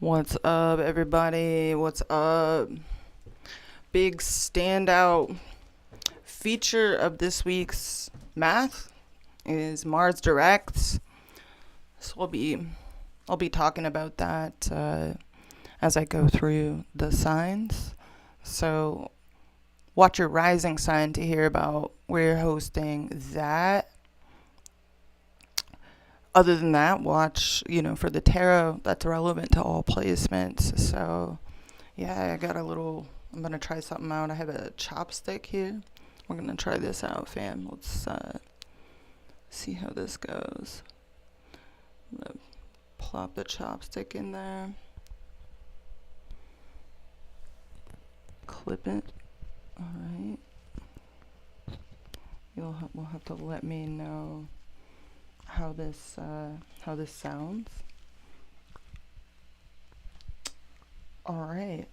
What's up, everybody? What's up? Big standout feature of this week's math is Mars direct. So I'll be talking about that as I go through the signs. So watch your rising sign to hear about where you're hosting that. Other than that, watch, for the tarot, that's relevant to all placements. So, yeah, I'm going to try something out. I have a chopstick here. We're going to try this out, fam. Let's see how this goes. I'm going to plop the chopstick in there. Clip it. All right. We'll have to let me know how this sounds. Alrighty,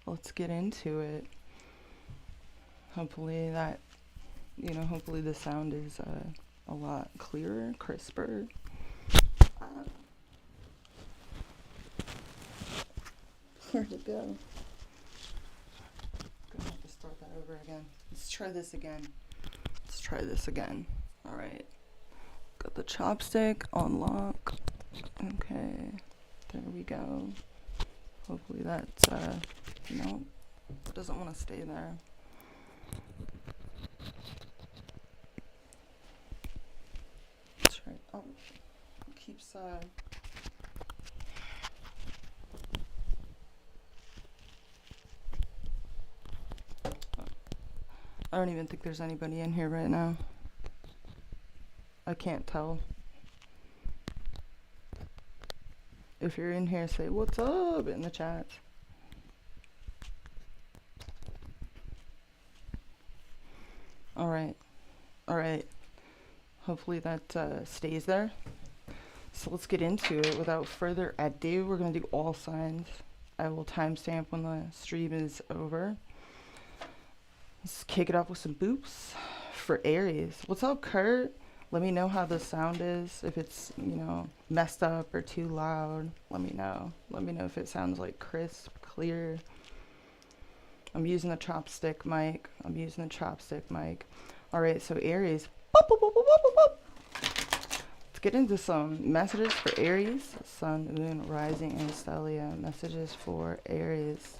let's get into it. Hopefully the sound is a lot clearer, crisper. Where'd it go? Gonna have to start that over again. Let's try this again. All right. Got the chopstick on lock. Okay. There we go. Hopefully that's, no, it doesn't want to stay there. That's right. Oh, it keeps, I don't even think there's anybody in here right now. I can't tell. If you're in here, say what's up in the chat. All right. Hopefully that stays there. So let's get into it. Without further ado, we're going to do all signs. I will timestamp when the stream is over. Let's kick it off with some boops for Aries. What's up, Kurt? Let me know how the sound is. If it's, messed up or too loud, let me know. Let me know if it sounds like crisp, clear. I'm using the chopstick mic. All right, so Aries. Let's get into some messages for Aries. Sun, Moon, Rising, and Stellium. Messages for Aries.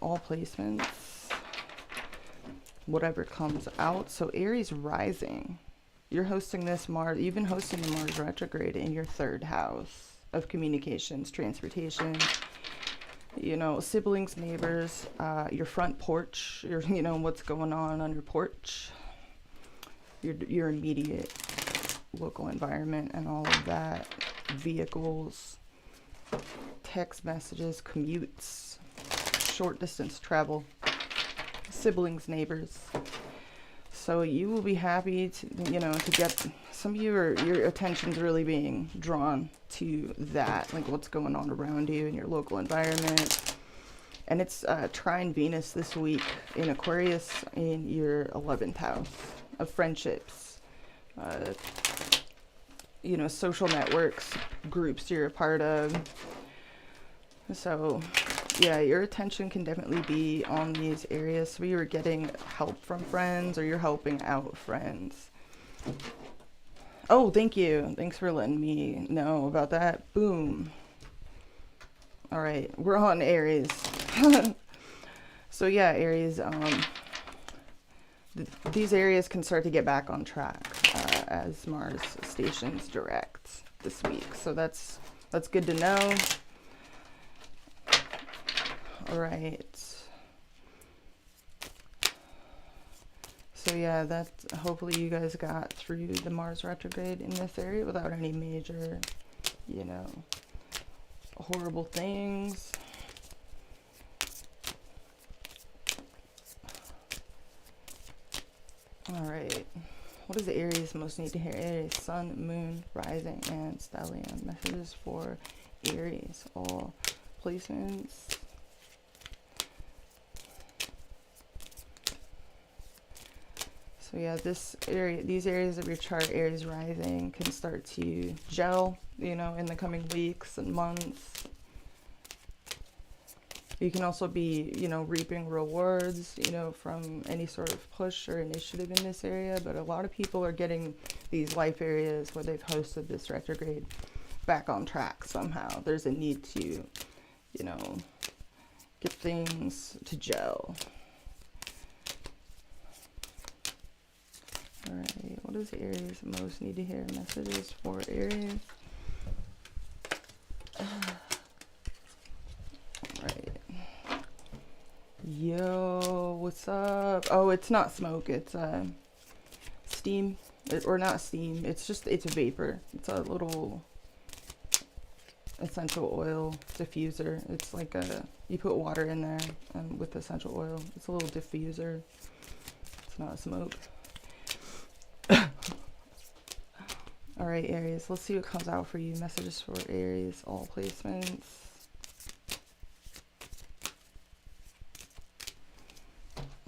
All placements. Whatever comes out. So Aries rising. You're hosting this Mars. You've been hosting the Mars retrograde in your third house of communications, transportation, siblings, neighbors, your front porch, what's going on your porch, your immediate local environment and all of that, vehicles, text messages, commutes, short distance travel, siblings, neighbors. So you will be happy to get some of your attention's really being drawn to that, like what's going on around you in your local environment. And it's trine Venus this week in Aquarius in your 11th house of friendships, social networks, groups you're a part of. So yeah, your attention can definitely be on these areas. So you're getting help from friends or you're helping out friends. Oh, thank you. Thanks for letting me know about that. Boom. All right, we're on Aries. So yeah, Aries, these areas can start to get back on track as Mars stations direct this week. So that's good to know. All right. So yeah, hopefully you guys got through the Mars retrograde in this area without any major, horrible things. All right. What does Aries most need to hear? Aries, Sun, Moon, Rising, and Stellium. Messages for Aries. All placements. So yeah, these areas of your chart, Aries rising, can start to gel, you know, in the coming weeks and months. You can also be, you know, reaping rewards, you know, from any sort of push or initiative in this area. But a lot of people are getting these life areas where they've hosted this retrograde back on track somehow. There's a need to, you know, get things to gel. All right, what does Aries most need to hear? Messages for Aries. Right. Yo, what's up? Oh, it's not smoke, it's steam. Or not steam, it's a vapor. It's a little essential oil diffuser. It's like you put water in there with essential oil. It's a little diffuser. It's not smoke. All right, Aries, let's see what comes out for you. Messages for Aries, all placements.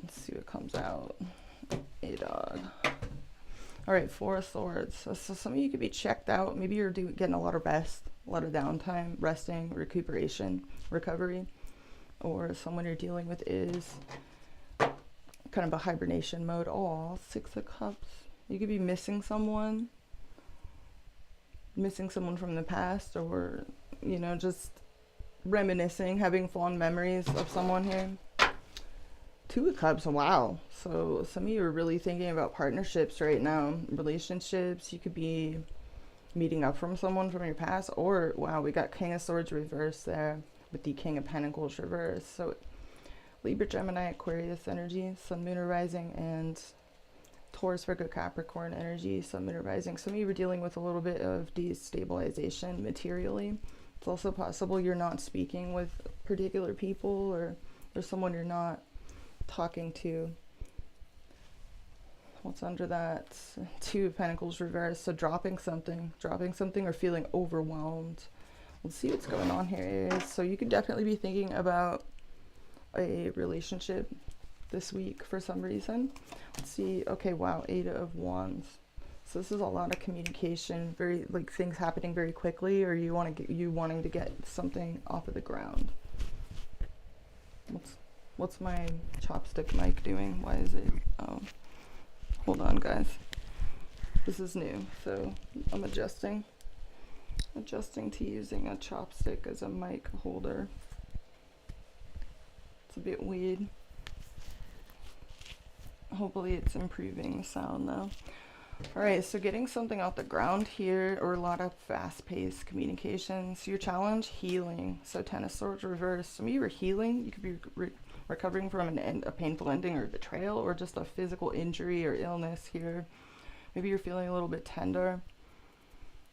Let's see what comes out. A dog. All right, Four of Swords. So some of you could be checked out. Maybe you're getting a lot of rest, a lot of downtime, resting, recuperation, recovery. Or someone you're dealing with is kind of a hibernation mode. Oh, Six of Cups. You could be missing someone from the past, or, you know, just reminiscing, having fond memories of someone here. Two of Cups, wow. So some of you are really thinking about partnerships right now, relationships. You could be meeting up from someone from your past, or, wow, we got King of Swords reversed there with the King of Pentacles reversed. So Libra, Gemini, Aquarius energy, Sun, Moon, or Rising, and Taurus, Virgo, Capricorn energy, Sun, Moon, or Rising. Some of you are dealing with a little bit of destabilization materially. It's also possible you're not speaking with particular people, or there's someone you're not talking to. What's under that? Two of Pentacles reversed. So dropping something or feeling overwhelmed. Let's see what's going on here, Aries. So you could definitely be thinking about a relationship this week for some reason. Let's see. Okay, wow, Eight of Wands. So this is a lot of communication, very, like, things happening very quickly, or you wanting to get something off of the ground. What's my chopstick mic doing? Why is it? Oh, hold on, guys. This is new, so I'm adjusting to using a chopstick as a mic holder. It's a bit weird. Hopefully it's improving the sound though. All right, so getting something off the ground here, or a lot of fast-paced communication. So your challenge, healing. So Ten of Swords reversed. Some of you are healing. You could be recovering from a painful ending or betrayal, or just a physical injury or illness here. Maybe you're feeling a little bit tender,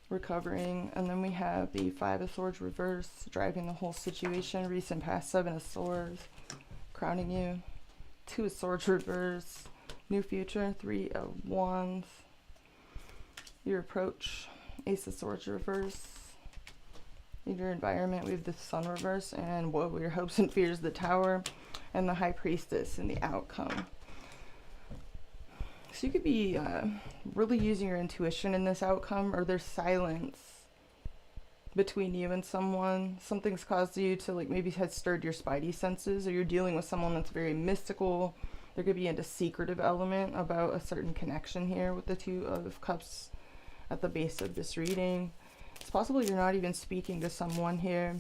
recovering. And then we have the Five of Swords reversed, driving the whole situation. Recent past, Seven of Swords, crowning you. Two of Swords reversed, new future. Three of Wands, your approach. Ace of Swords reverse. In your environment, we have the Sun reverse, and whoa, your hopes and fears, the Tower, and the High Priestess in the outcome. So you could be really using your intuition in this outcome, or there's silence between you and someone. Something's caused you to, like, maybe has stirred your spidey senses, or you're dealing with someone that's very mystical. There could be a secretive element about a certain connection here with the Two of Cups at the base of this reading. It's possible you're not even speaking to someone here.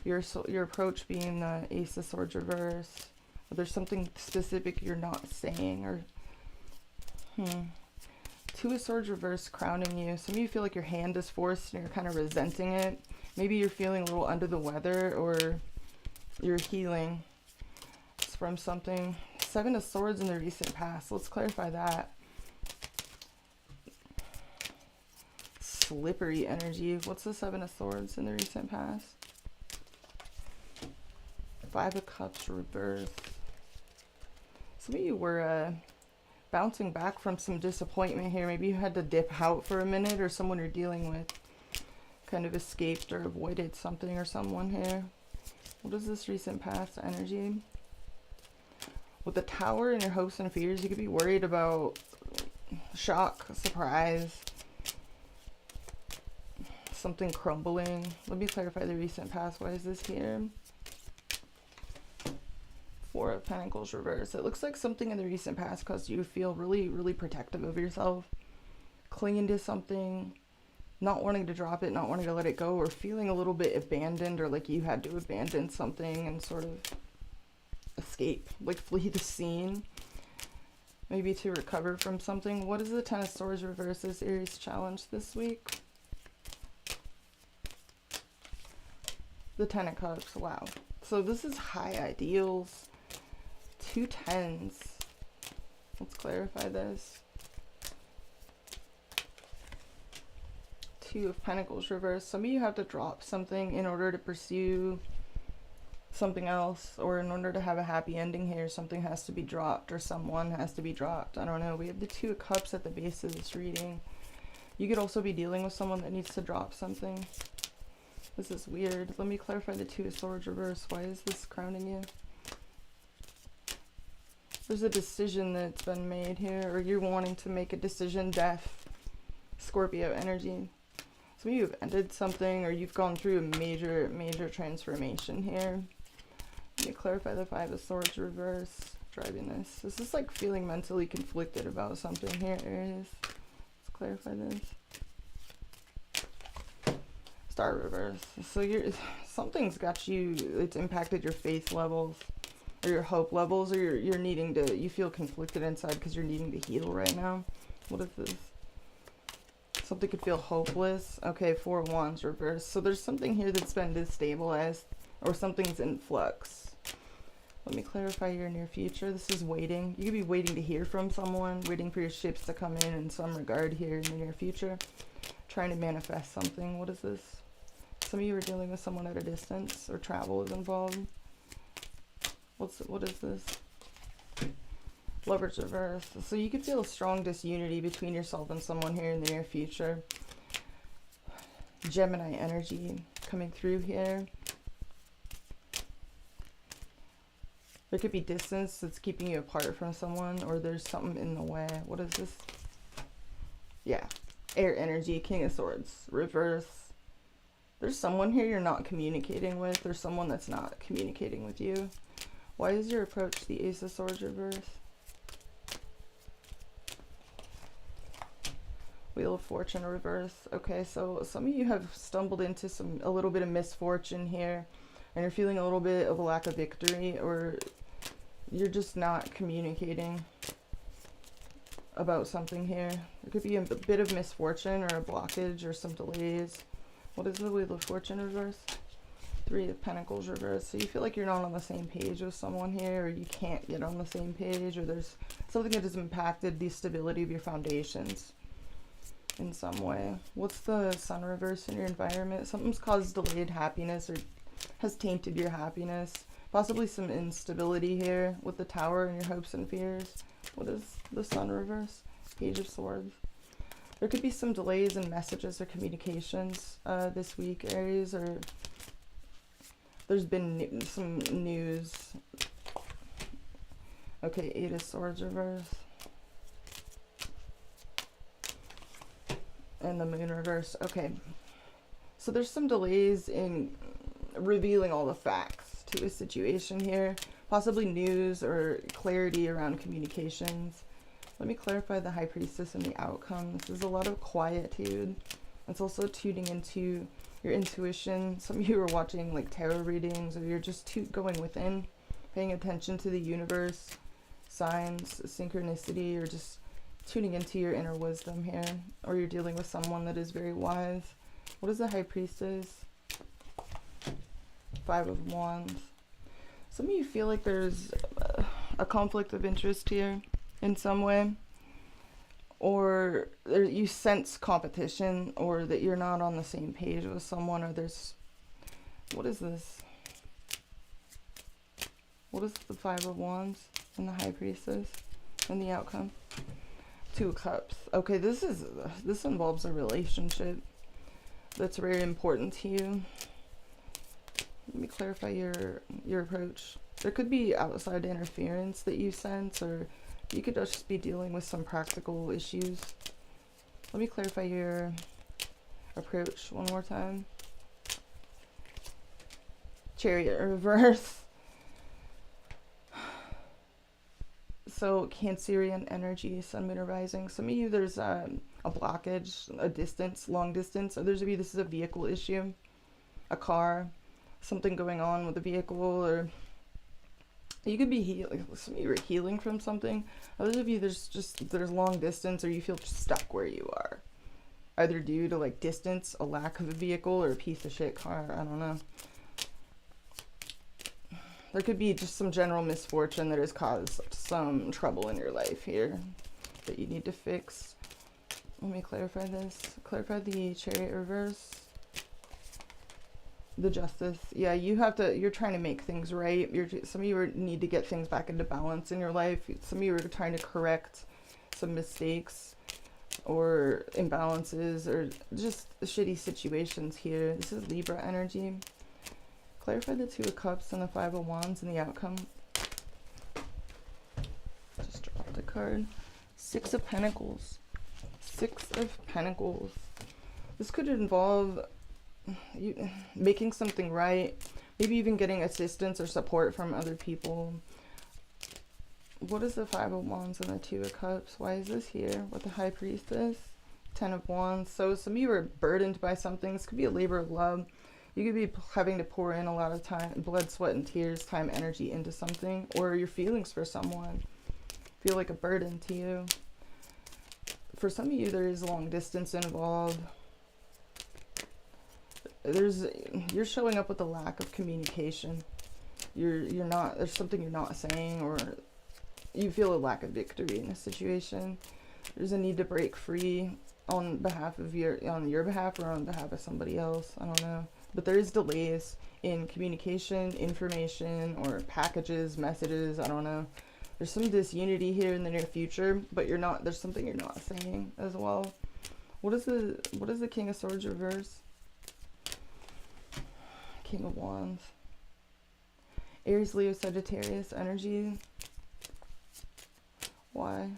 Your approach being the Ace of Swords reverse. Or there's something specific you're not saying, or Two of Swords reverse, crowning you. Some of you feel like your hand is forced and you're kind of resenting it. Maybe you're feeling a little under the weather, or you're healing from something. Seven of Swords in the recent past. Let's clarify that. Slippery energy. What's the Seven of Swords in the recent past? Five of Cups reverse. Some of you were bouncing back from some disappointment here. Maybe you had to dip out for a minute, or someone you're dealing with kind of escaped or avoided something or someone here. What is this recent past energy? With the Tower and your hopes and fears, you could be worried about shock, surprise, something crumbling. Let me clarify the recent past. Why is this here? Four of Pentacles reverse. It looks like something in the recent past caused you to feel really, really protective of yourself, clinging to something, not wanting to drop it, not wanting to let it go, or feeling a little bit abandoned, or like you had to abandon something and sort of escape, like flee the scene, maybe to recover from something. What is the Ten of Swords reverse this Aries challenge this week? The Ten of Cups. Wow. So this is high ideals. 2 tens. Let's clarify this. 2 of Pentacles reverse. Some of you have to drop something in order to pursue something else, or in order to have a happy ending here, something has to be dropped, or someone has to be dropped. I don't know. We have the 2 of Cups at the base of this reading. You could also be dealing with someone that needs to drop something. This is weird. Let me clarify the 2 of Swords reverse. Why is this crowning you? There's a decision that's been made here, or you're wanting to make a decision. Death. Scorpio energy. Some of you have ended something, or you've gone through a major, major transformation here. Let me clarify the 5 of Swords reverse. Driving this. This is like feeling mentally conflicted about something here, Aries. Let's clarify this. Star reverse. So something's got you, it's impacted your faith levels, or your hope levels, or you're needing to, you feel conflicted inside because you're needing to heal right now. What is this? Something could feel hopeless. Okay, 4 of Wands reverse. So there's something here that's been destabilized, or something's in flux. Let me clarify your near future. This is waiting. You could be waiting to hear from someone, waiting for your ships to come in some regard here in the near future. Trying to manifest something. What is this? Some of you are dealing with someone at a distance, or travel is involved. What is this? Lovers reverse. So you could feel a strong disunity between yourself and someone here in the near future. Gemini energy coming through here. There could be distance that's keeping you apart from someone, or there's something in the way. What is this? Yeah. Air energy, King of Swords, reverse. There's someone here you're not communicating with. There's someone that's not communicating with you. Why is your approach the Ace of Swords reverse? Wheel of Fortune reverse. Okay, so some of you have stumbled into a little bit of misfortune here, and you're feeling a little bit of a lack of victory, or you're just not communicating about something here. There could be a bit of misfortune, or a blockage, or some delays. What is the Wheel of Fortune reverse? 3 of Pentacles reverse. So you feel like you're not on the same page with someone here, or you can't get on the same page, or there's something that has impacted the stability of your foundations in some way. What's the Sun reverse in your environment? Something's caused delayed happiness, or has tainted your happiness. Possibly some instability here with the Tower and your hopes and fears. What is the Sun reverse? Page of Swords. There could be some delays in messages or communications this week, Aries, or there's been some news. Okay, 8 of Swords reverse. And the Moon reverse. Okay. So there's some delays in revealing all the facts to a situation here. Possibly news or clarity around communications. Let me clarify the High Priestess and the outcome. This is a lot of quietude. It's also tuning into your intuition. Some of you are watching like tarot readings, or you're just going within, paying attention to the universe, signs, synchronicity, or just tuning into your inner wisdom here. Or you're dealing with someone that is very wise. What is the High Priestess? 5 of Wands. Some of you feel like there's a conflict of interest here in some way, or you sense competition, or that you're not on the same page with someone, or there's, what is this? What is the 5 of Wands and the High Priestess and the outcome? 2 of Cups. Okay, this involves a relationship that's very important to you. Let me clarify your approach. There could be outside interference that you sense, or you could just be dealing with some practical issues. Let me clarify your approach one more time. Chariot reverse. So Cancerian energy, sun, moon, or rising. Some of you, there's a blockage, a distance, long distance. Others of you, this is a vehicle issue, a car, something going on with the vehicle, or you could be healing. Some of you are healing from something. Others of you, there's long distance, or you feel stuck where you are, either due to like distance, a lack of a vehicle, or a piece of shit car. I don't know. There could be just some general misfortune that has caused some trouble in your life here that you need to fix. Let me clarify this. Clarify the Chariot reverse. The Justice. Yeah, you're trying to make things right. Some of you need to get things back into balance in your life. Some of you are trying to correct some mistakes or imbalances or just shitty situations here. This is Libra energy. Clarify the Two of Cups and the Five of Wands and the outcome. Just dropped a card. Six of Pentacles. Six of Pentacles. This could involve you making something right. Maybe even getting assistance or support from other people. What is the Five of Wands and the Two of Cups? Why is this here with the High Priestess? Ten of Wands. So some of you are burdened by something. This could be a labor of love. You could be having to pour in a lot of time, blood, sweat, and tears, time, energy into something, or your feelings for someone feel like a burden to you. For some of you, there is long distance involved. You're showing up with a lack of communication. There's something you're not saying, or you feel a lack of victory in a situation. There's a need to break free on your behalf or on behalf of somebody else. I don't know. But there is delays in communication, information, or packages, messages. I don't know. There's some disunity here in the near future, but there's something you're not saying as well. What is the King of Swords reverse? King of Wands. Aries, Leo, Sagittarius energy. Why?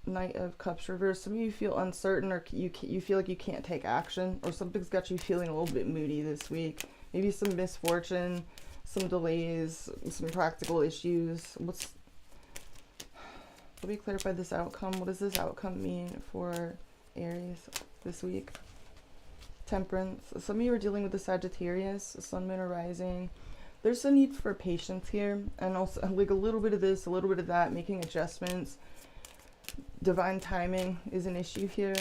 Knight of Cups reverse. Some of you feel uncertain, or you feel like you can't take action, or something's got you feeling a little bit moody this week. Maybe some misfortune, some delays, some practical issues. Let me clarify this outcome. What does this outcome mean for Aries this week? Temperance. Some of you are dealing with the Sagittarius, sun, moon, or rising. There's a need for patience here, and also like a little bit of this, a little bit of that, making adjustments. Divine timing is an issue here.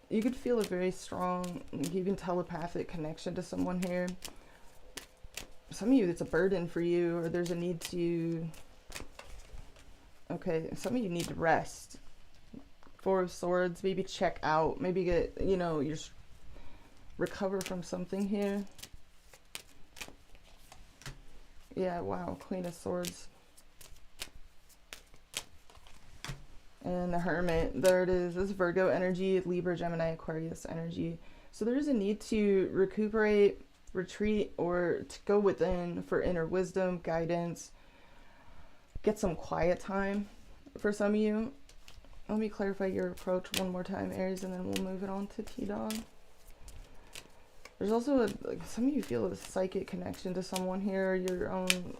You could feel a very strong, even telepathic connection to someone here. Some of you, it's a burden for you, or there's a need to... Okay, some of you need to rest. Four of Swords, maybe check out, maybe get, recover from something here. Yeah, wow, Queen of Swords. And the Hermit, there it is. This is Virgo energy, Libra, Gemini, Aquarius energy. So there is a need to recuperate, retreat, or to go within for inner wisdom, guidance. Get some quiet time for some of you. Let me clarify your approach one more time, Aries, and then we'll move it on to T-Dog. There's also some of you feel a psychic connection to someone here, your own...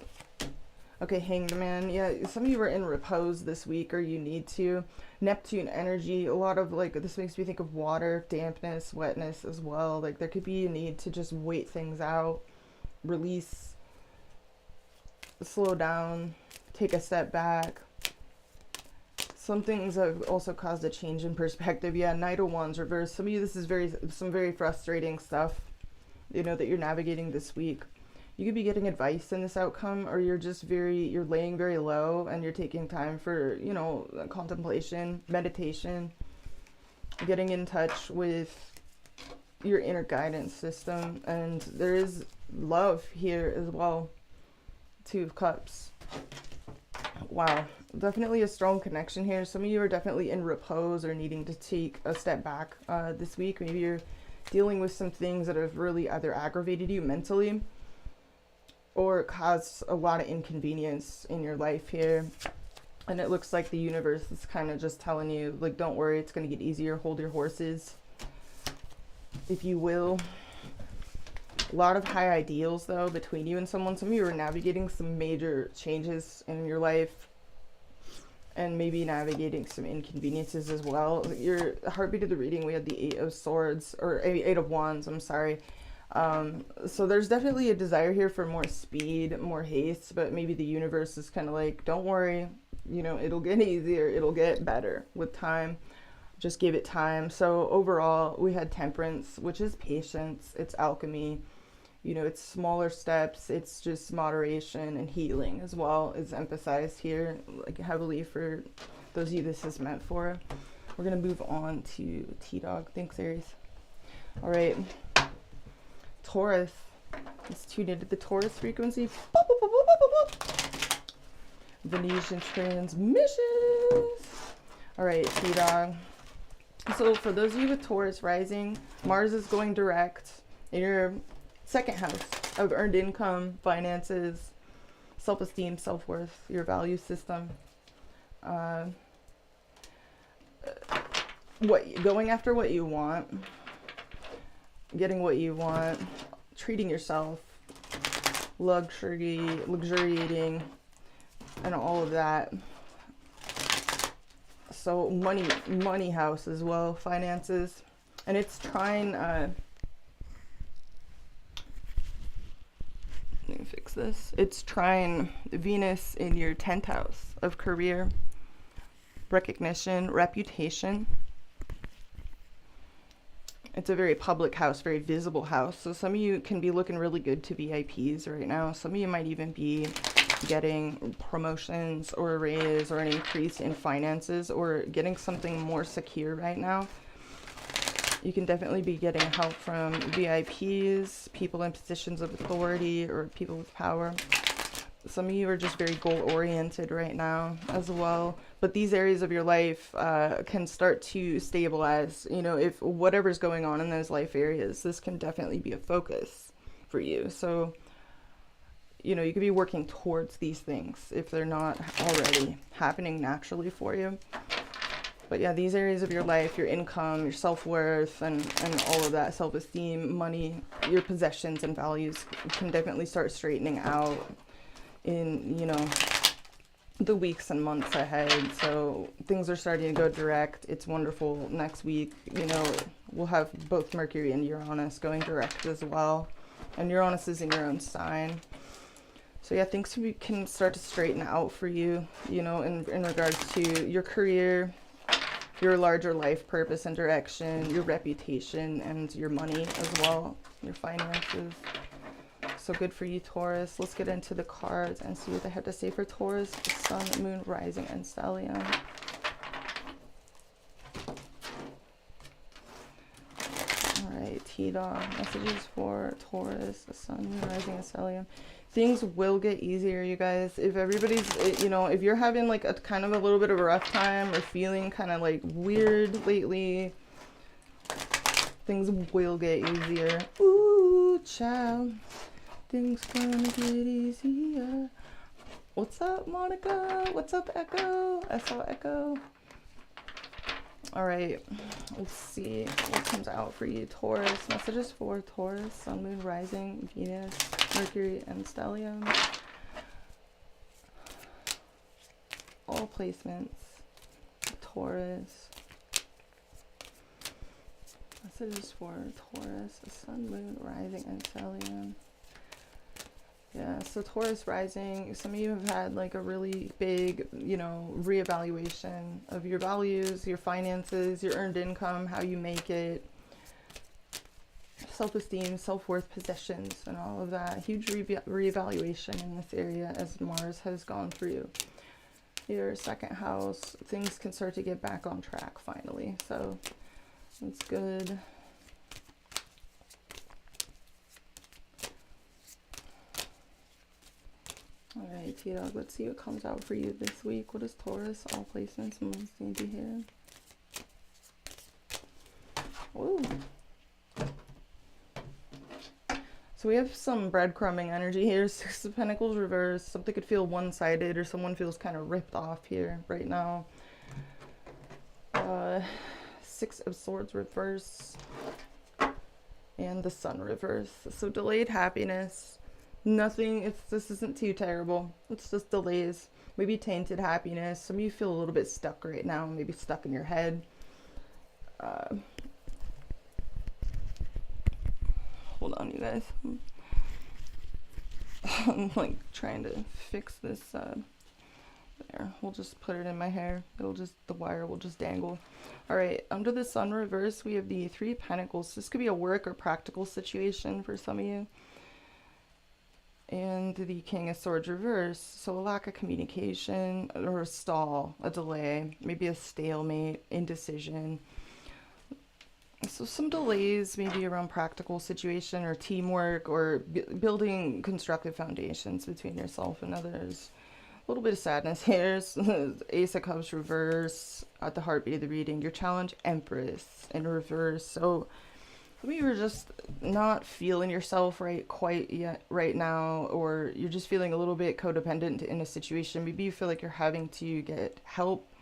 Okay, Hanged Man. Yeah, some of you are in repose this week, or you need to. Neptune energy, a lot of this makes me think of water, dampness, wetness as well. Like there could be a need to just wait things out, release, slow down, take a step back. Some things have also caused a change in perspective. Yeah, Knight of Wands reverse. Some of you, this is some very frustrating stuff, that you're navigating this week. You could be getting advice in this outcome, or you're laying very low and you're taking time for, contemplation, meditation, getting in touch with your inner guidance system. And there is love here as well. Two of Cups. Wow. Definitely a strong connection here. Some of you are definitely in repose or needing to take a step back this week. Maybe you're dealing with some things that have really either aggravated you mentally, or cause a lot of inconvenience in your life here. And it looks like the universe is kind of just telling you, like, don't worry, it's going to get easier. Hold your horses, if you will. A lot of high ideals, though, between you and someone. Some of you are navigating some major changes in your life and maybe navigating some inconveniences as well. Your heartbeat of the reading, we had the 8 of Swords, or 8 of Wands, I'm sorry. So there's definitely a desire here for more speed, more haste, but maybe the universe is kind of like, don't worry, you know, it'll get easier, it'll get better with time. Just give it time. So overall, we had Temperance, which is patience, it's alchemy, you know, it's smaller steps, it's just moderation, and healing as well is emphasized here, like heavily for those of you this is meant for. We're going to move on to T-Dog. Thanks, Aries. All right. Taurus. Let's tune into the Taurus frequency. Boop, boop, boop, boop, boop, boop. Venetian transmissions. All right, T-Dog. So for those of you with Taurus rising, Mars is going direct in your second house of earned income, finances, self-esteem, self-worth, your value system. Going after what you want, getting what you want, treating yourself, luxuriating, and all of that. So money house as well, finances, and it's trying. Let me fix this. It's trying Venus in your 10th house of career, recognition, reputation. It's a very public house, very visible house. So some of you can be looking really good to VIPs right now. Some of you might even be getting promotions or a raise or an increase in finances or getting something more secure right now. You can definitely be getting help from VIPs, people in positions of authority, or people with power. Some of you are just very goal-oriented right now as well. But these areas of your life can start to stabilize. You know, if whatever's going on in those life areas, this can definitely be a focus for you. So, you know, you could be working towards these things if they're not already happening naturally for you. But yeah, these areas of your life, your income, your self-worth, and all of that, self-esteem, money, your possessions and values can definitely start straightening out in, you know, the weeks and months ahead. So things are starting to go direct. It's wonderful. Next week, you know, we'll have both Mercury and Uranus going direct as well. And Uranus is in your own sign. So yeah, things can start to straighten out for you, you know, in regards to your career, your larger life purpose and direction, your reputation, and your money as well, your finances. So good for you, Taurus. Let's get into the cards and see what they have to say for Taurus, Sun, Moon, Rising, and Stellium. All right, T-Dog. Messages for Taurus, Sun, Moon, Rising, and Stellium. Things will get easier, you guys. If everybody's, you know, if you're having like a kind of a little bit of a rough time or feeling kind of like weird lately, things will get easier. Ooh, child. Things gonna get easier. What's up, Monica? What's up, Echo? I saw Echo. All right, let's see what comes out for you, Taurus. Messages for Taurus, Sun, Moon, Rising, Venus, Mercury, and Stellium. All placements. Taurus. Messages for Taurus, Sun, Moon, Rising, and Stellium. Yeah, so Taurus rising, some of you have had like a really big, you know, reevaluation of your values, your finances, your earned income, how you make it, self-esteem, self-worth, possessions, and all of that. Huge reevaluation in this area as Mars has gone through your second house. Things can start to get back on track finally, so that's good. All right, T-Dog, let's see what comes out for you this week. What is Taurus? All placements must need to hear. Ooh. So we have some breadcrumbing energy here. Six of Pentacles reversed. Something could feel one-sided, or someone feels kind of ripped off here right now. Six of Swords reverse. And the Sun reverse. So delayed happiness. Nothing, this isn't too terrible. It's just delays. Maybe tainted happiness. Some of you feel a little bit stuck right now. Maybe stuck in your head. Hold on, you guys. I'm like trying to fix this. There, we'll just put it in my hair. It'll just, the wire will just dangle. All right, under the Sun reverse, we have the Three of Pentacles. This could be a work or practical situation for some of you. And the King of Swords reverse. So a lack of communication, or a stall, a delay, maybe a stalemate, indecision. So some delays maybe around practical situation or teamwork, or building constructive foundations between yourself and others. A little bit of sadness here. Ace of Cups reverse at the heartbeat of the reading. Your challenge, Empress in reverse. So maybe you're just not feeling yourself quite yet right now, or you're just feeling a little bit codependent in a situation. Maybe you feel like you're having to get help,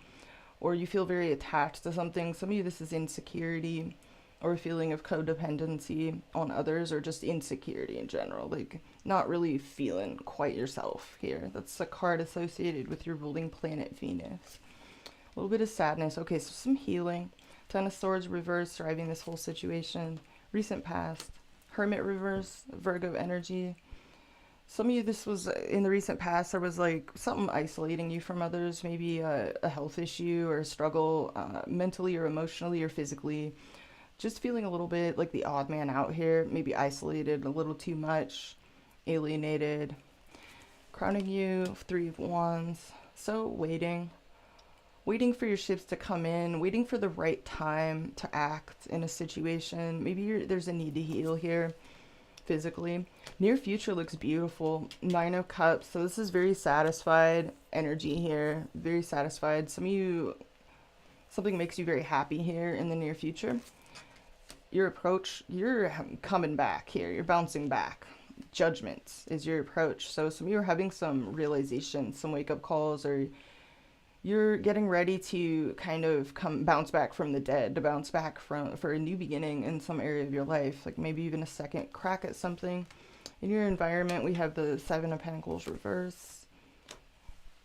or you feel very attached to something. Some of you, this is insecurity, or a feeling of codependency on others, or just insecurity in general, like not really feeling quite yourself here. That's a card associated with your ruling planet Venus. A little bit of sadness. Okay, so some healing. Ten of Swords reverse, surviving this whole situation. Recent past. Hermit reverse, Virgo energy. Some of you, this was in the recent past, there was like something isolating you from others, maybe a health issue or a struggle, mentally or emotionally or physically. Just feeling a little bit like the odd man out here, maybe isolated a little too much, alienated. Crowning you, Three of Wands. So waiting for your ships to come in, waiting for the right time to act in a situation. Maybe there's a need to heal here physically. Near future looks beautiful. Nine of Cups. So this is very satisfied energy here. Very satisfied. Some of you, something makes you very happy here in the near future. Your approach, you're coming back here. You're bouncing back. Judgment is your approach. So some of you are having some realizations, some wake-up calls, or you're getting ready to kind of bounce back from the dead, to bounce back for a new beginning in some area of your life, like maybe even a second crack at something. In your environment, we have the Seven of Pentacles reverse.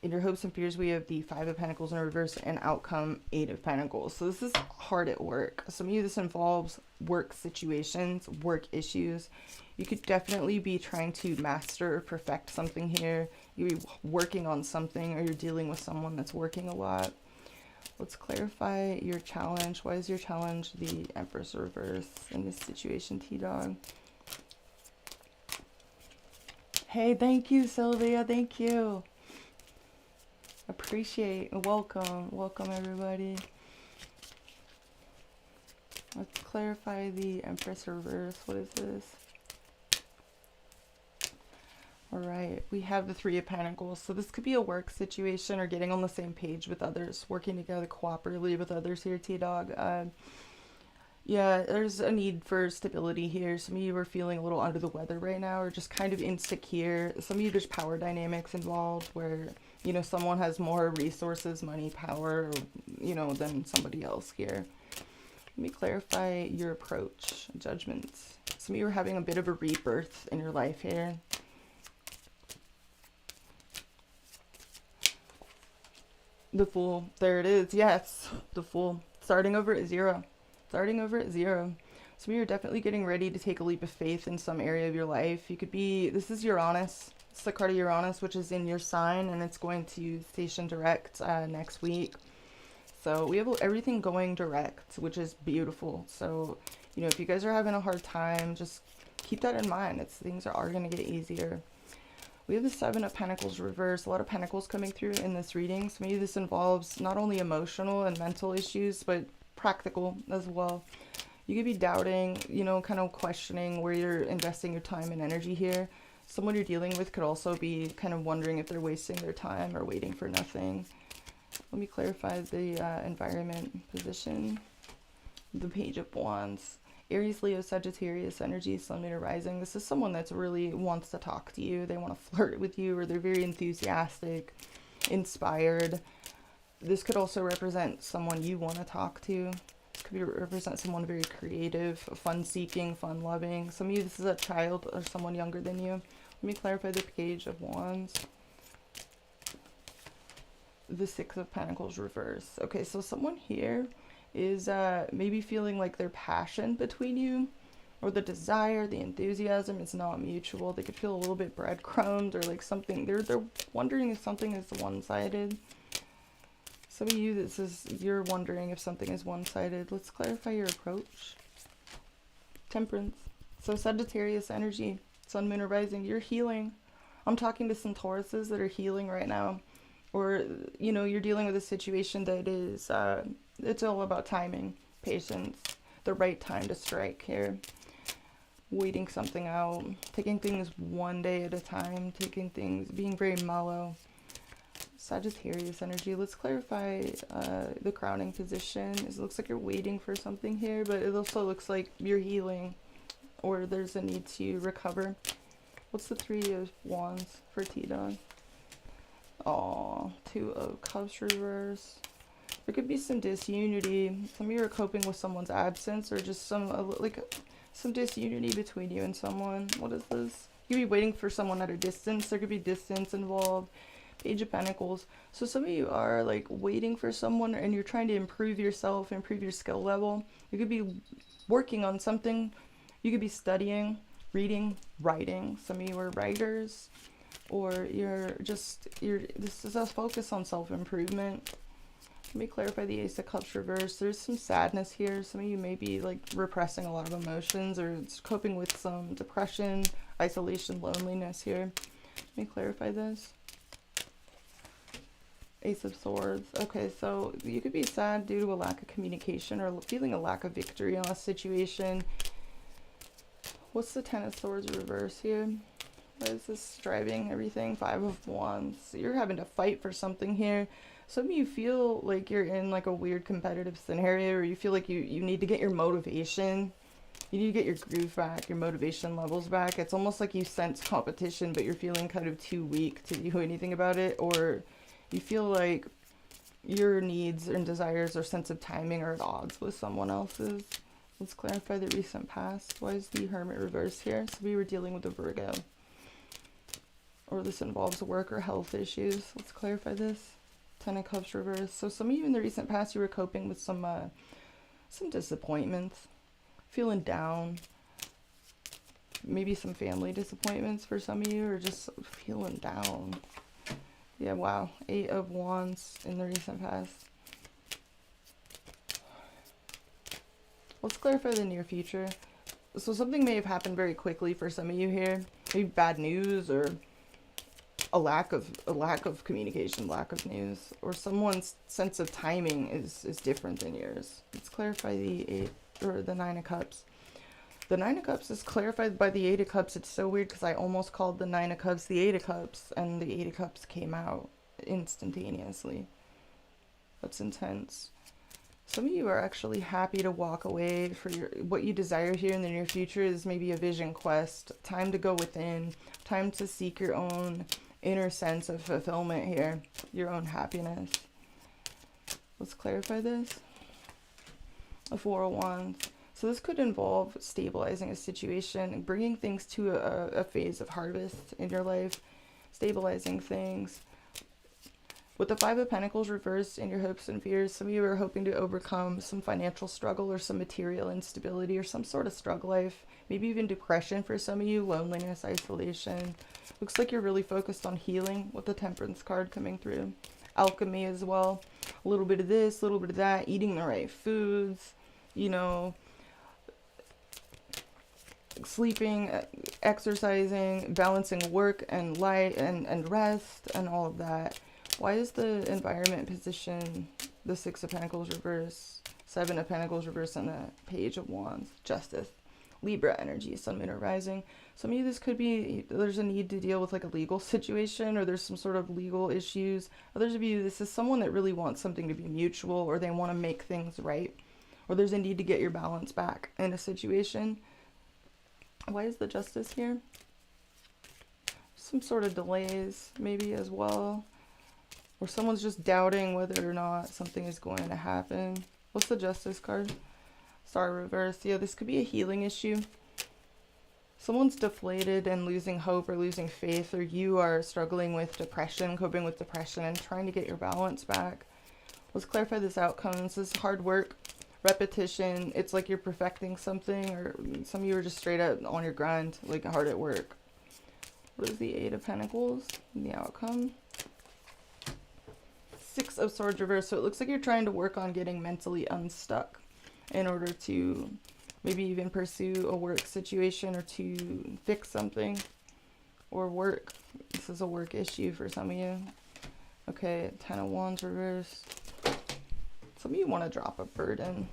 In your hopes and fears, we have the Five of Pentacles in reverse, and outcome, Eight of Pentacles. So this is hard at work. Some of you, this involves work situations, work issues. You could definitely be trying to master or perfect something here. You're working on something, or you're dealing with someone that's working a lot. Let's clarify your challenge. Why is your challenge the Empress reverse in this situation, T-Dog? Hey, thank you, Sylvia. Thank you. Appreciate. Welcome everybody. Let's clarify the Empress reverse. What is this? All right, we have the Three of Pentacles. So this could be a work situation, or getting on the same page with others, working together cooperatively with others here, T-Dog. Yeah, there's a need for stability here. Some of you are feeling a little under the weather right now, or just kind of insecure. Some of you, there's power dynamics involved where, you know, someone has more resources, money, power, or, you know, than somebody else here. Let me clarify your approach, judgments. Some of you are having a bit of a rebirth in your life here. The Fool, there it is. Yes, the Fool. Starting over at zero. Starting over at zero. Some of you are definitely getting ready to take a leap of faith in some area of your life. You could be, this is Uranus. It's the card of Uranus, which is in your sign, and it's going to station direct next week. So we have everything going direct, which is beautiful. So, you know, if you guys are having a hard time, just keep that in mind. Things are going to get easier. We have the Seven of Pentacles reverse. A lot of pentacles coming through in this reading. So maybe this involves not only emotional and mental issues, but practical as well. You could be doubting, you know, kind of questioning where you're investing your time and energy here. Someone you're dealing with could also be kind of wondering if they're wasting their time or waiting for nothing. Let me clarify the environment position. The Page of Wands. Aries, Leo, Sagittarius energy, Sun, Moon, or Rising. This is someone that's really wants to talk to you. They want to flirt with you, or they're very enthusiastic, inspired. This could also represent someone you want to talk to. This could represent someone very creative, fun-seeking, fun-loving. Some of you, this is a child or someone younger than you. Let me clarify the Page of Wands. The Six of Pentacles reverse. Okay, so someone here is maybe feeling like their passion between you, or the desire, the enthusiasm is not mutual. They could feel a little bit breadcrumbed, or like something, they're wondering if something is one-sided. Some of you, you're wondering if something is one-sided. Let's clarify your approach. Temperance. So Sagittarius energy, Sun, Moon, or Rising, you're healing. I'm talking to some Tauruses that are healing right now. Or, you know, you're dealing with a situation that is, it's all about timing, patience, the right time to strike here. Waiting something out, taking things one day at a time, being very mellow. Sagittarius energy, let's clarify the crowning position. It looks like you're waiting for something here, but it also looks like you're healing, or there's a need to recover. What's the Three of Wands for T-Dog? Oh, Two of Cups reverse. There could be some disunity. Some of you are coping with someone's absence, or just some disunity between you and someone. What is this? You could be waiting for someone at a distance. There could be distance involved. Page of Pentacles. So some of you are like waiting for someone, and you're trying to improve yourself, improve your skill level. You could be working on something. You could be studying, reading, writing. Some of you are writers, or this is a focus on self-improvement. Let me clarify the Ace of Cups reverse. There's some sadness here. Some of you may be like repressing a lot of emotions, or coping with some depression, isolation, loneliness here. Let me clarify this. Ace of Swords. Okay, so you could be sad due to a lack of communication, or feeling a lack of victory on a situation. What's the Ten of Swords reverse here? What is this driving everything? Five of Wands. So you're having to fight for something here. Some of you feel like you're in like a weird competitive scenario, or you feel like you need to get your motivation. You need to get your groove back, your motivation levels back. It's almost like you sense competition, but you're feeling kind of too weak to do anything about it, or you feel like your needs and desires or sense of timing are at odds with someone else's. Let's clarify the recent past. Why is the Hermit reverse here? So we were dealing with a Virgo, or this involves work or health issues. Let's clarify this. Ten of Cups reverse. So some of you in the recent past, you were coping with some disappointments, feeling down, maybe some family disappointments for some of you, or just feeling down. Yeah, wow. Eight of Wands in the recent past. Let's clarify the near future. So something may have happened very quickly for some of you here. Maybe bad news, or a lack of communication, lack of news, or someone's sense of timing is different than yours. Let's clarify the Nine of Cups. The Nine of Cups is clarified by the Eight of Cups. It's so weird because I almost called the Nine of Cups the Eight of Cups, and the Eight of Cups came out instantaneously. That's intense. Some of you are actually happy to walk away for what you desire here in the near future is maybe a vision quest. Time to go within. Time to seek your own inner sense of fulfillment here. Your own happiness. Let's clarify this. A Four of Wands. So this could involve stabilizing a situation, bringing things to a phase of harvest in your life, stabilizing things. With the Five of Pentacles reversed in your hopes and fears, some of you are hoping to overcome some financial struggle, or some material instability, or some sort of struggle life, maybe even depression for some of you, loneliness, isolation. Looks like you're really focused on healing with the Temperance card coming through. Alchemy as well. A little bit of this, a little bit of that, eating the right foods, you know, sleeping, exercising, balancing work and light and rest and all of that. Why is the environment position the Six of Pentacles reverse, Seven of Pentacles reverse, and the Page of Wands? Justice. Libra energy, Sun, Moon, or Rising. Some of you, this could be, there's a need to deal with like a legal situation, or there's some sort of legal issues. Others of you, this is someone that really wants something to be mutual, or they want to make things right, or there's a need to get your balance back in a situation. Why is the Justice here? Some sort of delays maybe as well, or someone's just doubting whether or not something is going to happen. What's the Justice card? Star reverse. Yeah, this could be a healing issue. Someone's deflated and losing hope or losing faith, or you are struggling with depression, coping with depression, and trying to get your balance back. Let's clarify this outcome. This is hard work, repetition. It's like you're perfecting something, or some of you are just straight up on your grind, like hard at work. What is the Eight of Pentacles? The outcome. Six of Swords reverse. So it looks like you're trying to work on getting mentally unstuck in order to maybe even pursue a work situation or to fix something or work. This is a work issue for some of you. Okay, Ten of Wands reverse. Some of you want to drop a burden,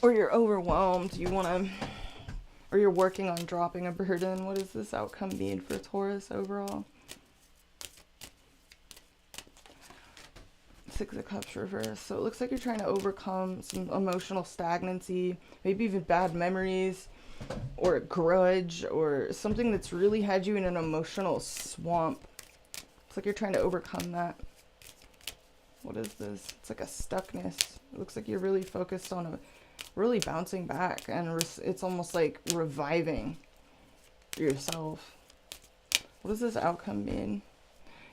or you're overwhelmed. You want to, or you're working on dropping a burden. What does this outcome mean for Taurus overall? Six of Cups reverse. So it looks like you're trying to overcome some emotional stagnancy, maybe even bad memories, or a grudge, or something that's really had you in an emotional swamp. It's like you're trying to overcome that. What is this? It's like a stuckness. It looks like you're really focused on really bouncing back, and it's almost like reviving yourself. What does this outcome mean?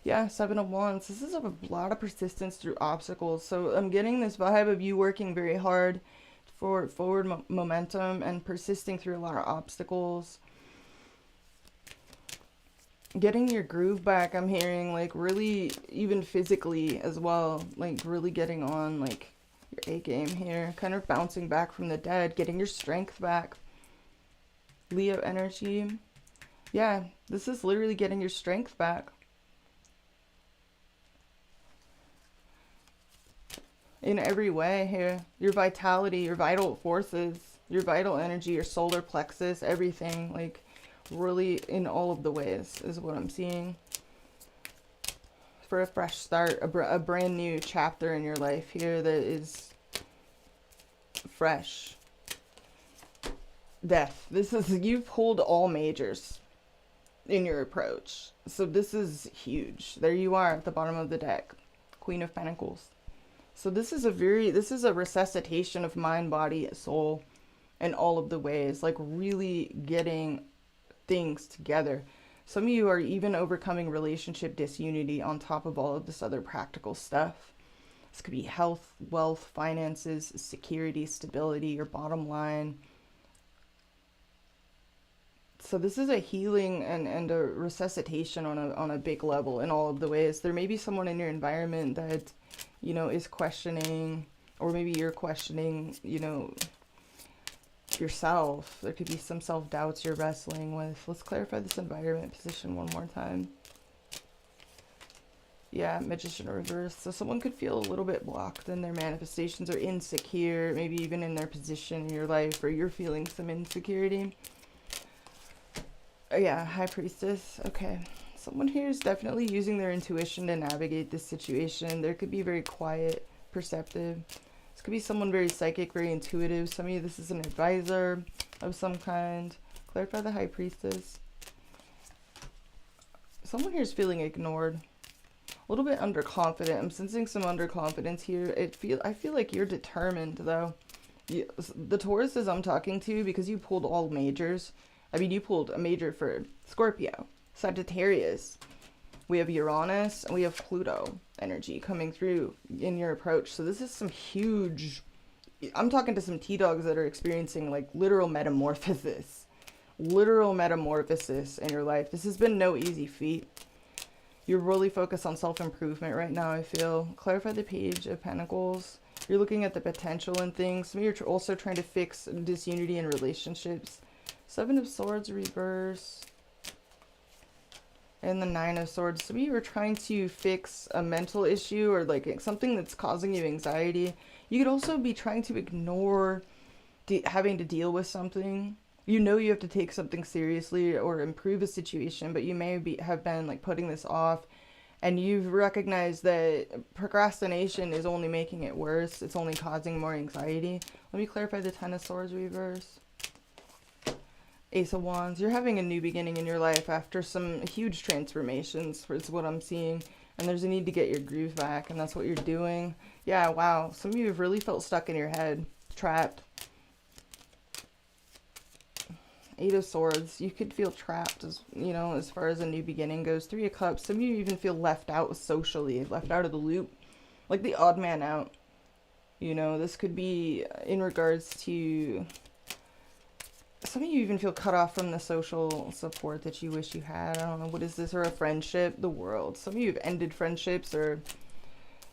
Yeah, Seven of Wands. This is a lot of persistence through obstacles. So I'm getting this vibe of you working very hard for forward momentum and persisting through a lot of obstacles. Getting your groove back, I'm hearing, like really, even physically as well, like really getting on like your A game here, kind of bouncing back from the dead, getting your strength back. Leo energy. Yeah, this is literally getting your strength back. In every way here. Your vitality, your vital forces, your vital energy, your solar plexus, everything, like really in all of the ways is what I'm seeing. For a fresh start, a brand new chapter in your life here that is fresh. Death. This is, you've pulled all majors in your approach. So this is huge. There you are at the bottom of the deck. Queen of Pentacles. So this is a resuscitation of mind, body, soul, in all of the ways, like really getting things together. Some of you are even overcoming relationship disunity on top of all of this other practical stuff. This could be health, wealth, finances, security, stability, your bottom line. So this is a healing and a resuscitation on a big level in all of the ways. There may be someone in your environment that, you know, is questioning, or maybe you're questioning, you know, yourself. There could be some self-doubts you're wrestling with. Let's clarify this environment position one more time. Yeah, Magician reverse. So someone could feel a little bit blocked in their manifestations, or insecure, maybe even in their position in your life, or you're feeling some insecurity. Yeah, High Priestess. Okay. Someone here is definitely using their intuition to navigate this situation. There could be very quiet, perceptive. This could be someone very psychic, very intuitive. Some of you, this is an advisor of some kind. Clarify the High Priestess. Someone here is feeling ignored. A little bit underconfident. I'm sensing some underconfidence here. I feel like you're determined, though. The Tauruses I'm talking to, because you pulled all majors. I mean, you pulled a major for Scorpio, Sagittarius. We have Uranus and we have Pluto energy coming through in your approach. So this is some huge, I'm talking to some T-dogs that are experiencing like literal metamorphosis in your life. This has been no easy feat. You're really focused on self-improvement right now, I feel. Clarify the Page of Pentacles. You're looking at the potential in things. Maybe you're also trying to fix disunity in relationships. Seven of Swords reverse. And the Nine of Swords. So you were trying to fix a mental issue, or like something that's causing you anxiety. You could also be trying to ignore having to deal with something. You know you have to take something seriously or improve a situation, but you may have been like putting this off. And you've recognized that procrastination is only making it worse. It's only causing more anxiety. Let me clarify the Ten of Swords reverse. Ace of Wands. You're having a new beginning in your life after some huge transformations, is what I'm seeing. And there's a need to get your groove back, and that's what you're doing. Yeah, wow. Some of you have really felt stuck in your head, trapped. Eight of Swords. You could feel trapped, as you know, as far as a new beginning goes. Three of Cups. Some of you even feel left out socially, left out of the loop, like the odd man out. You know, this could be in regards to some of you even feel cut off from the social support that you wish you had. I don't know, what is this? Or a friendship? The World. Some of you have ended friendships, or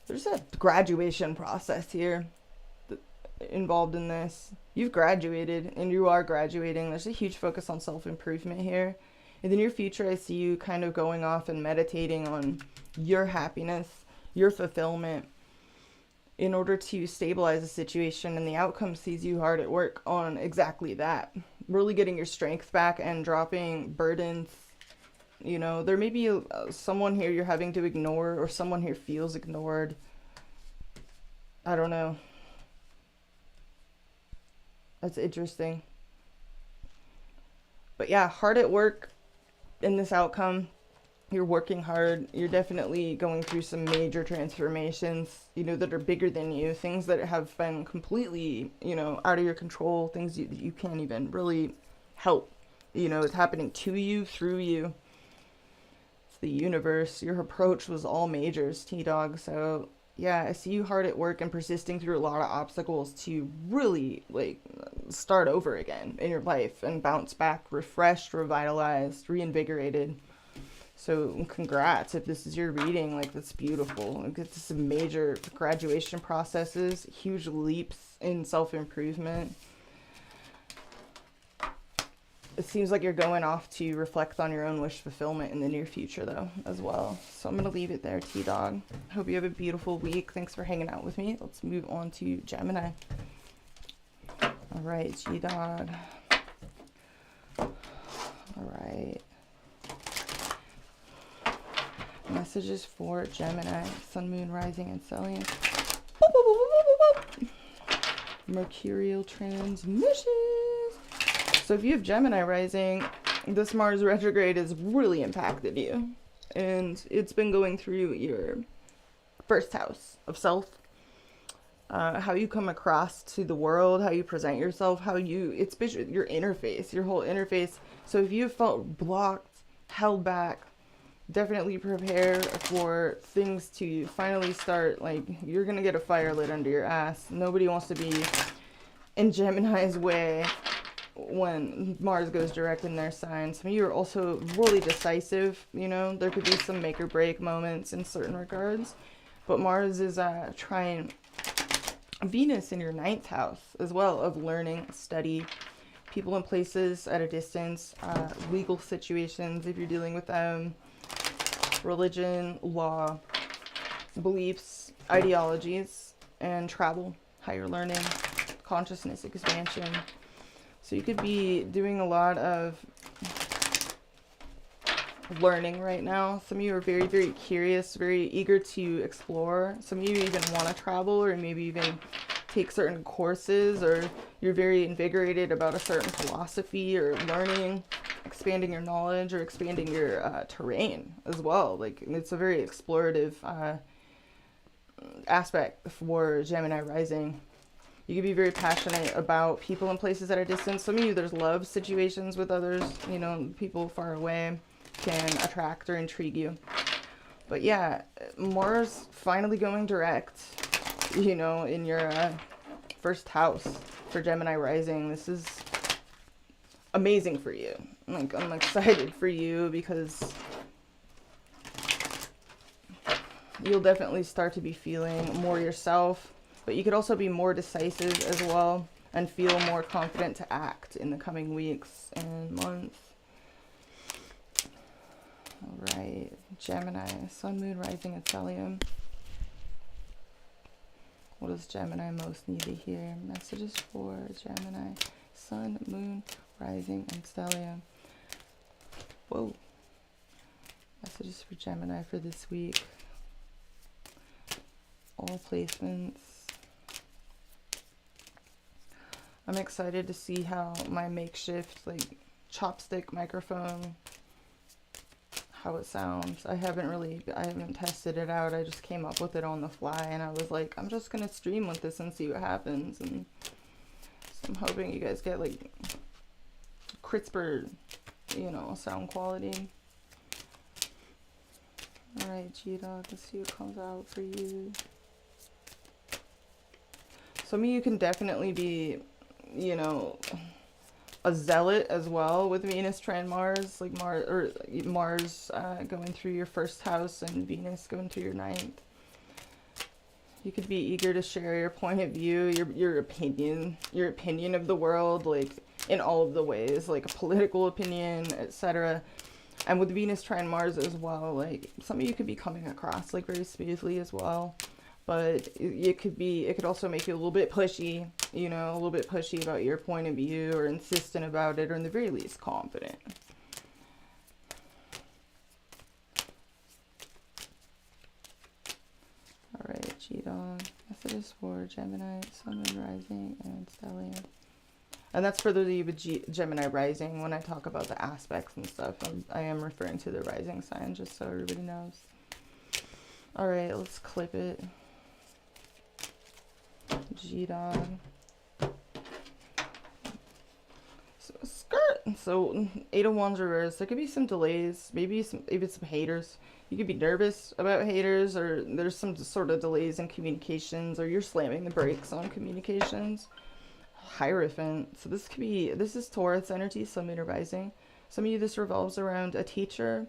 there's a graduation process here involved in this. You've graduated, and you are graduating. There's a huge focus on self-improvement here. In the near future, I see you kind of going off and meditating on your happiness, your fulfillment, in order to stabilize the situation, and the outcome sees you hard at work on exactly that. Really getting your strength back and dropping burdens. You know, there may be someone here you're having to ignore, or someone here feels ignored. I don't know. That's interesting. But yeah, hard at work in this outcome. You're working hard. You're definitely going through some major transformations, you know, that are bigger than you. Things that have been completely, you know, out of your control. Things you can't even really help. You know, it's happening to you, through you. It's the universe. Your approach was all majors, T-Dog. So yeah, I see you hard at work and persisting through a lot of obstacles to really, like, start over again in your life and bounce back refreshed, revitalized, reinvigorated. So congrats if this is your reading. Like, that's beautiful. Like, it's some major graduation processes, huge leaps in self-improvement. It seems like you're going off to reflect on your own wish fulfillment in the near future, though, as well. So I'm going to leave it there, T-Dog. Hope you have a beautiful week. Thanks for hanging out with me. Let's move on to Gemini. All right, G-Dog. All right. Messages for Gemini, Sun, Moon, Rising, and Stellium. Mercurial transmissions. So if you have Gemini rising, this Mars retrograde has really impacted you. And it's been going through your first house of self. How you come across to the world, how you present yourself, it's your interface, your whole interface. So if you felt blocked, held back, definitely prepare for things to finally start. Like, you're gonna get a fire lit under your ass. Nobody wants to be in Gemini's way when Mars goes direct in their sign. Some of you are also really decisive. You know, there could be some make or break moments in certain regards, but Mars is trying Venus in your 9th house as well, of learning, study, people and places at a distance, legal situations if you're dealing with them, religion, law, beliefs, ideologies, and travel, higher learning, consciousness expansion. So you could be doing a lot of learning right now. Some of you are very, very curious, very eager to explore. Some of you even want to travel, or maybe even take certain courses, or you're very invigorated about a certain philosophy or learning, expanding your knowledge, or expanding your terrain as well. Like, it's a very explorative aspect for Gemini rising. You can be very passionate about people and places at a distance. Some of you, there's love situations with others, you know, people far away can attract or intrigue you. But yeah, Mars finally going direct, you know, in your first house for Gemini rising. This is amazing for you. Like, I'm excited for you because you'll definitely start to be feeling more yourself, but you could also be more decisive as well and feel more confident to act in the coming weeks and months. All right, Gemini, Sun, Moon, Rising, and Stellium. What does Gemini most need to hear? Messages for Gemini, Sun, Moon, Rising, and Stellium. Whoa. Messages for Gemini for this week. All placements. I'm excited to see how my makeshift, like, chopstick microphone, how it sounds. I haven't tested it out. I just came up with it on the fly, and I was like, I'm just gonna stream with this and see what happens. And so I'm hoping you guys get, like, crisper, you know, sound quality. Alright, G-Dog, let's see what comes out for you. Some of you can definitely be, you know, a zealot as well with Venus trine Mars, like Mars going through your first house and Venus going through your ninth. You could be eager to share your point of view, your opinion of the world, like in all of the ways, like a political opinion, etc. And with Venus trine Mars as well, like some of you could be coming across like very smoothly as well. But it could also make you a little bit pushy, you know, a little bit pushy about your point of view, or insistent about it, or in the very least confident. Alright, G-Dog. Messages for Gemini, Sun, Moon, Rising, and Stellium. And that's for those of you with Gemini Rising. When I talk about the aspects and stuff, I am referring to the rising sign, just so everybody knows. Alright, let's clip it. G-Dog. So 8 of Wands reverse. There could be some delays, maybe some haters. You could be nervous about haters, or there's some sort of delays in communications, or you're slamming the brakes on communications. Hierophant. So this is Taurus energy, Sun, Moon, or Rising. Some of you, this revolves around a teacher,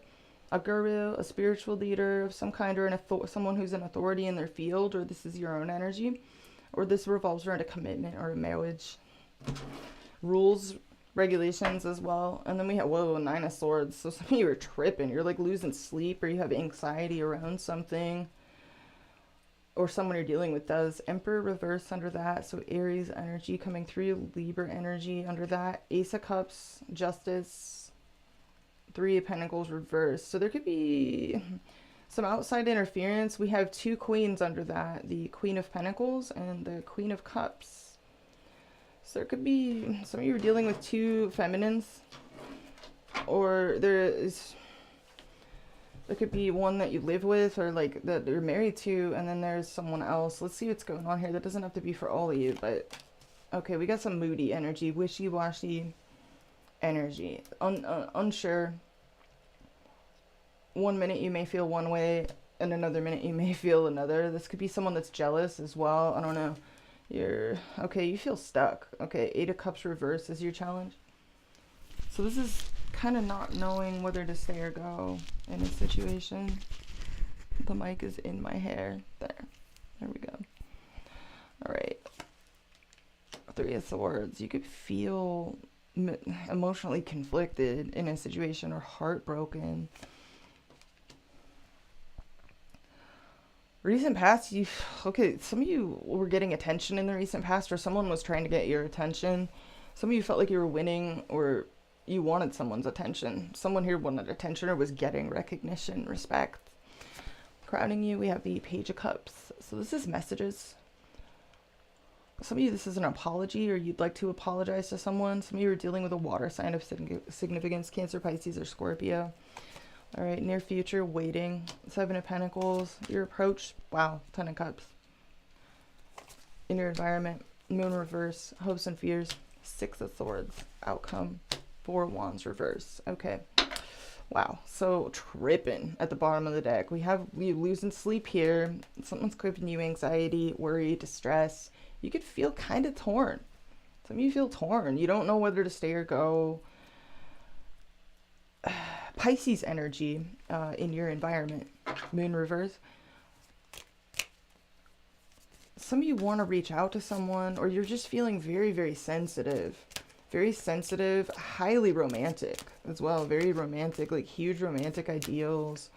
a guru, a spiritual leader of some kind, or someone who's an authority in their field, or this is your own energy. Or this revolves around a commitment or a marriage. Rules, regulations as well. And then we have, whoa, 9 of Swords. So some of you are tripping. You're like losing sleep, or you have anxiety around something. Or someone you're dealing with does. Emperor reverse under that. So Aries energy coming through. Libra energy under that. Ace of Cups, Justice. 3 of Pentacles reverse. So there could be some outside interference. We have 2 queens under that. The Queen of Pentacles and the Queen of Cups. So there could be, some of you are dealing with 2 feminines. Or there could be one that you live with, or like that you're married to, and then there's someone else. Let's see what's going on here. That doesn't have to be for all of you, but okay, we got some moody energy, wishy-washy energy, unsure. One minute you may feel one way, and another minute you may feel another. This could be someone that's jealous as well. I don't know. You feel stuck. Okay, 8 of Cups reverse is your challenge. So this is kind of not knowing whether to stay or go in a situation. The mic is in my hair. There we go. All right. 3 of Swords. You could feel emotionally conflicted in a situation, or heartbroken. Recent past, some of you were getting attention in the recent past, or someone was trying to get your attention. Some of you felt like you were winning, or you wanted someone's attention. Someone here wanted attention, or was getting recognition, respect. Crowning you, we have the Page of Cups. So this is messages. Some of you, this is an apology, or you'd like to apologize to someone. Some of you are dealing with a water sign of significance, Cancer, Pisces, or Scorpio. All right, near future, waiting. 7 of Pentacles, your approach. Wow, 10 of Cups. In your environment, Moon reverse, hopes and fears. 6 of Swords, outcome. 4 of Wands reverse. Okay. Wow, so tripping at the bottom of the deck. We have you losing sleep here. Someone's giving you anxiety, worry, distress. You could feel kind of torn. Some of you feel torn. You don't know whether to stay or go. Pisces energy in your environment. Moon reverse. Some of you want to reach out to someone, or you're just feeling very, very sensitive. Very sensitive, highly romantic as well. Very romantic, like huge romantic ideals.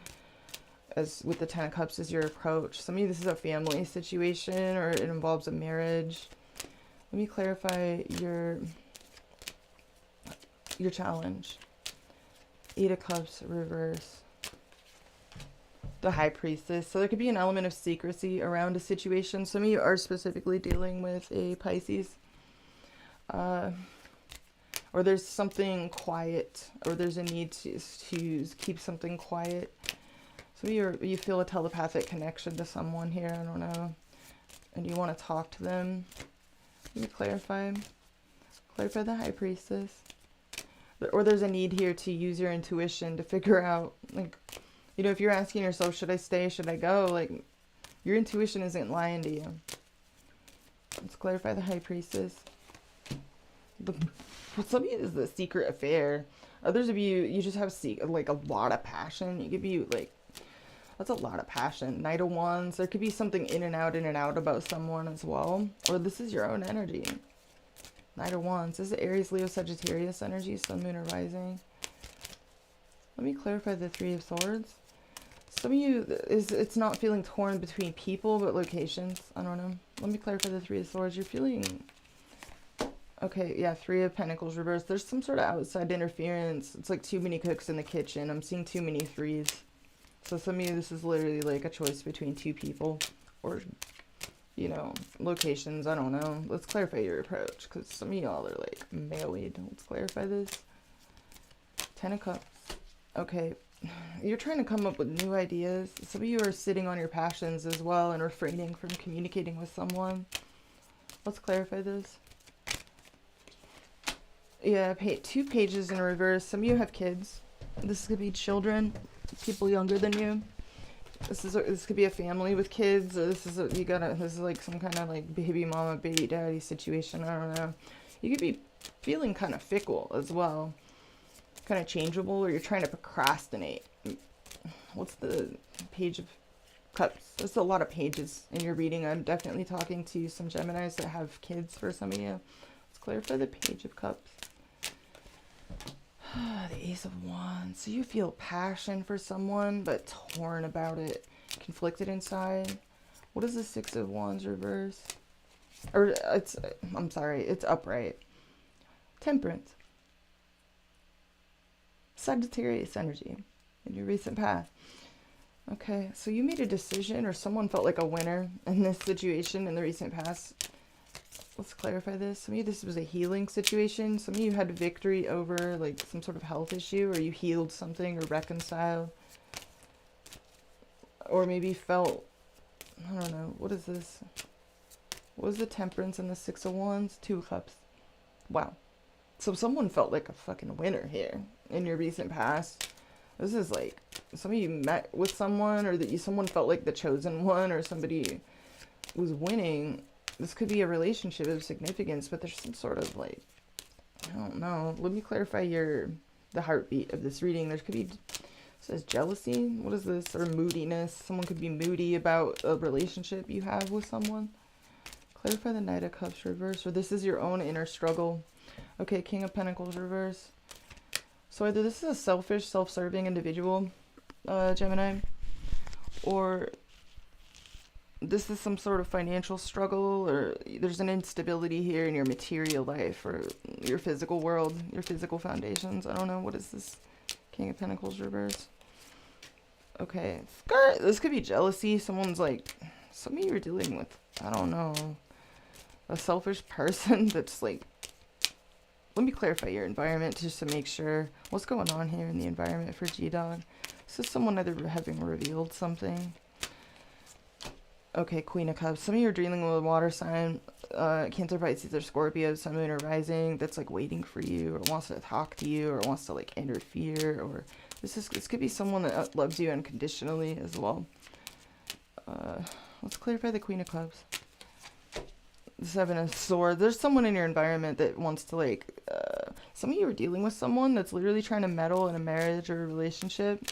As with the 10 of Cups as your approach. Some of you, this is a family situation, or it involves a marriage. Let me clarify your challenge. 8 of Cups reverse. The High Priestess. So there could be an element of secrecy around a situation. Some of you are specifically dealing with a Pisces. Or there's something quiet, or there's a need to keep something quiet. Some of you feel a telepathic connection to someone here, I don't know. And you want to talk to them. Let me clarify. Clarify the High Priestess. Or there's a need here to use your intuition to figure out, like, you know, if you're asking yourself, should I stay, should I go? Like, your intuition isn't lying to you. Let's clarify the High Priestess. For some of you, is the secret affair. Others of you, you just have like a lot of passion. You could be like, that's a lot of passion. Knight of Wands. There could be something in and out about someone as well. Or this is your own energy. Knight of Wands. This is Aries, Leo, Sagittarius energy. Sun, Moon, or Rising. Let me clarify the Three of Swords. Some of you, it's not feeling torn between people, but locations. I don't know. Let me clarify the Three of Swords. You're feeling... Okay, yeah, Three of Pentacles reversed. There's some sort of outside interference. It's like too many cooks in the kitchen. I'm seeing too many threes. So some of you, this is literally like a choice between two people. Or, you know, locations. I don't know. Let's clarify your approach. Because some of y'all are like married. Let's clarify this. Ten of Cups. Okay. You're trying to come up with new ideas. Some of you are sitting on your passions as well and refraining from communicating with someone. Let's clarify this. Yeah, 2 pages in reverse. Some of you have kids. This could be children, people younger than you. This could be a family with kids. Or this is like some kind of like baby mama, baby daddy situation. I don't know. You could be feeling kind of fickle as well, kind of changeable, or you're trying to procrastinate. What's the Page of Cups? There's a lot of pages in your reading. I'm definitely talking to some Geminis that have kids for some of you. Let's clarify the Page of Cups. The Ace of Wands. So you feel passion for someone, but torn about it, conflicted inside. What is the Six of Wands reverse? Or I'm sorry, it's upright. Temperance. Sagittarius energy in your recent past. Okay, so you made a decision, or someone felt like a winner in this situation in the recent past. Let's clarify this. Some of you, this was a healing situation. Some of you had victory over like some sort of health issue, or you healed something or reconciled. Or maybe felt, I don't know, what is this? What is the Temperance and the Six of Wands? 2 of Cups. Wow. So someone felt like a fucking winner here in your recent past. This is like, some of you met with someone, or that someone felt like the chosen one, or somebody was winning. This could be a relationship of significance, but there's some sort of like, I don't know. Let me clarify the heartbeat of this reading. There could be, it says jealousy. What is this? Or moodiness. Someone could be moody about a relationship you have with someone. Clarify the Knight of Cups reverse, or this is your own inner struggle. Okay, King of Pentacles reverse. So either this is a selfish, self-serving individual, Gemini, or this is some sort of financial struggle, or there's an instability here in your material life, or your physical world, your physical foundations. I don't know. What is this? King of Pentacles reverse. Okay. This could be jealousy. Someone's like, some of you are dealing with, I don't know, a selfish person that's like, let me clarify your environment just to make sure what's going on here in the environment for G-Dog. This is someone either having revealed something. Okay, Queen of Cups. Some of you are dealing with a water sign, Cancer, Pisces, or Scorpio, Sun, Moon, or Rising, that's like waiting for you, or wants to talk to you, or wants to like interfere, or this could be someone that loves you unconditionally as well. Let's clarify the Queen of Cups. The Seven of Swords. There's someone in your environment that wants to like, some of you are dealing with someone that's literally trying to meddle in a marriage or a relationship.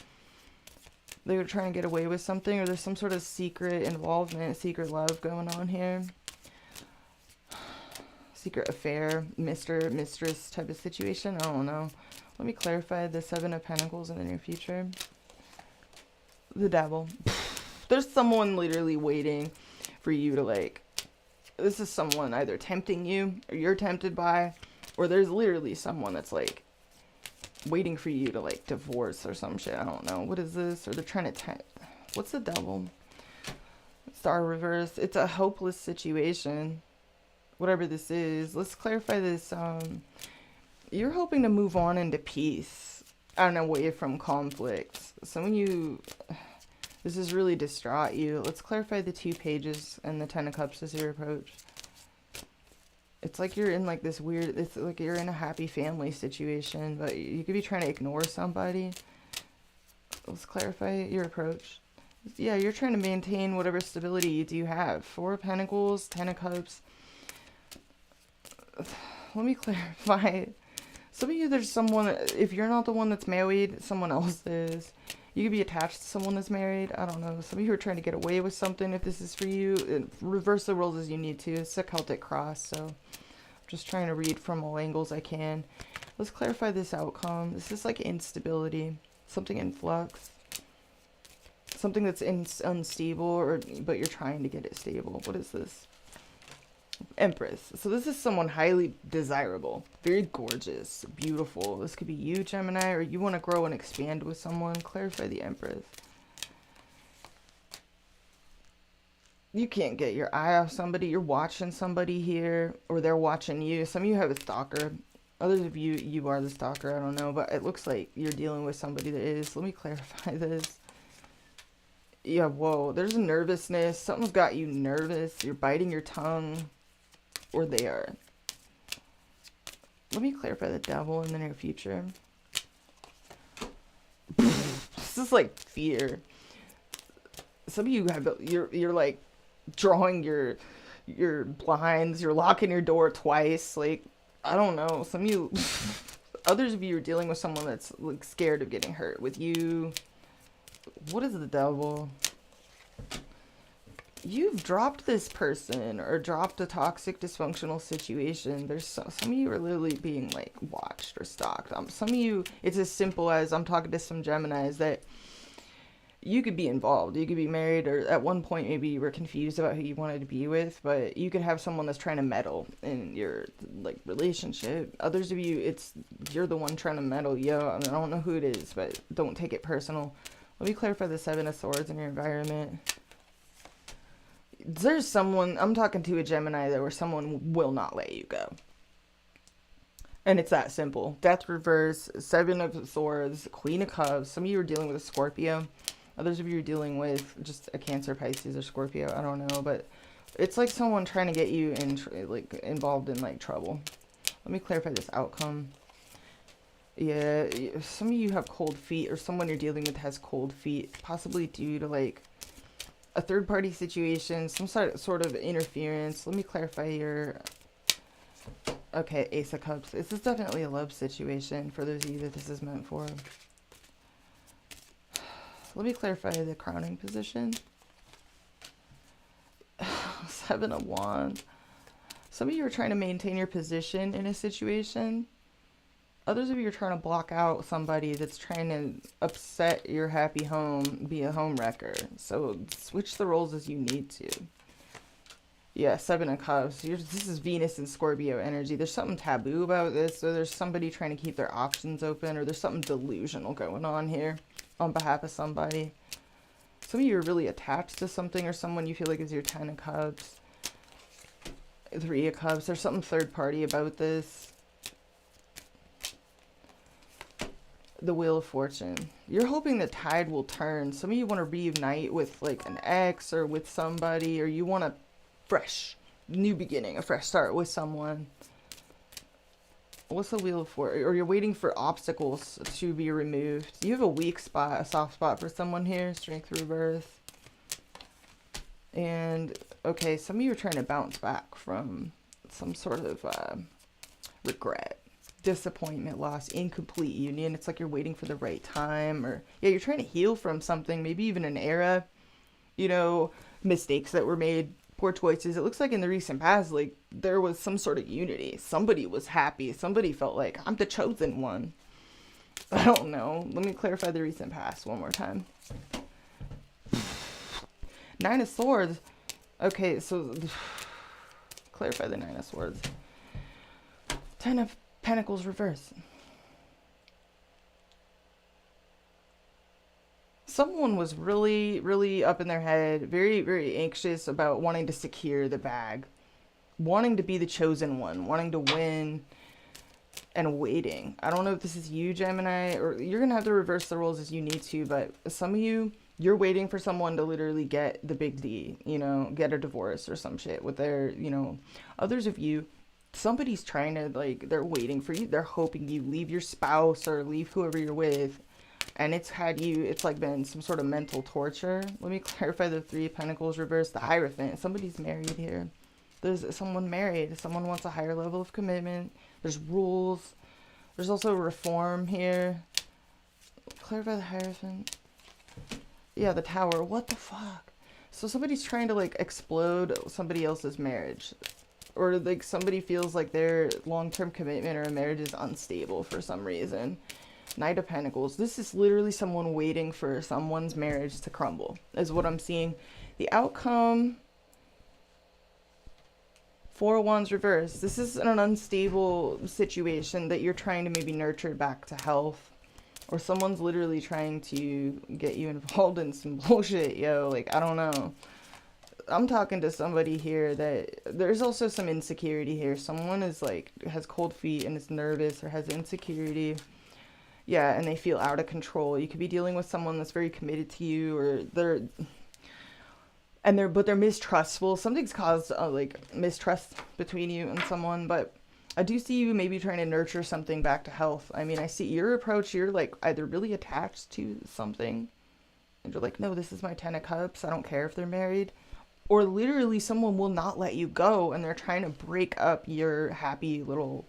They're trying to get away with something, or there's some sort of secret involvement, secret love going on here. Secret affair, mistress type of situation. I don't know. Let me clarify the Seven of Pentacles in the near future. The Devil. There's someone literally waiting for you to like, this is someone either tempting you, or you're tempted by, or there's literally someone that's like waiting for you to like divorce or some shit. I don't know. What is this? Or they're trying to What's the Devil? Star reverse. It's a hopeless situation. Whatever this is. Let's clarify this. You're hoping to move on into peace and away from conflict. Some of you, this is really distraught you. Let's clarify the 2 pages and the 10 of Cups as your approach. It's like you're in like this weird, it's like you're in a happy family situation, but you could be trying to ignore somebody. Let's clarify your approach. Yeah, you're trying to maintain whatever stability you do have. 4 of Pentacles, 10 of Cups. Let me clarify. Some of you, there's someone, if you're not the one that's married, someone else is. You could be attached to someone that's married. I don't know. Some of you are trying to get away with something if this is for you. Reverse the roles as you need to. It's a Celtic cross, so I'm just trying to read from all angles I can. Let's clarify this outcome. This is like instability. Something in flux. Something that's unstable, but you're trying to get it stable. What is this? Empress. So this is someone highly desirable, very gorgeous, beautiful. This could be you, Gemini, or you want to grow and expand with someone. Clarify the Empress. You can't get your eye off somebody. You're watching somebody here, or they're watching you. Some of you have a stalker. Others of you, you are the stalker. I don't know, but it looks like you're dealing with somebody that is. Let me clarify this. Yeah, whoa. There's a nervousness. Something's got you nervous. You're biting your tongue. Or they are. Let me clarify the Devil in the near future. This is like fear. Some of you have, you're like drawing your blinds. You're locking your door twice. Like, I don't know. Some of you, others of you are dealing with someone that's like scared of getting hurt. With you, what is the Devil? You've dropped this person or dropped a toxic dysfunctional situation. There's some of you are literally being like watched or stalked. Some of you, it's as simple as, I'm talking to some Geminis, that you could be involved. You could be married, or at one point maybe you were confused about who you wanted to be with, but you could have someone that's trying to meddle in your like relationship. Others of you, it's you're the one trying to meddle. Yeah, I don't know who it is, but don't take it personal. Let me clarify the 7 of Swords in your environment. There's someone, I'm talking to a Gemini there, where someone will not let you go. And it's that simple. Death reverse, 7 of Swords, Queen of Cups. Some of you are dealing with a Scorpio. Others of you are dealing with just a Cancer, Pisces, or Scorpio. I don't know, but it's like someone trying to get you in, like involved in like trouble. Let me clarify this outcome. Yeah, some of you have cold feet, or someone you're dealing with has cold feet, possibly due to like a third-party situation, some sort of interference. Let me clarify your... Okay, Ace of Cups. This is definitely a love situation for those of you that this is meant for. Let me clarify the crowning position. 7 of Wands. Some of you are trying to maintain your position in a situation. Others of you are trying to block out somebody that's trying to upset your happy home, be a home wrecker. So switch the roles as you need to. Yeah, 7 of Cups. This is Venus and Scorpio energy. There's something taboo about this. So there's somebody trying to keep their options open, or there's something delusional going on here on behalf of somebody. Some of you are really attached to something or someone you feel like is your 10 of Cups. 3 of Cups. There's something third party about this. The Wheel of Fortune. You're hoping the tide will turn. Some of you want to reunite with like an ex or with somebody, or you want a fresh new beginning, a fresh start with someone. What's the Wheel of Fortune? Or you're waiting for obstacles to be removed. You have a weak spot, a soft spot for someone here. Strength reverse. And okay, some of you are trying to bounce back from some sort of regret, disappointment, loss, incomplete union. It's like you're waiting for the right time, or yeah, you're trying to heal from something, maybe even an era, you know, mistakes that were made, poor choices. It looks like in the recent past, like there was some sort of unity. Somebody was happy. Somebody felt like, I'm the chosen one. I don't know. Let me clarify the recent past one more time. 9 of Swords. Okay, so clarify the 9 of Swords. 10 of Pentacles reverse. someone was really, really up in their head, very, very anxious about wanting to secure the bag, wanting to be the chosen one, wanting to win, and waiting. I don't know if this is you, Gemini, or you're going to have to reverse the roles as you need to, but some of you, you're waiting for someone to literally get the big D, you know, get a divorce or some shit with their, you know. Others of you, somebody's trying to, like, they're waiting for you. They're hoping you leave your spouse or leave whoever you're with. And it's had you, it's like been some sort of mental torture. Let me clarify the Three of Pentacles reverse, the Hierophant. Somebody's married here. There's someone married. Someone wants a higher level of commitment. There's rules. There's also reform here. Clarify the Hierophant. Yeah, the Tower. What the fuck? So somebody's trying to, like, explode somebody else's marriage. Or, like, somebody feels like their long-term commitment or a marriage is unstable for some reason. Knight of Pentacles. This is literally someone waiting for someone's marriage to crumble, is what I'm seeing. The outcome... Four of Wands reverse. This is an unstable situation that you're trying to maybe nurture back to health. Or someone's literally trying to get you involved in some bullshit, yo. Like, I don't know. I'm talking to somebody here that... There's also some insecurity here. Someone is, like, has cold feet and is nervous or has insecurity. Yeah, and they feel out of control. You could be dealing with someone that's very committed to you, or but they're mistrustful. Something's caused like mistrust between you and someone, but I do see you maybe trying to nurture something back to health. I mean, I see your approach. You're like either really attached to something and you're like, no, this is my 10 of Cups. I don't care if they're married. Or literally someone will not let you go and they're trying to break up your happy little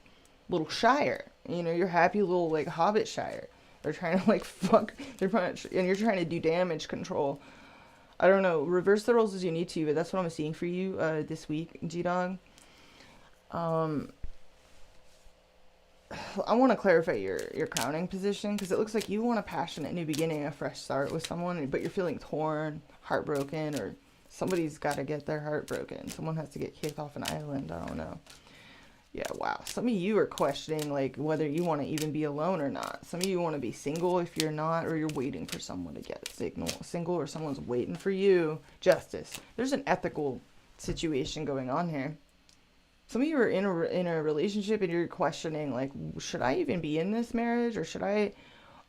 shire. You know, your happy little like hobbit shire. They're trying to like fuck, and you're trying to do damage control. I don't know. Reverse the roles as you need to, but that's what I'm seeing for you this week, G-Dog. I want to clarify your crowning position, because it looks like you want a passionate new beginning, a fresh start with someone, but you're feeling torn, heartbroken, or somebody's got to get their heart broken. Someone has to get kicked off an island. I don't know. Yeah, wow. Some of you are questioning, like, whether you want to even be alone or not. Some of you want to be single if you're not, or you're waiting for someone to get single, or someone's waiting for you. Justice. There's an ethical situation going on here. Some of you are in a relationship and you're questioning, like, should I even be in this marriage, or should I...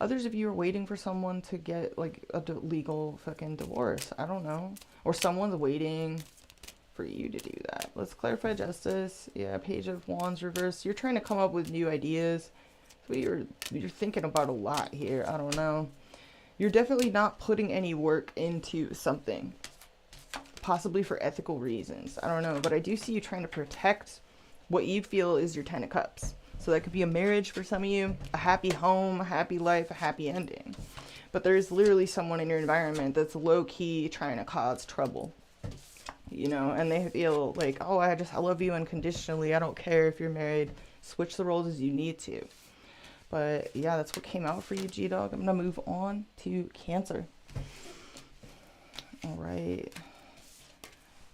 Others of you are waiting for someone to get, like, a legal fucking divorce. I don't know. Or someone's waiting... for you to do that. Let's clarify justice. Yeah, Page of Wands reverse. You're trying to come up with new ideas. So you're thinking about a lot here. I don't know. You're definitely not putting any work into something. Possibly for ethical reasons. I don't know. But I do see you trying to protect what you feel is your 10 of Cups. So that could be a marriage for some of you. A happy home, a happy life, a happy ending. But there's literally someone in your environment that's low-key trying to cause trouble. You know, and they feel like, oh, I love you unconditionally. I don't care if you're married. Switch the roles as you need to. But yeah, that's what came out for you, G-Dog. I'm going to move on to Cancer. All right.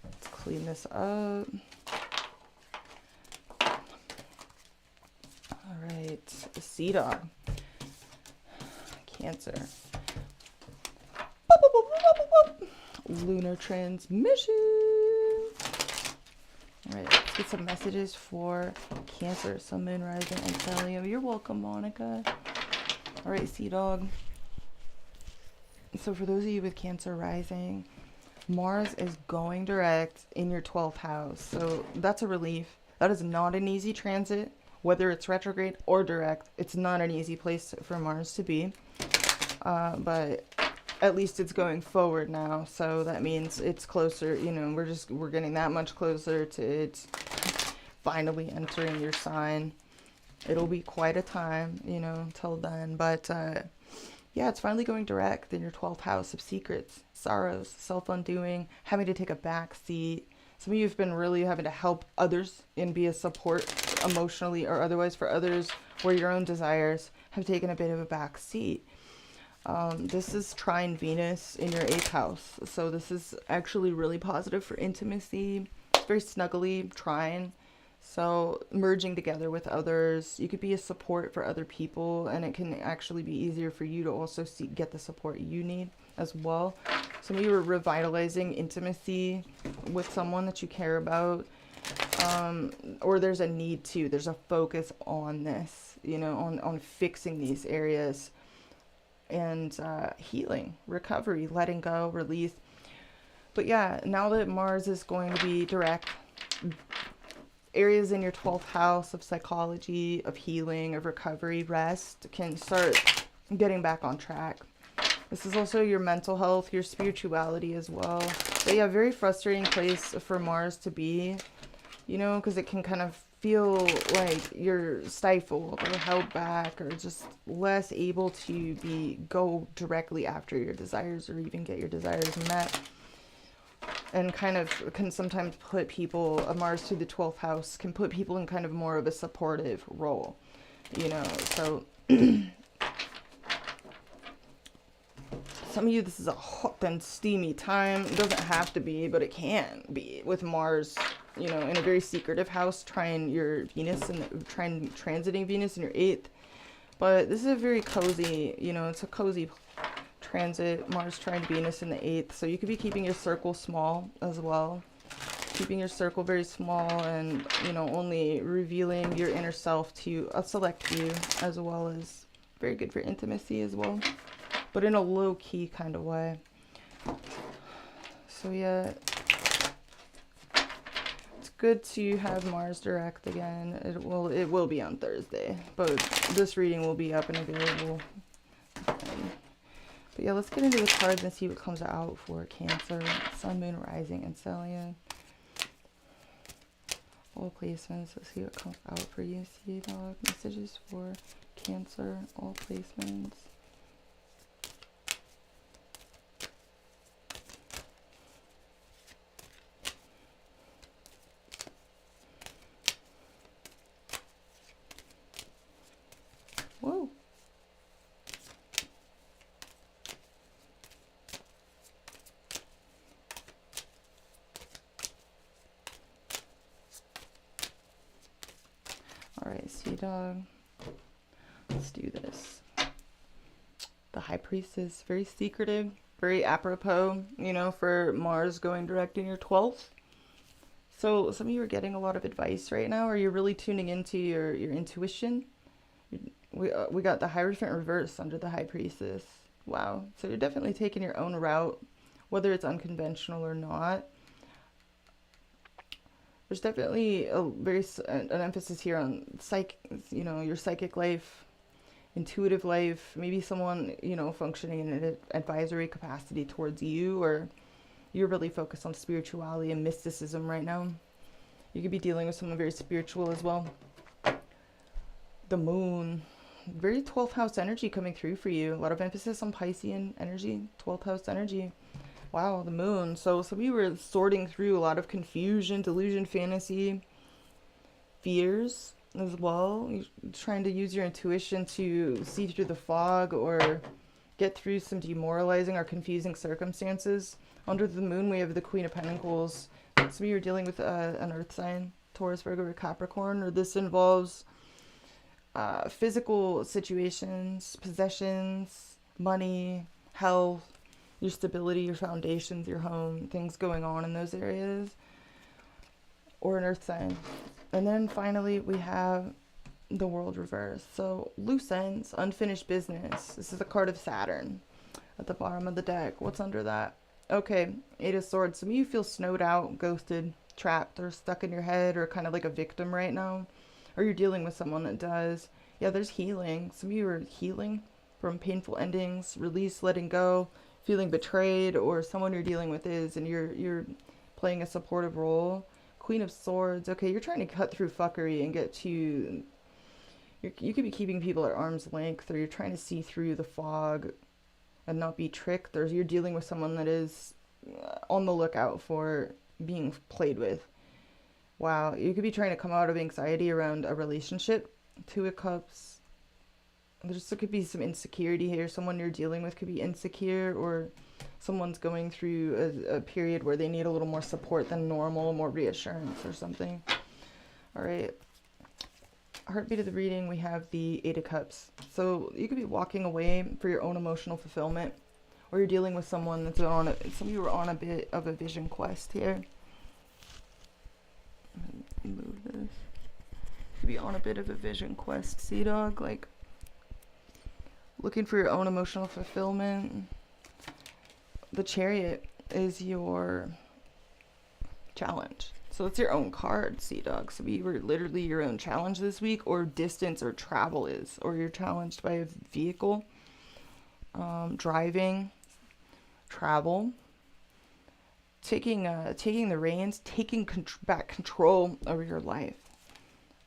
Let's clean this up. All right. C-Dog. Cancer. Boop, boop, boop, boop, boop, boop. Lunar transmission. All right, let's get some messages for Cancer, Sun, Moon, Rising, and Stellium. You're welcome, Monica. All right, Sea Dog. So for those of you with Cancer Rising, Mars is going direct in your 12th house. So that's a relief. That is not an easy transit, whether it's retrograde or direct. It's not an easy place for Mars to be. But at least it's going forward now, so that means it's closer. You know, we're getting that much closer to it finally entering your sign. It'll be quite a time, you know, until then, but yeah, it's finally going direct in your 12th house of secrets, sorrows, self-undoing, having to take a back seat. Some of you have been really having to help others and be a support emotionally or otherwise for others, where your own desires have taken a bit of a back seat. This is trine Venus in your 8th house. So this is actually really positive for intimacy. It's very snuggly, trine. So merging together with others, you could be a support for other people, and it can actually be easier for you to also get the support you need as well. Some of you are revitalizing intimacy with someone that you care about. Or there's a need to, there's a focus on this, you know, on fixing these areas, and healing, recovery, letting go, release. But yeah, now that Mars is going to be direct, areas in your 12th house of psychology, of healing, of recovery, rest can start getting back on track. This is also your mental health, your spirituality as well. But yeah, very frustrating place for Mars to be, you know, because it can kind of feel like you're stifled or held back, or just less able to go directly after your desires, or even get your desires met. And kind of can sometimes put people, a Mars through the 12th house can put people in kind of more of a supportive role, you know. So some of you, this is a hot and steamy time. It doesn't have to be, but it can be, with Mars, you know, in a very secretive house, trying your Venus and transiting Venus in your 8th. But this is a very cozy, you know, it's a cozy transit. Mars trine Venus in the 8th. So you could be keeping your circle small as well. Keeping your circle very small, and, you know, only revealing your inner self to a select few, as well as very good for intimacy as well, but in a low-key kind of way. So yeah, it's good to have Mars direct again. It will be on Thursday, but this reading will be up and available. But yeah, let's get into the cards and see what comes out for Cancer, Sun, Moon, Rising, and Stellium. All placements. Let's see what comes out for you. Sea Dog. Messages for Cancer. All placements. Whoa. Alright, Sea Dog. Let's do this. The High Priestess, very secretive, very apropos, you know, for Mars going direct in your 12th. So some of you are getting a lot of advice right now, or you're really tuning into your intuition. We got the Hierophant reverse under the High Priestess. Wow. So you're definitely taking your own route, whether it's unconventional or not. There's definitely an emphasis here on you know, your psychic life, intuitive life. Maybe someone, you know, functioning in an advisory capacity towards you, or you're really focused on spirituality and mysticism right now. You could be dealing with someone very spiritual as well. The Moon, very 12th house energy coming through for you. A lot of emphasis on Piscean energy, 12th house energy. Wow, the Moon. So some of you were sorting through a lot of confusion, delusion, fantasy, fears as well. You're trying to use your intuition to see through the fog, or get through some demoralizing or confusing circumstances. Under the Moon, we have the Queen of Pentacles. Some of you are dealing with an earth sign, Taurus, Virgo, or Capricorn, or this involves physical situations, possessions, money, health, your stability, your foundations, your home, things going on in those areas, or an earth sign. And then finally we have the World reverse. So loose ends, unfinished business. This is a card of Saturn at the bottom of the deck. What's under that? Okay, 8 of Swords. Some of you feel snowed out, ghosted, trapped, or stuck in your head, or kind of like a victim right now, or you're dealing with someone that does. Yeah, there's healing. Some of you are healing from painful endings, release, letting go, feeling betrayed, or someone you're dealing with is, and you're playing a supportive role. Queen of Swords. Okay, you're trying to cut through fuckery and get to, you could be keeping people at arm's length, or you're trying to see through the fog and not be tricked, or you're dealing with someone that is on the lookout for being played with. Wow, you could be trying to come out of anxiety around a relationship. 2 of Cups. There could be some insecurity here. Someone you're dealing with could be insecure, or someone's going through a period where they need a little more support than normal, more reassurance or something. All right. Heartbeat of the reading, we have the 8 of Cups. So you could be walking away for your own emotional fulfillment, or you're dealing with someone that's on some of you are on a bit of a vision quest here. Move this. You be on a bit of a vision quest, Sea Dog, like looking for your own emotional fulfillment. The Chariot is your challenge. So it's your own card, Sea Dog. So you were literally your own challenge this week, or distance or travel is, or you're challenged by a vehicle, driving, travel, taking the reins, taking back control over your life.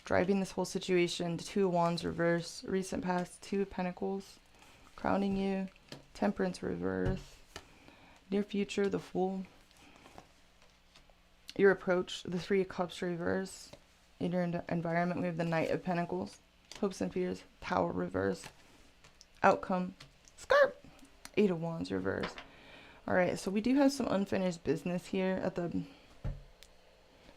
Driving this whole situation, 2 of Wands reverse, recent past, 2 of Pentacles, crowning you, Temperance reverse, near future, the Fool. Your approach, the 3 of Cups reverse. In your environment, we have the Knight of Pentacles, hopes and fears, Tower reverse, outcome, Scarp, 8 of Wands reverse. All right, so we do have some unfinished business here at the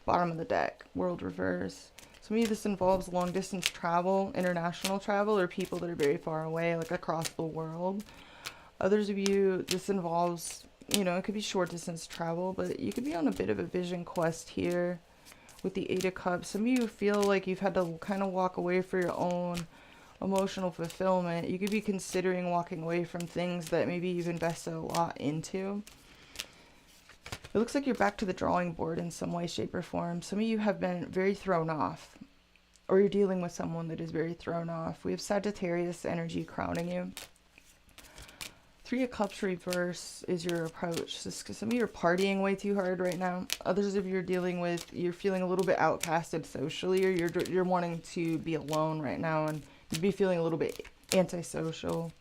bottom of the deck, World reverse. Some of you, this involves long distance travel, international travel, or people that are very far away, like across the world. Others of you, this involves, you know, it could be short distance travel, but you could be on a bit of a vision quest here with the 8 of Cups. Some of you feel like you've had to kind of walk away for your own emotional fulfillment. You could be considering walking away from things that maybe you've invested a lot into. It looks like you're back to the drawing board in some way, shape, or form. Some of you have been very thrown off, or you're dealing with someone that is very thrown off. We have Sagittarius energy crowning you. 3 of Cups reverse is your approach. So some of you are partying way too hard right now. Others of you are dealing with, you're feeling a little bit outcasted socially, or you're wanting to be alone right now, and you'd be feeling a little bit antisocial.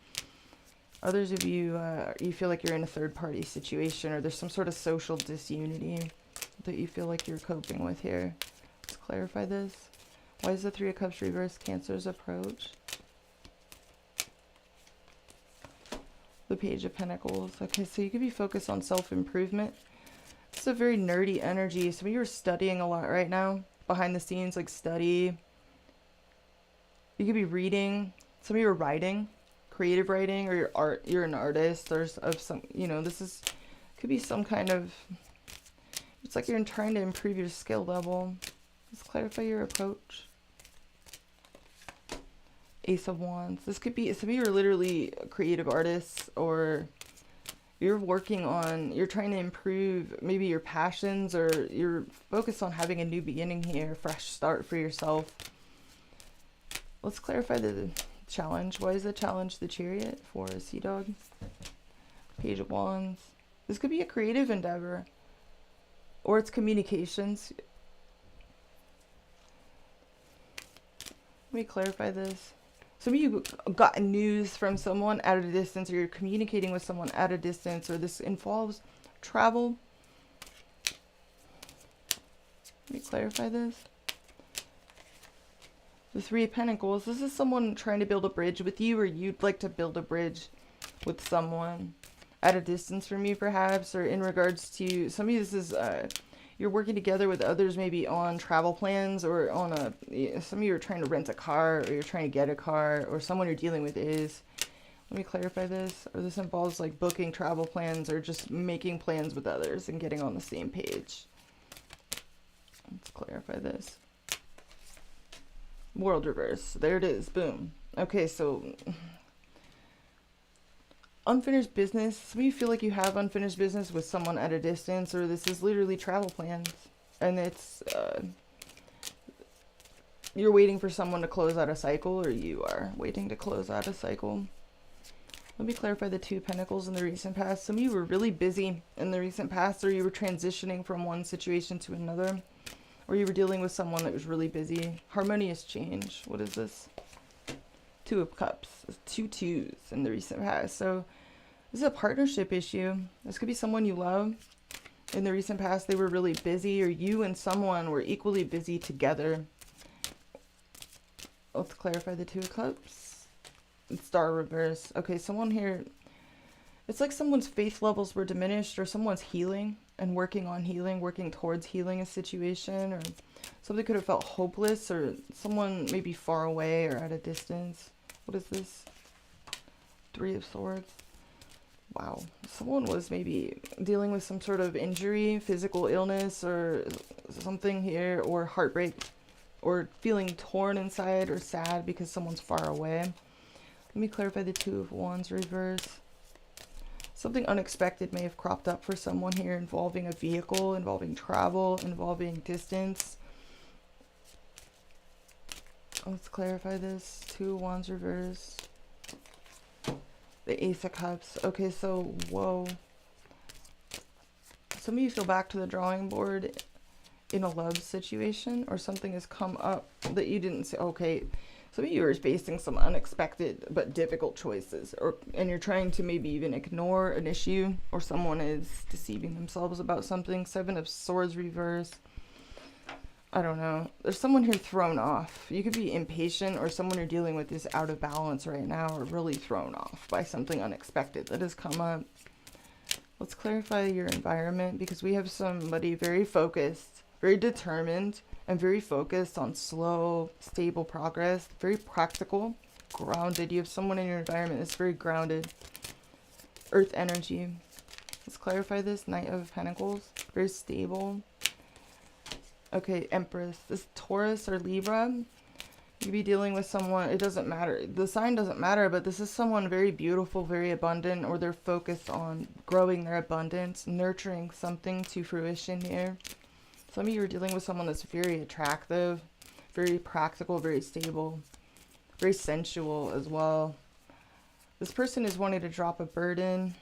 Others of you, you feel like you're in a third-party situation, or there's some sort of social disunity that you feel like you're coping with here. Let's clarify this. Why is the 3 of Cups reverse Cancer's approach? The Page of Pentacles. Okay, so you could be focused on self-improvement. It's a very nerdy energy. Some of you are studying a lot right now, behind the scenes, like study. You could be reading. Some of you are writing. Creative writing, or you're an artist, or of some, you know, this is, could be some kind of, it's like you're trying to improve your skill level. Let's clarify your approach. Ace of Wands. This could be, some of you are literally creative artists, or you're working on, you're trying to improve maybe your passions, or you're focused on having a new beginning here, fresh start for yourself. Let's clarify the challenge. Why is the challenge the Chariot for a Sea Dog? Page of Wands. This could be a creative endeavor, or it's communications. Let me clarify this. Some of you got news from someone at a distance, or you're communicating with someone at a distance, or this involves travel. Let me clarify this. The 3 of Pentacles. This is someone trying to build a bridge with you, or you'd like to build a bridge with someone at a distance from you, perhaps, or in regards to, some of you, this is, you're working together with others, maybe on travel plans, or on some of you are trying to rent a car, or you're trying to get a car, or someone you're dealing with is. Let me clarify this. Or this involves like booking travel plans, or just making plans with others and getting on the same page. Let's clarify this. World reverse. There it is. Boom. Okay, so unfinished business. Some of you feel like you have unfinished business with someone at a distance, or this is literally travel plans, and it's you're waiting for someone to close out a cycle, or you are waiting to close out a cycle. Let me clarify the 2 of Pentacles in the recent past. Some of you were really busy in the recent past, or you were transitioning from one situation to another, or you were dealing with someone that was really busy. Harmonious change. What is this? 2 of Cups. 2 twos in the recent past. So this is a partnership issue. This could be someone you love. In the recent past, they were really busy, or you and someone were equally busy together. Let's clarify the 2 of Cups. Star reverse. Okay, someone here, it's like someone's faith levels were diminished, or someone's healing and working on healing, working towards healing a situation, or somebody could have felt hopeless, or someone maybe far away or at a distance. What is this? 3 of Swords. Wow. Someone was maybe dealing with some sort of injury, physical illness or something here, or heartbreak, or feeling torn inside or sad because someone's far away. Let me clarify the Two of Wands reverse. Something unexpected may have cropped up for someone here, involving a vehicle, involving travel, involving distance. Let's clarify this. Two of Wands reverse. The Ace of Cups. Okay, so, whoa. Some of you feel back to the drawing board in a love situation, or something has come up that you didn't say. Okay, some of you are facing some unexpected but difficult choices, and you're trying to maybe even ignore an issue, or someone is deceiving themselves about something. Seven of Swords reverse. I don't know. There's someone here thrown off. You could be impatient, or someone you're dealing with is out of balance right now, or really thrown off by something unexpected that has come up. Let's clarify your environment, because we have somebody very focused, very determined, and very focused on slow, stable progress. Very practical, grounded. You have someone in your environment that's very grounded. Earth energy. Let's clarify this. Knight of Pentacles. Very stable. Okay, Empress. This Taurus or Libra, you could be dealing with someone, it doesn't matter. The sign doesn't matter, but this is someone very beautiful, very abundant, or they're focused on growing their abundance, nurturing something to fruition here. Some of you are dealing with someone that's very attractive, very practical, very stable, very sensual as well. This person is wanting to drop a burden,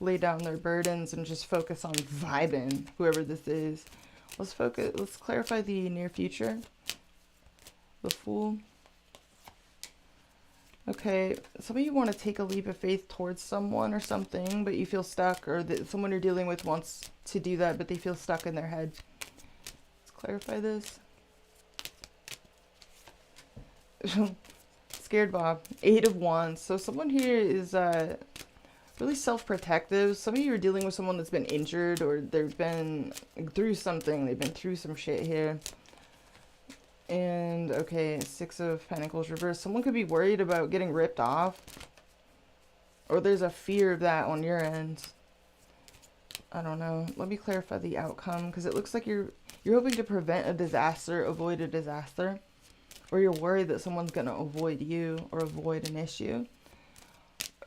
lay down their burdens, and just focus on vibing, whoever this is. Let's clarify the near future. The Fool. Okay, some of you want to take a leap of faith towards someone or something, but you feel stuck, or that someone you're dealing with wants to do that, but they feel stuck in their head. Let's clarify this. Scared Bob. Eight of Wands. So someone here is really self-protective. Some of you are dealing with someone that's been injured, or they've been through something. They've been through some shit here. And, okay, Six of Pentacles reverse. Someone could be worried about getting ripped off, or there's a fear of that on your end. I don't know. Let me clarify the outcome, because it looks like you're hoping to prevent a disaster, avoid a disaster, or you're worried that someone's going to avoid you or avoid an issue.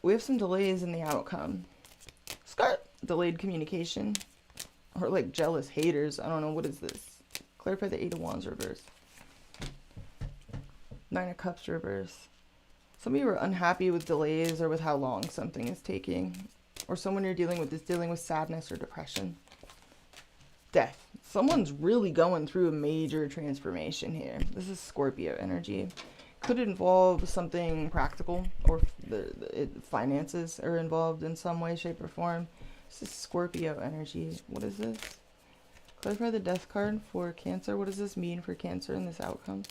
We have some delays in the outcome. Delayed communication, or like jealous haters. I don't know. What is this? Clarify the Eight of Wands reverse. Nine of Cups reverse. Some of you are unhappy with delays, or with how long something is taking, or someone you're dealing with is dealing with sadness or depression. Death. Someone's really going through a major transformation here. This is Scorpio energy. Could involve something practical, or finances are involved in some way, shape, or form. This is Scorpio energy. What is this? Clarify the Death card for Cancer. What does this mean for Cancer in this outcome?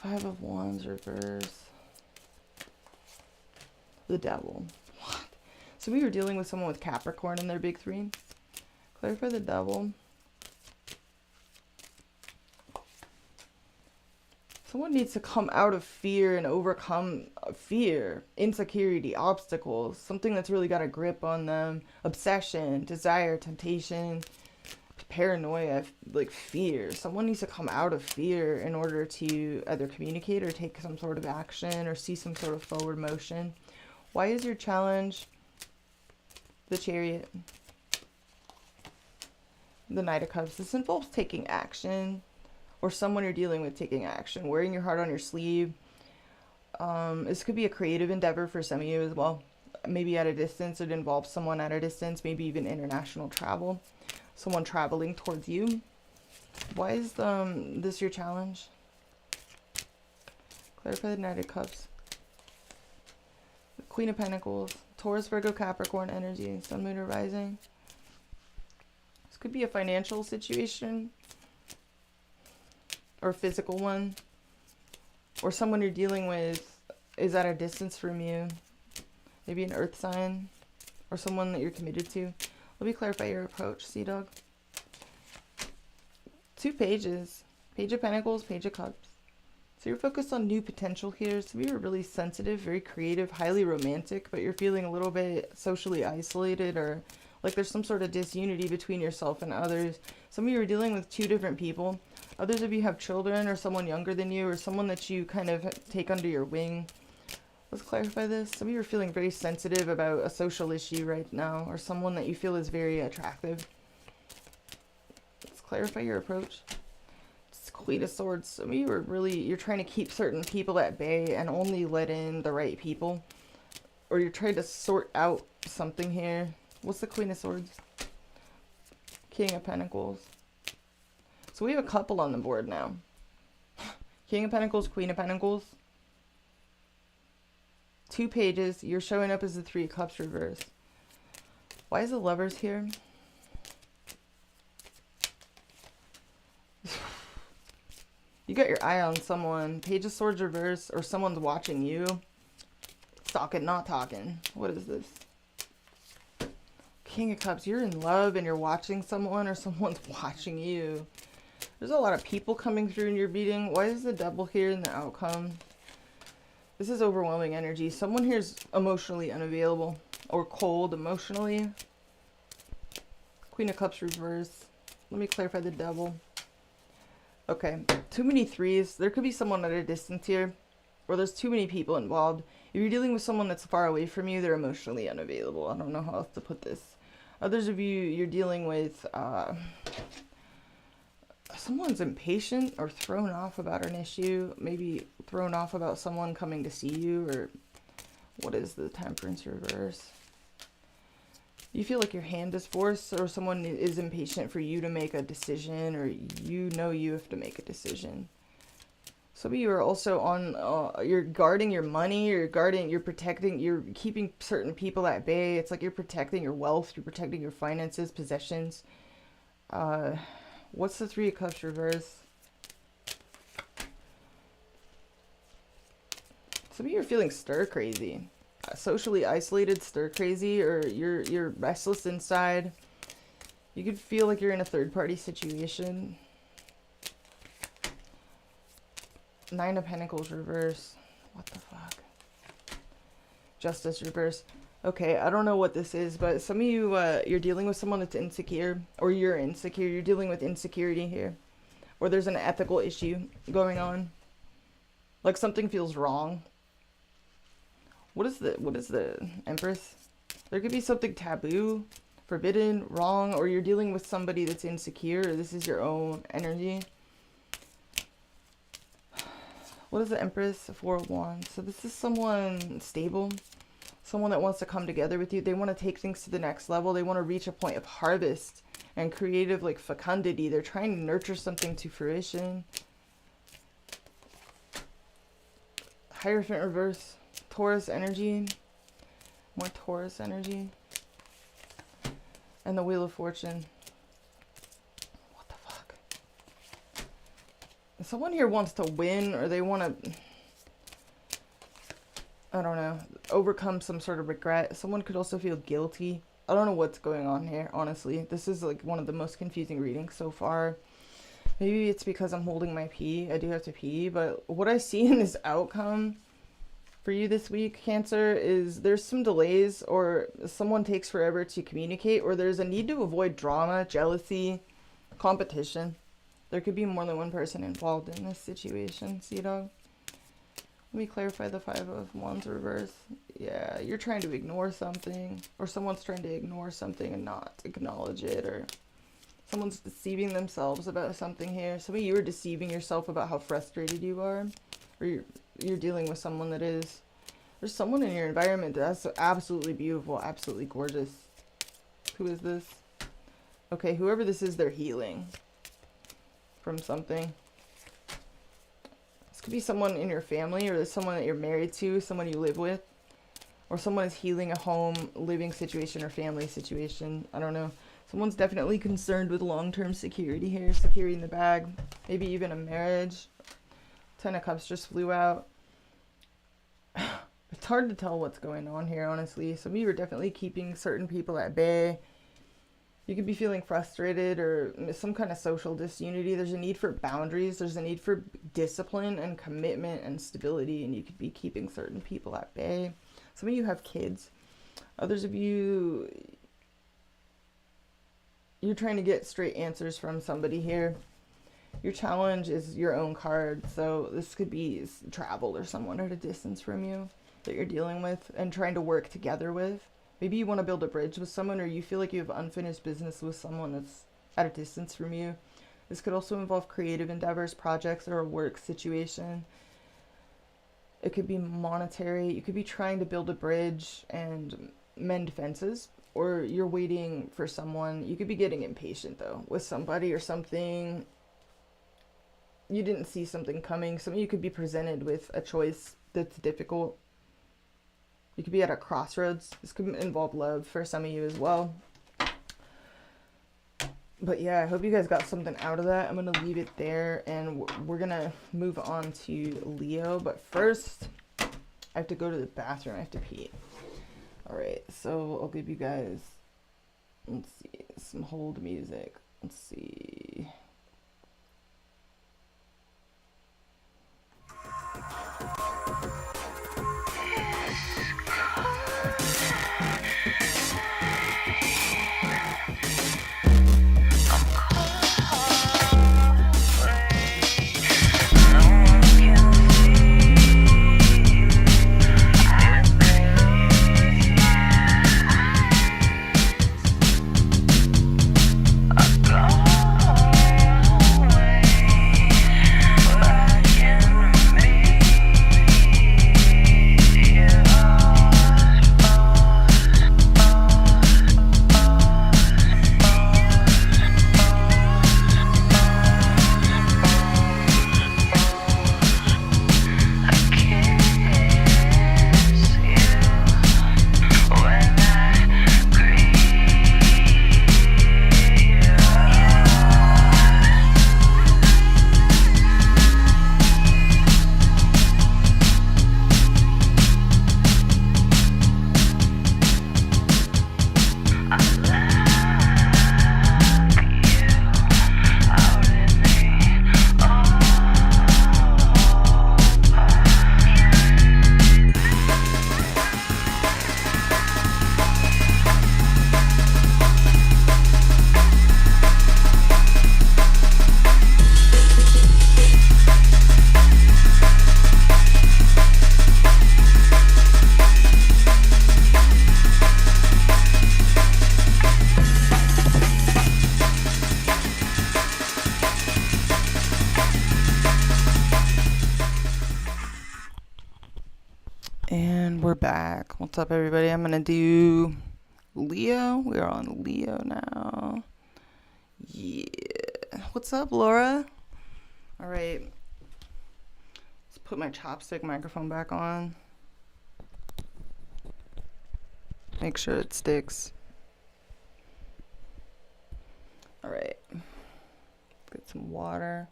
Five of Wands reverse. The Devil. What? So we were dealing with someone with Capricorn in their big three. Clarify the Devil. Someone needs to come out of fear and overcome fear, insecurity, obstacles, something that's really got a grip on them. Obsession, desire, temptation, paranoia, like fear. Someone needs to come out of fear in order to either communicate or take some sort of action or see some sort of forward motion. Why is your challenge the Chariot? The Knight of Cups. This involves taking action, or someone you're dealing with taking action, wearing your heart on your sleeve. This could be a creative endeavor for some of you as well. Maybe at a distance. It involves someone at a distance, maybe even international travel. Someone traveling towards you. Why is this your challenge? Clarify the Knight of Cups. The Queen of Pentacles. Taurus, Virgo, Capricorn energy. Sun, Moon, or Rising. This could be a financial situation, or a physical one, or someone you're dealing with is at a distance from you. Maybe an earth sign, or someone that you're committed to. Let me clarify your approach, Sea Dog. Two pages. Page of Pentacles, Page of Cups. So you're focused on new potential here. Some of you are really sensitive, very creative, highly romantic, but you're feeling a little bit socially isolated, or like there's some sort of disunity between yourself and others. Some of you are dealing with two different people. Others of you have children, or someone younger than you, or someone that you kind of take under your wing. Let's clarify this. Some of you are feeling very sensitive about a social issue right now, or someone that you feel is very attractive. Let's clarify your approach. It's Queen of Swords. Some of you are really, you're trying to keep certain people at bay and only let in the right people. Or you're trying to sort out something here. What's the Queen of Swords? King of Pentacles. So we have a couple on the board now. King of Pentacles, Queen of Pentacles. 2 pages. You're showing up as the 3 of Cups reverse. Why is the Lovers here? You got your eye on someone. Page of Swords reverse, or someone's watching you. Talking, not talking. What is this? King of Cups. You're in love and you're watching someone, or someone's watching you. There's a lot of people coming through in your reading. Why is the Devil here in the outcome? This is overwhelming energy. Someone here is emotionally unavailable or cold emotionally. Queen of Cups reverse. Let me clarify the Devil. Okay, too many 3s. There could be someone at a distance here, or there's too many people involved. If you're dealing with someone that's far away from you, they're emotionally unavailable. I don't know how else to put this. Others of you, you're dealing with someone's impatient or thrown off about an issue. Maybe thrown off about someone coming to see you, or what is the Temperance reverse? You feel like your hand is forced, or someone is impatient for you to make a decision, or you know you have to make a decision. Some of you are also on, you're guarding your money, you're protecting, you're keeping certain people at bay. It's like you're protecting your wealth, you're protecting your finances, possessions. What's the 3 of Cups reverse? Some of you are feeling stir crazy. Socially isolated, stir crazy, or you're restless inside. You could feel like you're in a third-party situation. 9 of Pentacles reverse. What the fuck? Justice reverse. Okay, I don't know what this is, but some of you, you're dealing with someone that's insecure, or you're insecure. You're dealing with insecurity here, or there's an ethical issue going on. Like something feels wrong. What is the Empress? There could be something taboo, forbidden, wrong, or you're dealing with somebody that's insecure, or this is your own energy. What is the Empress? 4 of Wands. So this is someone stable, someone that wants to come together with you. They want to take things to the next level. They want to reach a point of harvest and creative, like, fecundity. They're trying to nurture something to fruition. Hierophant reverse. Taurus energy. More Taurus energy. And the Wheel of Fortune. What the fuck? Someone here wants to win, or they want to, I don't know, overcome some sort of regret. Someone could also feel guilty. I don't know what's going on here, honestly. This is like one of the most confusing readings so far. Maybe it's because I'm holding my pee. I do have to pee, but what I see in this outcome for you this week, Cancer, is there's some delays, or someone takes forever to communicate, or there's a need to avoid drama, jealousy, competition. There could be more than one person involved in this situation, Sea Dog. Let me clarify the 5 of Wands reverse. Yeah, you're trying to ignore something, or someone's trying to ignore something and not acknowledge it, or someone's deceiving themselves about something here. Some of you are deceiving yourself about how frustrated you are, or you're dealing with someone that is. There's someone in your environment that's absolutely beautiful, absolutely gorgeous. Who is this? Okay, whoever this is, they're healing from something. This could be someone in your family, or there's someone that you're married to, someone you live with, or someone is healing a home, living situation, or family situation. I don't know. Someone's definitely concerned with long-term security here, securing the bag, maybe even a marriage. 10 of Cups just flew out. It's hard to tell what's going on here, honestly. Some of you are definitely keeping certain people at bay. You could be feeling frustrated or some kind of social disunity. There's a need for boundaries. There's a need for discipline and commitment and stability, and you could be keeping certain people at bay. Some of you have kids. Others of you, you're trying to get straight answers from somebody here. Your challenge is your own card. So this could be travel or someone at a distance from you that you're dealing with and trying to work together with. Maybe you want to build a bridge with someone, or you feel like you have unfinished business with someone that's at a distance from you. This could also involve creative endeavors, projects, or a work situation. It could be monetary. You could be trying to build a bridge and mend fences, or you're waiting for someone. You could be getting impatient, though, with somebody or something. You didn't see something coming. Some of you could be presented with a choice that's difficult. You could be at a crossroads. This could involve love for some of you as well. But yeah, I hope you guys got something out of that. I'm going to leave it there, and we're going to move on to Leo. But first, I have to go to the bathroom. I have to pee. All right, so I'll give you guys, let's see, some hold music. Let's see. And we're back. What's up, everybody? I'm gonna do Leo. We're on Leo now. Yeah. What's up, Laura? All right. Let's put my chopstick microphone back on. Make sure it sticks. All right. Get some water.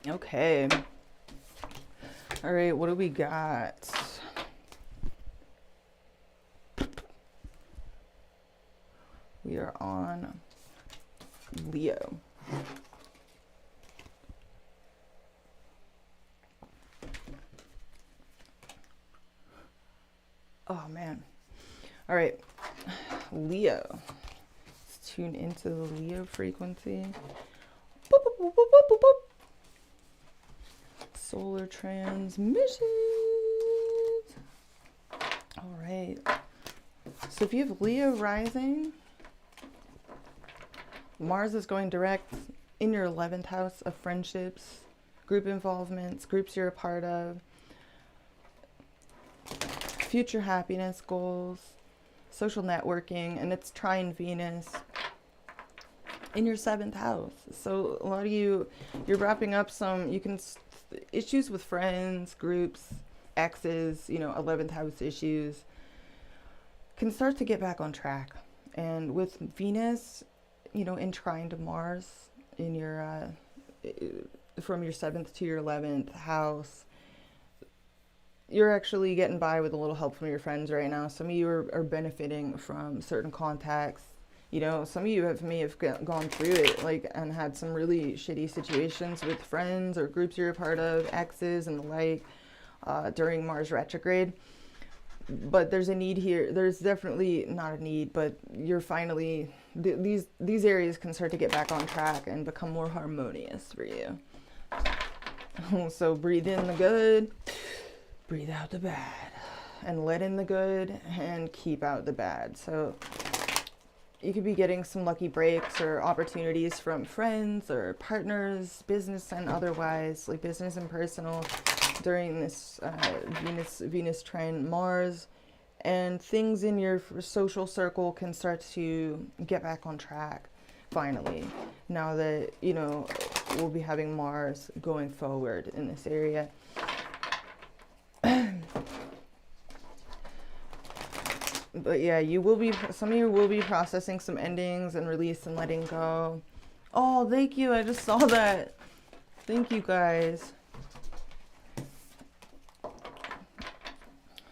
Okay. All right, what do we got? We are on Leo. Oh, man. All right. Leo. Let's tune into the Leo frequency. Boop, boop, boop, boop, boop, boop. Solar transmissions. All right. So if you have Leo rising, Mars is going direct in your 11th house of friendships, group involvements, groups you're a part of, future happiness goals, social networking, and it's trine Venus in your 7th house. So a lot of you're wrapping up some, issues with friends, groups, exes, 11th house issues can start to get back on track. And with Venus, in trine to Mars in your, from your 7th to your 11th house, you're actually getting by with a little help from your friends right now. Some of you are benefiting from certain contacts. You know, some of you may have gone through it, like, and had some really shitty situations with friends or groups you're a part of, exes and the like, during Mars retrograde. But there's a need here. There's definitely not a need, but you're finally, these areas can start to get back on track and become more harmonious for you. So breathe in the good, breathe out the bad, and let in the good and keep out the bad. So you could be getting some lucky breaks or opportunities from friends or partners, business and otherwise, like business and personal, during this Venus trine Mars, and things in your social circle can start to get back on track finally, now that, you know, we'll be having Mars going forward in this area. But yeah, you will be, some of you will be processing some endings and release and letting go. Oh, thank you. I just saw that. Thank you guys.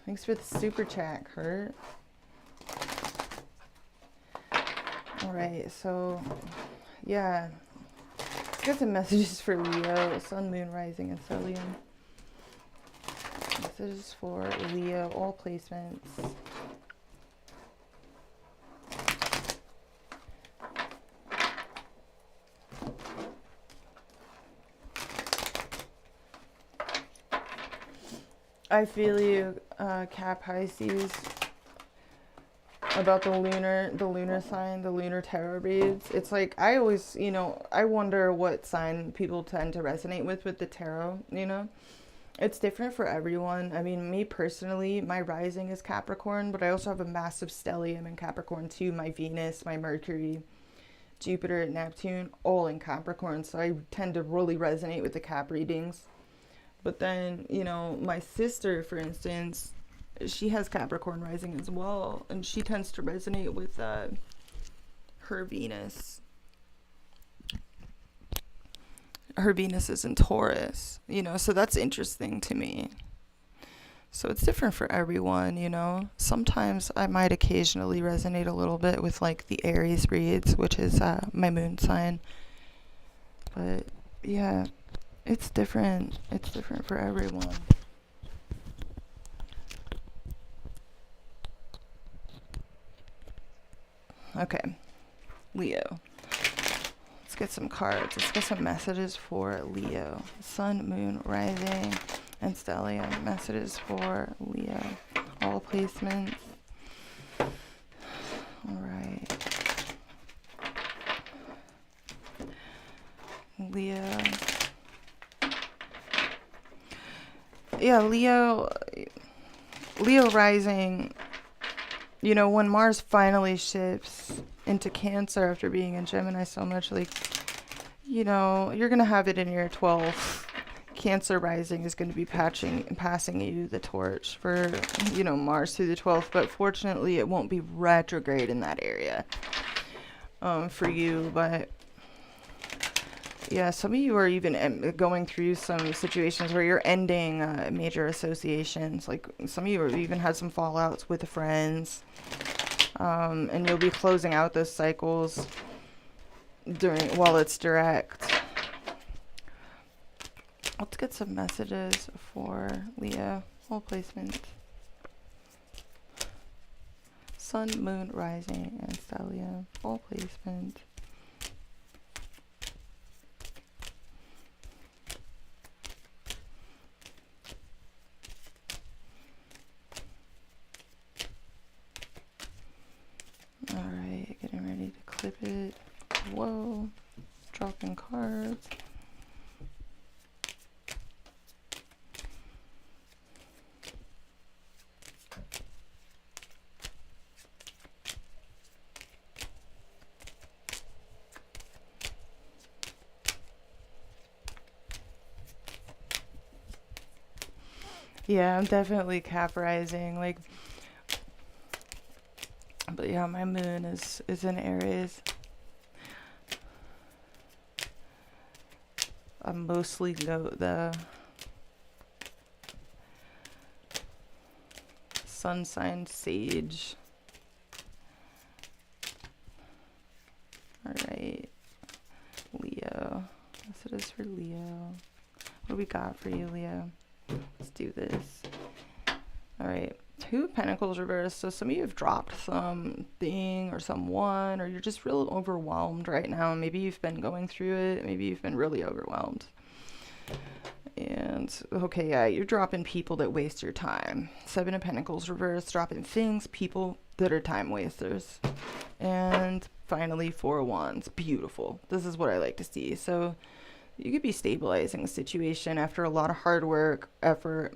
Thanks for the super chat, Kurt. All right, so yeah, let's get some messages for Leo, Sun, Moon, Rising, and Stellium. Messages for Leo, all placements. I feel you, Cap Pisces, about the lunar sign, the lunar tarot reads. It's like, I always, you know, I wonder what sign people tend to resonate with the tarot, you know. It's different for everyone. I mean, me personally, my rising is Capricorn, but I also have a massive stellium in Capricorn too. My Venus, my Mercury, Jupiter, Neptune, all in Capricorn. So I tend to really resonate with the Cap readings. But then, you know, my sister, for instance, she has Capricorn rising as well, and she tends to resonate with her Venus. Her Venus is in Taurus, you know, so that's interesting to me. So it's different for everyone, you know. Sometimes I might occasionally resonate a little bit with like the Aries reads, which is my moon sign. But yeah, it's different. It's different for everyone. Okay, Leo. Let's get some cards. Let's get some messages for Leo. Sun, Moon, Rising, and Stellium. Messages for Leo. All placements. All right. Leo. Yeah, Leo rising, you know, when Mars finally shifts into Cancer after being in Gemini so much, like, you know, you're going to have it in your 12th. Cancer rising is going to be passing you the torch for, you know, Mars through the 12th, but fortunately it won't be retrograde in that area for you. But yeah, some of you are even going through some situations where you're ending major associations. Like some of you have even had some fallouts with friends, and you'll be closing out those cycles while it's direct. Let's get some messages for Leo. All placement. Sun, Moon, Rising, and Stellium. All placement. Alright, getting ready to clip it. Whoa. Dropping cards. Yeah, I'm definitely Cap rising, like, but yeah, my moon is in Aries. I'm mostly the sun sign sage. All right, Leo. Yes, it is for Leo. What do we got for you, Leo? Let's do this. All right, Two of Pentacles reversed. So some of you have dropped something or someone, or you're just real overwhelmed right now. Maybe you've been going through it. Maybe you've been really overwhelmed. And okay, yeah, you're dropping people that waste your time. Seven of Pentacles reversed, dropping things, people that are time wasters. And finally, Four of Wands. Beautiful. This is what I like to see. So you could be stabilizing a situation after a lot of hard work, effort.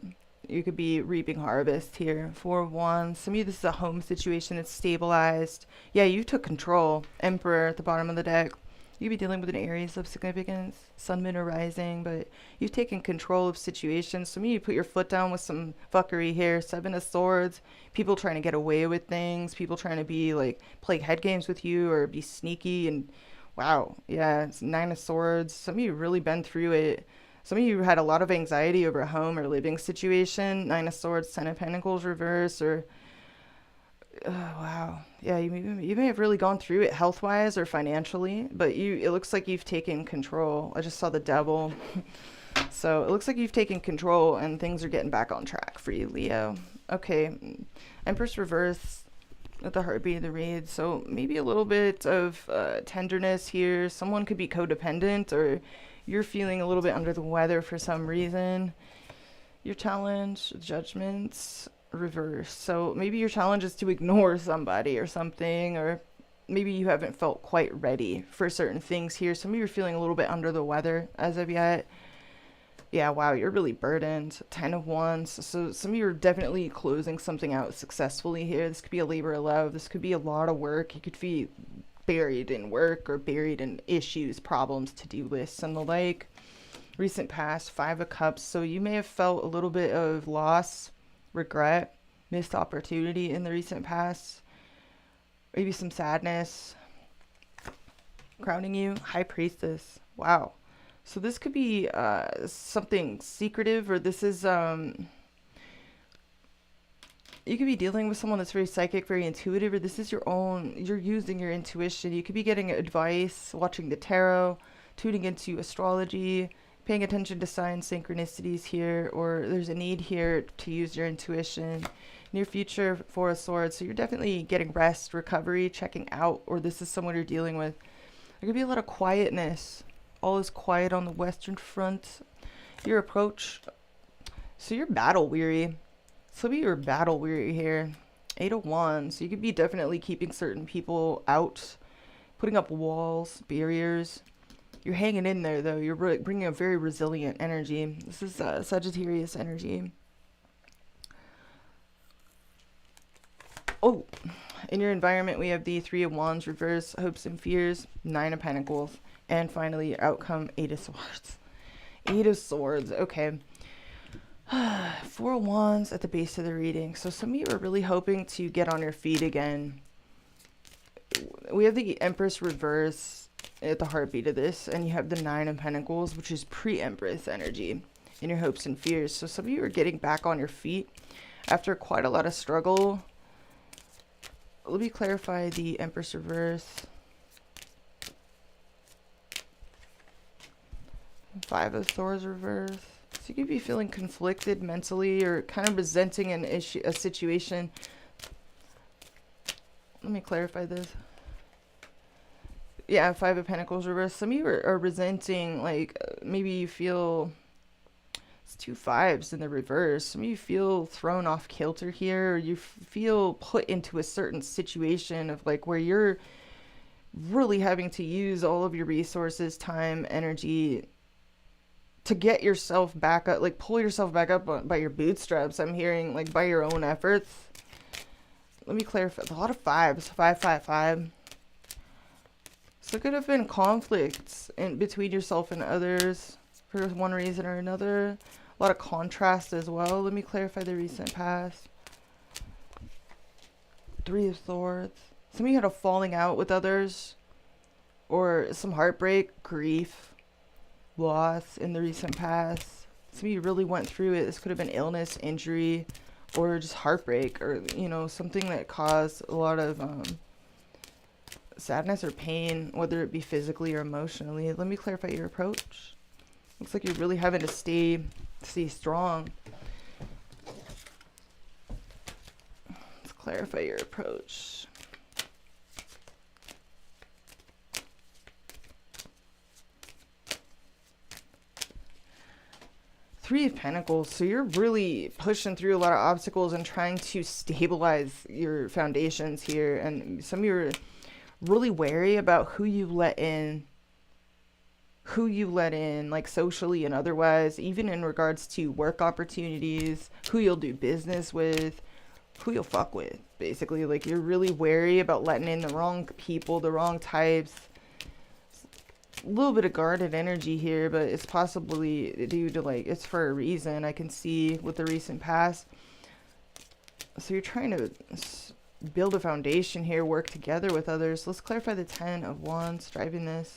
You could be reaping harvest here. Four of Wands. Some of you, this is a home situation that's stabilized. Yeah, you took control. Emperor at the bottom of the deck. You could be dealing with an Aries of significance, Sun, Moon, or Rising, but you've taken control of situations. Some of you put your foot down with some fuckery here. Seven of Swords. People trying to get away with things. People trying to be like, play head games with you or be sneaky. And wow, yeah, it's Nine of Swords. Some of you really been through it. Some of you had a lot of anxiety over a home or living situation. Nine of Swords, Ten of Pentacles reverse, or oh, wow. Yeah, you may have really gone through it health-wise or financially, but it looks like you've taken control. I just saw the Devil. So it looks like you've taken control and things are getting back on track for you, Leo. Okay, Empress reverse at the heartbeat of the read. So maybe a little bit of tenderness here. Someone could be codependent, or you're feeling a little bit under the weather for some reason. Your challenge, judgments, reverse. So maybe your challenge is to ignore somebody or something, or maybe you haven't felt quite ready for certain things here. Some of you are feeling a little bit under the weather as of yet. Yeah, wow, you're really burdened. Ten of Wands. So some of you are definitely closing something out successfully here. This could be a labor of love. This could be a lot of work. You could be buried in work or buried in issues, problems, to-do lists, and the like. Recent past, Five of Cups. So you may have felt a little bit of loss, regret, missed opportunity in the recent past. Maybe some sadness. Crowning you, High Priestess. Wow. So this could be something secretive, or this is you could be dealing with someone that's very psychic, very intuitive, or this is you're using your intuition. You could be getting advice, watching the tarot, tuning into astrology, paying attention to sign synchronicities here, or there's a need here to use your intuition. Near future, Four of Swords. So you're definitely getting rest, recovery, checking out, or this is someone you're dealing with. There could be a lot of quietness. All is quiet on the Western Front. Your approach. So you're battle weary. Some of you are battle weary here. Eight of Wands. So you could be definitely keeping certain people out, putting up walls, barriers. You're hanging in there, though. You're bringing a very resilient energy. This is Sagittarius energy. Oh, in your environment, we have the Three of Wands reverse, hopes and fears, Nine of Pentacles, and finally, your outcome, Eight of Swords. Eight of Swords. Okay. Four of Wands at the base of the reading. So some of you are really hoping to get on your feet again. We have the Empress reverse at the heartbeat of this, and you have the Nine of Pentacles, which is pre-Empress energy in your hopes and fears. So some of you are getting back on your feet after quite a lot of struggle. Let me clarify the Empress reverse. Five of Swords reverse. So you could be feeling conflicted mentally, or kind of resenting a situation. Let me clarify this. Yeah, Five of Pentacles reverse. Some of you are resenting, like, maybe you feel, it's two fives in the reverse. Some of you feel thrown off kilter here, or you feel put into a certain situation of like where you're really having to use all of your resources, time, energy to get yourself back up, like pull yourself back up by your bootstraps. I'm hearing like by your own efforts. Let me clarify. A lot of fives. 5, 5, 5. So it could have been conflicts in between yourself and others for one reason or another. A lot of contrast as well. Let me clarify the recent past. Three of Swords. Some of you had a falling out with others, or some heartbreak, grief, loss in the recent past. Some of you really went through it. This could have been illness, injury, or just heartbreak, or, you know, something that caused a lot of sadness or pain, whether it be physically or emotionally. Let me clarify your approach. Looks like you're really having to stay strong. Let's clarify your approach. Three of Pentacles. So you're really pushing through a lot of obstacles and trying to stabilize your foundations here. And some of you are really wary about who you let in, like socially and otherwise, even in regards to work opportunities, who you'll do business with, who you'll fuck with, basically. Like, you're really wary about letting in the wrong people, the wrong types. A little bit of guarded energy here, but it's possibly due to, like, it's for a reason, I can see with the recent past. So you're trying to build a foundation here, work together with others. Let's clarify the 10 of Wands driving this.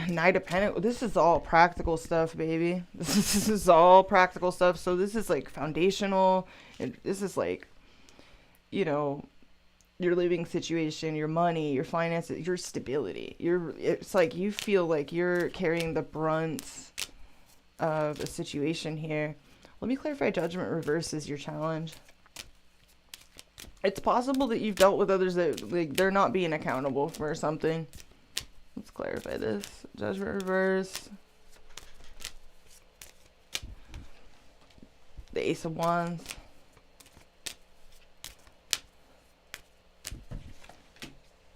Knight of Pentacles. This is all practical stuff, baby. This is all practical stuff. So this is like foundational, and this is like, you know, your living situation, your money, your finances, your stability. It's like you feel like you're carrying the brunt of a situation here. Let me clarify Judgment reverse is your challenge. It's possible that you've dealt with others that, like, they're not being accountable for something. Let's clarify this. Judgment reverse. The Ace of Wands.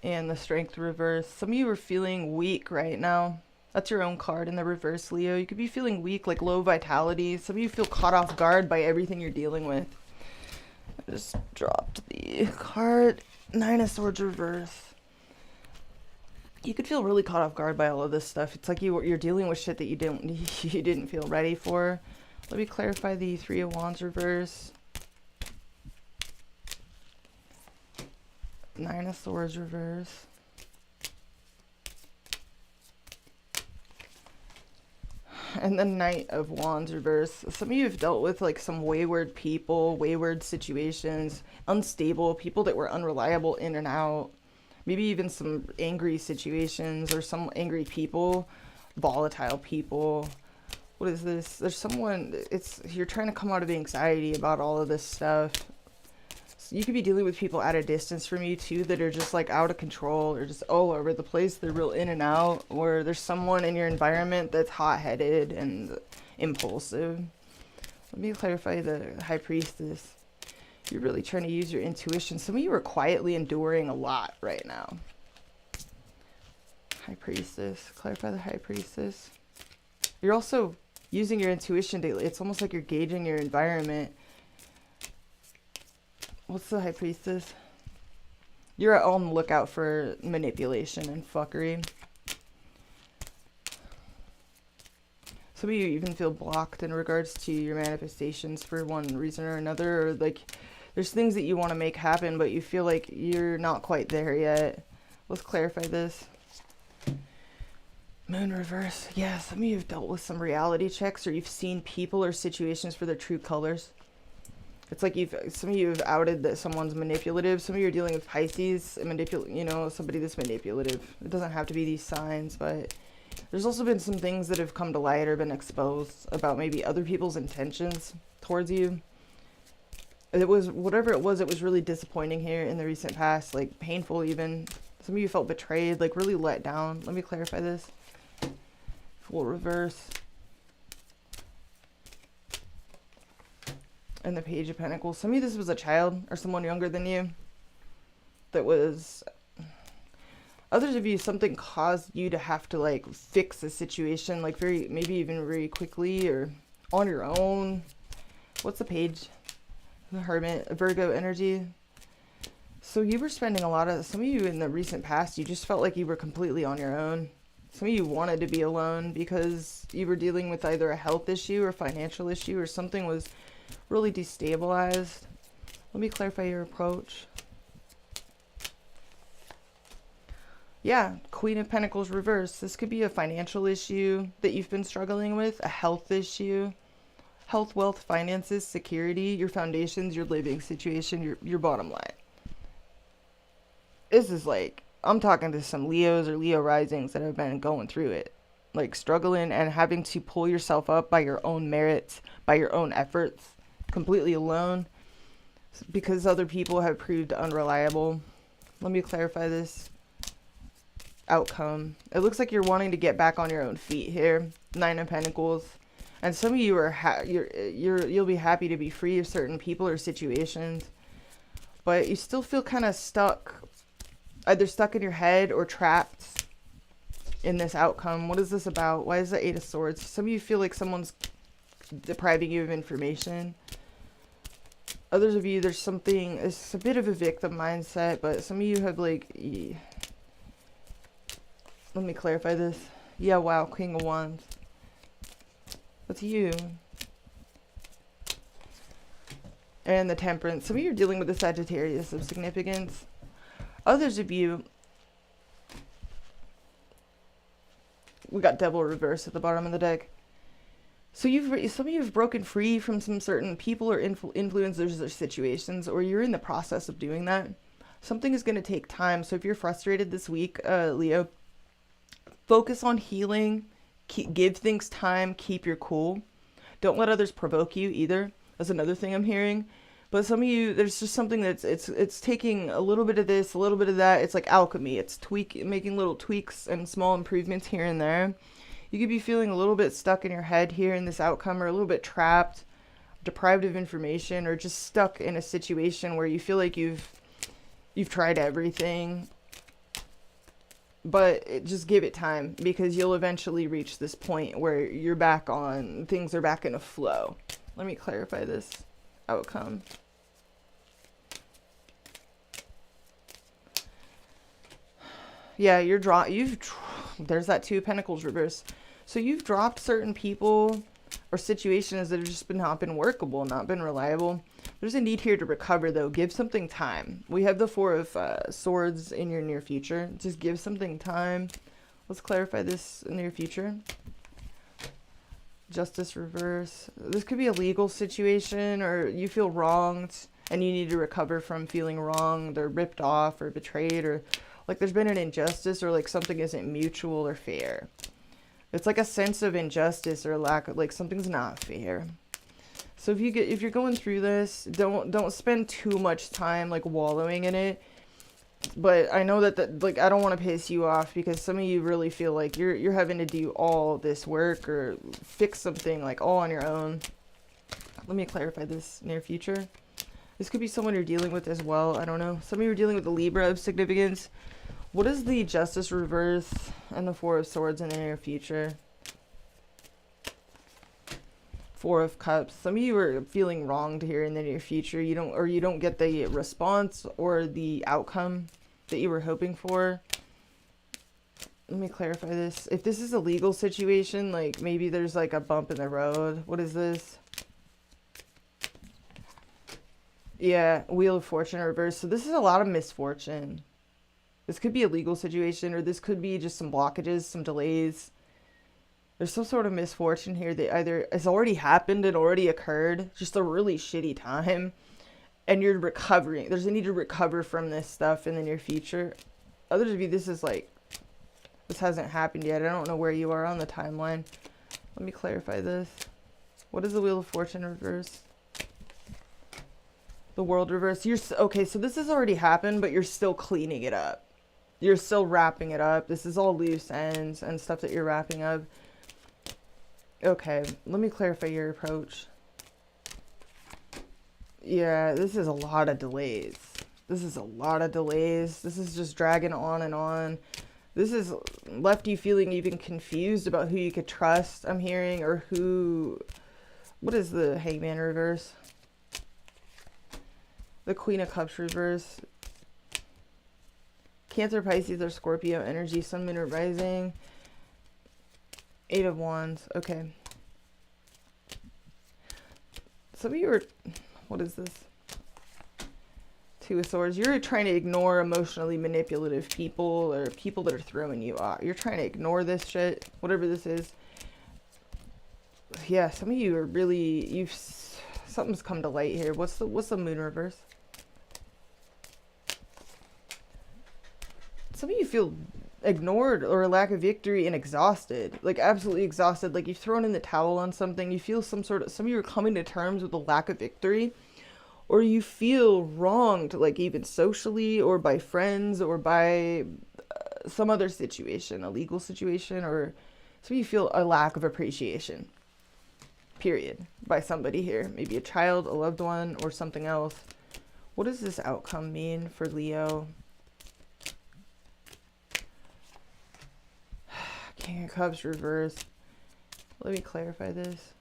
And the Strength reverse. Some of you are feeling weak right now. That's your own card in the reverse, Leo. You could be feeling weak, like low vitality. Some of you feel caught off guard by everything you're dealing with. I just dropped the card. Nine of Swords reverse. You could feel really caught off guard by all of this stuff. It's like you're dealing with shit that you didn't feel ready for. Let me clarify the Three of Wands reverse. Nine of Swords reverse. And the Knight of Wands reverse. Some of you have dealt with like some wayward people, wayward situations, unstable people that were unreliable in and out. Maybe even some angry situations or some angry people, volatile people. What is this? There's someone, you're trying to come out of anxiety about all of this stuff. So you could be dealing with people at a distance from you too that are just like out of control or just all over the place. They're real in and out. Or there's someone in your environment that's hot-headed and impulsive. Let me clarify the High Priestess. You're really trying to use your intuition. Some of you are quietly enduring a lot right now. High Priestess. Clarify the High Priestess. You're also using your intuition daily. It's almost like you're gauging your environment. What's the High Priestess? You're on the lookout for manipulation and fuckery. Some of you even feel blocked in regards to your manifestations for one reason or another. Or like there's things that you want to make happen, but you feel like you're not quite there yet. Let's clarify this. Moon reverse. Yeah, some of you have dealt with some reality checks, or you've seen people or situations for their true colors. It's like some of you have outed that someone's manipulative. Some of you are dealing with Pisces, somebody that's manipulative. It doesn't have to be these signs, but there's also been some things that have come to light or been exposed about maybe other people's intentions towards you. It was, whatever it was really disappointing here in the recent past, like painful even. Some of you felt betrayed, like really let down. Let me clarify this. Full reverse. And the Page of Pentacles. Some of you, this was a child or someone younger than you that was... Others of you, something caused you to have to like fix a situation, like maybe even very quickly or on your own. What's the Page? The Hermit, Virgo energy. So you were spending some of you in the recent past, you just felt like you were completely on your own. Some of you wanted to be alone because you were dealing with either a health issue or financial issue, or something was really destabilized. Let me clarify your approach. Yeah, Queen of Pentacles reverse. This could be a financial issue that you've been struggling with, a health issue. Health, wealth, finances, security, your foundations, your living situation, your bottom line. This is like, I'm talking to some Leos or Leo risings that have been going through it. Like struggling and having to pull yourself up by your own merits, by your own efforts, completely alone, because other people have proved unreliable. Let me clarify this outcome. It looks like you're wanting to get back on your own feet here. 9 of Pentacles. And some of you are you'll be happy to be free of certain people or situations, but you still feel kind of stuck, either stuck in your head or trapped in this outcome. What is this about? Why is the 8 of Swords? Some of you feel like someone's depriving you of information. Others of you, there's something, it's a bit of a victim mindset, but some of you have like, let me clarify this. Yeah, wow, King of Wands. That's you. And the Temperance. Some of you are dealing with the Sagittarius of significance. Others of you, we got Devil reverse at the bottom of the deck. So some of you have broken free from some certain people or influencers or situations, or you're in the process of doing that. Something is going to take time. So if you're frustrated this week, Leo, focus on healing. Give things time. Keep your cool. Don't let others provoke you either. That's another thing I'm hearing. But some of you, there's just something that's it's taking a little bit of this, a little bit of that. It's like alchemy. It's making little tweaks and small improvements here and there. You could be feeling a little bit stuck in your head here in this outcome, or a little bit trapped, deprived of information, or just stuck in a situation where you feel like you've tried everything. But just give it time, because you'll eventually reach this point where you're back on, things are back in a flow. Let me clarify this outcome. Yeah, there's that 2 of Pentacles reverse. So you've dropped certain people or situations that have just not been workable, not been reliable. There's a need here to recover, though. Give something time. We have the 4 of Swords in your near future. Just give something time. Let's clarify this near future. Justice reverse. This could be a legal situation, or you feel wronged and you need to recover from feeling wronged or ripped off or betrayed, or like there's been an injustice, or like something isn't mutual or fair. It's like a sense of injustice or lack of, like, something's not fair. So if you're going through this, don't spend too much time like wallowing in it. But I know that like, I don't want to piss you off, because some of you really feel like you're having to do all this work or fix something like all on your own. Let me clarify this near future. This could be someone you're dealing with as well. I don't know. Some of you are dealing with the Libra of significance. What is the Justice reverse and the 4 of Swords in the near future? 4 of Cups. Some of you are feeling wronged here in the near future. You don't get the response or the outcome that you were hoping for. Let me clarify this. If this is a legal situation, like maybe there's like a bump in the road. What is this? Yeah, Wheel of Fortune reverse. So this is a lot of misfortune. This could be a legal situation, or this could be just some blockages, some delays. There's some sort of misfortune here that either has already happened and already occurred, just a really shitty time, and you're recovering. There's a need to recover from this stuff in the near future. Others of you, this hasn't happened yet. I don't know where you are on the timeline. Let me clarify this. What is the Wheel of Fortune reverse? The World reverse. Okay, so this has already happened, but you're still cleaning it up. You're still wrapping it up. This is all loose ends and stuff that you're wrapping up. Okay, let me clarify your approach. Yeah, this is a lot of delays. This is a lot of delays. This is just dragging on and on. This has left you feeling even confused about who you could trust, I'm hearing, or who... What is the Hangman reverse? The Queen of Cups reverse. Cancer, Pisces, or Scorpio energy, Sun, Moon, or Rising. 8 of Wands. Okay. Some of you are... What is this? Two of Swords. You're trying to ignore emotionally manipulative people or people that are throwing you off. You're trying to ignore this shit, whatever this is. Yeah, some of you are really, something's come to light here. What's the moon reverse? Some of you feel ignored or a lack of victory and exhausted, like absolutely exhausted, like you've thrown in the towel on something. You feel some of you are coming to terms with a lack of victory, or you feel wronged, like even socially or by friends or by some other situation, a legal situation, or some of you feel a lack of appreciation, period, by somebody here, maybe a child, a loved one, or something else. What does this outcome mean for Leo? King of Cups reverse. Let me clarify this.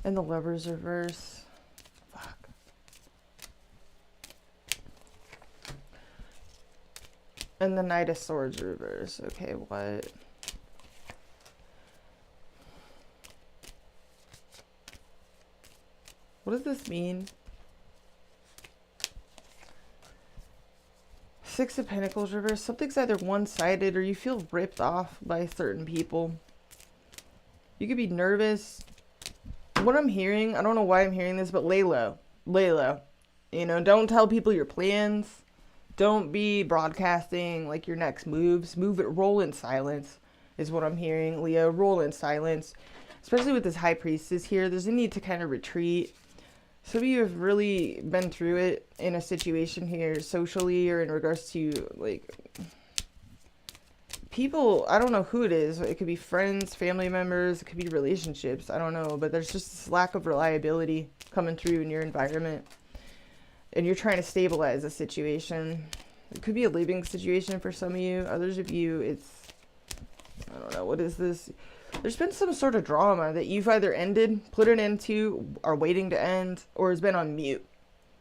And the Lovers reverse. Fuck. And the Knight of Swords reverse. Okay, what? What does this mean? Six of Pentacles reverse. Something's either one-sided or you feel ripped off by certain people. You could be nervous. What I'm hearing, I don't know why I'm hearing this, but lay low. Lay low. You know, don't tell people your plans. Don't be broadcasting like your next moves. Move it, roll in silence is what I'm hearing. Leo, roll in silence. Especially with this High Priestess here, there's a need to kind of retreat. Some of you have really been through it in a situation here socially or in regards to like people. I don't know who it is. It could be friends, family members, it could be relationships. I don't know, but there's just this lack of reliability coming through in your environment. And you're trying to stabilize a situation. It could be a living situation for some of you. Others of you, it's, I don't know, what is this? There's been some sort of drama that you've either ended, put it into, are waiting to end, or has been on mute.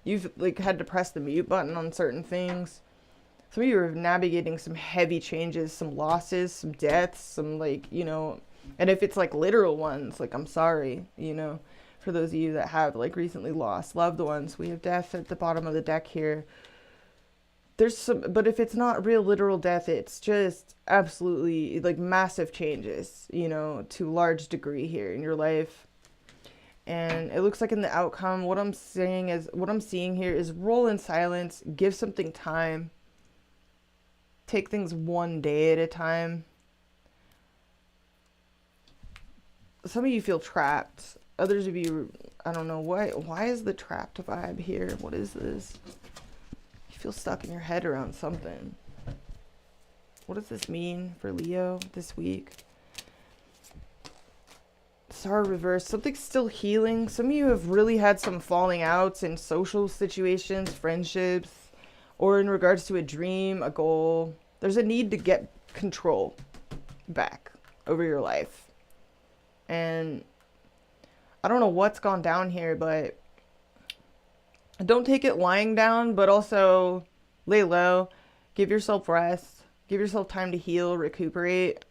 You've like had to press the mute button on certain things. Some of you are navigating some heavy changes, some losses, some deaths, some like, you know, and if it's like literal ones, like I'm sorry, you know, for those of you that have like recently lost loved ones, we have death at the bottom of the deck here. There's some, but if it's not real literal death, it's just absolutely like massive changes, you know, to a large degree here in your life. And it looks like in the outcome, what I'm seeing here is roll in silence, give something time, take things one day at a time. Some of you feel trapped. Others of you, I don't know why is the trapped vibe here? What is this? Feel stuck in your head around something. What does this mean for Leo this week? Star reverse. Something's still healing. Some of you have really had some falling outs in social situations, friendships, or in regards to a dream, a goal. There's a need to get control back over your life. And I don't know what's gone down here, but don't take it lying down, but also lay low. Give yourself rest. Give yourself time to heal, recuperate.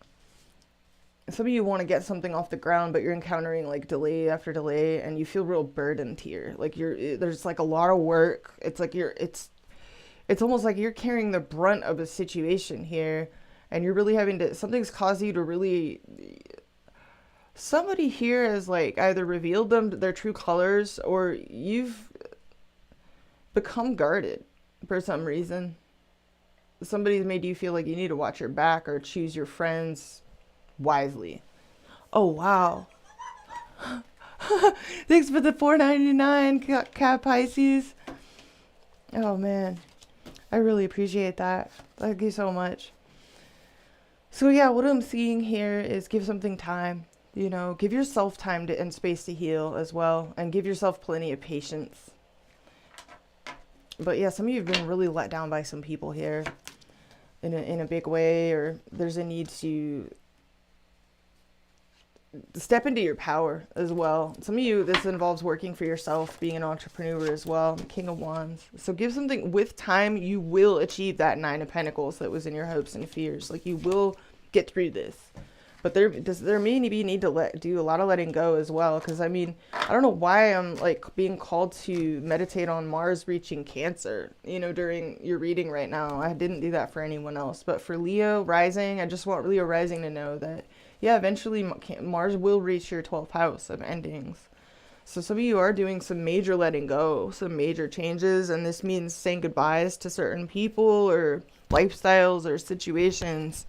Some of you want to get something off the ground, but you're encountering like delay after delay, and you feel real burdened here. Like there's like a lot of work. It's like it's almost like you're carrying the brunt of a situation here, and you're really having to, something's caused you to really, somebody here has like either revealed their true colors, or you've become guarded for some reason. Somebody's made you feel like you need to watch your back or choose your friends wisely. Oh wow. Thanks for the $4.99, Cat Pisces. Oh man, I really appreciate that. Thank you so much. So yeah, what I'm seeing here is give something time. You know, give yourself time and space to heal as well, and give yourself plenty of patience. But yeah, some of you have been really let down by some people here in a big way, or there's a need to step into your power as well. Some of you, this involves working for yourself, being an entrepreneur as well. King of Wands. So give something with time. You will achieve that 9 of Pentacles that was in your hopes and fears. Like you will get through this. But there may be need to do a lot of letting go as well. Because I mean, I don't know why I'm like being called to meditate on Mars reaching Cancer, you know, during your reading right now. I didn't do that for anyone else. But for Leo rising, I just want Leo rising to know that, yeah, eventually Mars will reach your 12th house of endings. So some of you are doing some major letting go, some major changes. And this means saying goodbyes to certain people or lifestyles or situations.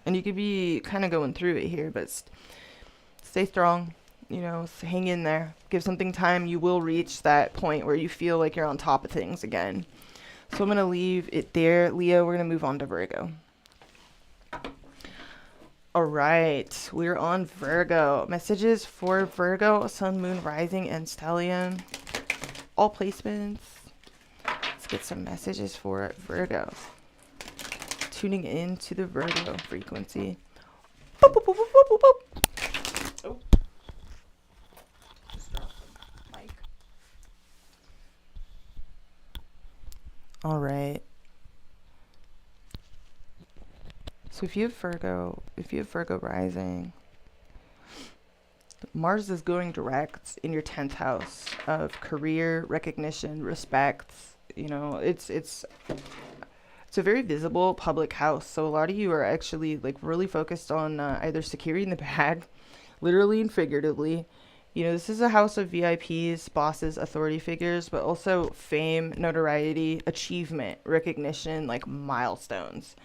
And you could be kind of going through it here, but stay strong, you know, hang in there. Give something time. You will reach that point where you feel like you're on top of things again. So I'm going to leave it there. Leo, we're going to move on to Virgo. All right, we're on Virgo. Messages for Virgo, Sun, Moon, Rising, and Stellium. All placements. Let's get some messages for Virgo. Tuning into the Virgo frequency. Boop, boop, boop, boop, boop, boop. Oh. Just dropped the mic. All right. So if you have Virgo rising, Mars is going direct in your 10th house of career, recognition, respect. You know, it's a very visible public house. So a lot of you are actually like really focused on either securing the bag, literally and figuratively. You know, this is a house of VIPs, bosses, authority figures, but also fame, notoriety, achievement, recognition, like milestones.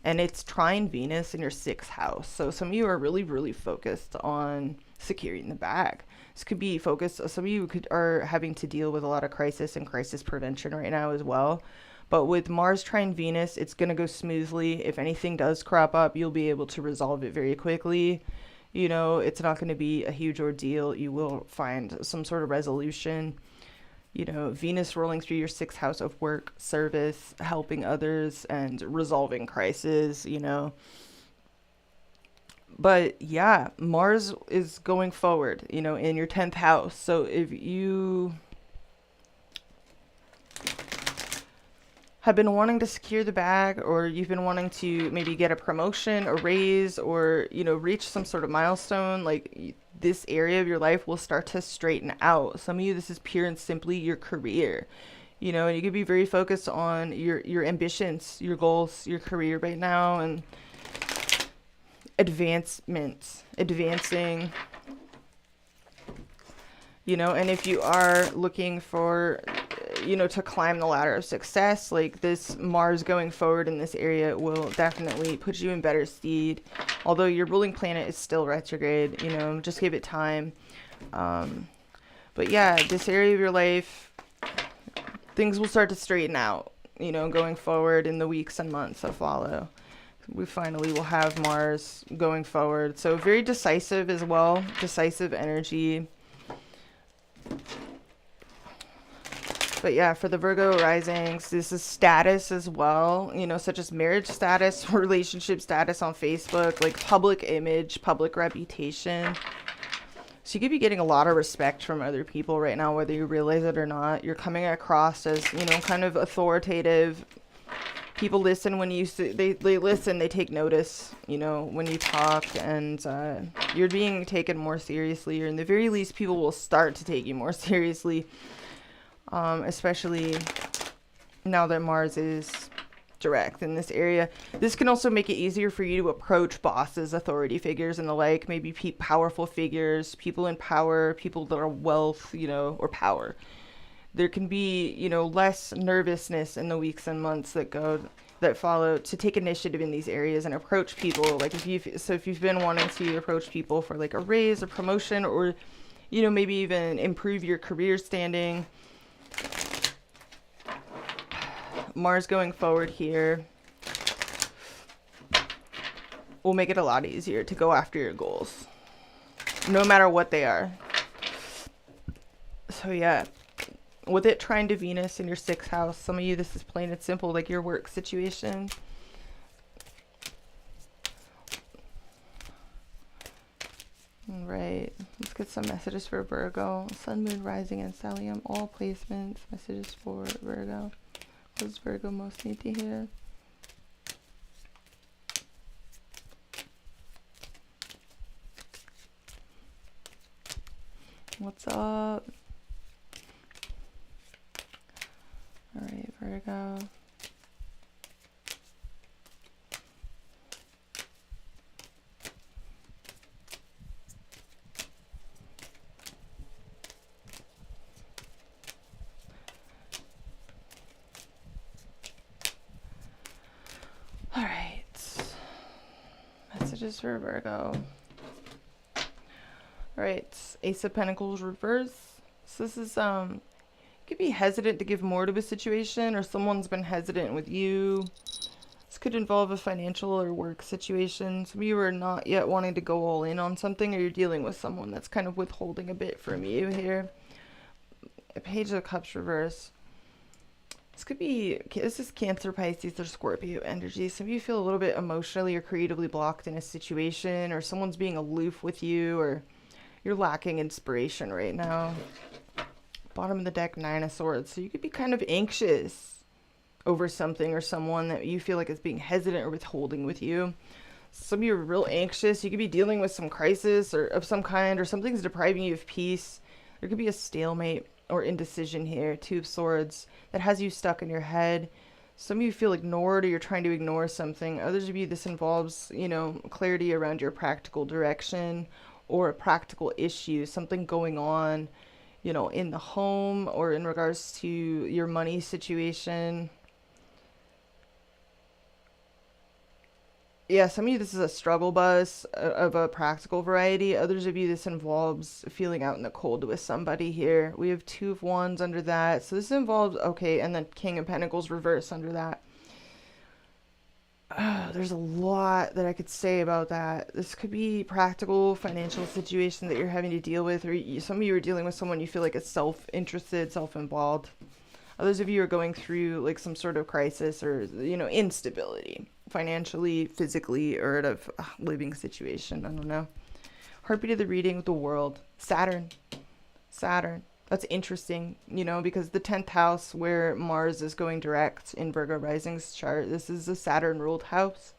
And it's trine Venus in your 6th house. So some of you are really, really focused on securing the bag. This could be focused. Some of you are having to deal with a lot of crisis and crisis prevention right now as well. But with Mars trine Venus, it's going to go smoothly. If anything does crop up, you'll be able to resolve it very quickly. You know, it's not going to be a huge ordeal. You will find some sort of resolution. You know, Venus rolling through your 6th house of work, service, helping others, and resolving crises, you know. But yeah, Mars is going forward, you know, in your 10th house. So if you have been wanting to secure the bag, or you've been wanting to maybe get a promotion, a raise, or, you know, reach some sort of milestone, like this area of your life will start to straighten out. Some of you, this is pure and simply your career, you know, and you could be very focused on your ambitions, your goals, your career right now, and advancing, you know. And if you are looking for, you know, to climb the ladder of success, like this Mars going forward in this area will definitely put you in better stead. Although your ruling planet is still retrograde, you know, just give it time. But yeah, this area of your life, things will start to straighten out, you know, going forward in the weeks and months that follow. We finally will have Mars going forward. So very decisive as well, decisive energy. But yeah, for the Virgo risings, this is status as well, you know, such as marriage status, relationship status on Facebook, like public image, public reputation. So you could be getting a lot of respect from other people right now, whether you realize it or not. You're coming across as, you know, kind of authoritative. People listen when they listen, they take notice, you know, when you talk, and you're being taken more seriously, or in the very least, people will start to take you more seriously. Especially now that Mars is direct in this area. This can also make it easier for you to approach bosses, authority figures, and the like, maybe powerful figures, people in power, people that are wealth, you know, or power. There can be, you know, less nervousness in the weeks and months that follow to take initiative in these areas and approach people. Like if you've been wanting to approach people for like a raise, a promotion, or, you know, maybe even improve your career standing. Mars going forward here will make it a lot easier to go after your goals, no matter what they are. So yeah, with it trine to Venus in your 6th house, some of you, this is plain and simple, like your work situation. All right, let's get some messages for Virgo. Sun, Moon, Rising, and Stellium, all placements. Messages for Virgo. What does Virgo most need to hear? What's up? All right, Virgo. All right. Messages for Virgo. All right. Ace of Pentacles reverse. So this is, you could be hesitant to give more to a situation, or someone's been hesitant with you. This could involve a financial or work situation. Some of you are not yet wanting to go all in on something, or you're dealing with someone that's kind of withholding a bit from you here. A Page of Cups reverse. This is Cancer, Pisces, or Scorpio energy. Some of you feel a little bit emotionally or creatively blocked in a situation, or someone's being aloof with you, or you're lacking inspiration right now. Bottom of the deck, Nine of Swords. So you could be kind of anxious over something or someone that you feel like is being hesitant or withholding with you. Some of you are real anxious. You could be dealing with some crisis or of some kind, or something's depriving you of peace. There could be a stalemate or indecision here. Two of Swords that has you stuck in your head. Some of you feel ignored, or you're trying to ignore something. Others of you, this involves, you know, clarity around your practical direction or a practical issue, something going on, you know, in the home or in regards to your money situation. Yeah, some of you, this is a struggle bus of a practical variety. Others of you, this involves feeling out in the cold with somebody here. We have Two of Wands under that. So this involves, okay, and then King of Pentacles reverse under that. There's a lot that I could say about that. This could be practical financial situation that you're having to deal with, or some of you are dealing with someone you feel like is self-interested, self-involved. Others of you are going through like some sort of crisis or, you know, instability financially, physically, or at a living situation. I don't know. Heartbeat of the reading, the World. Saturn. That's interesting, you know, because the 10th house where Mars is going direct in Virgo rising's chart, this is a Saturn ruled house.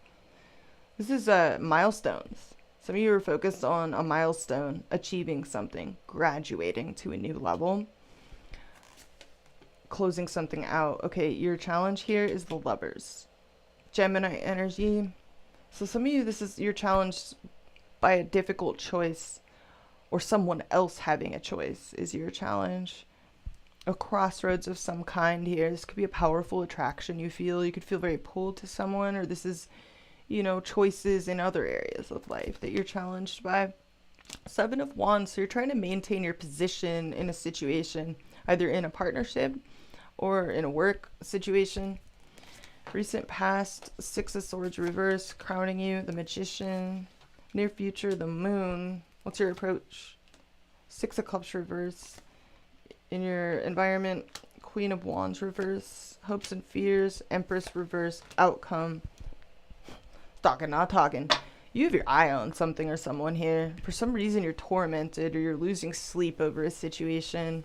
This is milestones. Some of you are focused on a milestone, achieving something, graduating to a new level, closing something out. Okay, your challenge here is the Lovers. Gemini energy. So some of you, this is your challenge by a difficult choice, or someone else having a choice is your challenge. A crossroads of some kind here. This could be a powerful attraction you feel. You could feel very pulled to someone, or this is, you know, choices in other areas of life that you're challenged by. Seven of Wands. So you're trying to maintain your position in a situation, either in a partnership or in a work situation. Recent past, Six of Swords reverse, crowning you, the Magician. Near future, the Moon. What's your approach? Six of Cups reverse. In your environment, Queen of Wands reverse. Hopes and fears, Empress reverse. Outcome. Talking, not talking. You have your eye on something or someone here. For some reason, you're tormented, or you're losing sleep over a situation.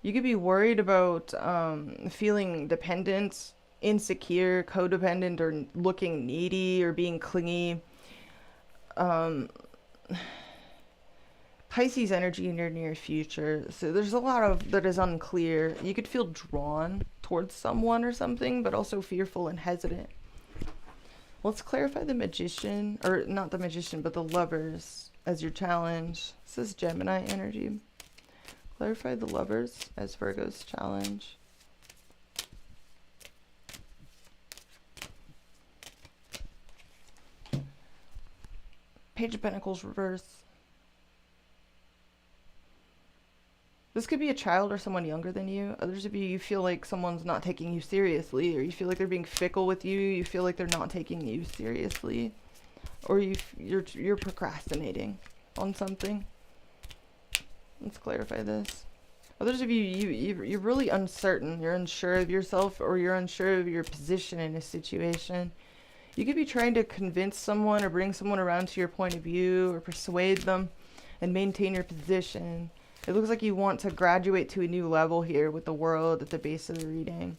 You could be worried about feeling dependent, insecure, codependent, or looking needy, or being clingy. Pisces energy in your near future. So there's a lot of that is unclear. You could feel drawn towards someone or something, but also fearful and hesitant. Let's clarify the Magician, or not the Magician, but the Lovers as your challenge. This is Gemini energy. Clarify the Lovers as Virgo's challenge. Page of Pentacles reverse. This could be a child or someone younger than you. Others of you, you feel like someone's not taking you seriously, or you feel like they're being fickle with you. You feel like they're not taking you seriously, or you're procrastinating on something. Let's clarify this. Others of you, you're really uncertain. You're unsure of yourself, or you're unsure of your position in a situation. You could be trying to convince someone or bring someone around to your point of view, or persuade them and maintain your position. It looks like you want to graduate to a new level here with the World at the base of the reading.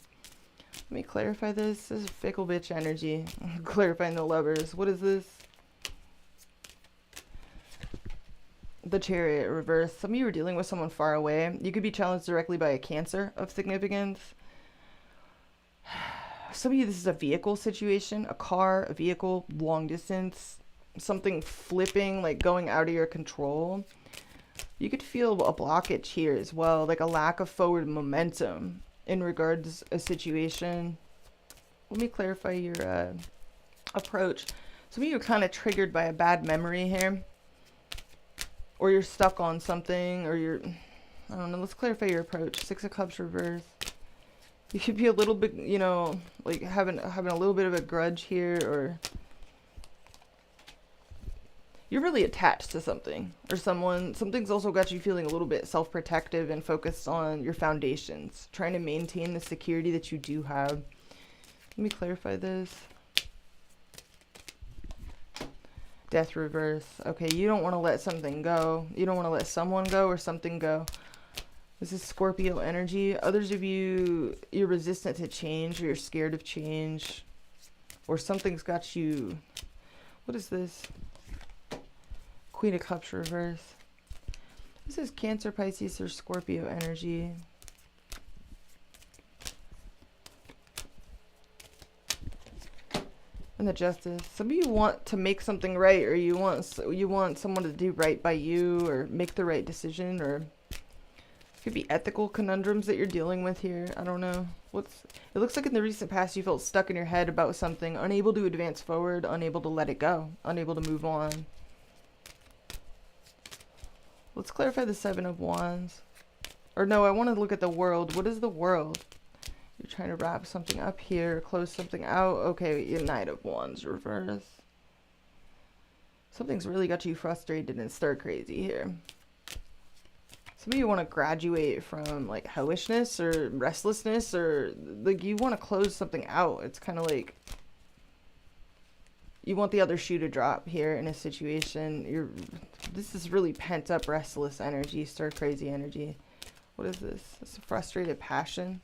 Let me clarify this. This is fickle bitch energy. Clarifying the Lovers. What is this? The Chariot reverse. Some of you are dealing with someone far away. You could be challenged directly by a Cancer of significance. Some of you, this is a vehicle situation, a car, a vehicle, long distance, something flipping, like going out of your control. You could feel a blockage here as well, like a lack of forward momentum in regards to a situation. Let me clarify your approach. Some of you are kind of triggered by a bad memory here, or you're stuck on something, or you're, I don't know, let's clarify your approach. Six of Cups reverse. You could be a little bit, you know, like having a little bit of a grudge here, or you're really attached to something or someone. Something's also got you feeling a little bit self-protective and focused on your foundations, trying to maintain the security that you do have. Let me clarify this. Death reverse. Okay, you don't want to let something go. You don't want to let someone go or something go. This is Scorpio energy. Others of you, you're resistant to change, or you're scared of change, or something's got you. What is this? Queen of Cups reverse. This is Cancer, Pisces, or Scorpio energy. And the Justice. Some of you want to make something right, or you want someone to do right by you, or make the right decision, or it could be ethical conundrums that you're dealing with here. I don't know. It looks like in the recent past you felt stuck in your head about something, unable to advance forward, unable to let it go, unable to move on. Let's clarify the Seven of Wands. Or no, I want to look at the World. What is the World? You're trying to wrap something up here, close something out. Okay, your Knight of Wands reverse. Something's really got you frustrated and stir crazy here. Some of you want to graduate from like hoishness or restlessness, or like you want to close something out. It's kind of like you want the other shoe to drop here in a situation. This is really pent up, restless energy, stir crazy energy. What is this? It's a frustrated passion.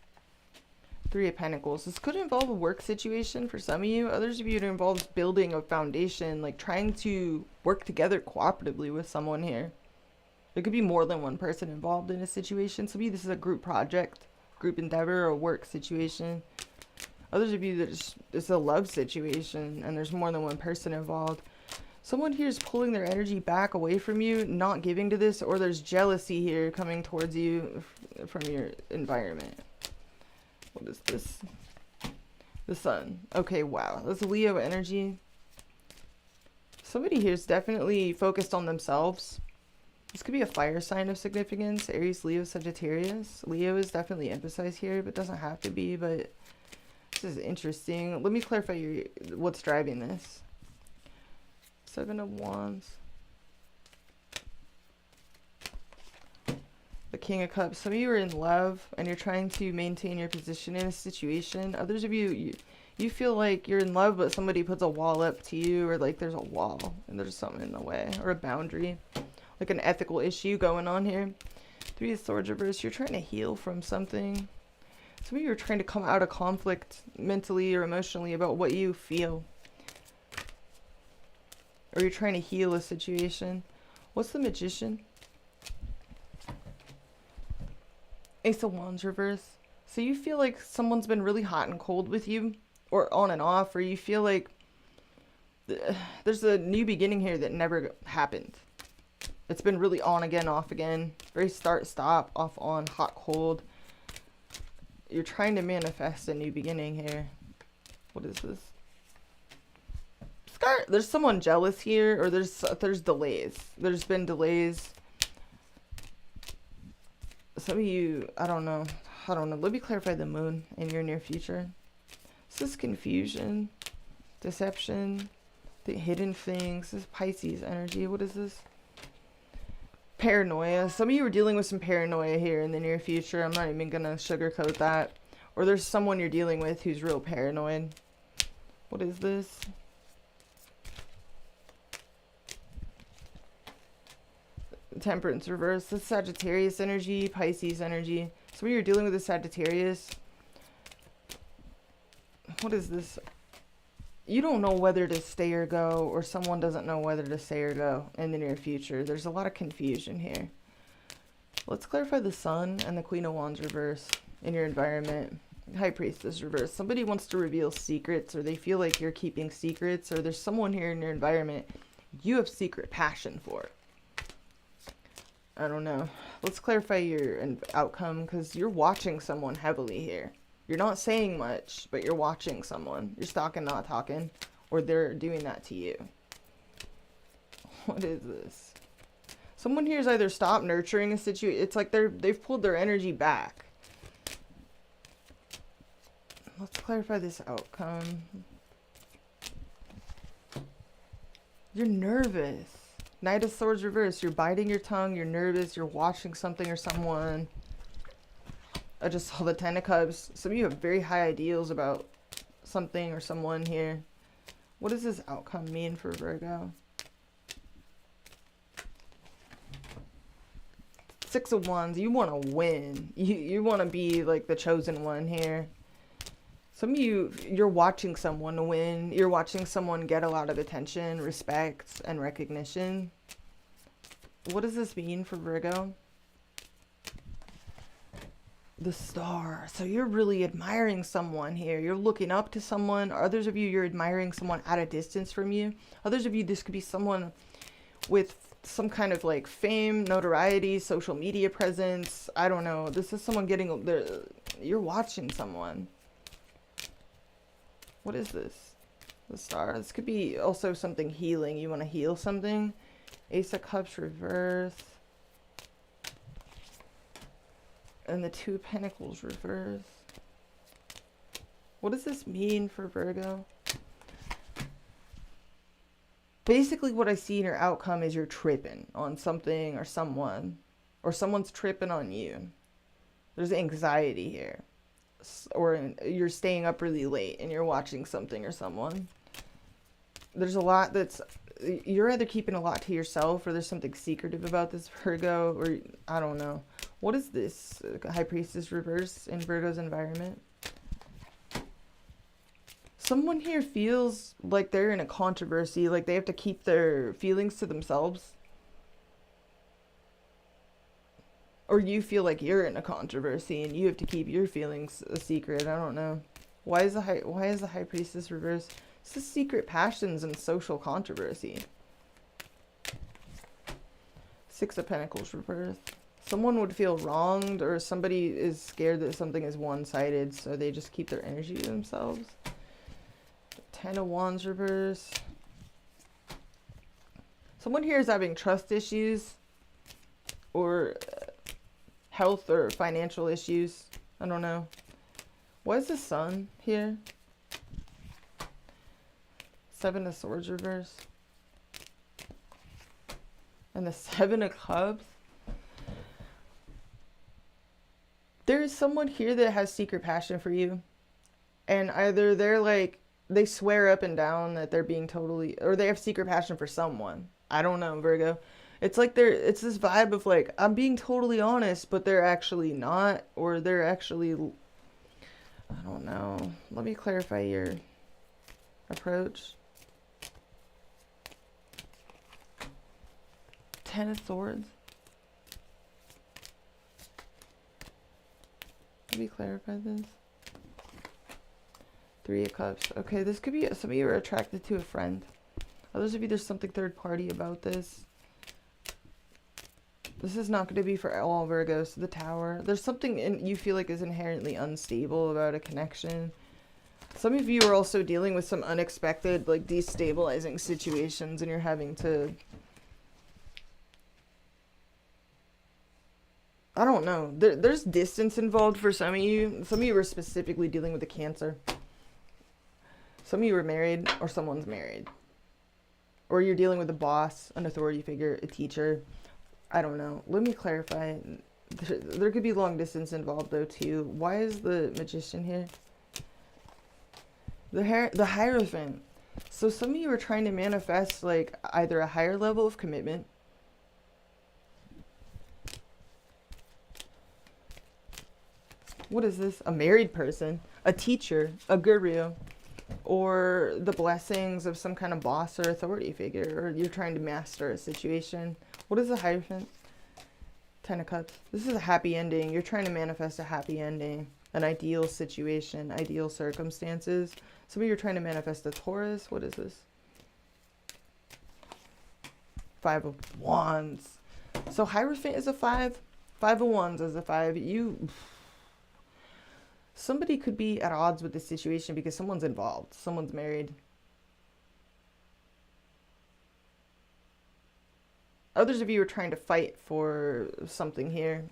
Three of Pentacles. This could involve a work situation for some of you. Others of you, it involves building a foundation, like trying to work together cooperatively with someone here. There could be more than one person involved in a situation. Some of you, this is a group project, group endeavor, or work situation. Others of you, it's a love situation and there's more than one person involved. Someone here is pulling their energy back away from you, not giving to this, or there's jealousy here coming towards you from your environment. What is this? The Sun. Okay, wow. That's Leo energy. Somebody here is definitely focused on themselves. This could be a fire sign of significance. Aries, Leo, Sagittarius. Leo is definitely emphasized here, but doesn't have to be. But this is interesting. Let me clarify what's driving this. Seven of Wands. The King of Cups. Some of you are in love and you're trying to maintain your position in a situation. Others of you, you feel like you're in love, but somebody puts a wall up to you, or like there's a wall and there's something in the way, or a boundary. Like an ethical issue going on here. Three of Swords reverse. You're trying to heal from something. Some of you are trying to come out of conflict mentally or emotionally about what you feel. Or you're trying to heal a situation. What's the Magician? Ace of Wands reverse. So you feel like someone's been really hot and cold with you, or on and off, or you feel like there's a new beginning here that never happened. It's been really on again, off again. Very start, stop, off, on, hot, cold. You're trying to manifest a new beginning here. What is this? There's someone jealous here, or there's delays. There's been delays. Some of you, I don't know. Let me clarify the Moon in your near future. This is confusion, deception, the hidden things. This is Pisces energy. What is this? Paranoia. Some of you are dealing with some paranoia here in the near future. I'm not even gonna sugarcoat that. Or there's someone you're dealing with who's real paranoid. What is this? Temperance reverse. This is Sagittarius energy, Pisces energy. Some of you are dealing with a Sagittarius. What is this? you don't know whether to stay or go, or someone doesn't know whether to stay or go in the near future. There's a lot of confusion here. Let's clarify the Sun and the Queen of Wands reverse in your environment. High Priestess reverse. Somebody wants to reveal secrets, or they feel like you're keeping secrets, or there's someone here in your environment you have secret passion for. I don't know. Let's clarify your outcome, because you're watching someone heavily here. You're not saying much, but you're watching someone. You're stalking, not talking, or they're doing that to you. What is this? Someone here is either stopped nurturing a situation. It's like they've pulled their energy back. Let's clarify this outcome. You're nervous. Knight of Swords reverse. You're biting your tongue. You're nervous. You're watching something or someone. I just saw the Ten of Cups. Some of you have very high ideals about something or someone here. What does this outcome mean for Virgo? Six of Wands. You want to win. You want to be like the chosen one here. Some of you, you're watching someone win. You're watching someone get a lot of attention, respect, and recognition. What does this mean for Virgo? The Star. So you're really admiring someone here. You're looking up to someone. Others of you, you're admiring someone at a distance from you. Others of you, this could be someone with some kind of like fame, notoriety, social media presence. I don't know. This is someone getting, you're watching someone. What is this? The Star. This could be also something healing. You want to heal something. Ace of Cups reverse. And the Two of Pentacles reverse. What does this mean for Virgo? Basically what I see in your outcome is you're tripping on something or someone. Or someone's tripping on you. There's anxiety here. Or you're staying up really late and you're watching something or someone. There's a lot that's, you're either keeping a lot to yourself, or there's something secretive about this, Virgo, or I don't know. What is this? High Priestess reverse in Virgo's environment. Someone here feels like they're in a controversy, like they have to keep their feelings to themselves. Or you feel like you're in a controversy and you have to keep your feelings a secret. I don't know. Why is the High Priestess reverse? This is secret passions and social controversy. Six of Pentacles reverse. Someone would feel wronged, or somebody is scared that something is one-sided, so they just keep their energy to themselves. Ten of Wands reverse. Someone here is having trust issues, or health or financial issues. I don't know. Why is the Sun here? Seven of Swords reverse. And the Seven of Cups. There is someone here that has secret passion for you. And either they're like, they swear up and down that they're being totally, or they have secret passion for someone. I don't know, Virgo. It's like it's this vibe of like, I'm being totally honest, but they're actually not, or they're actually, I don't know. Let me clarify your approach. Ten of Swords. Let me clarify this. Three of Cups. Okay, this could be, some of you are attracted to a friend. Others of you, there's something third party about this. This is not going to be for all Virgos. The Tower. There's something you feel like is inherently unstable about a connection. Some of you are also dealing with some unexpected, like, destabilizing situations, and you're having to, I don't know. There's distance involved for some of you. Some of you are specifically dealing with a Cancer. Some of you are married, or someone's married. Or you're dealing with a boss, an authority figure, a teacher. I don't know. Let me clarify. There could be long distance involved though too. Why is the Magician here? The Hierophant. So some of you are trying to manifest like either a higher level of commitment. What is this? A married person, a teacher, a guru. or the blessings of some kind of boss or authority figure, or you're trying to master a situation. What is the Hierophant? 10 of Cups. This is a happy ending. You're trying to manifest a happy ending, an ideal situation, ideal circumstances. Some of you are trying to manifest a Taurus. What is this? 5 of Wands. So Hierophant is a 5. 5 of Wands is a 5. Somebody could be at odds with this situation because someone's involved. Someone's married. Others of you are trying to fight for something here.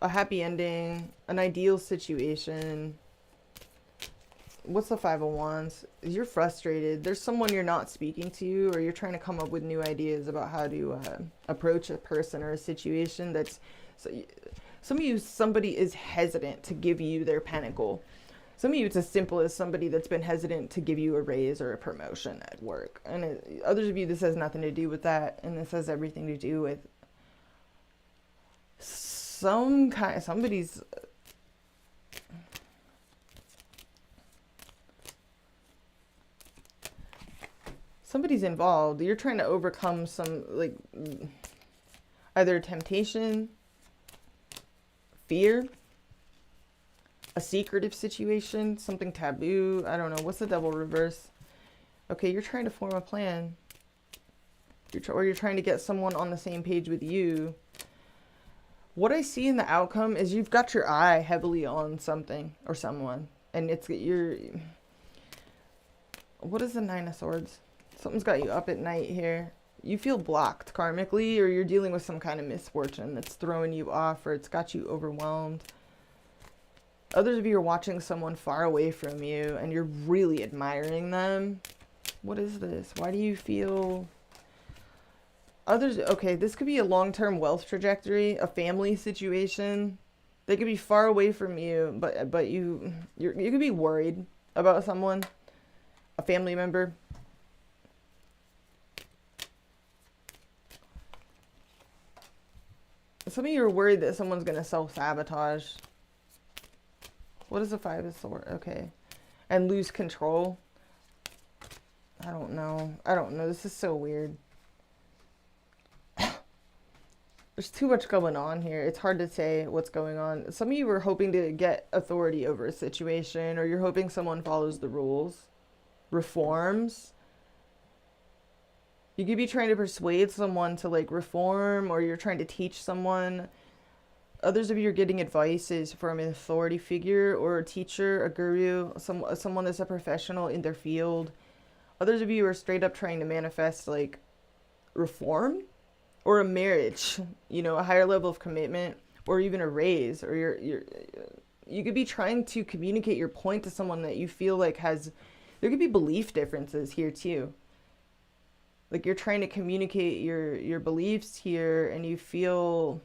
A happy ending, an ideal situation. What's the 5 of Wands? You're frustrated. There's someone you're not speaking to, or you're trying to come up with new ideas about how to approach a person or a situation that's... Some of you, somebody is hesitant to give you their pentacle. Some of you, it's as simple as somebody that's been hesitant to give you a raise or a promotion at work. And others of you, this has nothing to do with that. And this has everything to do with somebody's... Somebody's involved. You're trying to overcome some, like, either temptation, fear, a secretive situation, something taboo. I don't know. What's the Devil reverse? Okay, you're trying to form a plan. Or you're trying to get someone on the same page with you. What I see in the outcome is you've got your eye heavily on something or someone. And it's your... What is the 9 of Swords? Something's got you up at night here. You feel blocked karmically, or you're dealing with some kind of misfortune that's throwing you off, or it's got you overwhelmed. Others of you are watching someone far away from you, and you're really admiring them. What is this? Why do you feel... Others... Okay, this could be a long-term wealth trajectory, a family situation. They could be far away from you, but you could be worried about someone, a family member. Some of you are worried that someone's going to self-sabotage. What is the 5 of Swords? Okay. And lose control. I don't know. This is so weird. There's too much going on here. It's hard to say what's going on. Some of you are hoping to get authority over a situation, or you're hoping someone follows the rules, reforms. You could be trying to persuade someone to, like, reform, or you're trying to teach someone. Others of you are getting advices from an authority figure or a teacher, a guru, someone that's a professional in their field. Others of you are straight up trying to manifest, like, reform or a marriage, you know, a higher level of commitment, or even a raise, or you could be trying to communicate your point to someone that you feel like has... There could be belief differences here too. Like, you're trying to communicate your beliefs here, and you feel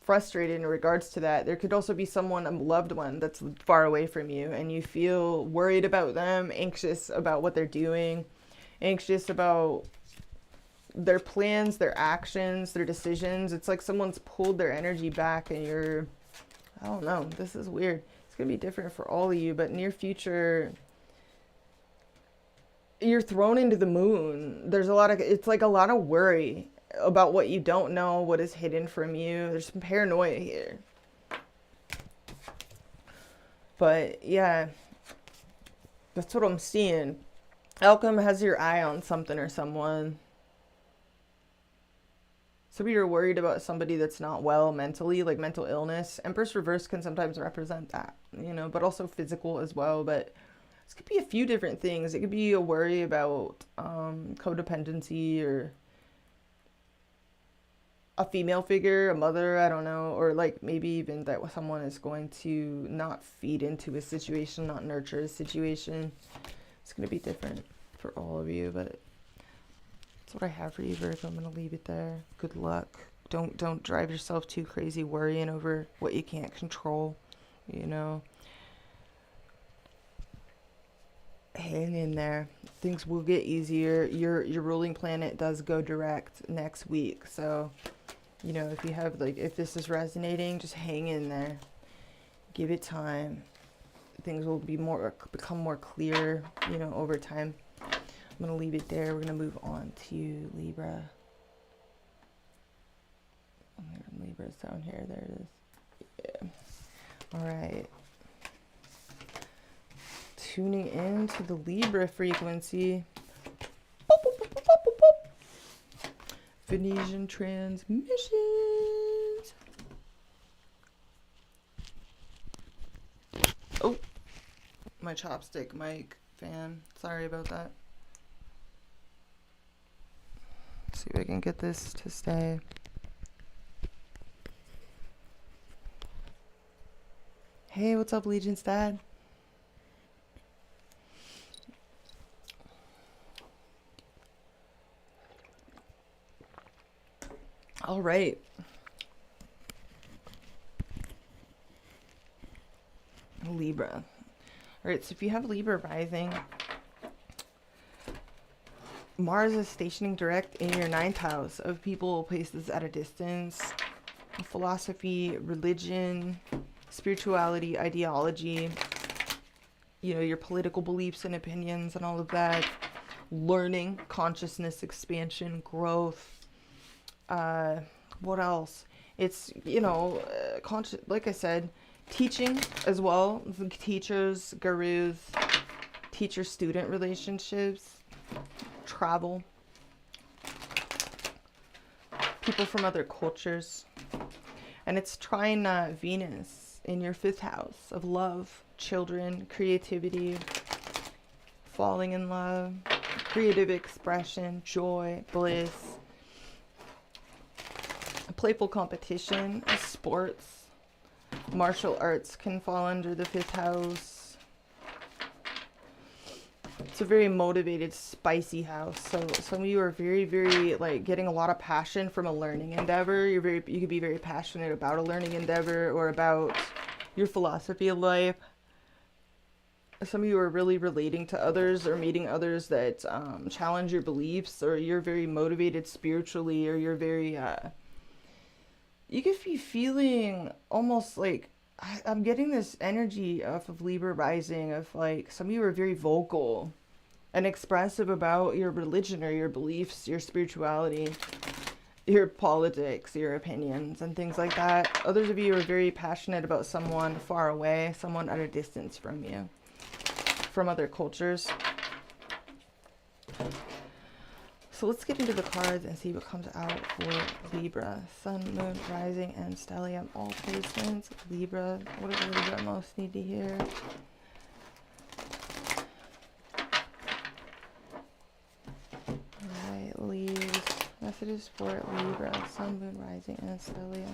frustrated in regards to that. There could also be someone, a loved one, that's far away from you, and you feel worried about them, anxious about what they're doing, anxious about their plans, their actions, their decisions. It's like someone's pulled their energy back, and you're... I don't know. This is weird. It's going to be different for all of you, but near future... You're thrown into the moon. There's a lot of... It's like a lot of worry about what you don't know, what is hidden from you. There's some paranoia here. But, yeah. That's what I'm seeing. Outcome has your eye on something or someone. Some of you are worried about somebody that's not well mentally, like mental illness. Empress reverse can sometimes represent that, you know, but also physical as well. But this could be a few different things. It could be a worry about codependency, or a female figure, a mother, I don't know, or like maybe even that someone is going to not feed into a situation, not nurture a situation. It's going to be different for all of you, but that's what I have for you, Virgo. I'm going to leave it there. Good luck. Don't drive yourself too crazy worrying over what you can't control, you know. Hang in there. Things will get easier. Your ruling planet does go direct next week. So, you know, if you have, like, if this is resonating, just hang in there. Give it time. Things will become more clear, you know, over time. I'm going to leave it there. We're going to move on to Libra. Libra's down here. There it is. Yeah. All right. Tuning in to the Libra frequency. Boop, boop, boop, boop, boop, boop. Venetian transmissions. Oh, my chopstick mic fan. Sorry about that. Let's see if I can get this to stay. Hey, what's up, Legion's dad? All right. Libra. All right, so if you have Libra rising, Mars is stationing direct in your 9th house of people, places at a distance, philosophy, religion, spirituality, ideology, you know, your political beliefs and opinions and all of that, learning, consciousness, expansion, growth. What else? It's, you know, like I said, teaching as well. Teachers, gurus, teacher-student relationships, travel, people from other cultures. And it's trine Venus in your 5th house of love, children, creativity, falling in love, creative expression, joy, bliss, playful competition, sports, martial arts can fall under the 5th house. It's a very motivated, spicy house. So some of you are very, very, like, getting a lot of passion from a learning endeavor. You could be very passionate about a learning endeavor or about your philosophy of life. Some of you are really relating to others or meeting others that challenge your beliefs, or you're very motivated spiritually, or you're very, you could be feeling almost like, I'm getting this energy off of Libra rising of, like, some of you are very vocal and expressive about your religion or your beliefs, your spirituality, your politics, your opinions, and things like that. Others of you are very passionate about someone far away, someone at a distance from you, from other cultures. So let's get into the cards and see what comes out for Libra. Sun, Moon, Rising, and Stellium, all placements. Libra, what does Libra most need to hear? Alright, leaves. Messages for Libra, Sun, Moon, Rising, and Stellium.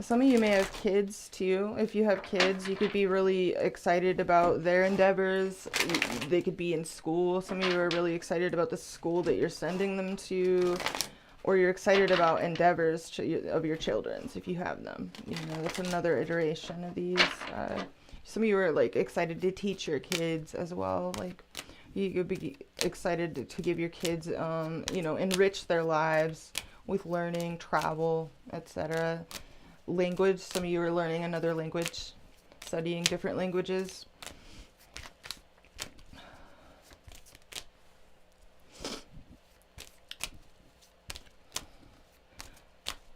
Some of you may have kids too. If you have kids, you could be really excited about their endeavors. They could be in school. Some of you are really excited about the school that you're sending them to, or you're excited about endeavors of your children's if you have them. You know, that's another iteration of these. Some of you are, like, excited to teach your kids as well. Like, you could be excited to give your kids, you know, enrich their lives with learning, travel, etc. Language, some of you are learning another language, studying different languages.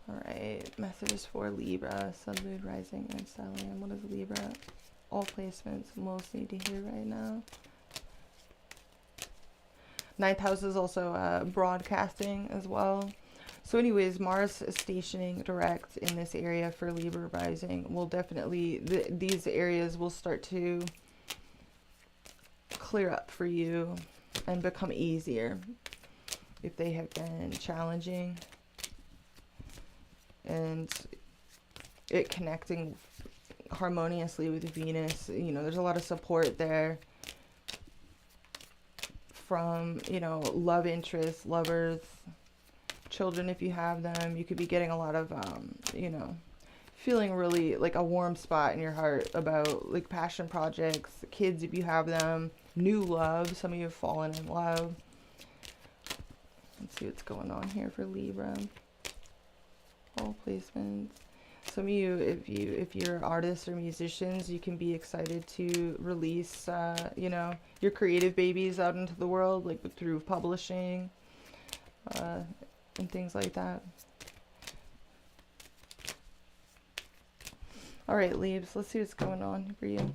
Alright, messages for Libra, Sun, Moon, Rising, and Stellium. What is Libra? All placements most need to hear right now. 9th house is also broadcasting as well. So anyways, Mars is stationing direct in this area for Libra rising. Will definitely, these areas will start to clear up for you and become easier if they have been challenging. And it connecting harmoniously with Venus, you know, there's a lot of support there from, you know, love interests, lovers, children if you have them. You could be getting a lot of, you know, feeling really like a warm spot in your heart about, like, passion projects, kids if you have them, new love. Some of you have fallen in love. Let's see what's going on here for Libra. All placements. Some of you, if you're artists or musicians, you can be excited to release, you know, your creative babies out into the world, like through publishing and things like that. All right, Leaves, let's see what's going on for you.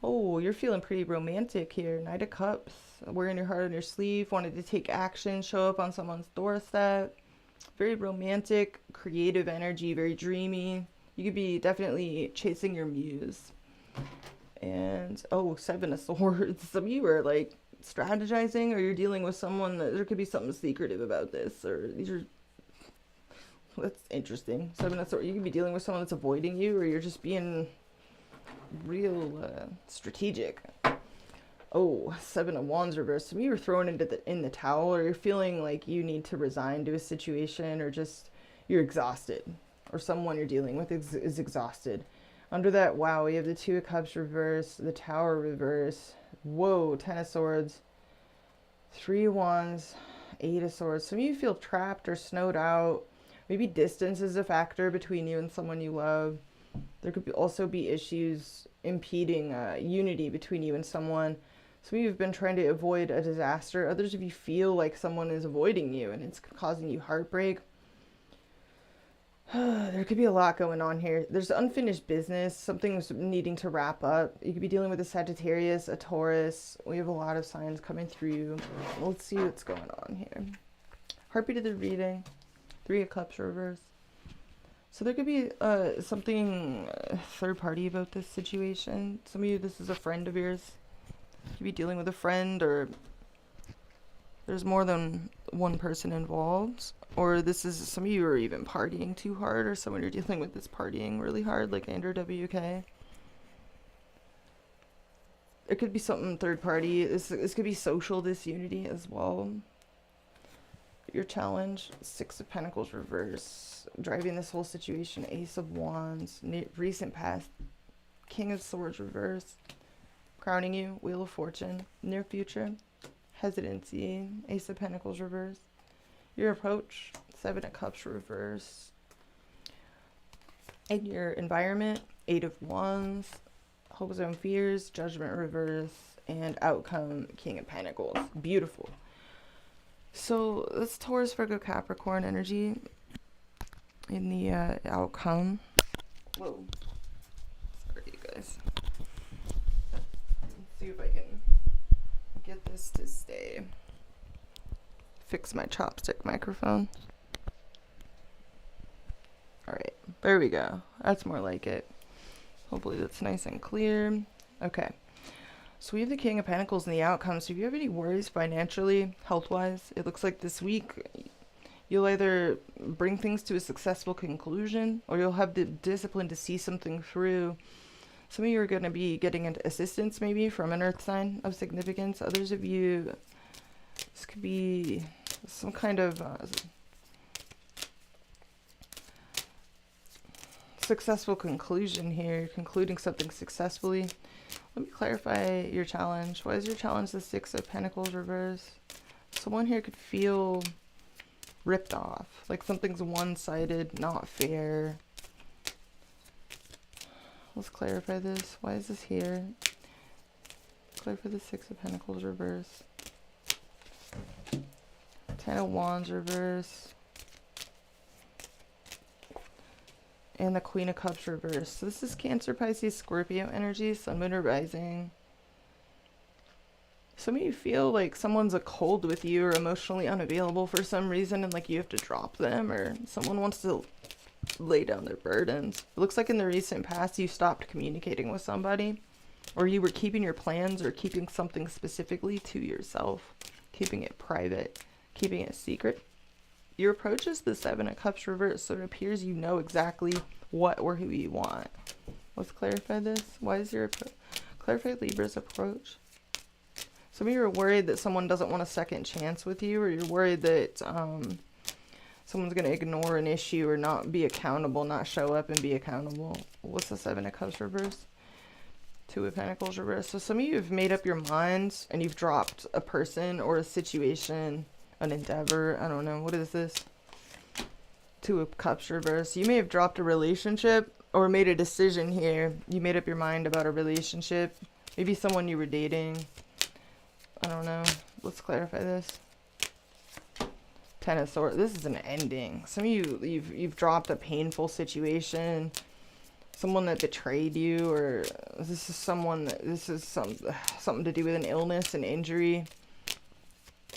Oh, you're feeling pretty romantic here. Knight of Cups, wearing your heart on your sleeve, wanted to take action, show up on someone's doorstep. Very romantic, creative energy, very dreamy. You could be definitely chasing your muse. And, oh, 7 of Swords. Some of you are like strategizing, or you're dealing with someone that there could be something secretive about this, or these are, that's interesting. 7 of Swords, you could be dealing with someone that's avoiding you, or you're just being real strategic. Oh, 7 of Wands reverse. Some of you are thrown in the towel, or you're feeling like you need to resign to a situation, or just you're exhausted, or someone you're dealing with is exhausted. Under that, wow, we have the 2 of Cups reverse, the Tower reverse. Whoa, 10 of Swords, 3 of Wands, 8 of Swords. Some of you feel trapped or snowed out. Maybe distance is a factor between you and someone you love. There could also be issues impeding unity between you and someone. Some of you have been trying to avoid a disaster. Others of you feel like someone is avoiding you and it's causing you heartbreak. There could be a lot going on here. There's unfinished business. Something's needing to wrap up. You could be dealing with a Sagittarius, a Taurus. We have a lot of signs coming through. Let's see what's going on here. Heartbeat of the reading. 3 of Cups reverse. So there could be something third party about this situation. Some of you, this is a friend of yours. You could be dealing with a friend, or there's more than one person involved. Or this is, some of you are even partying too hard, or someone you're dealing with is partying really hard, like Andrew WK. It could be something third party. This could be social disunity as well. Your challenge, 6 of Pentacles reverse, driving this whole situation, Ace of Wands, recent past, King of Swords reverse, crowning you, Wheel of Fortune, near future, hesitancy, Ace of Pentacles reverse, your approach, 7 of Cups reverse, in your environment, 8 of Wands, hopes and fears, Judgment reverse, and outcome, King of Pentacles. Beautiful. So that's Taurus, Virgo, Capricorn energy in the outcome. Whoa. Sorry, you guys. Let's see if I can get this to stay. Fix my chopstick microphone. Alright, there we go. That's more like it. Hopefully that's nice and clear. Okay. So we have the King of Pentacles in the outcome. So if you have any worries financially, health-wise, it looks like this week you'll either bring things to a successful conclusion, or you'll have the discipline to see something through. Some of you are going to be getting into assistance maybe from an earth sign of significance. Others of you, this could be some kind of successful conclusion here. You're concluding something successfully. Let me clarify your challenge. Why is your challenge the 6 of Pentacles reverse? Someone here could feel ripped off, like something's one-sided, not fair. Let's clarify this. Why is this here? Clarify the 6 of Pentacles reverse. 10 of Wands reverse. And the Queen of Cups reverse. So this is Cancer, Pisces, Scorpio energy, Sun, Moon, or Rising. Some of you feel like someone's a cold with you, or emotionally unavailable for some reason, and like you have to drop them, or someone wants to lay down their burdens. It looks like in the recent past you stopped communicating with somebody, or you were keeping your plans or keeping something specifically to yourself, keeping it private, keeping it secret. Your approach is the 7 of Cups reverse, so it appears you know exactly what or who you want. Let's clarify this. Why is your approach? Clarify Libra's approach. Some of you are worried that someone doesn't want a second chance with you, or you're worried that someone's going to ignore an issue or not be accountable, not show up and be accountable. What's the 7 of Cups reverse? 2 of Pentacles reverse. So some of you have made up your minds and you've dropped a person or a situation, an endeavor. I don't know. What is this? Two of Cups reverse. You may have dropped a relationship or made a decision here. You made up your mind about a relationship. Maybe someone you were dating. I don't know. Let's clarify this. Ten of Swords. This is an ending. Some of you, you've dropped a painful situation. Someone that betrayed you, or this is someone that, this is something to do with an illness, an injury,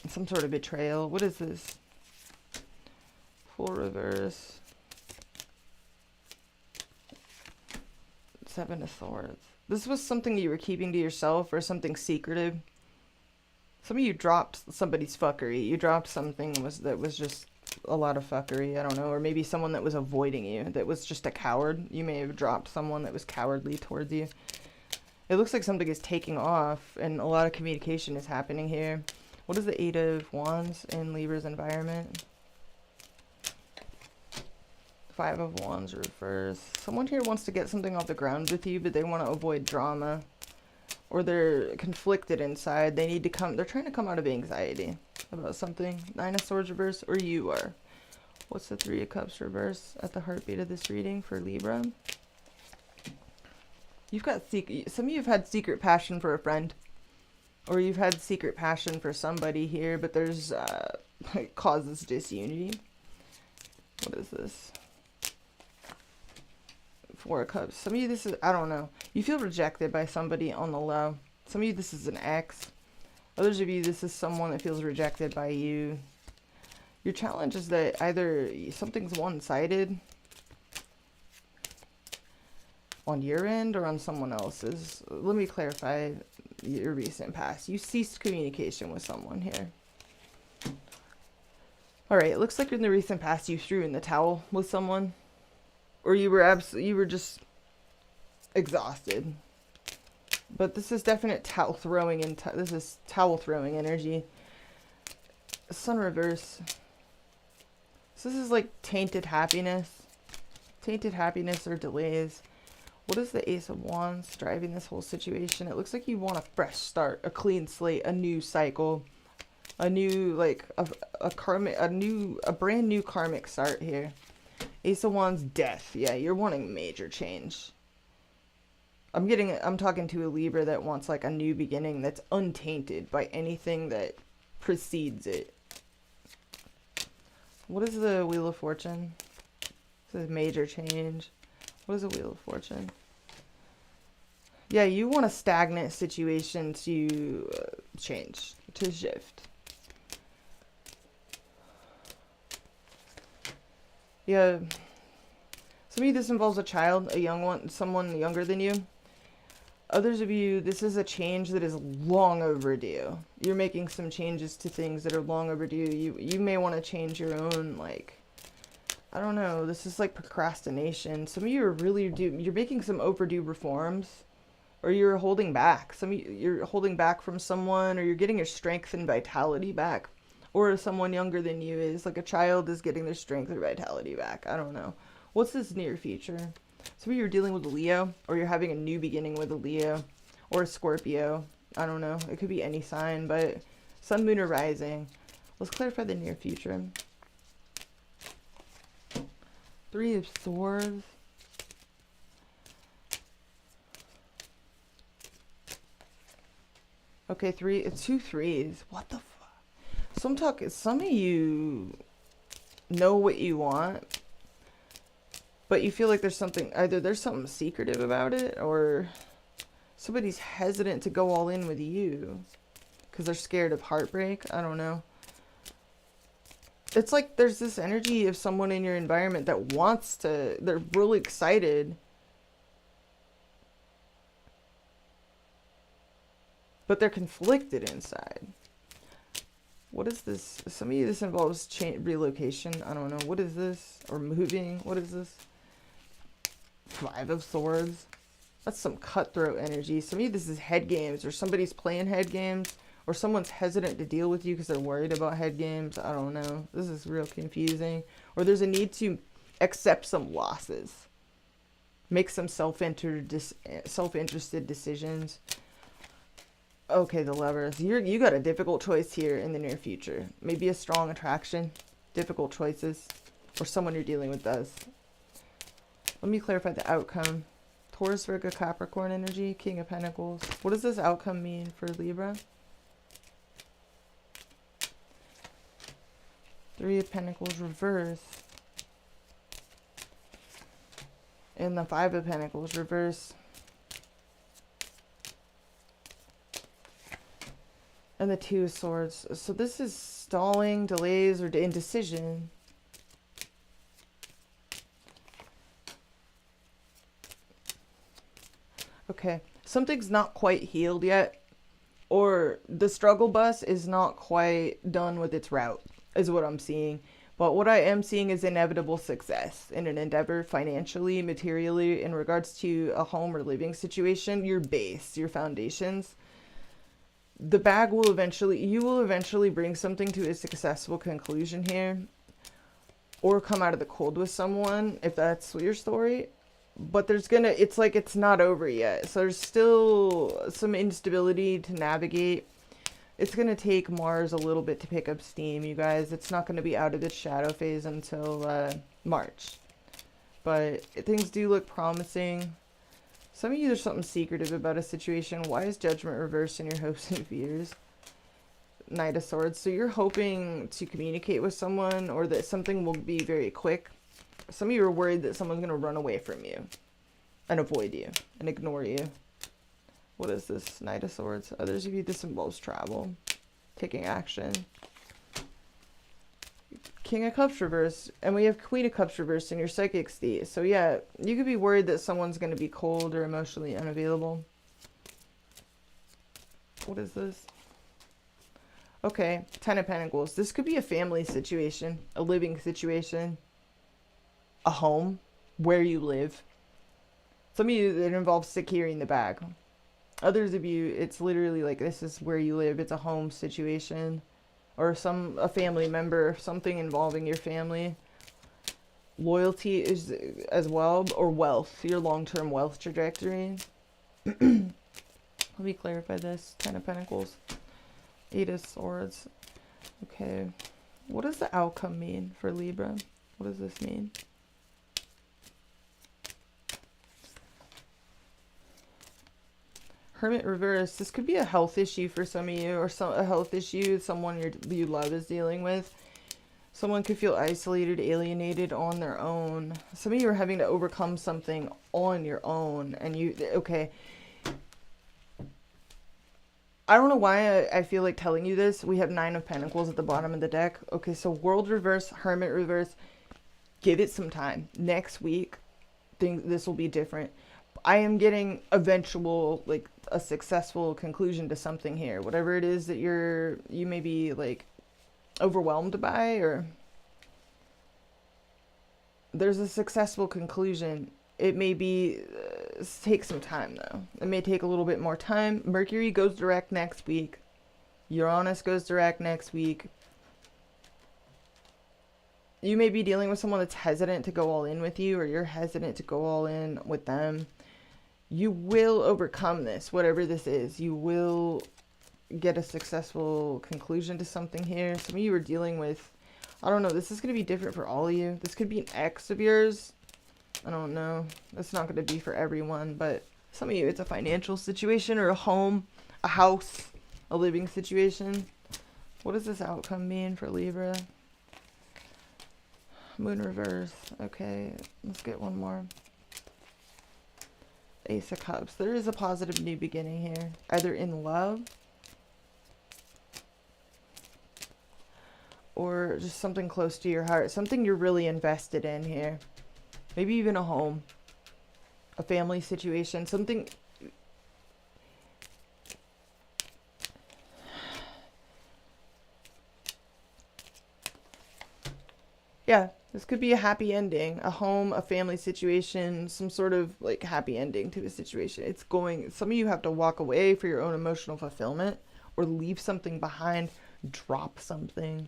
some sort of betrayal. What is this? Full reverse. Seven of Swords. This was something you were keeping to yourself, or something secretive. Some of you dropped somebody's fuckery. You dropped something that was just a lot of fuckery. I don't know. Or maybe someone that was avoiding you, that was just a coward. You may have dropped someone that was cowardly towards you. It looks like something is taking off, and a lot of communication is happening here. What is the Eight of Wands in Libra's environment? Five of Wands reverse. Someone here wants to get something off the ground with you, but they want to avoid drama. Or they're conflicted inside. They need to come, they're trying to come out of anxiety about something. Nine of Swords reverse, or you are. What's the Three of Cups reverse at the heartbeat of this reading for Libra? You've got, some of you have had secret passion for a friend. Or you've had secret passion for somebody here, but there's, it causes disunity. What is this? Four of Cups. Some of you, this is, I don't know. You feel rejected by somebody on the low. Some of you, this is an ex. Others of you, this is someone that feels rejected by you. Your challenge is that either something's one-sided on your end or on someone else's. Let me clarify your recent past. You ceased communication with someone here. Alright, it looks like in the recent past you threw in the towel with someone. Or you were just exhausted. But this is definite towel throwing in. This is towel throwing energy. Sun reverse. So this is like tainted happiness. Tainted happiness or delays. What is the Ace of Wands driving this whole situation? It looks like you want a fresh start, a clean slate, a new cycle, a new, like a brand new karmic start here. Ace of Wands, death. Yeah, you're wanting major change. I'm talking to a Libra that wants like a new beginning that's untainted by anything that precedes it. What is the Wheel of Fortune? This is major change. What is the Wheel of Fortune? Yeah, you want a stagnant situation to change, to shift. Yeah, some of you, this involves a child, a young one, someone younger than you. Others of you, this is a change that is long overdue. You're making some changes to things that are long overdue. You may want to change your own, like, I don't know, this is like procrastination. Some of you are really you're making some overdue reforms, or you're holding back. Some of you, you're holding back from someone, or you're getting your strength and vitality back. Or someone younger than you is, like a child is getting their strength or vitality back. I don't know. What's this near future? Some of you are dealing with a Leo, or you're having a new beginning with a Leo, or a Scorpio. I don't know. It could be any sign, but Sun, Moon, or Rising. Let's clarify the near future. Three of Swords. Okay, two threes. What the fuck? So I'm talking, some of you know what you want, but you feel like there's something, either there's something secretive about it, or somebody's hesitant to go all in with you because they're scared of heartbreak. I don't know. It's like there's this energy of someone in your environment that wants to, they're really excited, but they're conflicted inside. What is this? Some of you, this involves relocation. I don't know. What is this? Or moving. What is this? Five of Swords. That's some cutthroat energy. Some of you, this is head games, or somebody's playing head games, or someone's hesitant to deal with you because they're worried about head games. I don't know. This is real confusing. Or there's a need to accept some losses. Make some self-interested decisions. Okay, the Lovers. You got a difficult choice here in the near future. Maybe a strong attraction. Difficult choices. or someone you're dealing with does. Let me clarify the outcome. Taurus, Virgo, Capricorn energy, King of Pentacles. What does this outcome mean for Libra? Three of Pentacles reverse. And the Five of Pentacles reverse. And the Two of Swords. So this is stalling, delays, or indecision. Okay, something's not quite healed yet, or the struggle bus is not quite done with its route, is what I'm seeing. But what I am seeing is inevitable success in an endeavor, financially, materially, in regards to a home or living situation, your base, your foundations. The bag will eventually, you will eventually bring something to a successful conclusion here, or come out of the cold with someone, if that's your story. But there's it's like it's not over yet. So there's still some instability to navigate. It's going to take Mars a little bit to pick up steam, you guys. It's not going to be out of its shadow phase until March. But things do look promising. Some of you, there's something secretive about a situation. Why is Judgment reversed in your hopes and fears? Knight of Swords. So you're hoping to communicate with someone, or that something will be very quick. Some of you are worried that someone's going to run away from you and avoid you and ignore you. What is this? Knight of Swords. Others of you, this involves travel, taking action. King of Cups reversed. And we have Queen of Cups reversed in your psychic state. So yeah, you could be worried that someone's going to be cold or emotionally unavailable. What is this? Okay, Ten of Pentacles. This could be a family situation, a living situation. A home where you live. Some of you, it involves securing the bag. Others of you, it's literally like this is where you live. It's a home situation, or a family member, something involving your family. Loyalty is as well, or wealth, your long-term wealth trajectory. Let me clarify this. Ten of Pentacles, Eight of Swords. Okay, what does the outcome mean for Libra? What does this mean? Hermit reverse. This could be a health issue for some of you, or a health issue someone you love is dealing with. Someone could feel isolated, alienated on their own. Some of you are having to overcome something on your own, and okay. I don't know why I feel like telling you this. We have Nine of Pentacles at the bottom of the deck. Okay, so World reverse, Hermit reverse. Give it some time. Next week, this will be different. I am getting eventual, like, a successful conclusion to something here. Whatever it is that you may be, like, overwhelmed by, or there's a successful conclusion. It may be, take some time, though. It may take a little bit more time. Mercury goes direct next week. Uranus goes direct next week. You may be dealing with someone that's hesitant to go all in with you, or you're hesitant to go all in with them. You will overcome this, whatever this is. You will get a successful conclusion to something here. Some of you are dealing with, I don't know, this is going to be different for all of you. This could be an ex of yours. I don't know. That's not going to be for everyone, but some of you, it's a financial situation, or a home, a house, a living situation. What does this outcome mean for Libra? Moon reverse. Okay, let's get one more. Ace of Cups. There is a positive new beginning here, either in love or just something close to your heart, something you're really invested in here. Maybe even a home, a family situation, something. Yeah, this could be a happy ending, a home, a family situation, some sort of like happy ending to the situation. It's going, some of you have to walk away for your own emotional fulfillment, or leave something behind, drop something.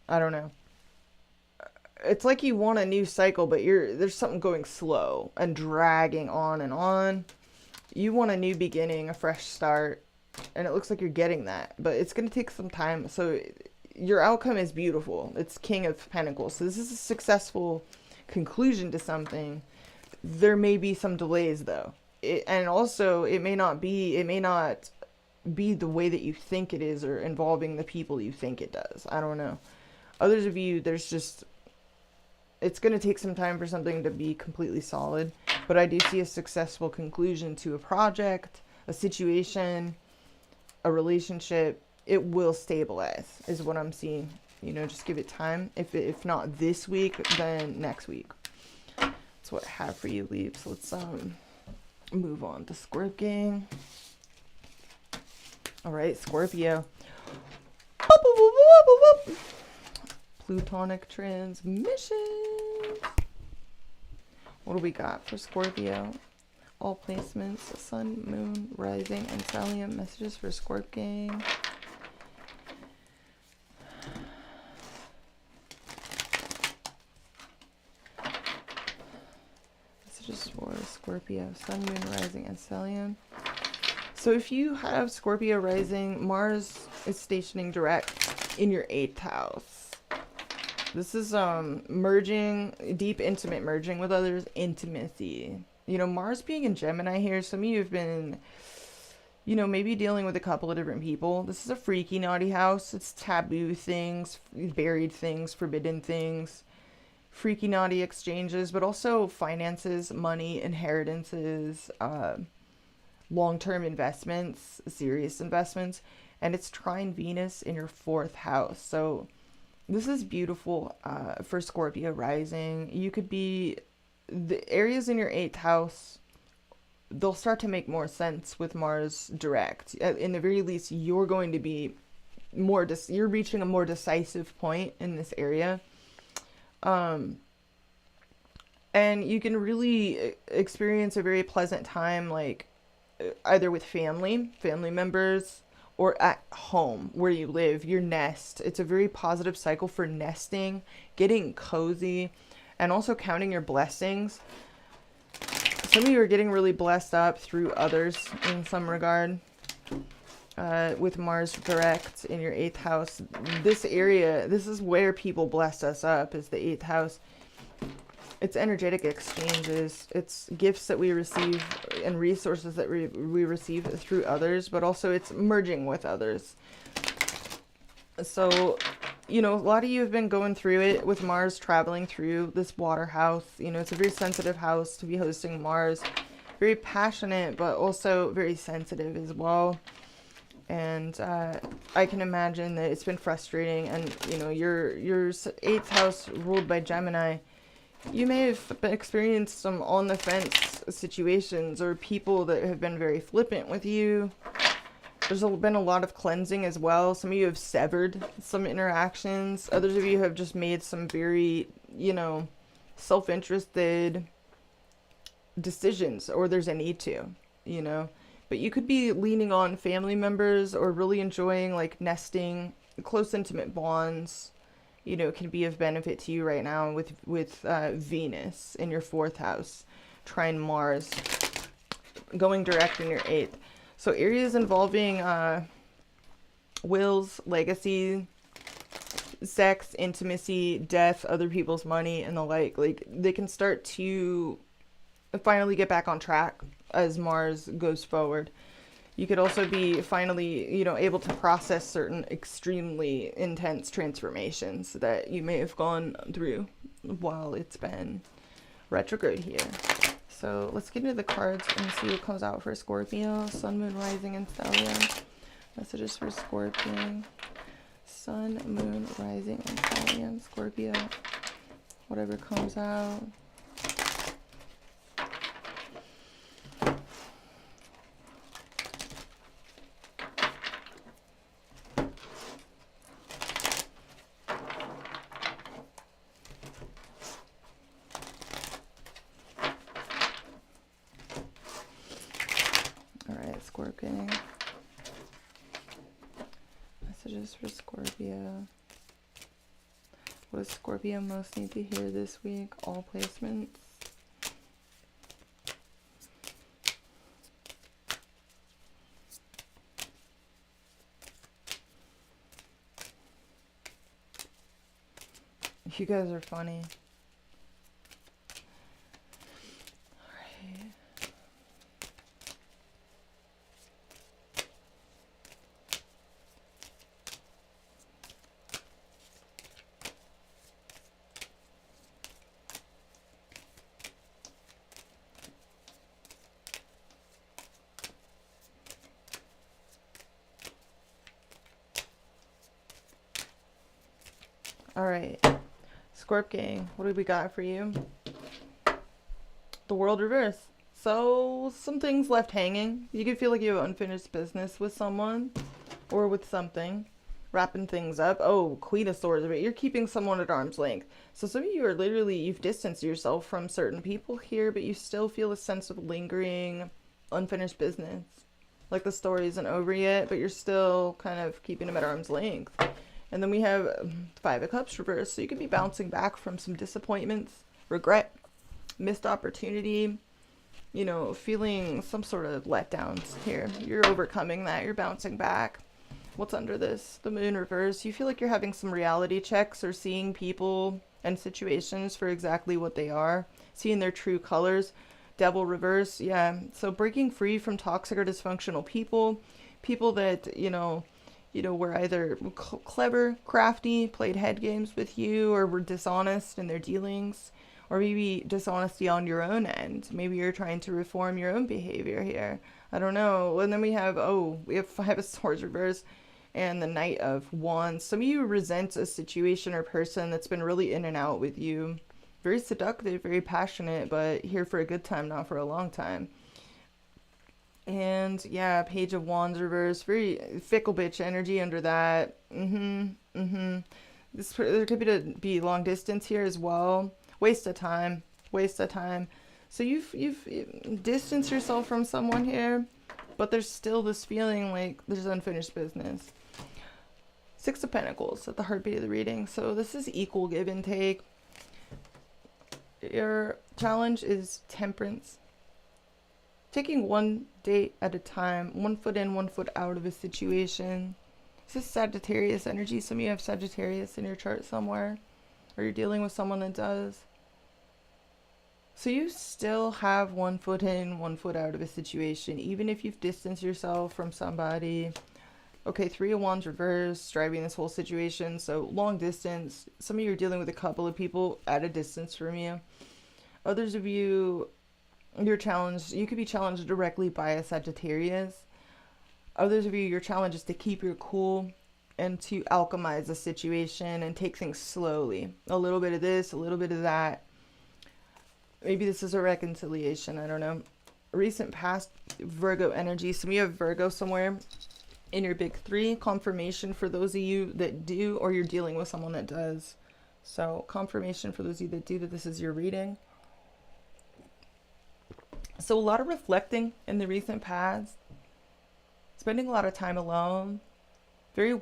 I don't know. It's like you want a new cycle, but there's something going slow and dragging on and on. You want a new beginning, a fresh start, and it looks like you're getting that, but it's going to take some time. So your outcome is beautiful. It's King of Pentacles. So this is a successful conclusion to something. There may be some delays though. And also it may not be the way that you think it is, or involving the people you think it does. I don't know. Others of you, it's going to take some time for something to be completely solid, but I do see a successful conclusion to a project, a situation, a relationship. It will stabilize is what I'm seeing. You know, just give it time. If not this week, then next week. That's what I have for you, Leaves. Let's move on to Scorpio. All right, Scorpio. Plutonic transmission. What do we got for Scorpio? All placements, sun, moon, rising, and stellium. Messages for Scorpio. Messages for Scorpio, sun, moon, rising, and stellium. So if you have Scorpio rising, Mars is stationing direct in your 8th house. This is merging, deep, intimate merging with others, intimacy. You know, Mars being in Gemini here, some of you have been, you know, maybe dealing with a couple of different people. This is a freaky, naughty house. It's taboo things, buried things, forbidden things, freaky, naughty exchanges, but also finances, money, inheritances, long-term investments, serious investments. And it's trine Venus in your 4th house. So this is beautiful for Scorpio rising. You could be, the areas in your 8th house, they'll start to make more sense with Mars direct. In the very least, you're going to be more, you're reaching a more decisive point in this area. And you can really experience a very pleasant time, like either with family members, or at home where you live, your nest. It's a very positive cycle for nesting, getting cozy, and also counting your blessings. Some of you are getting really blessed up through others in some regard. With Mars direct in your 8th house. This area, this is where people bless us up, is the 8th house. It's energetic exchanges. It's gifts that we receive and resources that we receive through others, but also it's merging with others. So, you know, a lot of you have been going through it with Mars traveling through this water house. You know, it's a very sensitive house to be hosting Mars. Very passionate, but also very sensitive as well. And I can imagine that it's been frustrating. And, you know, your 8th house ruled by Gemini, you may have experienced some on the fence situations, or people that have been very flippant with you. There's been a lot of cleansing as well. Some of you have severed some interactions. Others of you have just made some very, you know, self-interested decisions, or there's a need to, you know. But you could be leaning on family members, or really enjoying like nesting, close intimate bonds. You know, can be of benefit to you right now with Venus in your 4th house, trine Mars, going direct in your 8th. So areas involving wills, legacy, sex, intimacy, death, other people's money, and the like they can start to finally get back on track as Mars goes forward. You could also be finally, you know, able to process certain extremely intense transformations that you may have gone through while it's been retrograde here. So let's get into the cards and see what comes out for Scorpio. Sun, moon, rising, and stellium. Messages for Scorpio. Sun, moon, rising, and stellium. Scorpio. Whatever comes out. Scorpio. Messages for Scorpio. What does Scorpio most need to hear this week? All placements. You guys are funny. All right, Scorp gang, what do we got for you? The World reverse. So some things left hanging. You could feel like you have unfinished business with someone or with something, wrapping things up. Oh, Queen of Swords, but you're keeping someone at arm's length. So some of you are literally, you've distanced yourself from certain people here, but you still feel a sense of lingering unfinished business. Like the story isn't over yet, but you're still kind of keeping them at arm's length. And then we have Five of Cups reversed. So you could be bouncing back from some disappointments, regret, missed opportunity, you know, feeling some sort of letdowns here. You're overcoming that. You're bouncing back. What's under this? The Moon reverse. You feel like you're having some reality checks or seeing people and situations for exactly what they are. Seeing their true colors. Devil reverse. Yeah. So breaking free from toxic or dysfunctional people. People that, you know, were either clever, crafty, played head games with you, or were dishonest in their dealings, or maybe dishonesty on your own end. Maybe you're trying to reform your own behavior here. I don't know. And then we have Five of Swords reverse and the Knight of Wands. Some of you resent a situation or person that's been really in and out with you. Very seductive, very passionate, but here for a good time, not for a long time. And yeah, Page of Wands reverse, very fickle bitch energy under that. There could be long distance here as well. Waste of time. So you've distanced yourself from someone here, but there's still this feeling like there's unfinished business. Six of Pentacles at the heartbeat of the reading. So this is equal give and take. Your challenge is temperance. Taking one day at a time, 1 foot in, 1 foot out of a situation. This is Sagittarius energy. Some of you have Sagittarius in your chart somewhere, or you're dealing with someone that does. So you still have 1 foot in, 1 foot out of a situation, even if you've distanced yourself from somebody. Okay, Three of Wands reverse, driving this whole situation. So long distance. Some of you are dealing with a couple of people at a distance from you. Others of you, you're challenged. You could be challenged directly by a Sagittarius. Others of you, your challenge is to keep your cool and to alchemize the situation and take things slowly. A little bit of this, a little bit of that. Maybe this is a reconciliation. I don't know. Recent past Virgo energy. Some of you have Virgo somewhere in your big three. Confirmation for those of you that do, or you're dealing with someone that does. So confirmation for those of you that do, that this is your reading. So a lot of reflecting in the recent past, spending a lot of time alone, very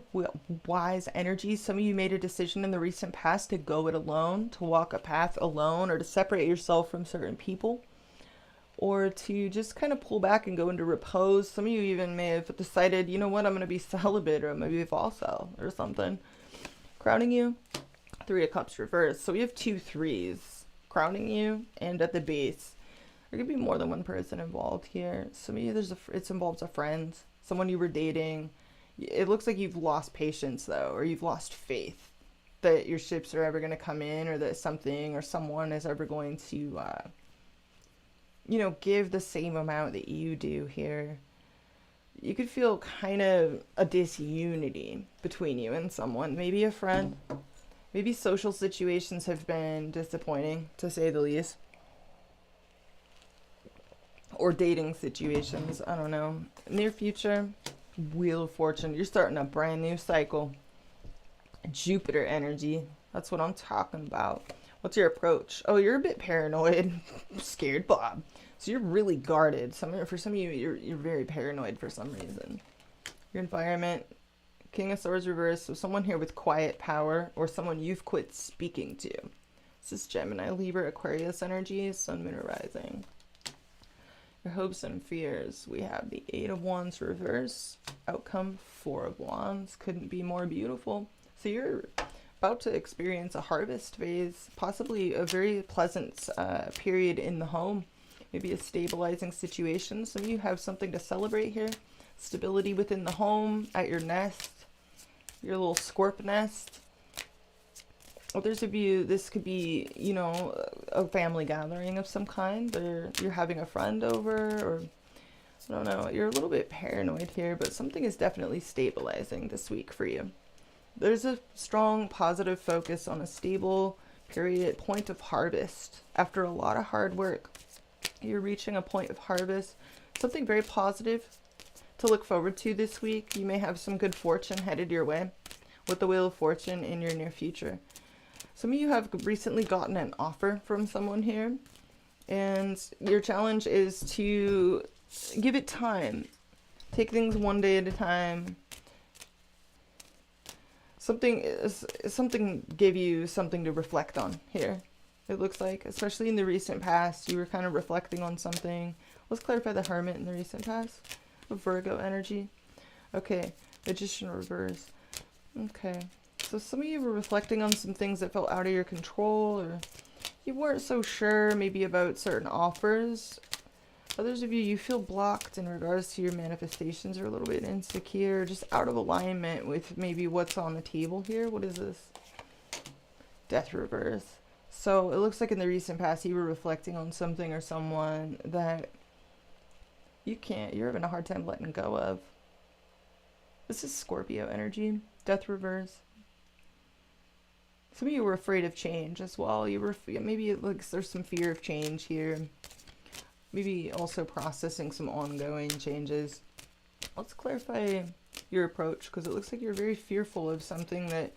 wise energy. Some of you made a decision in the recent past to go it alone, to walk a path alone, or to separate yourself from certain people, or to just kind of pull back and go into repose. Some of you even may have decided, you know what, I'm going to be celibate, or maybe volcel or something. Crowning you, Three of Cups reverse. So we have 2 threes crowning you, and at the base there could be more than one person involved here. Some of you, it involves a friend, someone you were dating. It looks like you've lost patience though, or you've lost faith that your ships are ever going to come in, or that something or someone is ever going to, you know, give the same amount that you do here. You could feel kind of a disunity between you and someone, maybe a friend. Maybe social situations have been disappointing, to say the least. Or dating situations, I don't know. Near future, Wheel of Fortune. You're starting a brand new cycle. Jupiter energy. That's what I'm talking about. What's your approach? Oh, you're a bit paranoid. Scared Bob. So you're really guarded. For some of you, you're very paranoid for some reason. Your environment, King of Swords reverse. So someone here with quiet power, or someone you've quit speaking to. This is Gemini, Libra, Aquarius energy, Sun, Moon, or Rising. Your hopes and fears. We have the 8 of Wands reverse. Outcome, 4 of Wands. Couldn't be more beautiful. So you're about to experience a harvest phase, possibly a very pleasant period in the home, maybe a stabilizing situation. Some of you have something to celebrate here. Stability within the home, at your nest, your little scorp nest. Others of you, this could be, you know, a family gathering of some kind. You're having a friend over, or I don't know, you're a little bit paranoid here, but something is definitely stabilizing this week for you. There's a strong positive focus on a stable period, point of harvest. After a lot of hard work, you're reaching a point of harvest. Something very positive to look forward to this week. You may have some good fortune headed your way with the Wheel of Fortune in your near future. Some of you have recently gotten an offer from someone here, and your challenge is to give it time. Take things one day at a time. Something gave you something to reflect on here, it looks like. Especially in the recent past, you were kind of reflecting on something. Let's clarify the Hermit in the recent past. Virgo energy. Okay, Magician reverse. Okay, so some of you were reflecting on some things that felt out of your control, or you weren't so sure maybe about certain offers. Others of you, you feel blocked in regards to your manifestations, or a little bit insecure, just out of alignment with maybe what's on the table here. What is this? Death reverse. So it looks like in the recent past, you were reflecting on something or someone that you're having a hard time letting go of. This is Scorpio energy. Death reverse. Some of you were afraid of change as well. You were, maybe like there's some fear of change here. Maybe also processing some ongoing changes. Let's clarify your approach, because it looks like you're very fearful of something that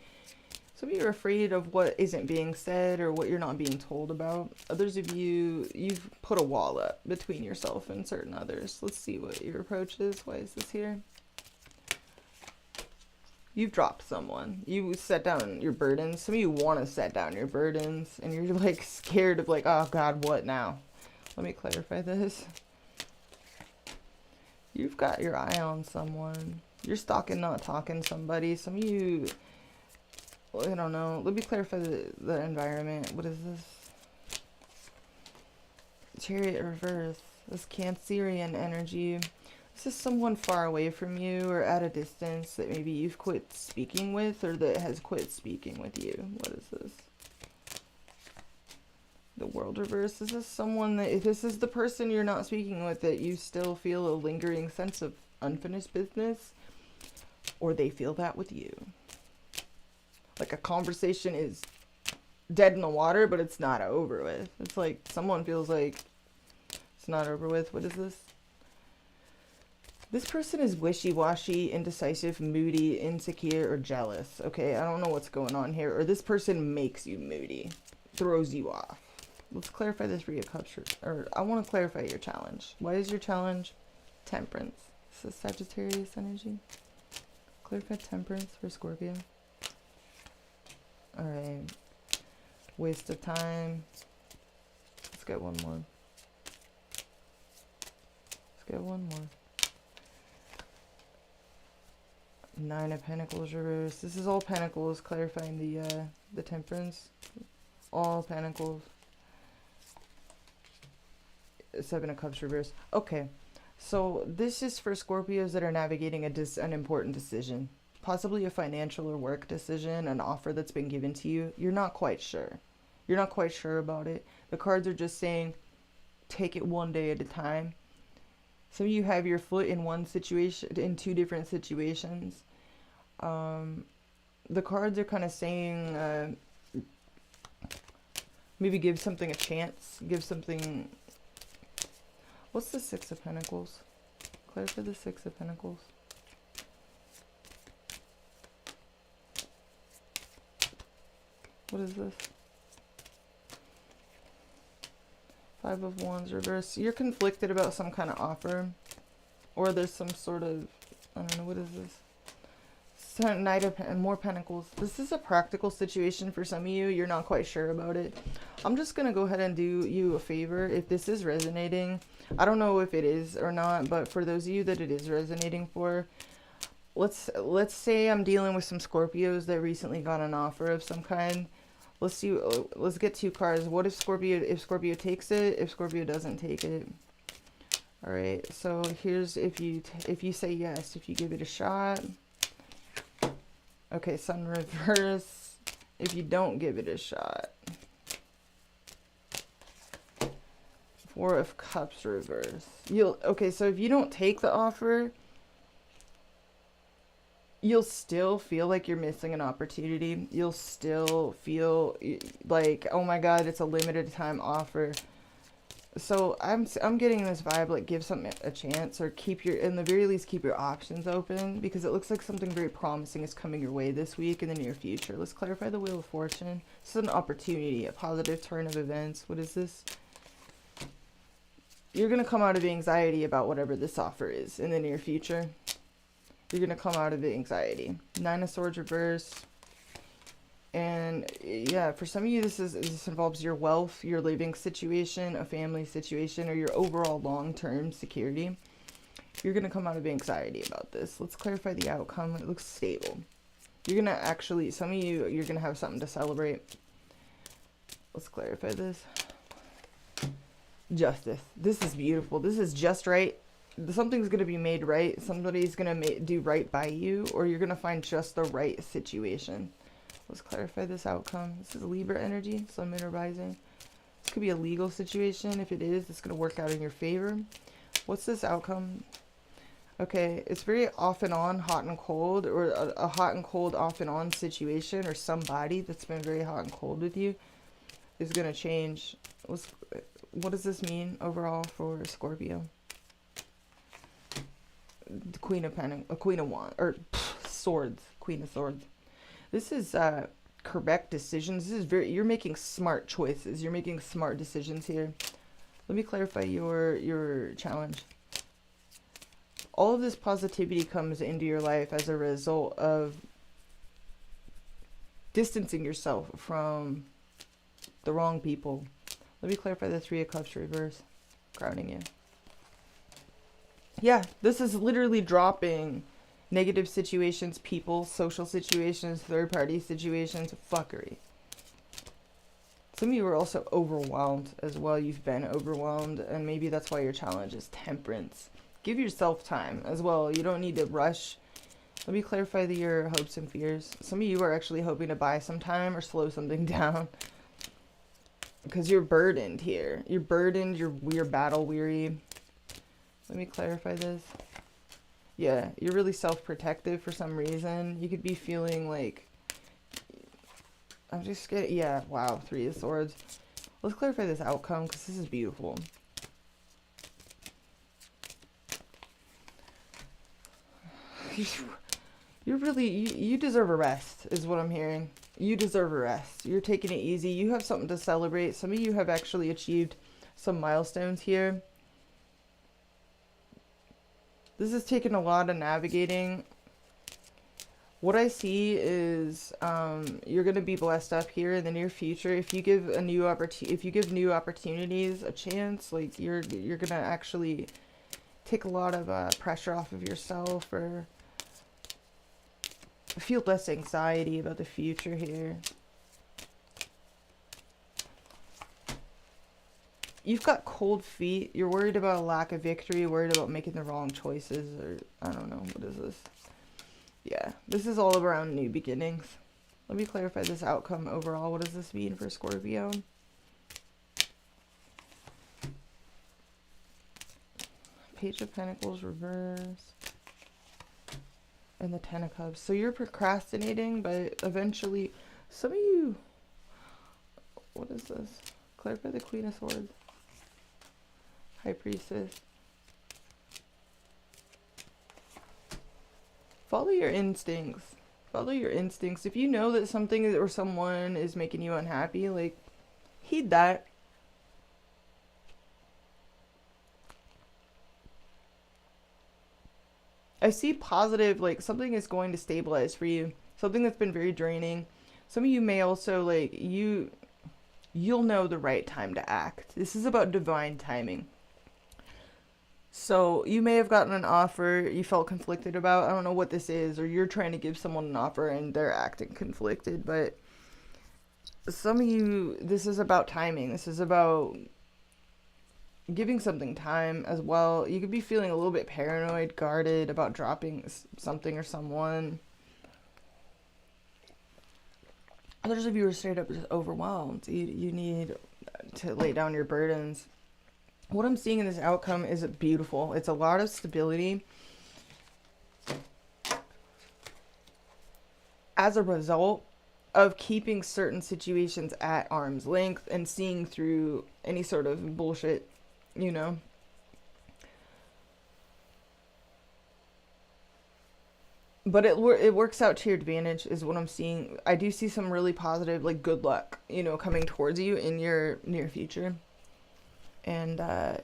some of you are afraid of what isn't being said or what you're not being told about. Others of you, you've put a wall up between yourself and certain others. Let's see what your approach is. Why is this here? You've dropped someone. You set down your burdens. Some of you want to set down your burdens, and you're like scared of like, oh God, what now? Let me clarify this. You've got your eye on someone. You're stalking, not talking somebody. Some of you, I don't know. Let me clarify the environment. What is this? Chariot reverse. This Cancerian energy. This is someone far away from you or at a distance that maybe you've quit speaking with, or that has quit speaking with you. What is this? The World reverse. This is someone that, if this is the person you're not speaking with, that you still feel a lingering sense of unfinished business, or they feel that with you. Like a conversation is dead in the water, but it's not over with. It's like someone feels like it's not over with. What is this? This person is wishy-washy, indecisive, moody, insecure, or jealous. Okay, I don't know what's going on here. Or this person makes you moody, throws you off. Let's clarify this for your cups, or I want to clarify your challenge. Why is your challenge Temperance? This is Sagittarius energy. Clarify Temperance for Scorpio. All right. Waste of time. Let's get one more. Let's get one more. Nine of Pentacles reverse. This is all Pentacles, clarifying the Temperance. All Pentacles. Seven of Cups reverse. Okay, so this is for Scorpios that are navigating an important decision, possibly a financial or work decision, an offer that's been given to you. You're not quite sure. You're not quite sure about it. The cards are just saying, take it one day at a time. Some of you have your foot in one situation, in two different situations. The cards are kind of saying, maybe give something a chance, give something. What's the Six of Pentacles? Clarify the Six of Pentacles. What is this? Five of Wands reverse. You're conflicted about some kind of offer, or there's some sort of, I don't know, what is this? Knight of more Pentacles. This is a practical situation for some of you. You're not quite sure about it. I'm just gonna go ahead and do you a favor. If this is resonating, I don't know if it is or not, but for those of you that it is resonating for, let's say I'm dealing with some Scorpios that recently got an offer of some kind. Let's see. Let's get 2 cards. What if Scorpio takes it? If Scorpio doesn't take it? All right. So here's if you say yes, if you give it a shot. Okay, Sun reverse. If you don't give it a shot. 4 of Cups reverse. Okay, so if you don't take the offer, you'll still feel like you're missing an opportunity. You'll still feel like, oh my god, it's a limited time offer. So I'm getting this vibe, like, give something a chance, or keep your, in the very least, keep your options open, because it looks like something very promising is coming your way this week in the near future. Let's clarify the Wheel of Fortune. This is an opportunity, a positive turn of events. What is this? You're going to come out of anxiety about whatever this offer is in the near future. You're going to come out of the anxiety. 9 of Swords reverse. And yeah, for some of you, this involves your wealth, your living situation, a family situation, or your overall long-term security. You're going to come out of anxiety about this. Let's clarify the outcome. It looks stable. You're going to actually, some of you, you're going to have something to celebrate. Let's clarify this. Justice. This is beautiful. This is just right. Something's going to be made right. Somebody's going to do right by you, or you're going to find just the right situation. Let's clarify this outcome. This is Libra energy, Sun, Moon, rising. This could be a legal situation. If it is, it's going to work out in your favor. What's this outcome? Okay, it's very off and on, hot and cold, or a hot and cold off and on situation, or somebody that's been very hot and cold with you is going to change. What does this mean overall for Scorpio? The Queen of Wands, or Swords, Queen of Swords. This is correct decisions. This is you're making smart choices. You're making smart decisions here. Let me clarify your challenge. All of this positivity comes into your life as a result of distancing yourself from the wrong people. Let me clarify the 3 of Cups reverse, grounding you. Yeah, this is literally dropping negative situations, people, social situations, third-party situations, fuckery. Some of you are also overwhelmed as well. You've been overwhelmed, and maybe that's why your challenge is temperance. Give yourself time as well. You don't need to rush. Let me clarify your hopes and fears. Some of you are actually hoping to buy some time or slow something down, because you're burdened here. You're burdened, you're battle weary. Let me clarify this. Yeah, you're really self-protective for some reason. You could be feeling like, I'm just getting, yeah, wow, 3 of Swords. Let's clarify this outcome, because this is beautiful. You're really, you deserve a rest, is what I'm hearing. You deserve a rest. You're taking it easy. You have something to celebrate. Some of you have actually achieved some milestones here. This has taken a lot of navigating. What I see is you're going to be blessed up here in the near future. If you give new opportunities a chance, like you're going to actually take a lot of pressure off of yourself, or feel less anxiety about the future here. You've got cold feet. You're worried about a lack of victory. You're worried about making the wrong choices, or I don't know. What is this? Yeah, this is all around new beginnings. Let me clarify this outcome overall. What does this mean for Scorpio? Page of Pentacles reverse. And the 10 of Cups. So you're procrastinating, but eventually, some of you, what is this? Clarify the Queen of Swords. High Priestess. Follow your instincts. Follow your instincts. If you know that something or someone is making you unhappy, like, heed that. I see positive, like, something is going to stabilize for you. Something that's been very draining. Some of you may also, like, you'll know the right time to act. This is about divine timing. So you may have gotten an offer you felt conflicted about. I don't know what this is, or you're trying to give someone an offer and they're acting conflicted, but some of you, this is about timing. This is about giving something time as well. You could be feeling a little bit paranoid, guarded about dropping something or someone. Others of you are straight up just overwhelmed. You need to lay down your burdens. What I'm seeing in this outcome is beautiful. It's a lot of stability as a result of keeping certain situations at arm's length and seeing through any sort of bullshit, you know. But it works out to your advantage is what I'm seeing. I do see some really positive, like, good luck, you know, coming towards you in your near future. And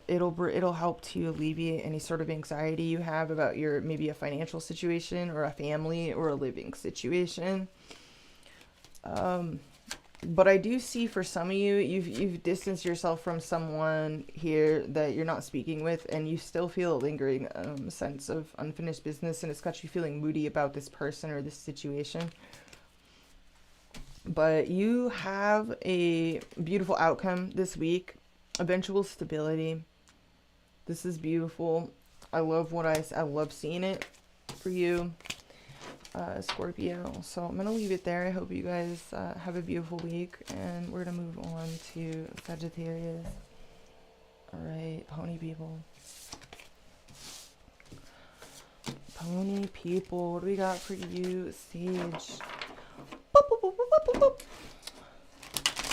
it'll help to alleviate any sort of anxiety you have about your maybe a financial situation or a family or a living situation. But I do see for some of you, you've distanced yourself from someone here that you're not speaking with, and you still feel a lingering sense of unfinished business, and it's got you feeling moody about this person or this situation. But you have a beautiful outcome this week, eventual stability. This is beautiful. I love I love seeing it for you. Scorpio. So I'm going to leave it there. I hope you guys have a beautiful week, and we're going to move on to Sagittarius. All right, pony people. Pony people, what do we got for you, Sage? Boop, boop, boop, boop, boop, boop.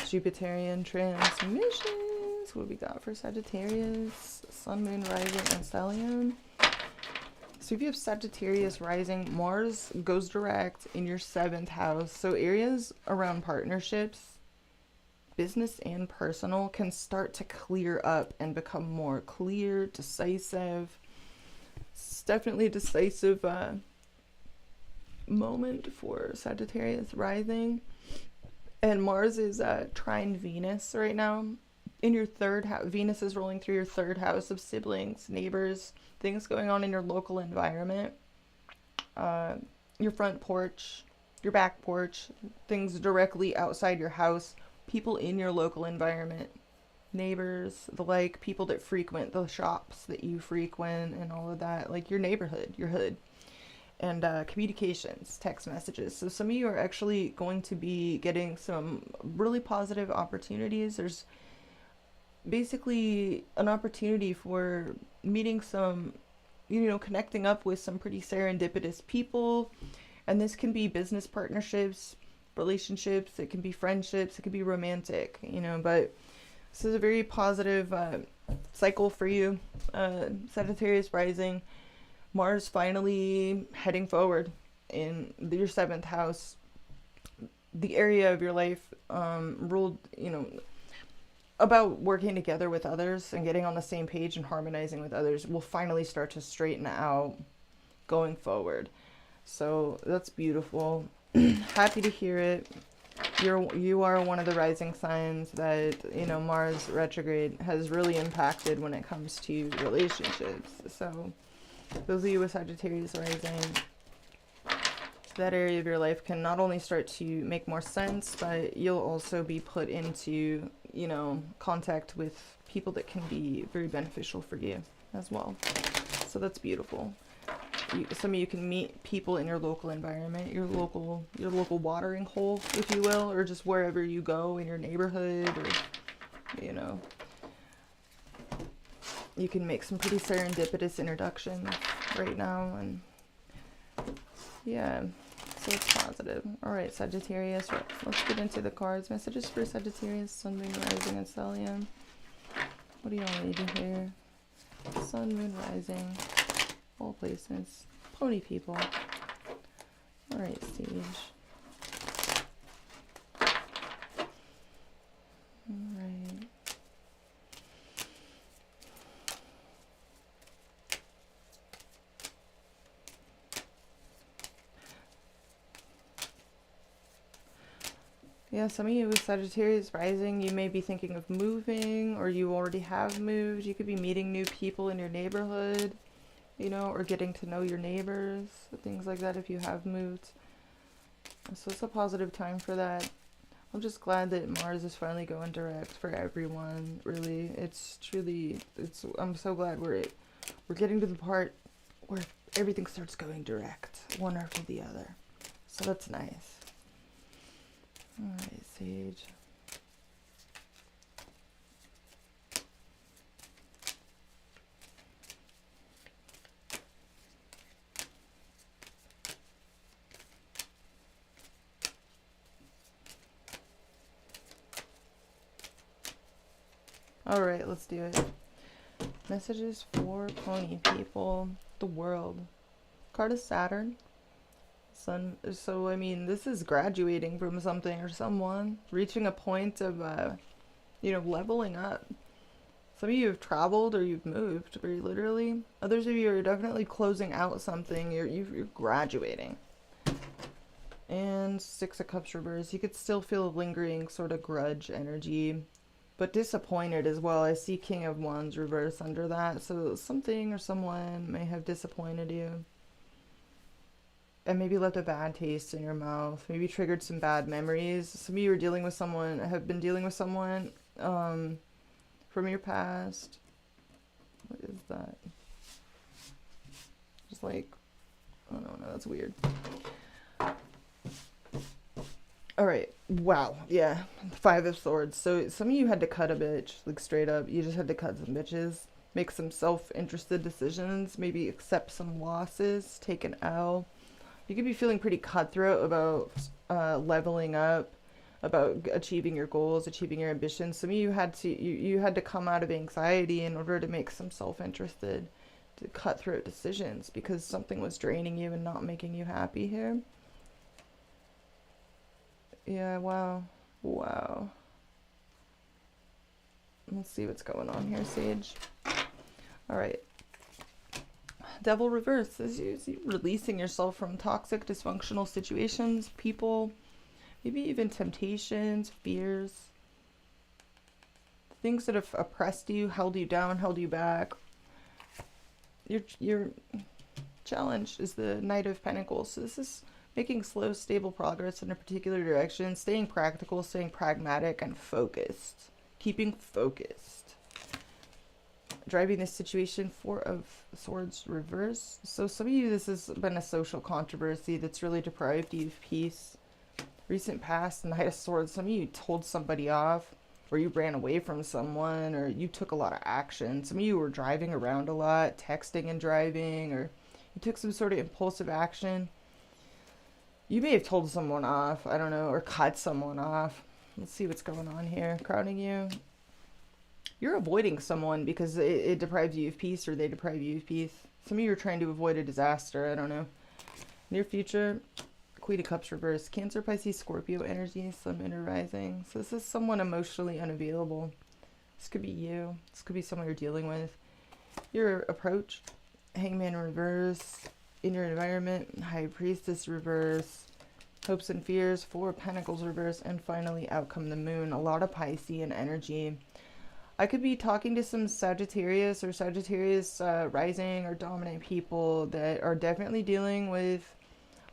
Jupiterian transmissions. What do we got for Sagittarius? Sun, Moon, Rising, and Stellium. So if you have Sagittarius rising, Mars goes direct in your 7th house. So areas around partnerships, business and personal, can start to clear up and become more clear, decisive. It's definitely a decisive moment for Sagittarius rising. And Mars is trine Venus right now. In your 3rd house, Venus is rolling through your 3rd house of siblings, neighbors, things going on in your local environment, your front porch, your back porch, things directly outside your house, people in your local environment, neighbors, the like, people that frequent the shops that you frequent and all of that, like your neighborhood, your hood, and communications, text messages. So some of you are actually going to be getting some really positive opportunities. There's basically an opportunity for meeting some, you know, connecting up with some pretty serendipitous people. And this can be business partnerships, relationships, it can be friendships, it can be romantic, you know, but this is a very positive cycle for you, Sagittarius rising. Mars finally heading forward in your 7th house. The area of your life ruled, you know, about working together with others and getting on the same page and harmonizing with others will finally start to straighten out going forward. So that's beautiful. Happy to hear it. You are one of the rising signs that, you know, Mars retrograde has really impacted when it comes to relationships. So those of you with Sagittarius rising, that area of your life can not only start to make more sense, but you'll also be put into, you know, contact with people that can be very beneficial for you as well. So that's beautiful. Some of you can meet people in your local environment, your local watering hole, if you will, or just wherever you go in your neighborhood, or, you know, you can make some pretty serendipitous introductions right now, and yeah, so it's positive. All right, Sagittarius, let's get into the cards. Messages for Sagittarius, Sun, Moon, Rising, and Stellium. What do y'all need to hear? Sun, Moon, Rising, all places. Pony people. All right, Sage. All right. Yeah, some of you with Sagittarius rising, you may be thinking of moving, or you already have moved. You could be meeting new people in your neighborhood, you know, or getting to know your neighbors, things like that if you have moved. So it's a positive time for that. I'm just glad that Mars is finally going direct for everyone, really. It's truly, I'm so glad we're getting to the part where everything starts going direct, one after the other. So that's nice. All right, Sage. All right, let's do it. Messages for pony people. The World. Card is Saturn. Sun. So, I mean, this is graduating from something or someone. Reaching a point of, you know, leveling up. Some of you have traveled or you've moved, very literally. Others of you are definitely closing out something. You're graduating. And Six of Cups reverse. You could still feel a lingering sort of grudge energy, but disappointed as well. I see King of Wands reverse under that. So something or someone may have disappointed you. And maybe left a bad taste in your mouth. Maybe triggered some bad memories. Some of you are dealing with someone, have been dealing with someone from your past. What is that? Just like, oh no, that's weird. All right. Wow. Yeah. Five of Swords. So some of you had to cut a bitch, like straight up. You just had to cut some bitches, make some self-interested decisions, maybe accept some losses, take an L. You could be feeling pretty cutthroat about leveling up, about achieving your goals, achieving your ambitions. Some of you had to you had to come out of anxiety in order to make some self-interested, cutthroat decisions because something was draining you and not making you happy here. Yeah, wow. Wow. Let's see what's going on here, Sage. All right. Devil reverse. This is you releasing yourself from toxic, dysfunctional situations, people, maybe even temptations, fears, things that have oppressed you, held you down, held you back. Your challenge is the Knight of Pentacles. So this is making slow, stable progress in a particular direction, staying practical, staying pragmatic, and focused. Keeping focused. Driving this situation, Four of Swords reverse. So some of you, this has been a social controversy that's really deprived you of peace. Recent past, Knight of Swords. Some of you told somebody off, or you ran away from someone, or you took a lot of action. Some of you were driving around a lot, texting and driving, or you took some sort of impulsive action. You may have told someone off, I don't know, or cut someone off. Let's see what's going on here. Crowning you. You're avoiding someone because it deprives you of peace, or they deprive you of peace. Some of you are trying to avoid a disaster, I don't know. Near future, Queen of Cups reverse. Cancer, Pisces, Scorpio energy, Sun, Moon, or Rising. So this is someone emotionally unavailable. This could be you. This could be someone you're dealing with. Your approach, Hangman reverse. In your environment, High Priestess reverse. Hopes and fears, Four of Pentacles reverse. And finally, outcome, the Moon. A lot of Piscean energy. I could be talking to some Sagittarius or Sagittarius rising or dominant people that are definitely dealing with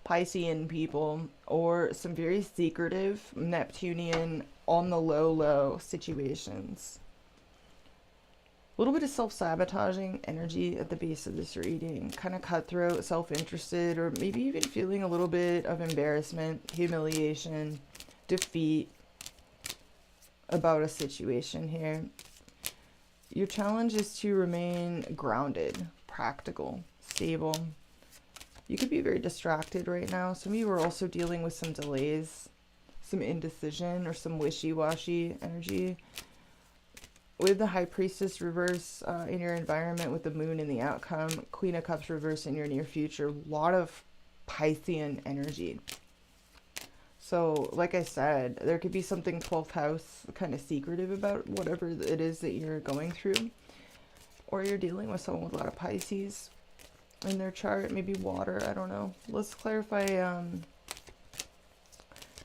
Piscean people, or some very secretive Neptunian on the low situations. A little bit of self-sabotaging energy at the base of this reading. Kind of cutthroat, self-interested, or maybe even feeling a little bit of embarrassment, humiliation, defeat about a situation here. Your challenge is to remain grounded, practical, stable. You could be very distracted right now. Some of you are also dealing with some delays, some indecision, or some wishy-washy energy. With the High Priestess reverse in your environment, with the Moon in the outcome, Queen of Cups reverse in your near future, a lot of Piscean energy. So, like I said, there could be something 12th house kind of secretive about whatever it is that you're going through. Or you're dealing with someone with a lot of Pisces in their chart, maybe water, I don't know. Let's clarify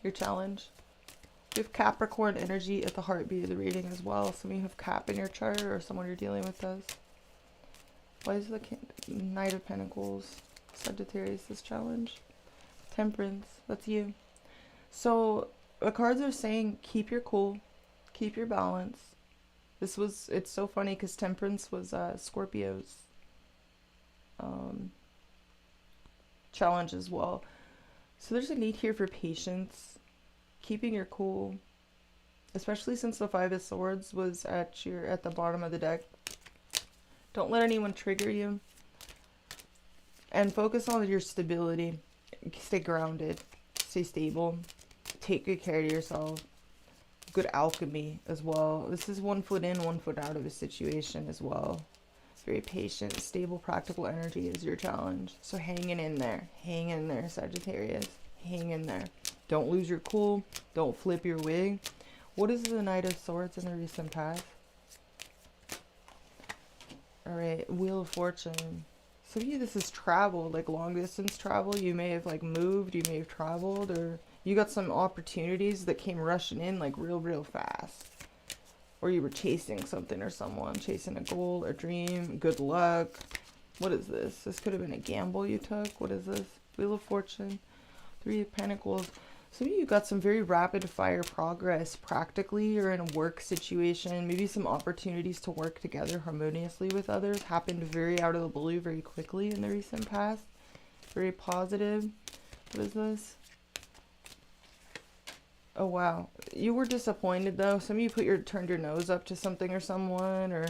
your challenge. You have Capricorn energy at the heartbeat of the reading as well. Some of you have Cap in your chart, or someone you're dealing with does. Why is the Knight of Pentacles, Sagittarius, this challenge? Temperance, that's you. So the cards are saying keep your cool, keep your balance. It's so funny because Temperance was Scorpio's challenge as well. So there's a need here for patience, keeping your cool, especially since the Five of Swords was at the bottom of the deck. Don't let anyone trigger you, and focus on your stability. Stay grounded, stay stable, take good care of yourself. Good alchemy as well. This is 1 foot in, 1 foot out of a situation as well. Very patient, stable, practical energy is your challenge. So hanging in there, Sagittarius. Hang in there. Don't lose your cool. Don't flip your wig. What is the Knight of Swords in the recent past? Alright, Wheel of Fortune. Some of you, this is travel, like long distance travel. You may have like moved, you may have traveled, or you got some opportunities that came rushing in like real fast. Or you were chasing something or someone, chasing a goal, a dream, good luck. What is this? This could have been a gamble you took. What is this? Wheel of Fortune, 3 of Pentacles. Some of you got some very rapid fire progress practically, or in a work situation. Maybe some opportunities to work together harmoniously with others happened very out of the blue very quickly in the recent past. Very positive. What is this? Oh wow, you were disappointed though. Some of you turned your nose up to something or someone, or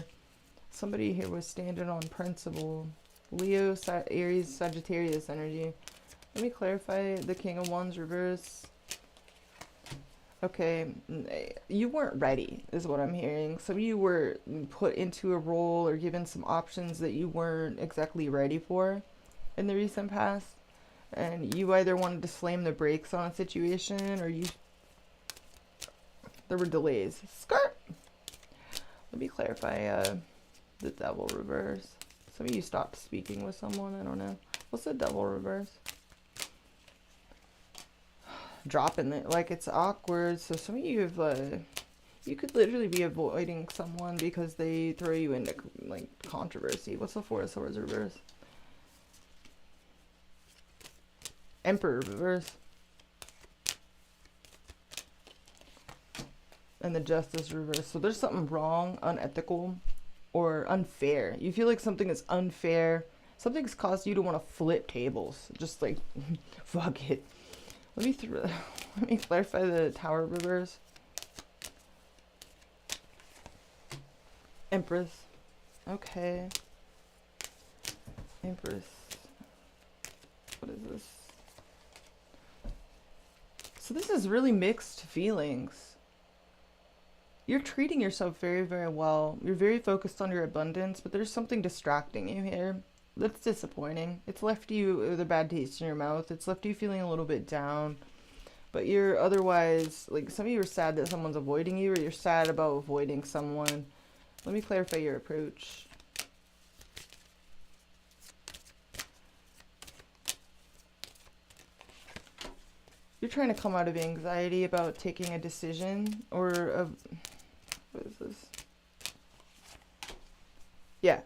somebody here was standing on principle. Leo, Aries, Sagittarius energy. Let me clarify the King of Wands reverse. Okay, you weren't ready is what I'm hearing. Some of you were put into a role or given some options that you weren't exactly ready for in the recent past. And you either wanted to slam the brakes on a situation, or there were delays. Skirt! Let me clarify the Devil reverse. Some of you stopped speaking with someone. I don't know. What's the Devil reverse? Dropping it. Like, it's awkward. So some of you have, you could literally be avoiding someone because they throw you into, like, controversy. What's the Four of Swords reverse? Emperor reverse. And the Justice reverse. So there's something wrong, unethical, or unfair. You feel like something is unfair. Something's caused you to want to flip tables. Just like, fuck it. Let me clarify the Tower reverse. Empress. Okay. Empress. What is this? So this is really mixed feelings. You're treating yourself very well. You're very focused on your abundance, but there's something distracting you here. That's disappointing. It's left you with a bad taste in your mouth. It's left you feeling a little bit down. But you're otherwise, like, some of you are sad that someone's avoiding you, or you're sad about avoiding someone. Let me clarify your approach. You're trying to come out of anxiety about taking a decision, or what is this? Yeah,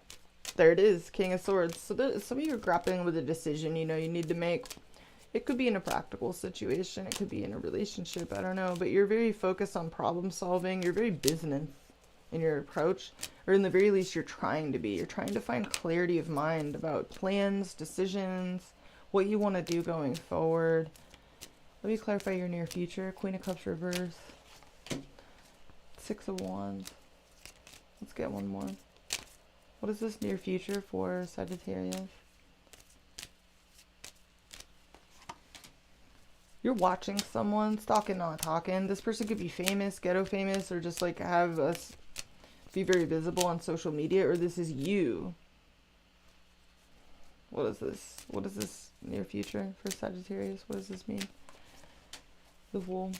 there it is, King of Swords. So some of you are grappling with a decision, you need to make. It could be in a practical situation, it could be in a relationship, I don't know. But you're very focused on problem solving. You're very business in your approach, or in the very least you're trying to be. You're trying to find clarity of mind about plans, decisions, what you want to do going forward. Let me clarify your near future. Queen of Cups reverse. 6 of Wands. Let's get one more. What is this near future for Sagittarius? You're watching someone, stalking, not talking. This person could be famous, ghetto famous, or just like have us be very visible on social media, or this is you. What is this? What is this near future for Sagittarius? What does this mean? The Wool.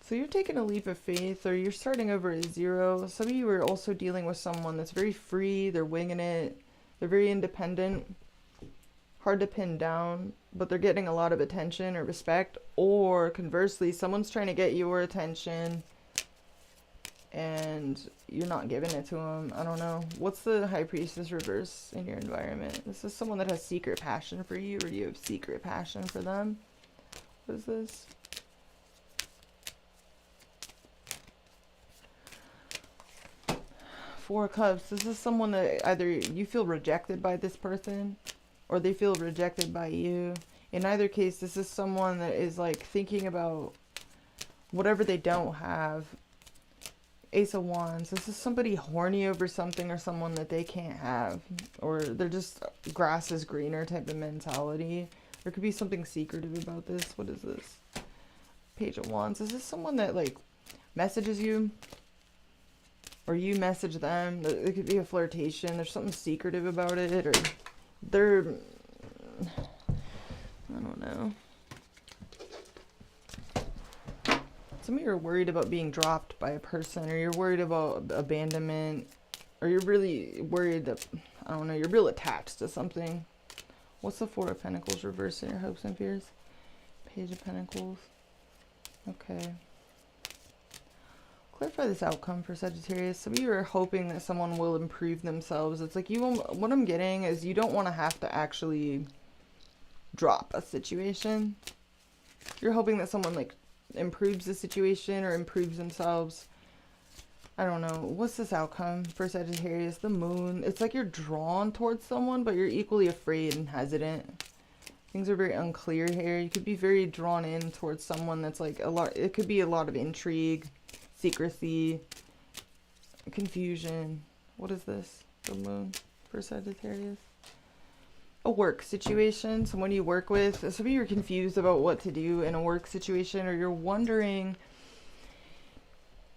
So you're taking a leap of faith, or you're starting over at zero. Some of you are also dealing with someone that's very free. They're winging it. They're very independent. hard to pin down, but they're getting a lot of attention or respect. Or conversely, someone's trying to get your attention and you're not giving it to them. I don't know. What's the High Priestess reverse in your environment? This is someone that has secret passion for you, or you have secret passion for them. What is this? Four of Cups. This is someone that either you feel rejected by this person or they feel rejected by you. In either case, this is someone that is like thinking about whatever they don't have. Ace of Wands. This is somebody horny over something or someone that they can't have. Or they're just grass is greener type of mentality. There could be something secretive about this. What is this? Page of Wands. Is this someone that like messages you? Or you message them? It could be a flirtation. There's something secretive about it. Or they're... I don't know. Some of you are worried about being dropped by a person, or you're worried about abandonment, or you're really worried that, I don't know, you're real attached to something. What's the Four of Pentacles reverse in your hopes and fears? Page of Pentacles. Okay. Clarify this outcome for Sagittarius. Some of you are hoping that someone will improve themselves. It's like what I'm getting is you don't want to have to actually drop a situation. You're hoping that someone like improves the situation or improves themselves. I don't know. What's this outcome for Sagittarius? The Moon. It's like you're drawn towards someone, but you're equally afraid and hesitant. Things are very unclear here. You could be very drawn in towards someone that's like a lot. It could be a lot of intrigue, secrecy, confusion. What is this? The Moon for Sagittarius. A work situation, someone you work with. Some of you are confused about what to do in a work situation, or you're wondering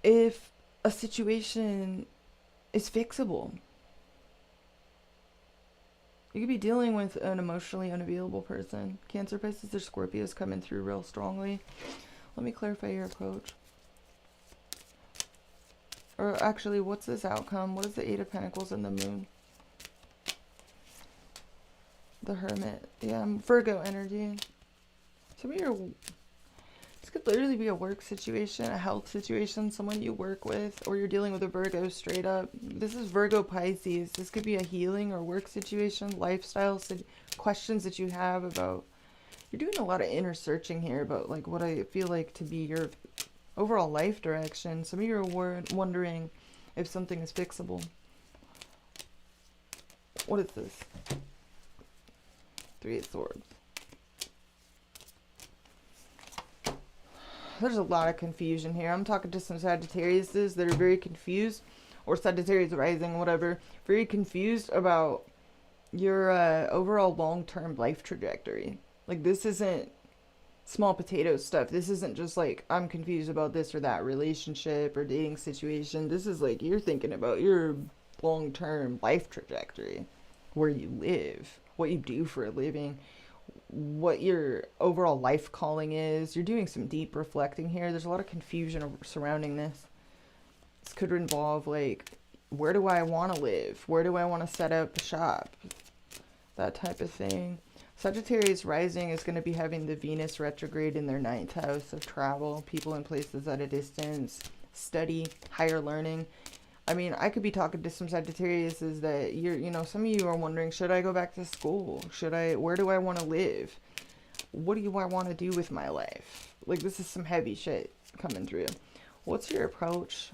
if a situation is fixable. You could be dealing with an emotionally unavailable person. Cancer, Pisces, or Scorpio is coming through real strongly. Let me clarify your approach. Or actually, what's this outcome? What is the Eight of Pentacles and the Moon? The Hermit. Yeah, Virgo energy. Some of your... This could literally be a work situation, a health situation, someone you work with, or you're dealing with a Virgo straight up. This is Virgo Pisces. This could be a healing or work situation, lifestyle questions that you have about... You're doing a lot of inner searching here about like what I feel like to be your overall life direction. Some of you are wondering if something is fixable. What is this? Three of Swords. There's a lot of confusion here. I'm talking to some Sagittariuses that are very confused, or Sagittarius rising, whatever. Very confused about your overall long-term life trajectory. Like, this isn't small potato stuff. This isn't just like, I'm confused about this or that relationship or dating situation. This is like, you're thinking about your long-term life trajectory. Where you live, what you do for a living, what your overall life calling is. You're doing some deep reflecting here. There's a lot of confusion surrounding this. This could involve like, where do I want to live? Where do I want to set up shop? That type of thing. Sagittarius rising is going to be having the Venus retrograde in their 9th house of travel, people in places at a distance, study, higher learning. I mean, I could be talking to some Sagittarius is that some of you are wondering, should I go back to school? Where do I want to live? What do I want to do with my life? Like, this is some heavy shit coming through. What's your approach?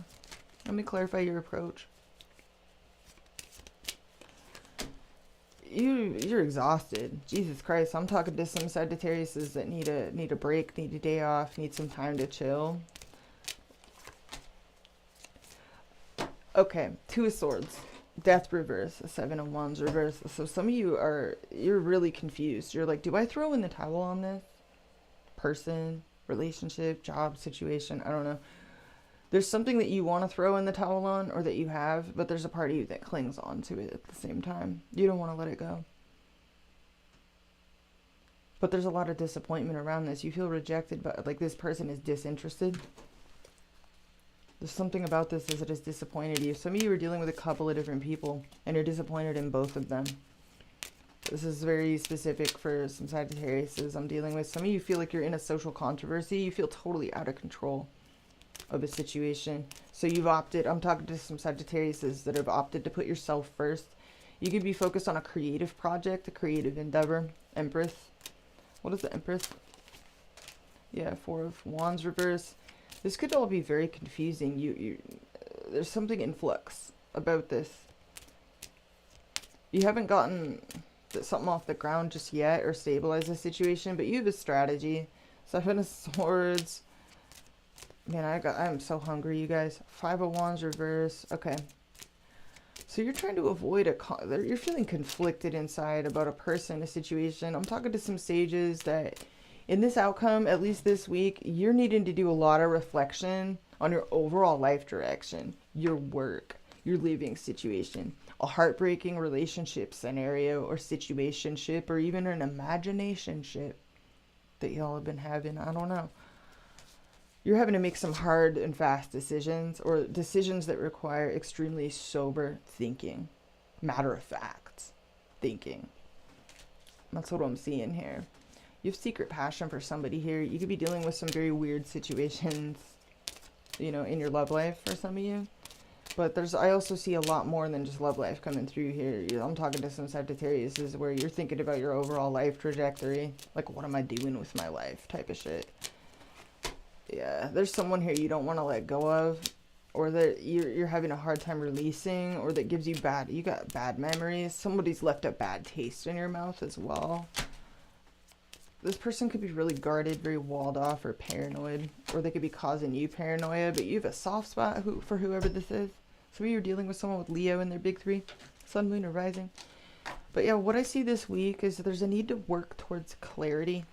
Let me clarify your approach. You're exhausted. Jesus Christ. I'm talking to some Sagittariuses that need a break, need a day off, need some time to chill. Okay, Two of Swords, Death reverse, a Seven of Wands reverse. So some of you you're really confused. You're like, do I throw in the towel on this? Person, relationship, job, situation, I don't know. There's something that you want to throw in the towel on, or that you have, but there's a part of you that clings on to it at the same time. You don't want to let it go. But there's a lot of disappointment around this. You feel rejected, but like this person is disinterested. There's something about this that has disappointed you. Some of you are dealing with a couple of different people, and you're disappointed in both of them. This is very specific for some Sagittariuses I'm dealing with. Some of you feel like you're in a social controversy. You feel totally out of control of a situation. So you've opted, I'm talking to some Sagittariuses that have opted to put yourself first. You could be focused on a creative project, a creative endeavor. Empress. What is the Empress? Yeah, Four of Wands reverse. This could all be very confusing. There's something in flux about this. You haven't gotten something off the ground just yet or stabilize the situation, but you have a strategy. Seven of Swords. Man, I'm so hungry, you guys. Five of Wands reverse. Okay. So you're trying to avoid you're feeling conflicted inside about a person, a situation. I'm talking to some sages that in this outcome, at least this week, you're needing to do a lot of reflection on your overall life direction, your work, your living situation, a heartbreaking relationship scenario or situationship, or even an imaginationship that y'all have been having. I don't know. You're having to make some hard and fast decisions, or decisions that require extremely sober thinking, matter of fact thinking. That's what I'm seeing here. You have secret passion for somebody here. You could be dealing with some very weird situations, you know, in your love life for some of you. But I also see a lot more than just love life coming through here. I'm talking to some Sagittarius is where you're thinking about your overall life trajectory. Like, what am I doing with my life type of shit. Yeah, there's someone here you don't want to let go of, or that you're having a hard time releasing, or that gives you you got bad memories. Somebody's left a bad taste in your mouth as well. This person could be really guarded, very walled off, or paranoid, or they could be causing you paranoia, but you have a soft spot for whoever this is. Some of you are dealing with someone with Leo in their big three, sun, moon, or rising. But yeah, what I see this week is there's a need to work towards clarity,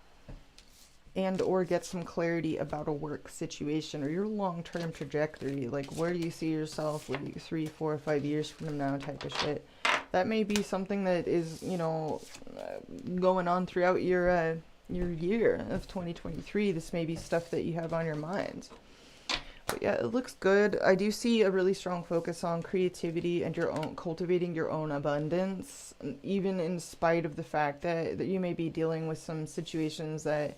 and or get some clarity about a work situation or your long-term trajectory. Like, where do you see yourself with you 3, 4, 5 years from now type of shit. That may be something that is, you know, going on throughout your year of 2023. This may be stuff that you have on your mind. But yeah, it looks good. I do see a really strong focus on creativity and cultivating your own abundance, even in spite of the fact that you may be dealing with some situations that,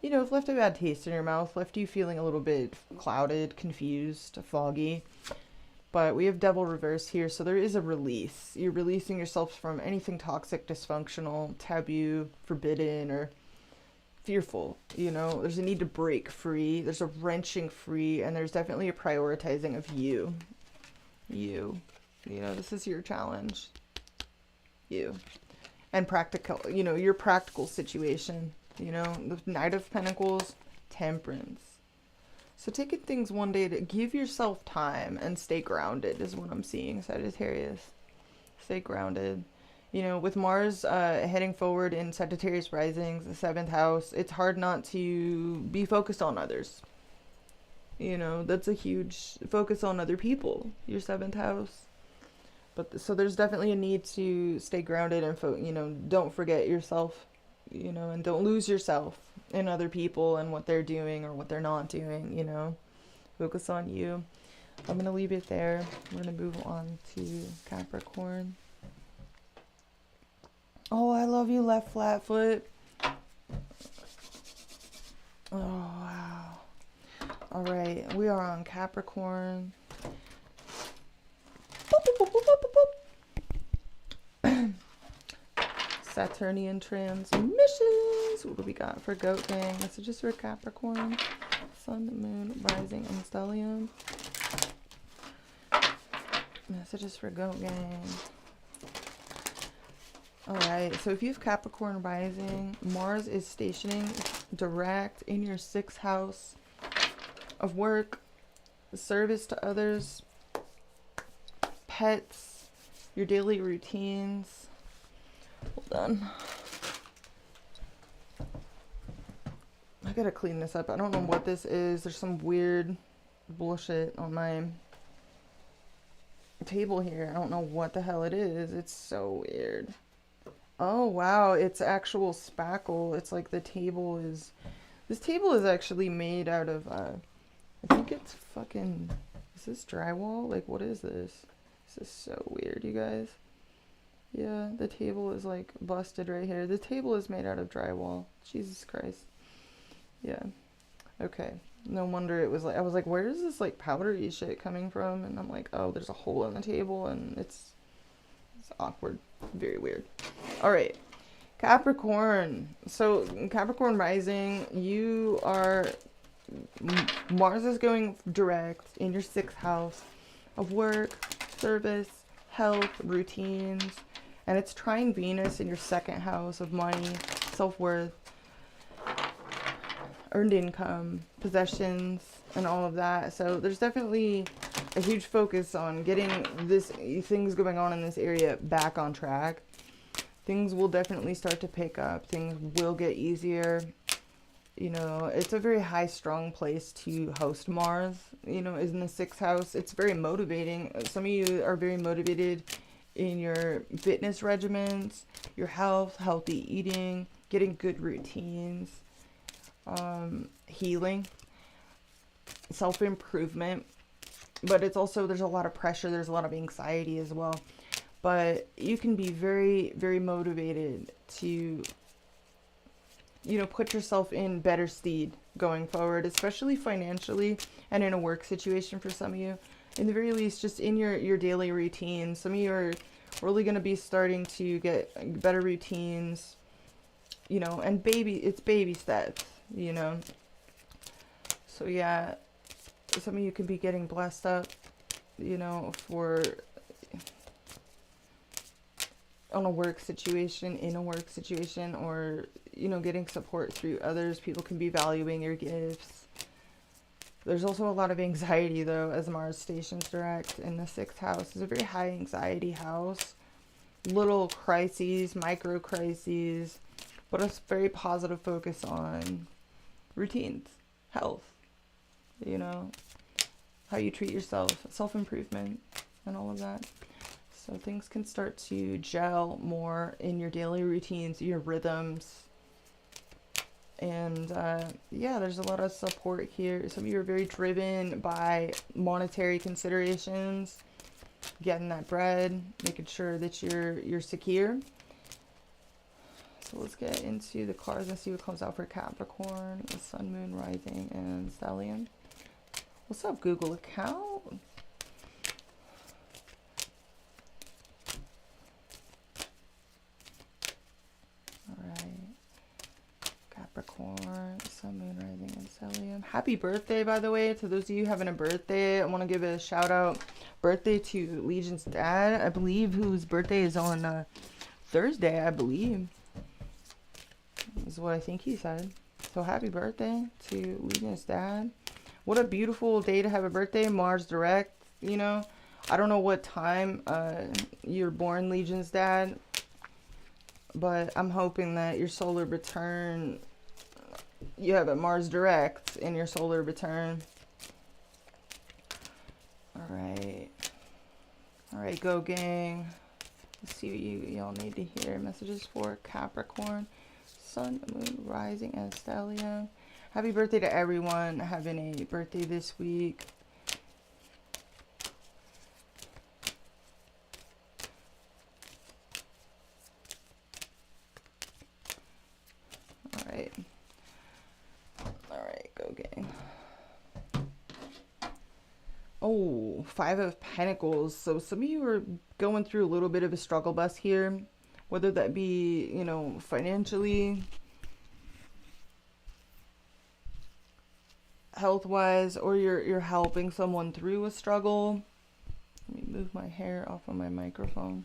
you know, have left a bad taste in your mouth, left you feeling a little bit clouded, confused, foggy. But we have Devil reverse here, so there is a release. You're releasing yourself from anything toxic, dysfunctional, taboo, forbidden, or fearful. You know, there's a need to break free. There's a wrenching free, and there's definitely a prioritizing of you. You know, this is your challenge. You. And practical, you know, your practical situation. You know, the Knight of Pentacles, Temperance. So taking things one day to give yourself time and stay grounded is what I'm seeing, Sagittarius. Stay grounded. You know, with Mars heading forward in Sagittarius risings, the 7th house, it's hard not to be focused on others. You know, that's a huge focus on other people, your 7th house. But so there's definitely a need to stay grounded and, you know, don't forget yourself. You know, and don't lose yourself in other people and what they're doing or what they're not doing, you know. Focus on you. I'm going to leave it there. We're going to move on to Capricorn. Oh, I love you, left flat foot. Oh, wow. All right, we are on Capricorn. Boop, boop, boop, boop, boop, boop. Saturnian transmissions. What do we got for Goat Gang? This is just for Capricorn. Sun, Moon, Rising, and Stellium. Messages for Goat Gang. Alright, so if you have Capricorn Rising, Mars is stationing direct in your 6th house of work, service to others, pets, your daily routines. Hold on. I gotta clean this up. I don't know what this is. There's some weird bullshit on my table here. I don't know what the hell it is. It's so weird. Oh, wow. It's actual spackle. It's like the table is... This table is actually made out of... I think it's fucking... Is this drywall? Like, what is this? This is so weird, you guys. Yeah, the table is like busted right here. The table is made out of drywall. Jesus Christ. Yeah. Okay. No wonder it was like, I was like, where is this like powdery shit coming from? And I'm like, oh, there's a hole in the table and it's awkward. Very weird. All right. Capricorn. So Capricorn rising, you are, Mars is going direct in your 6th house of work, service, health, routines, and it's trying Venus in your 2nd house of money, self-worth, earned income, possessions, and all of that. So there's definitely a huge focus on getting things going on in this area back on track. Things will definitely start to pick up. Things will get easier. You know, it's a very high strung place to host Mars, you know, is in the 6th house. It's very motivating. Some of you are very motivated in your fitness regimens, your health, healthy eating, getting good routines, healing, self-improvement. But it's also, there's a lot of pressure. There's a lot of anxiety as well. But you can be very, very motivated to, you know, put yourself in better stead going forward, especially financially and in a work situation for some of you. In the very least, just in your daily routine. Some of you are really going to be starting to get better routines, you know, and it's baby steps, you know. So yeah, some of you could be getting blessed up, you know, on a work situation, in a work situation, or, you know, getting support through others. People can be valuing your gifts. There's also a lot of anxiety, though, as Mars stations direct in the 6th house. It's a very high anxiety house. Little crises, micro crises, but a very positive focus on routines, health, you know, how you treat yourself, self-improvement, and all of that. So things can start to gel more in your daily routines, your rhythms. And yeah, there's a lot of support here. Some of you are very driven by monetary considerations, getting that bread, making sure that you're secure. So let's get into the cards and see what comes out for Capricorn, the Sun, Moon, Rising, and Stellium. What's up, Google account? Capricorn, Sun, Moon, Rising, and Stellium. Happy birthday, by the way, to those of you having a birthday. I want to give a shout out birthday to Legion's dad, I believe, whose birthday is on Thursday, I believe. Is what I think he said. So happy birthday to Legion's dad. What a beautiful day to have a birthday. Mars direct, you know. I don't know what time you're born, Legion's dad, but I'm hoping that your solar return, you have a Mars direct in your solar return. All right, go gang. Let's see what y'all need to hear. Messages for Capricorn, Sun, Moon, Rising, and Stellium. Happy birthday to everyone having a birthday this week. All right, go gang. Oh, 5 of Pentacles. So some of you are going through a little bit of a struggle bus here, whether that be, you know, financially, health-wise, or you're helping someone through a struggle. Let me move my hair off of my microphone.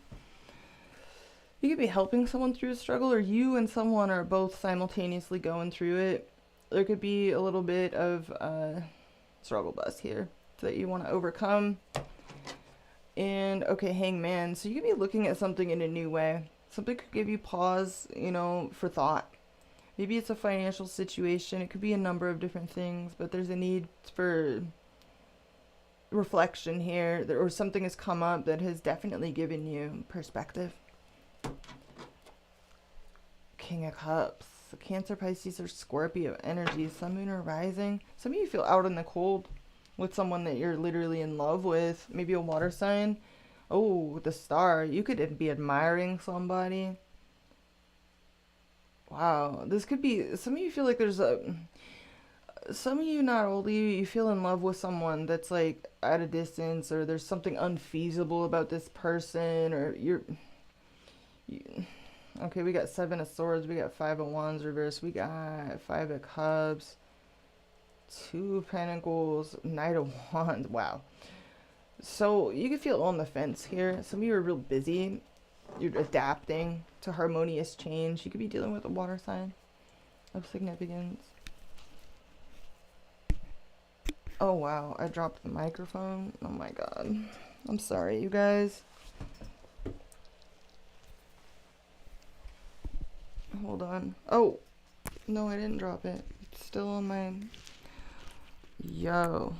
You could be helping someone through a struggle, or you and someone are both simultaneously going through it. There could be a little bit of struggle bus here that you want to overcome. And okay, Hangman. So you could be looking at something in a new way. Something could give you pause, you know, for thought. Maybe it's a financial situation. It could be a number of different things, but there's a need for reflection here, or something has come up that has definitely given you perspective. King of Cups. Cancer, Pisces, or Scorpio energy. Sun, Moon, or Rising. Some of you feel out in the cold with someone that you're literally in love with. Maybe a water sign. Oh, the star. You could be admiring somebody. Wow. This could be, some of you feel like there's a, some of you, not only you feel in love with someone that's like at a distance, or there's something unfeasible about this person, or you, okay, we got 7 of Swords, we got 5 of Wands reverse, we got 5 of Cups, 2 of Pentacles, Knight of Wands. Wow. So you can feel on the fence here. Some of you are real busy. You're adapting to harmonious change. You could be dealing with a water sign of significance. Oh wow, I dropped the microphone. Oh my god. I'm sorry, you guys. Hold on. Oh, no, I didn't drop it. It's still on my... Yo.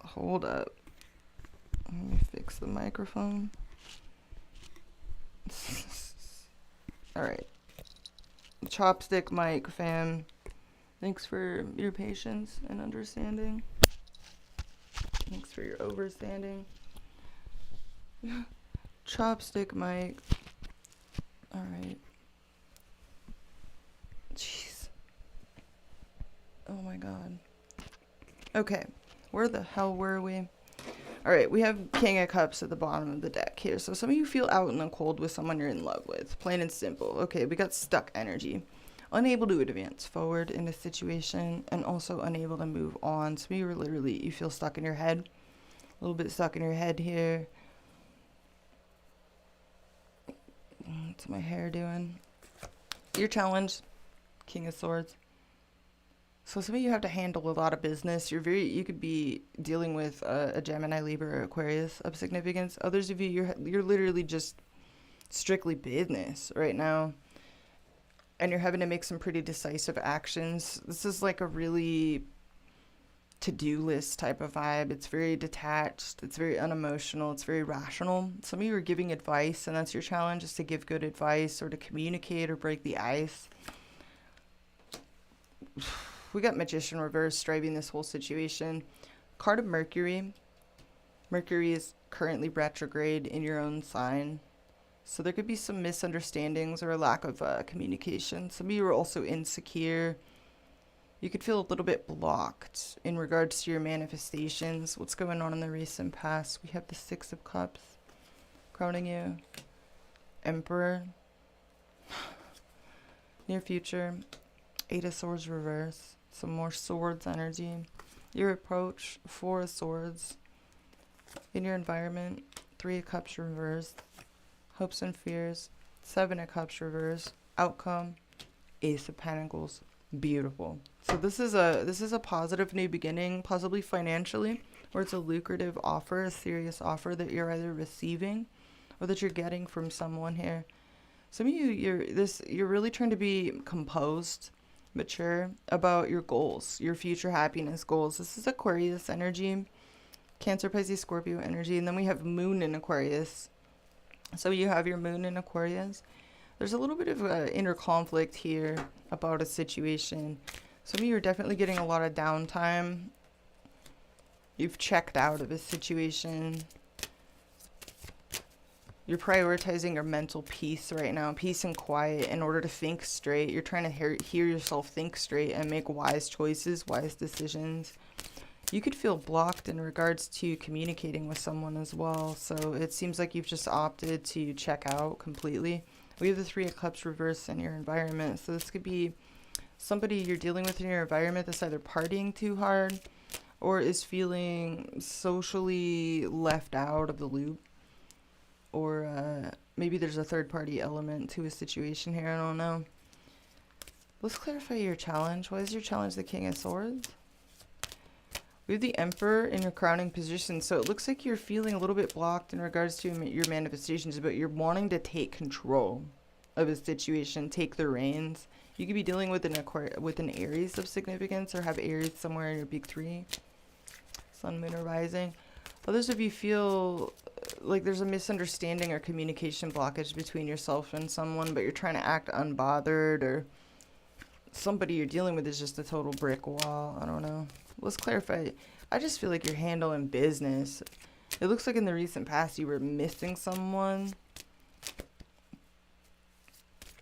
Hold up. Let me fix the microphone. Alright. Chopstick mic, fam. Thanks for your patience and understanding. Thanks for your overstanding. Chopstick mic. Alright. Jeez. Oh my god. Okay. Where the hell were we? Alright, we have King of Cups at the bottom of the deck here. So some of you feel out in the cold with someone you're in love with. Plain and simple. Okay, we got stuck energy. Unable to advance forward in a situation, and also unable to move on. Some of you are literally, you feel stuck in your head. A little bit stuck in your head here. What's my hair doing? Your challenge, King of Swords. So some of you have to handle a lot of business. You could be dealing with a Gemini, Libra, or Aquarius of significance. Others of you, you're literally just strictly business right now. And you're having to make some pretty decisive actions. This is like a really to-do list type of vibe. It's very detached. It's very unemotional. It's very rational. Some of you are giving advice, and that's your challenge, is to give good advice or to communicate or break the ice. We got Magician reverse driving this whole situation. Card of Mercury. Mercury is currently retrograde in your own sign. So there could be some misunderstandings or a lack of communication. Some of you are also insecure. You could feel a little bit blocked in regards to your manifestations. What's going on in the recent past? We have the 6 of Cups crowning you. Emperor. Near future. 8 of Swords reverse. Some more Swords energy. Your approach. 4 of Swords. In your environment. 3 of Cups reverse. Hopes and fears. 7 of Cups reverse. Outcome. Ace of Pentacles. Beautiful. So this is a positive new beginning, possibly financially, or it's a lucrative offer, a serious offer that you're either receiving or that you're getting from someone here. Some of you, you're really trying to be composed, mature about your goals, your future happiness goals. This is Aquarius energy, Cancer, Pisces, Scorpio energy, and then we have Moon in Aquarius. So you have your Moon in Aquarius. There's a little bit of inner conflict here about a situation. Some of you are definitely getting a lot of downtime. You've checked out of a situation. You're prioritizing your mental peace right now, peace and quiet, in order to think straight. You're trying to hear yourself think straight and make wise choices, wise decisions. You could feel blocked in regards to communicating with someone as well. So it seems like you've just opted to check out completely. We have the 3 of Cups reverse in your environment. So this could be somebody you're dealing with in your environment that's either partying too hard or is feeling socially left out of the loop. Or maybe there's a third party element to a situation here. I don't know. Let's clarify your challenge. Why is your challenge the King of Swords? We have the Emperor in your crowning position. So it looks like you're feeling a little bit blocked in regards to your manifestations, but you're wanting to take control of a situation, take the reins. You could be dealing with an Aries of significance, or have Aries somewhere in your big 3. Sun, Moon, or Rising. Others of you feel like there's a misunderstanding or communication blockage between yourself and someone, but you're trying to act unbothered, or somebody you're dealing with is just a total brick wall. I don't know. Let's clarify. I just feel like you're handling business. It looks like in the recent past you were missing someone,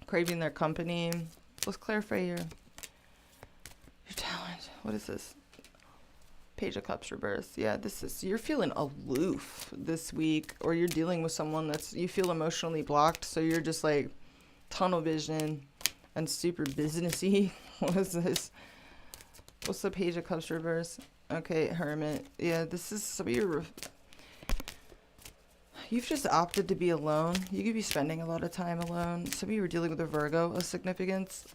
craving their company. Let's clarify your talent. What is this? Page of Cups reverse. Yeah, this is, you're feeling aloof this week, or you're dealing with someone you feel emotionally blocked, so you're just like tunnel vision and super businessy. What is this? What's the Page of Cups reverse? Okay, Hermit. Yeah, this is some of your... You've just opted to be alone. You could be spending a lot of time alone. Some of you are dealing with a Virgo of significance.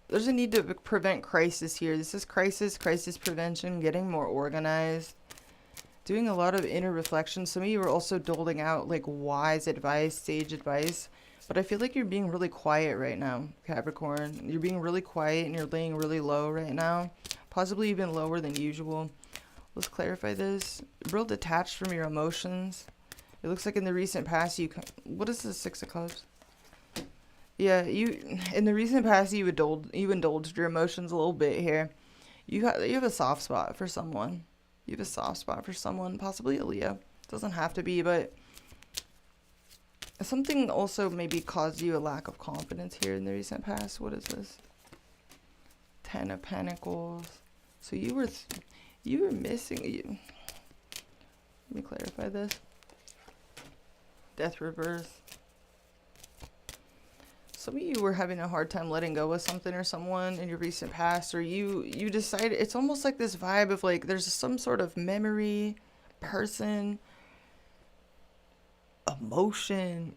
There's a need to prevent crisis here. This is crisis prevention, getting more organized, doing a lot of inner reflection. Some of you are also doling out like wise advice, sage advice. But I feel like you're being really quiet right now, Capricorn. You're being really quiet and you're laying really low right now. Possibly even lower than usual. Let's clarify this. Real detached from your emotions. It looks like in the recent past what is the Six of Cups? Yeah, in the recent past you indulged your emotions a little bit here. You have a soft spot for someone. You have a soft spot for someone, possibly a Leo. Doesn't have to be, but something also maybe caused you a lack of confidence here in the recent past. What is this? Ten of Pentacles. So you were missing. Let me clarify this. Death reverse. Some of you were having a hard time letting go of something or someone in your recent past, or you decided, it's almost like this vibe of like there's some sort of memory, person, emotion.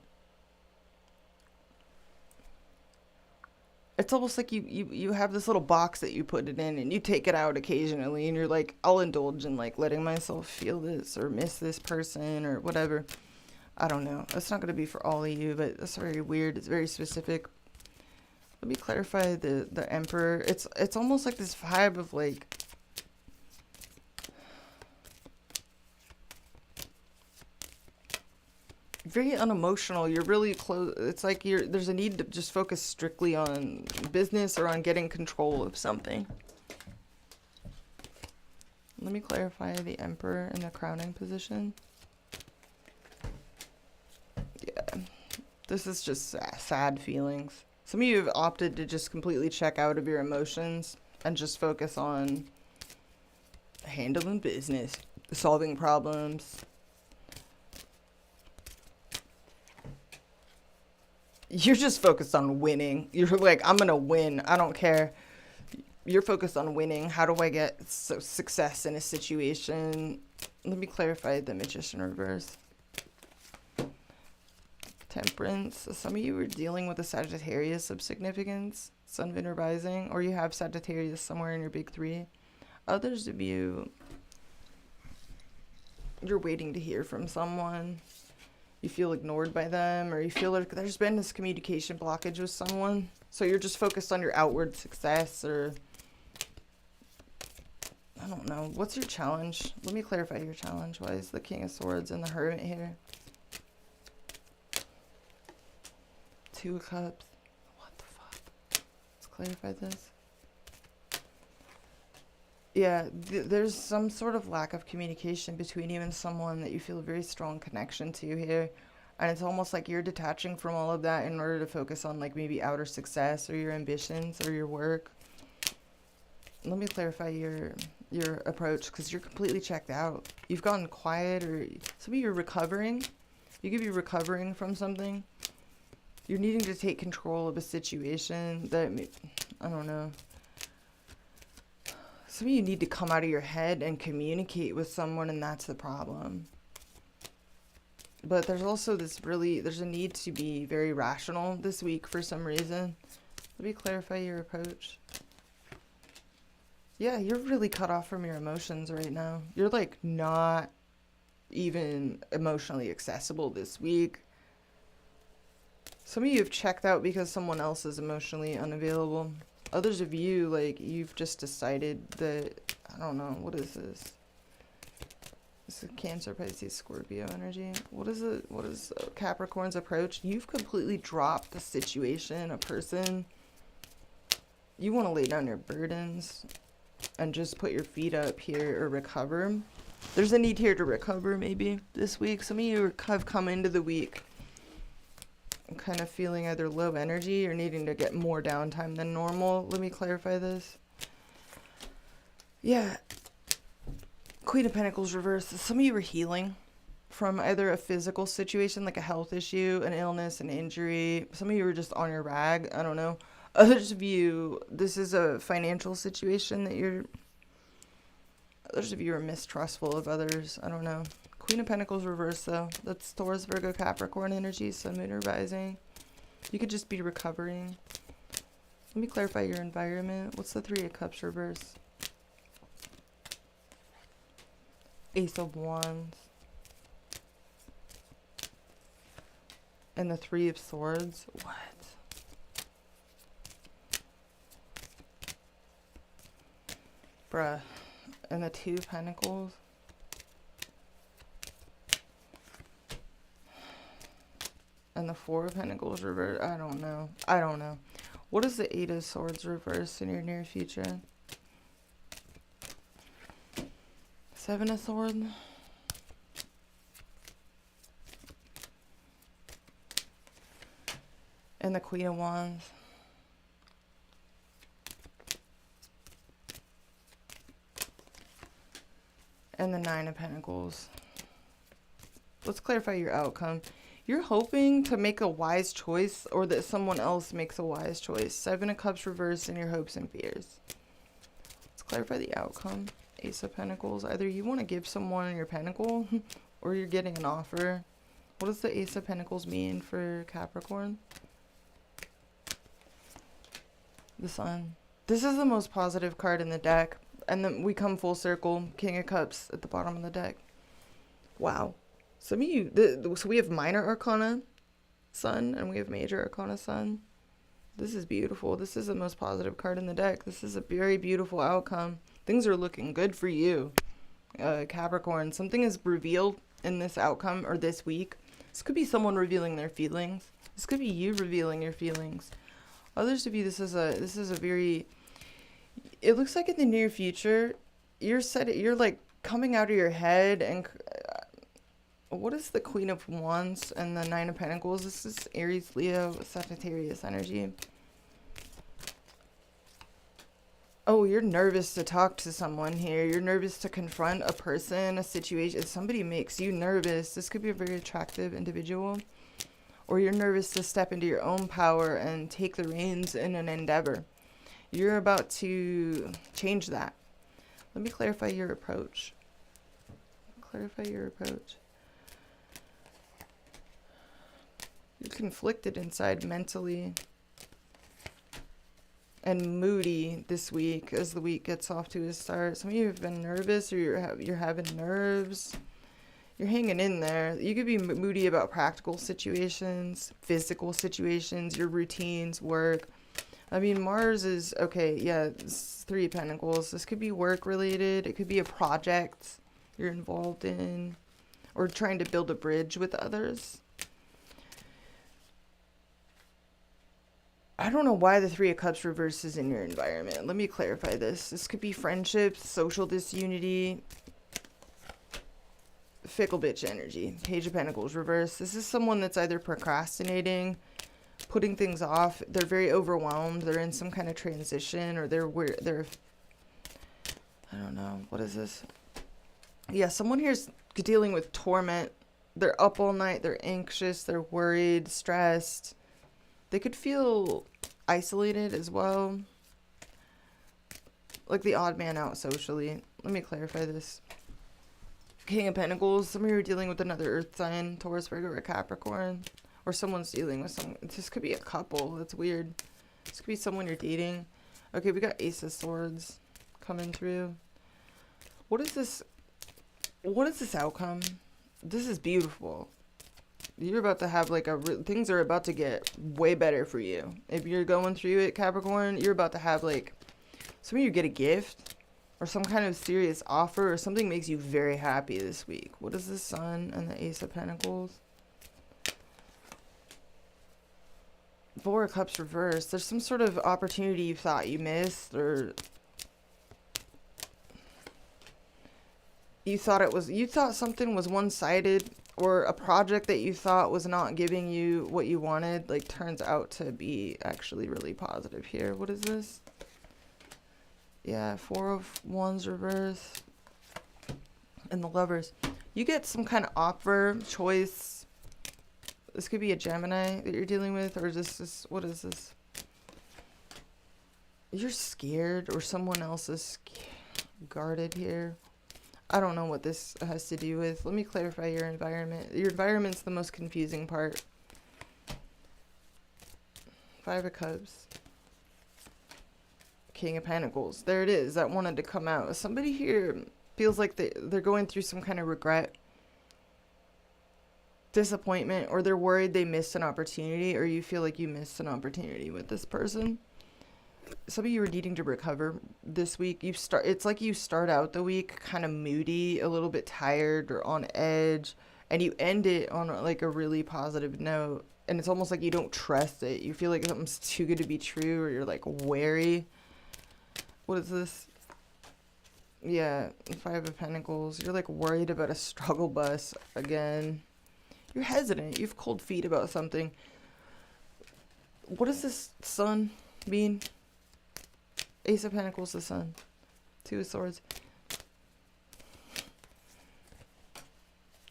It's almost like you have this little box that you put it in and you take it out occasionally and you're like, I'll indulge in like letting myself feel this or miss this person or whatever. I don't know. That's not going to be for all of you, but that's very weird. It's very specific. Let me clarify the Emperor. It's almost like this vibe of like very unemotional. You're really close. It's like there's a need to just focus strictly on business or on getting control of something. Let me clarify the Emperor in the crowning position. Yeah, this is just sad feelings. Some of you have opted to just completely check out of your emotions and just focus on handling business, solving problems. You're just focused on winning. You're like, I'm going to win. I don't care. You're focused on winning. How do I get success in a situation? Let me clarify the Magician reverse. Temperance. Some of you are dealing with a Sagittarius of significance, Sun, Venus, rising, or you have Sagittarius somewhere in your big three. Others of you, you're waiting to hear from someone. You feel ignored by them, or you feel like there's been this communication blockage with someone. So you're just focused on your outward success, or I don't know. What's your challenge? Let me clarify your challenge. Why is the King of Swords and the Hermit here? Two of Cups. What the fuck? Let's clarify this. Yeah, there's some sort of lack of communication between you and someone that you feel a very strong connection to here. And it's almost like you're detaching from all of that in order to focus on like maybe outer success or your ambitions or your work. Let me clarify your approach, because you're completely checked out. You've gotten quiet, or some of you are recovering. You could be recovering from something. You're needing to take control of a situation that, I don't know. Some of you need to come out of your head and communicate with someone, and that's the problem. But there's also there's a need to be very rational this week for some reason. Let me clarify your approach. Yeah, you're really cut off from your emotions right now. You're like not even emotionally accessible this week. Some of you have checked out because someone else is emotionally unavailable. Others of you, like, you've just decided that, I don't know, what is this? This is Cancer, Pisces, Scorpio energy. What is Capricorn's approach? You've completely dropped the situation, a person. You want to lay down your burdens and just put your feet up here or recover. There's a need here to recover maybe this week. Some of you have come into the week kind of feeling either low energy or needing to get more downtime than normal. Let me clarify this. Yeah. Queen of Pentacles reversed. Some of you are healing from either a physical situation, like a health issue, an illness, an injury. Some of you are just on your rag. I don't know. Others of you, this is a financial situation that you're... Others of you are mistrustful of others. I don't know. Queen of Pentacles reversed, though. That's Taurus, Virgo, Capricorn energy, Sun, Moon, or Rising. You could just be recovering. Let me clarify your environment. What's the Three of Cups reverse? Ace of Wands. And the Three of Swords. What? Bruh. And the Two of Pentacles. And the Four of Pentacles reverse. I don't know. I don't know. What is the Eight of Swords reverse in your near future? Seven of Swords. And the Queen of Wands. And the Nine of Pentacles. Let's clarify your outcome. You're hoping to make a wise choice or that someone else makes a wise choice. Seven of Cups reversed in your hopes and fears. Let's clarify the outcome. Ace of Pentacles. Either you want to give someone your pentacle or you're getting an offer. What does the Ace of Pentacles mean for Capricorn? The Sun. This is the most positive card in the deck. And then we come full circle. King of Cups at the bottom of the deck. Wow. Some of you, so we have minor arcana Sun and we have major arcana Sun. This is beautiful. This is the most positive card in the deck. This is a very beautiful outcome. Things are looking good for you, Capricorn. Something is revealed in this outcome or this week. This could be someone revealing their feelings. This could be you revealing your feelings. Others of you, this is a very, it looks like in the near future, you're like coming out of your head and what is the Queen of Wands and the Nine of Pentacles? This is Aries, Leo, Sagittarius energy. Oh, you're nervous to talk to someone here. You're nervous to confront a person, a situation. Somebody makes you nervous. This could be a very attractive individual. Or you're nervous to step into your own power and take the reins in an endeavor. You're about to change that. Let me clarify your approach. Clarify your approach. You're conflicted inside mentally and moody this week as the week gets off to a start. Some of you have been nervous or you're having nerves. You're hanging in there. You could be moody about practical situations, physical situations, your routines, work. I mean, Mars is, okay, yeah, it's Three of Pentacles. This could be work related. It could be a project you're involved in or trying to build a bridge with others. I don't know why the Three of Cups reverses in your environment. Let me clarify this. This could be friendships, social disunity, fickle bitch energy. Page of Pentacles reverse. This is someone that's either procrastinating, putting things off. They're very overwhelmed. They're in some kind of transition or they're I don't know. What is this? Yeah, someone here's dealing with torment. They're up all night. They're anxious. They're worried, stressed. They could feel isolated as well. Like the odd man out socially. Let me clarify this. King of Pentacles. Some of you are dealing with another earth sign. Taurus, Virgo, or Capricorn. Or someone's dealing with someone. This could be a couple. That's weird. This could be someone you're dating. Okay, we got Ace of Swords coming through. What is this? What is this outcome? This is beautiful. You're about to have like things are about to get way better for you. If you're going through it, Capricorn, you're about to have like, some of you get a gift or some kind of serious offer or something makes you very happy this week. What is the Sun and the Ace of Pentacles? Four of Cups reversed. There's some sort of opportunity you thought you missed or you thought something was one-sided, or a project that you thought was not giving you what you wanted, like, turns out to be actually really positive here. What is this? Yeah, 4 of Wands reverse. And the Lovers. You get some kind of offer, choice. This could be a Gemini that you're dealing with, or just this, what is this? You're scared, or someone else is guarded here. I don't know what this has to do with. Let me clarify your environment. Your environment's the most confusing part. 5 of Cups. King of Pentacles. There it is. That wanted to come out. Somebody here feels like they're going through some kind of regret, disappointment, or they're worried they missed an opportunity, or you feel like you missed an opportunity with this person. Some of you are needing to recover this week. It's like you start out the week kind of moody, a little bit tired or on edge, and you end it on like a really positive note, and it's almost like you don't trust it. You feel like something's too good to be true, or you're like wary. What is this? Yeah, 5 of Pentacles. You're like worried about a struggle bus again. You're hesitant. You have cold feet about something. What does this Sun mean? Ace of Pentacles, the Sun. 2 of Swords.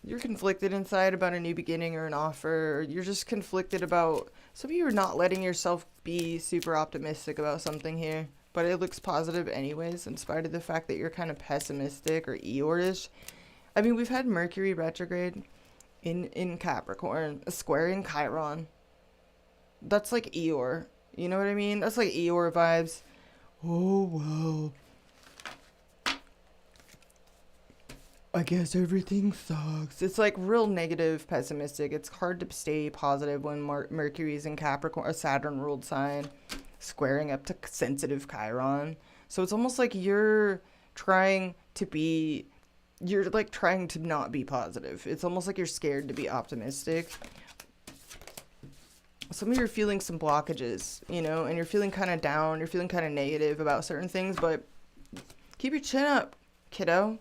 You're conflicted inside about a new beginning or an offer. Or you're just conflicted about... Some of you are not letting yourself be super optimistic about something here. But it looks positive anyways, in spite of the fact that you're kind of pessimistic or Eeyore-ish. I mean, we've had Mercury retrograde in Capricorn, squaring Chiron. That's like Eeyore. You know what I mean? That's like Eeyore vibes. Oh, well, I guess everything sucks. It's like real negative, pessimistic. It's hard to stay positive when Mercury's in Capricorn, a Saturn-ruled sign, squaring up to sensitive Chiron. So it's almost like you're trying to not be positive. It's almost like you're scared to be optimistic. Some of you are feeling some blockages, you know, and you're feeling kind of down. You're feeling kind of negative about certain things, but keep your chin up, kiddo.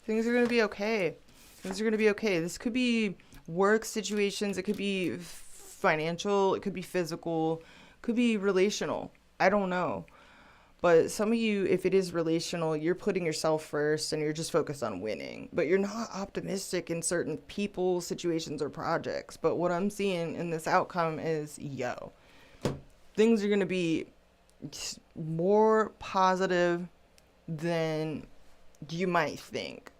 Things are going to be okay. Things are going to be okay. This could be work situations. It could be financial. It could be physical. It could be relational. I don't know. But some of you, if it is relational, you're putting yourself first and you're just focused on winning. But you're not optimistic in certain people, situations, or projects. But what I'm seeing in this outcome is, things are going to be more positive than you might think.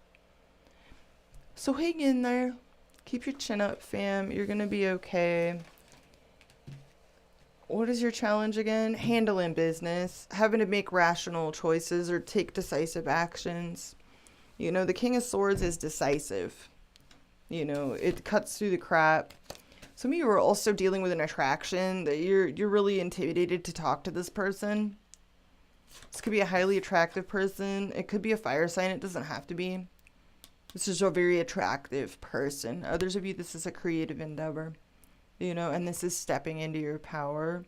So hang in there. Keep your chin up, fam. You're going to be okay. What is your challenge again? Handling business, having to make rational choices or take decisive actions. You know, the King of Swords is decisive. You know, it cuts through the crap. Some of you are also dealing with an attraction that you're really intimidated to talk to this person. This could be a highly attractive person. It could be a fire sign. It doesn't have to be. This is a very attractive person. Others of you, this is a creative endeavor. You know, and this is stepping into your power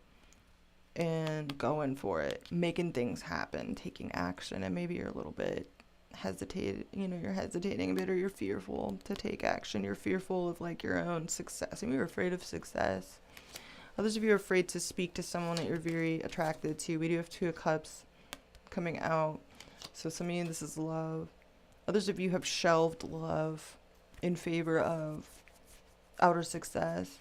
and going for it, making things happen, taking action. And maybe you're a little bit you're hesitating a bit, or you're fearful to take action. You're fearful of like your own success. And you're afraid of success. Others of you are afraid to speak to someone that you're very attracted to. We do have 2 of Cups coming out. So some of you, this is love. Others of you have shelved love in favor of outer success.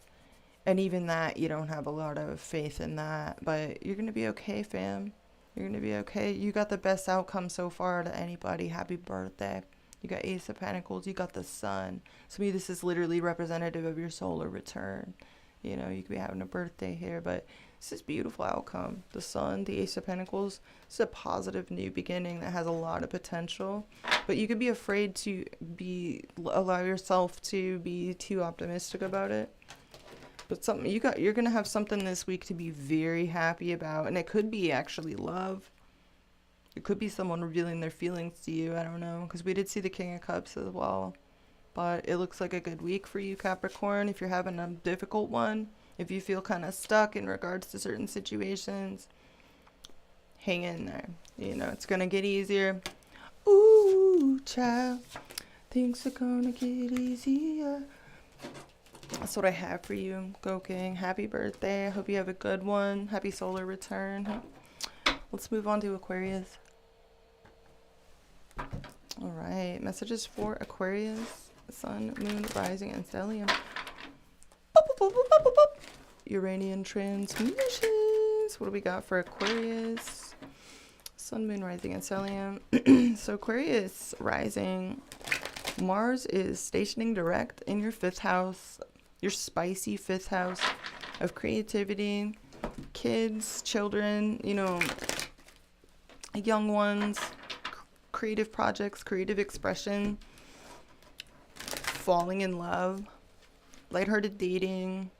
And even that, you don't have a lot of faith in that. But you're going to be okay, fam. You're going to be okay. You got the best outcome so far to anybody. Happy birthday. You got Ace of Pentacles. You got the Sun. So maybe this is literally representative of your solar return. You know, you could be having a birthday here. But this is beautiful outcome. The Sun, the Ace of Pentacles. It's a positive new beginning that has a lot of potential. But you could be afraid to allow yourself to be too optimistic about it. But something you're going to have something this week to be very happy about. And it could be actually love. It could be someone revealing their feelings to you. I don't know. Because we did see the King of Cups as well. But it looks like a good week for you, Capricorn. If you're having a difficult one. If you feel kind of stuck in regards to certain situations. Hang in there. You know, it's going to get easier. Ooh, child. Things are gonna get easier. That's what I have for you, Go King. Happy birthday. I hope you have a good one. Happy solar return. Let's move on to Aquarius. All right. Messages for Aquarius. Sun, Moon, Rising, and Stellium. Uranian transmissions. What do we got for Aquarius? Sun, Moon, Rising, and Stellium. So Aquarius Rising. Mars is stationing direct in your 5th house. Your spicy 5th house of creativity. Kids, children, you know, young ones. Creative projects, creative expression. Falling in love. Lighthearted dating.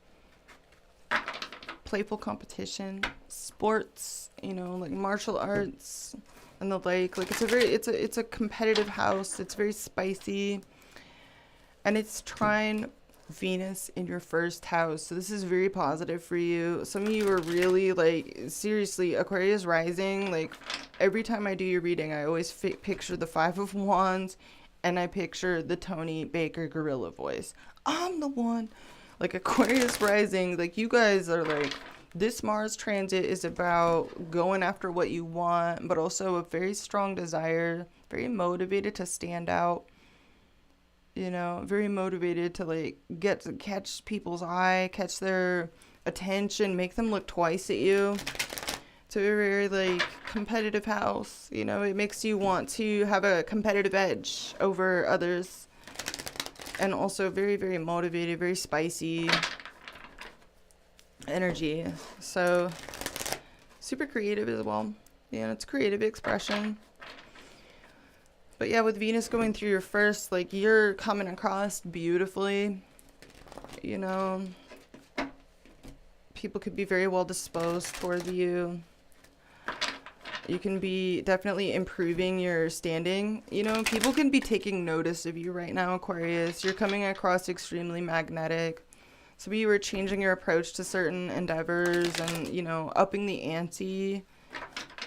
Playful competition, sports, you know, like martial arts and the like it's a competitive house. It's very spicy, and it's trine Venus in your 1st house. So this is very positive for you. Some of you are really, like, seriously, Aquarius rising, like, every time I do your reading, I always picture the 5 of Wands, and I picture the Tony Baker gorilla voice. I'm the one. Like, Aquarius rising, like, you guys are like, this Mars transit is about going after what you want, but also a very strong desire, very motivated to stand out, you know, very motivated to, like, catch people's eye, catch their attention, make them look twice at you. It's a very, like, competitive house, you know, it makes you want to have a competitive edge over others. And also very, very motivated, very spicy energy. So, super creative as well. Yeah, it's creative expression. But yeah, with Venus going through your 1st, like, you're coming across beautifully. You know, people could be very well disposed toward you. You can be definitely improving your standing. You know, people can be taking notice of you right now, Aquarius. You're coming across extremely magnetic. Some of you are changing your approach to certain endeavors and, you know, upping the ante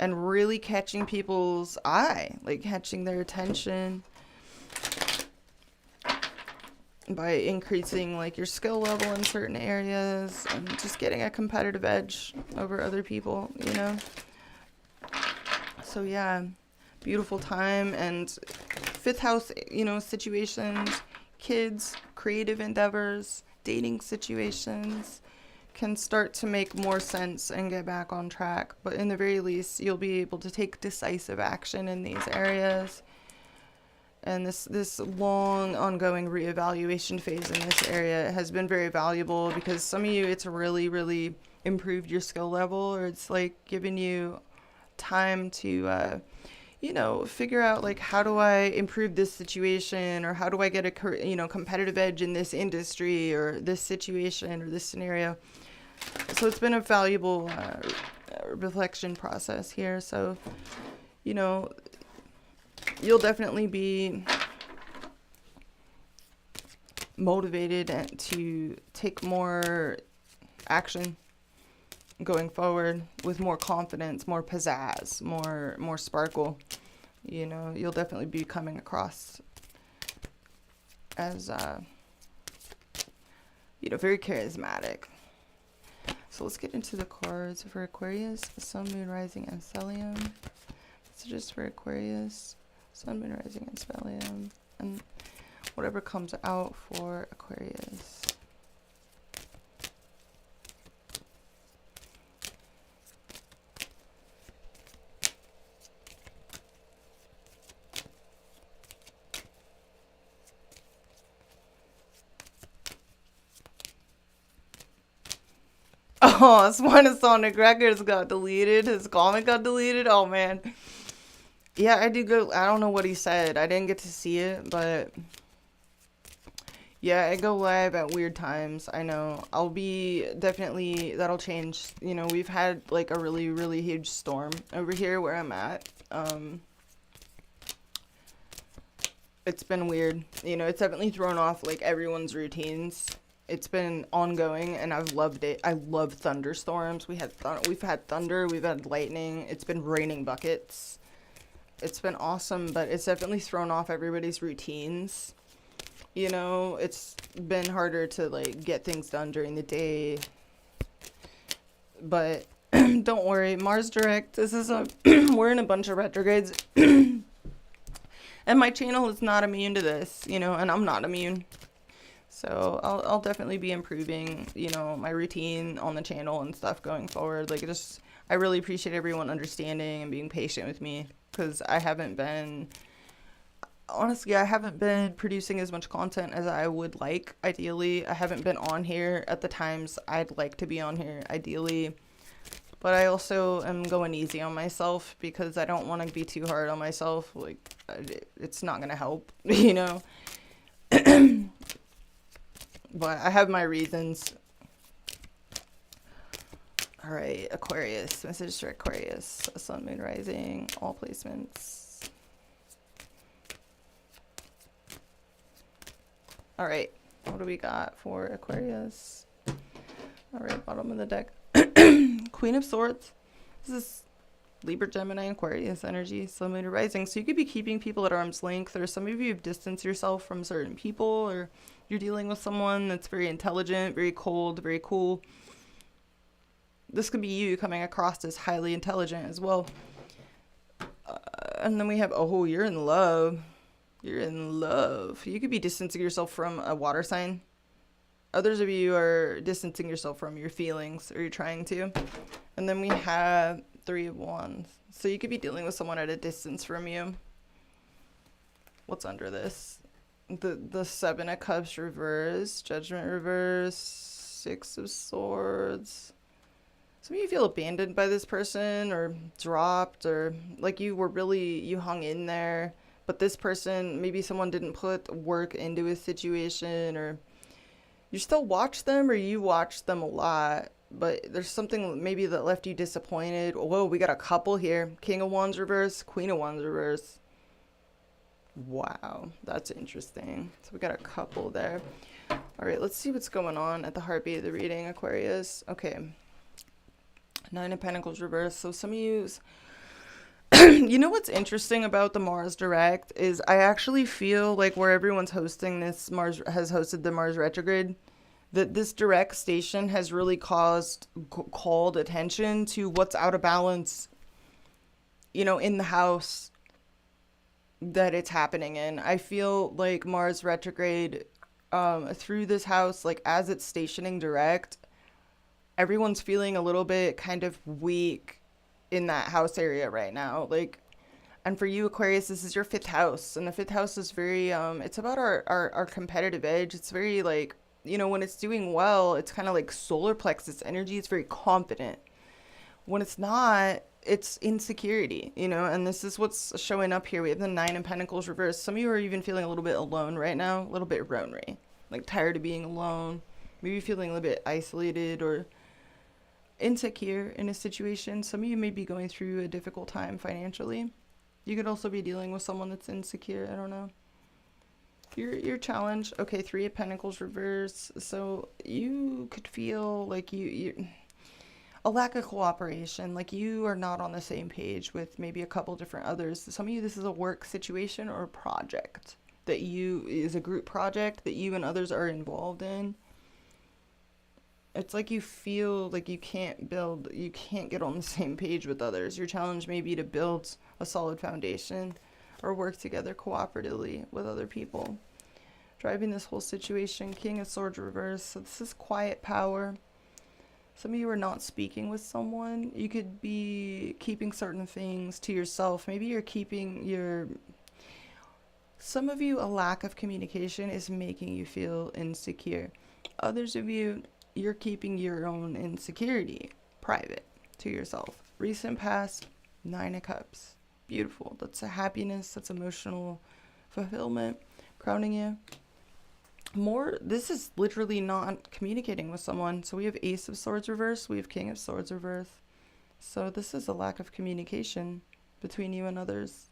and really catching people's eye, like catching their attention by increasing, like, your skill level in certain areas and just getting a competitive edge over other people, you know. So yeah, beautiful time. And 5th house, you know, situations, kids, creative endeavors, dating situations can start to make more sense and get back on track. But in the very least, you'll be able to take decisive action in these areas. And this long ongoing reevaluation phase in this area has been very valuable, because some of you, it's really, really improved your skill level, or it's like given you time to you know, figure out, like, how do I improve this situation, or how do I get a, you know, competitive edge in this industry or this situation or this scenario. So it's been a valuable reflection process here. So, you know, you'll definitely be motivated to take more action going forward with more confidence, more pizzazz, more sparkle. You know, you'll definitely be coming across as you know, very charismatic. So let's get into the cards for Aquarius, Sun, Moon, Rising, and Stellium. Messages for Aquarius, Sun, Moon, Rising, and Stellium, and whatever comes out for Aquarius. Oh, it's one of Sonic Records got deleted. His comment got deleted. Oh, man. Yeah, I did go. I don't know what he said. I didn't get to see it, but yeah, I go live at weird times. I know. I'll be definitely, that'll change. You know, we've had like a really, really huge storm over here where I'm at. It's been weird. You know, it's definitely thrown off like everyone's routines. It's been ongoing, and I've loved it. I love thunderstorms. We've had thunder, we've had lightning. It's been raining buckets. It's been awesome, but it's definitely thrown off everybody's routines. You know, it's been harder to like get things done during the day. But don't worry, Mars direct. This is a we're in a bunch of retrogrades. And my channel is not immune to this, you know, and I'm not immune. So I'll definitely be improving, you know, my routine on the channel and stuff going forward. Like, just, I really appreciate everyone understanding and being patient with me, because I haven't been, honestly, I haven't been producing as much content as I would like, ideally. I haven't been on here at the times I'd like to be on here, ideally. But I also am going easy on myself because I don't want to be too hard on myself. Like, it's not going to help, you know? But I have my reasons. All right, Aquarius. Message for Aquarius. Sun, Moon, Rising. All placements. All right. What do we got for Aquarius? All right, bottom of the deck. Queen of Swords. This is Libra, Gemini, Aquarius energy. Sun, Moon, Rising. So you could be keeping people at arm's length, or some of you have distanced yourself from certain people, or you're dealing with someone that's very intelligent, very cold, very cool. This could be you coming across as highly intelligent as well. And then we have, oh, you're in love. You're in love. You could be distancing yourself from a water sign. Others of you are distancing yourself from your feelings, or you're trying to. And then we have Three of Wands. So you could be dealing with someone at a distance from you. What's under this? The Seven of Cups reverse, Judgment reverse, Six of Swords. Some of you feel abandoned by this person, or dropped, or like you hung in there, but this person, maybe someone didn't put work into a situation, or you still watch them, or you watch them a lot, but there's something maybe that left you disappointed. Whoa, we got a couple here. King of Wands reverse, Queen of Wands reverse. Wow, that's interesting. So we got a couple there. All right, let's see what's going on at the heartbeat of the reading, Aquarius. Okay. Nine of Pentacles reverse. So some of you, you know what's interesting about the Mars direct is I actually feel like where everyone's hosting this, Mars has hosted the Mars retrograde, that this direct station has really called attention to what's out of balance, you know, in the house that it's happening in. I feel like Mars retrograde through this house, like as it's stationing direct, everyone's feeling a little bit kind of weak in that house area right now. Like, and for you, Aquarius, this is your fifth house, and the fifth house is very it's about our competitive edge. It's very like, you know, when it's doing well, it's kind of like solar plexus energy. It's very confident. When it's not, it's insecurity, you know, and this is what's showing up here. We have the Nine of Pentacles reversed. Some of you are even feeling a little bit alone right now, a little bit lonely, like tired of being alone, maybe feeling a little bit isolated or insecure in a situation. Some of you may be going through a difficult time financially. You could also be dealing with someone that's insecure. I don't know. Your challenge. Okay, Three of Pentacles reverse. So you could feel like you a lack of cooperation, like you are not on the same page with maybe a couple different others. Some of you, this is a work situation or a project that is a group project that you and others are involved in. It's like you feel like you can't get on the same page with others. Your challenge may be to build a solid foundation or work together cooperatively with other people. Driving this whole situation, King of Swords reverse. So this is quiet power. Some of you are not speaking with someone. You could be keeping certain things to yourself. Maybe you're keeping some of you, a lack of communication is making you feel insecure. Others of you, you're keeping your own insecurity private to yourself. Recent past, Nine of Cups. Beautiful. That's a happiness. That's emotional fulfillment. Crowning you. This is literally not communicating with someone. So we have Ace of Swords reverse. We have King of Swords reverse. So this is a lack of communication between you and others.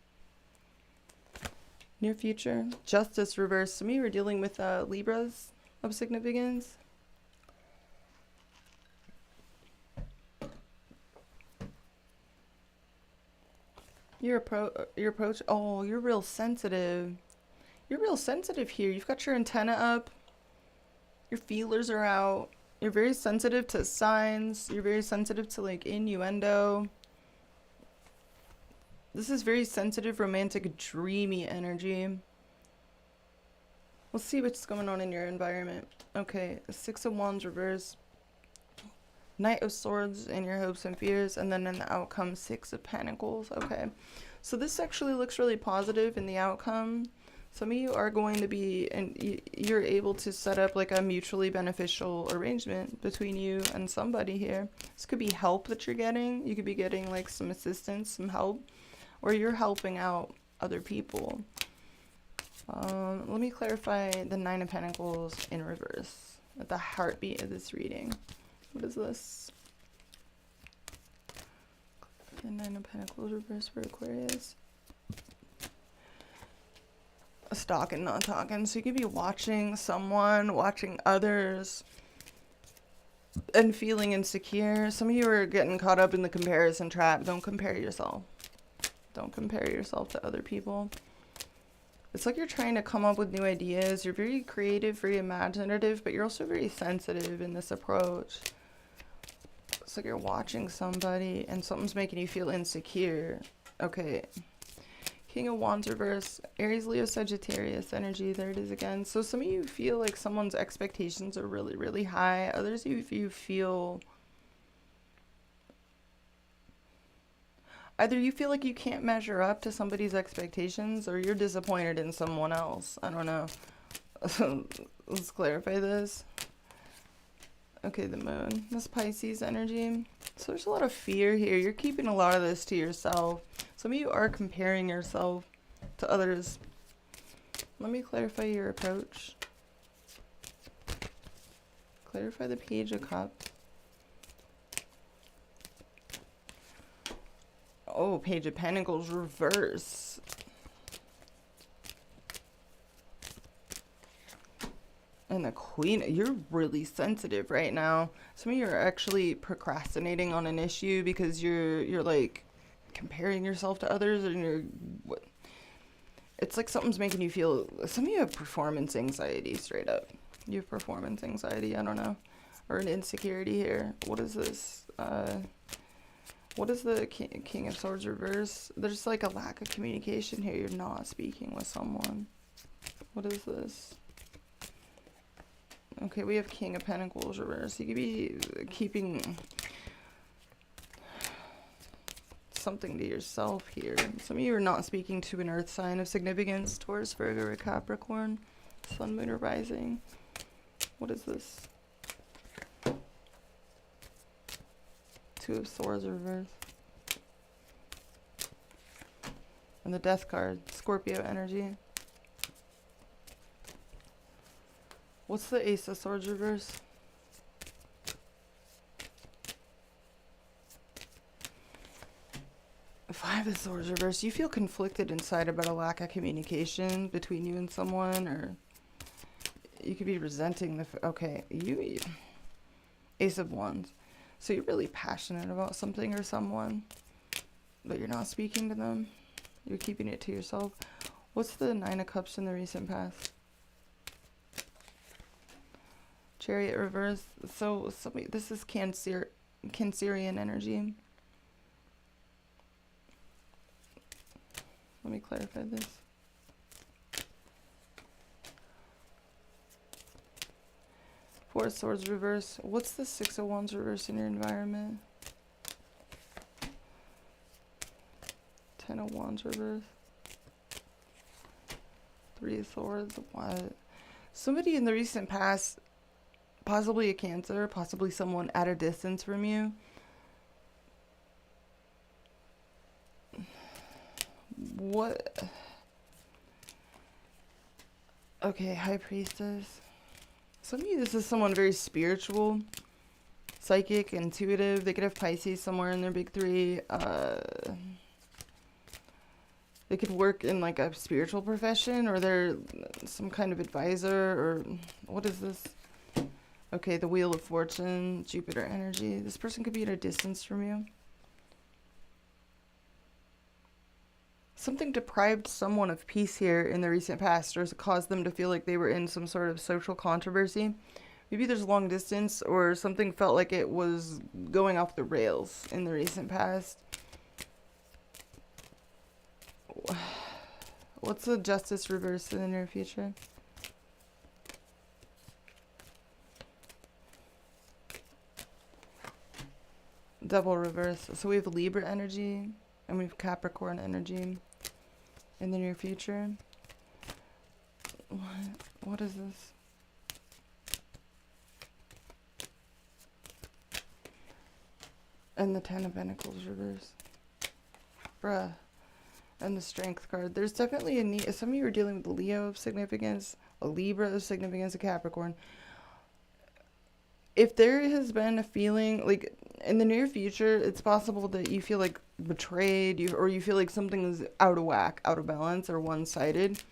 Near future, Justice reverse. Some of you are dealing with Libras of significance. Your approach. Oh, you're real sensitive. You're real sensitive here. You've got your antenna up. Your feelers are out. You're very sensitive to signs. You're very sensitive to like innuendo. This is very sensitive, romantic, dreamy energy. We'll see what's going on in your environment. Okay, Six of Wands reverse. Knight of Swords in your hopes and fears. And then in the outcome, Six of Pentacles. Okay, so this actually looks really positive in the outcome. Some of you are going to be, and you're able to set up like a mutually beneficial arrangement between you and somebody here. This could be help that you're getting. You could be getting like some assistance, some help, or you're helping out other people. Let me clarify the Nine of Pentacles in reverse at the heartbeat of this reading. What is this? The Nine of Pentacles reverse for Aquarius. Stalking, not talking. So you could be watching someone, watching others, and feeling insecure. Some of you are getting caught up in the comparison trap. Don't compare yourself. Don't compare yourself to other people. It's like you're trying to come up with new ideas. You're very creative, very imaginative, but you're also very sensitive in this approach. It's like you're watching somebody and something's making you feel insecure. Okay. King of Wands reverse, Aries, Leo, Sagittarius energy. There it is again. So some of you feel like someone's expectations are really, really high. Others of you feel... Either you feel like you can't measure up to somebody's expectations or you're disappointed in someone else. I don't know. Let's clarify this. Okay, the moon. This Pisces energy. So there's a lot of fear here. You're keeping a lot of this to yourself. Some of you are comparing yourself to others. Let me clarify your approach. Clarify the Page of Cups. Oh, Page of Pentacles reverse. And the Queen, you're really sensitive right now. Some of you are actually procrastinating on an issue because you're like comparing yourself to others, and it's like something's making you feel. Some of you have performance anxiety, straight up. You have performance anxiety, I don't know, or an insecurity here. What is this? What is the King of Swords reverse? There's like a lack of communication here. You're not speaking with someone. What is this? Okay, we have King of Pentacles reverse. You could be keeping something to yourself here. Some of you are not speaking to an earth sign of significance. Taurus, Virgo, or Capricorn. Sun, Moon, or Rising. What is this? Two of Swords reverse. And the Death card, Scorpio energy. What's the Ace of Swords reverse? Five of Swords reverse. You feel conflicted inside about a lack of communication between you and someone, or you could be resenting the... Okay, you... Ace of Wands. So you're really passionate about something or someone, but you're not speaking to them. You're keeping it to yourself. What's the Nine of Cups in the recent past? Chariot reverse. So this is Cancerian energy. Let me clarify this. Four of Swords reverse. What's the Six of Wands reverse in your environment? Ten of Wands reverse. Three of Swords. What? Somebody in the recent past, possibly a Cancer, possibly someone at a distance from you, what? Okay, High Priestess. Some of you, this is someone very spiritual, psychic, intuitive. They could have Pisces somewhere in their big three. They could work in like a spiritual profession, or they're some kind of advisor, or what is this? Okay, the Wheel of Fortune, Jupiter energy. This person could be at a distance from you. Something deprived someone of peace here in the recent past, or caused them to feel like they were in some sort of social controversy. Maybe there's long distance, or something felt like it was going off the rails in the recent past. What's the justice reverse in the near future? Double reverse. So we have Libra energy and we have Capricorn energy in the near future. What is this? And the Ten of Pentacles reverse. Bruh. And the Strength card. There's definitely a need. Some of you are dealing with a Leo of significance, a Libra of significance, a Capricorn. If there has been a feeling, like, in the near future, it's possible that you feel like betrayed, or you feel like something is out of whack, out of balance, or one-sided.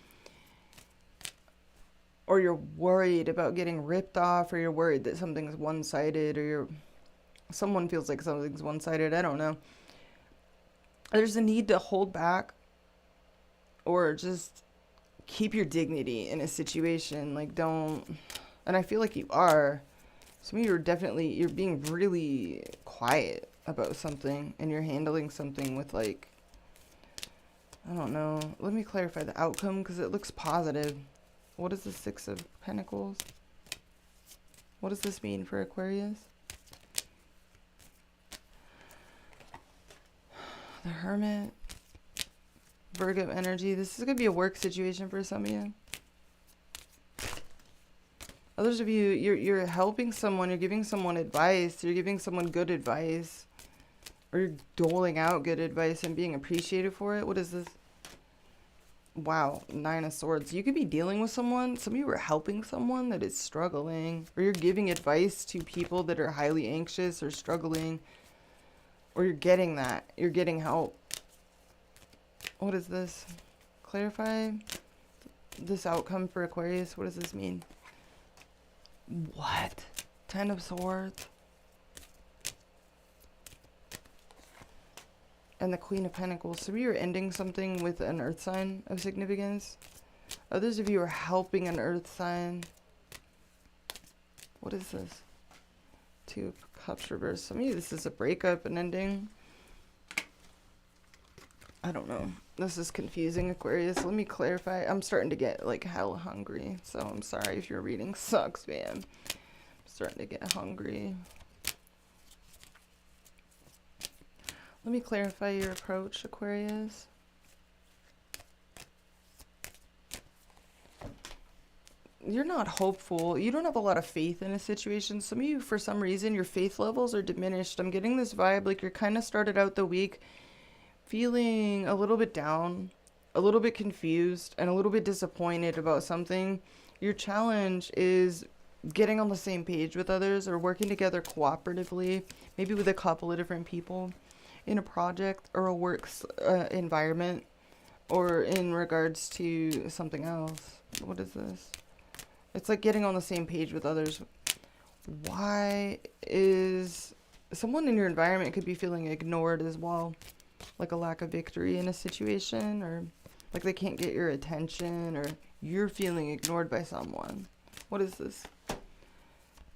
Or you're worried about getting ripped off, or you're worried that something's one-sided, or someone feels like something's one-sided. I don't know. There's a need to hold back or just keep your dignity in a situation. Like, don't, and I feel like you are. Some of you are definitely, you're being really quiet about something, and you're handling something with, like, I don't know. Let me clarify the outcome, because it looks positive. What is the Six of Pentacles? What does this mean for Aquarius? The Hermit. Virgo energy. This is going to be a work situation for some of you. Others of you, you're helping someone, you're giving someone advice, you're giving someone good advice, or you're doling out good advice and being appreciated for it. What is this? Wow, Nine of Swords. You could be dealing with someone, some of you are helping someone that is struggling, or you're giving advice to people that are highly anxious or struggling, or you're getting that, you're getting help. What is this? Clarify this outcome for Aquarius. What does this mean? What? Ten of Swords. And the Queen of Pentacles. Some of you are ending something with an earth sign of significance. Others of you are helping an earth sign. What is this? Two of Cups reverse. Some of you, this is a breakup, an ending. I don't know. This is confusing, Aquarius. Let me clarify. I'm starting to get, like, hella hungry. So I'm sorry if your reading sucks, man. I'm starting to get hungry. Let me clarify your approach, Aquarius. You're not hopeful. You don't have a lot of faith in a situation. Some of you, for some reason, your faith levels are diminished. I'm getting this vibe like you're kind of started out the week feeling a little bit down, a little bit confused, and a little bit disappointed about something. Your challenge is getting on the same page with others, or working together cooperatively, maybe with a couple of different people in a project or a work environment, or in regards to something else. What is this? It's like getting on the same page with others. Why is someone in your environment could be feeling ignored as well? Like a lack of victory in a situation, or like they can't get your attention, or you're feeling ignored by someone. What is this?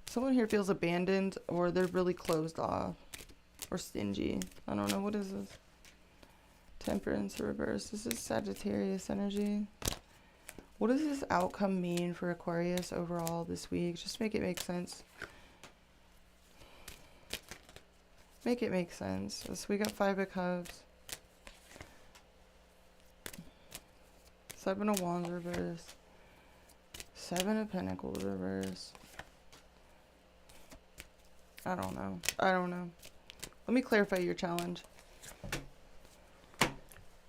Someone here feels abandoned, or they're really closed off, or stingy. I don't know. What is this? Temperance reverse. This is Sagittarius energy. What does this outcome mean for Aquarius overall this week? Just make it make sense. Make it make sense. So we got Five of Cups. Seven of Wands reverse. Seven of Pentacles reverse. I don't know. I don't know. Let me clarify your challenge.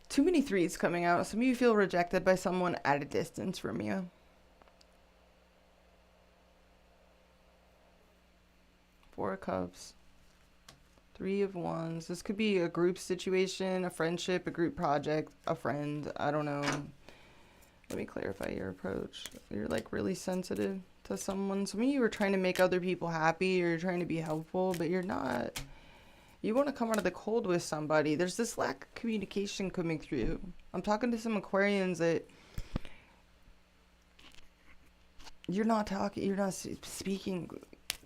Too many threes coming out. Some of you feel rejected by someone at a distance from you. Four of Cups. Three of Wands. This could be a group situation, a friendship, a group project, a friend. I don't know. Let me clarify your approach. You're like really sensitive to someone. Some of you are trying to make other people happy, or you're trying to be helpful, but you're not. You want to come out of the cold with somebody. There's this lack of communication coming through. I'm talking to some Aquarians that you're not speaking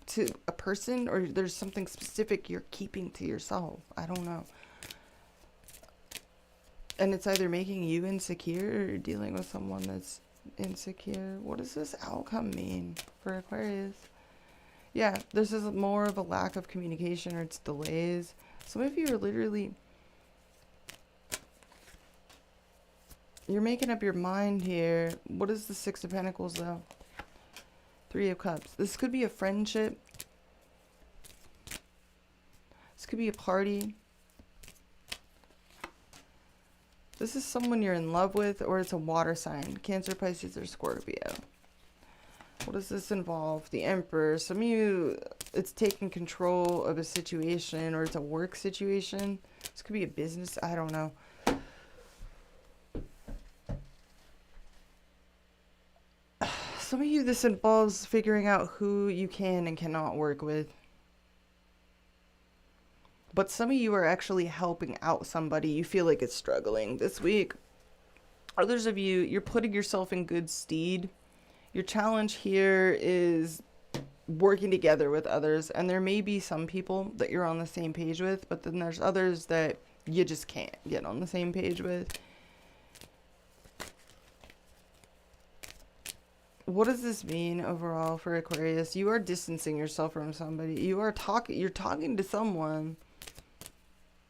to a person, or there's something specific you're keeping to yourself. I don't know. And it's either making you insecure, or you're dealing with someone that's insecure. What does this outcome mean for Aquarius? Yeah, this is more of a lack of communication, or it's delays. Some of you are literally, you're making up your mind here. What is the Six of Pentacles though? Three of Cups. This could be a friendship. This could be a party. This is someone you're in love with, or it's a water sign. Cancer, Pisces, or Scorpio. What does this involve? The Emperor. Some of you, it's taking control of a situation, or it's a work situation. This could be a business. I don't know. Some of you, this involves figuring out who you can and cannot work with. But some of you are actually helping out somebody you feel like is struggling this week. Others of you, you're putting yourself in good stead. Your challenge here is working together with others. And there may be some people that you're on the same page with, but then there's others that you just can't get on the same page with. What does this mean overall for Aquarius? You are distancing yourself from somebody. You're talking to someone.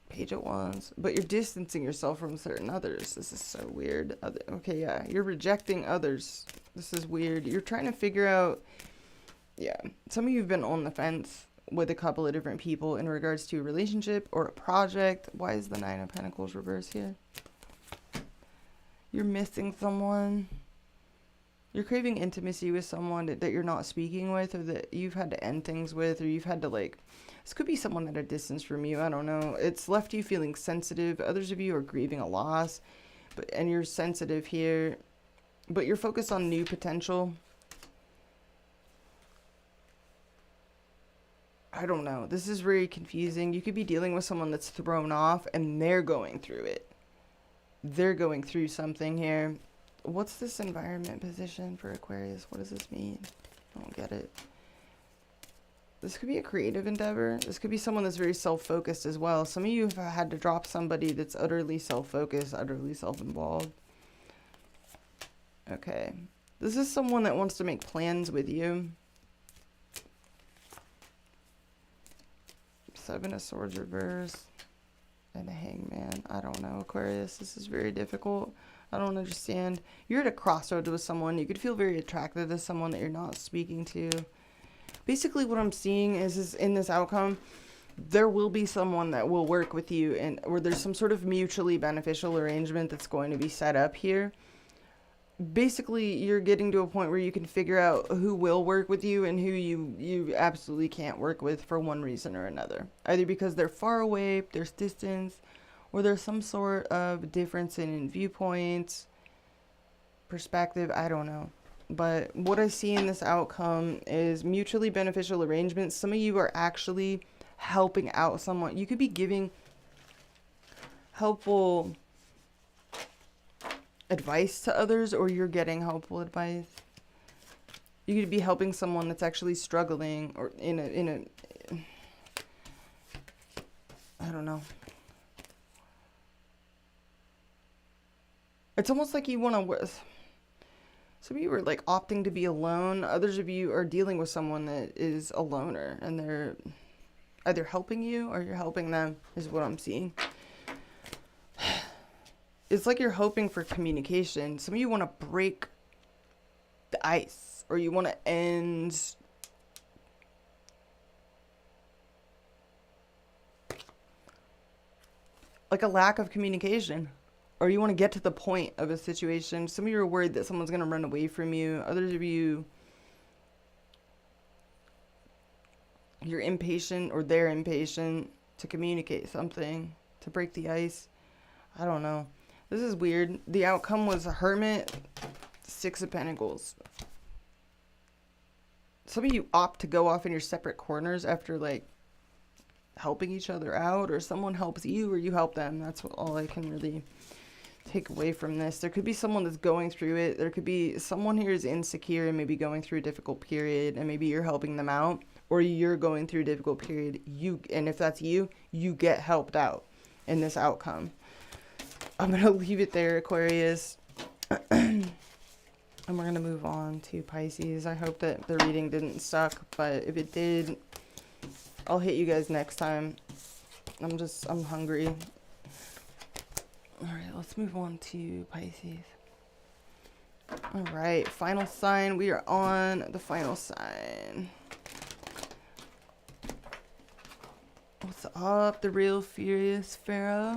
Page at Wands. But you're distancing yourself from certain others. This is so weird. Okay, yeah. You're rejecting others. This is weird. You're trying to figure out... Yeah. Some of you have been on the fence with a couple of different people in regards to a relationship or a project. Why is the Nine of Pentacles reversed here? You're missing someone. You're craving intimacy with someone that you're not speaking with, or that you've had to end things with, or you've had to, like... This could be someone at a distance from you. I don't know. It's left you feeling sensitive. Others of you are grieving a loss, and you're sensitive here. But you're focused on new potential. I don't know. This is very confusing. You could be dealing with someone that's thrown off, and they're going through it. They're going through something here. What's this environment position for Aquarius? What does this mean? I don't get it. This could be a creative endeavor. This could be someone that's very self-focused as well. Some of you have had to drop somebody that's utterly self-focused, utterly self-involved. Okay. This is someone that wants to make plans with you. Seven of Swords reverse. And a Hangman. I don't know, Aquarius. This is very difficult. I don't understand. You're at a crossroads with someone. You could feel very attracted to someone that you're not speaking to. Basically, what I'm seeing is in this outcome, there will be someone that will work with you, or there's some sort of mutually beneficial arrangement that's going to be set up here. Basically, you're getting to a point where you can figure out who will work with you and who you absolutely can't work with for one reason or another. Either because they're far away, there's distance, or there's some sort of difference in viewpoints, perspective, I don't know. But what I see in this outcome is mutually beneficial arrangements. Some of you are actually helping out someone. You could be giving helpful advice to others, or you're getting helpful advice. You could be helping someone that's actually struggling, or in a I don't know. It's almost like you want to... Some of you are like opting to be alone. Others of you are dealing with someone that is a loner, and they're either helping you or you're helping them, is what I'm seeing. It's like you're hoping for communication. Some of you want to break the ice, or you want to end like a lack of communication. Or you want to get to the point of a situation. Some of you are worried that someone's going to run away from you. Others of you, you're impatient, or they're impatient to communicate something, to break the ice. I don't know. This is weird. The outcome was a Hermit, Six of Pentacles. Some of you opt to go off in your separate corners after, like, helping each other out, or someone helps you or you help them. That's all I can really take away from this. There could be someone that's going through it. There could be someone here is insecure and maybe going through a difficult period, and maybe you're helping them out, or you're going through a difficult period. And if that's you, you get helped out in this outcome. I'm going to leave it there, Aquarius. And we're going to move on to Pisces. I hope that the reading didn't suck, but if it did, I'll hit you guys next time. I'm hungry. All right, let's move on to Pisces. All right, final sign. We are on the final sign. What's up, the real furious Pharaoh?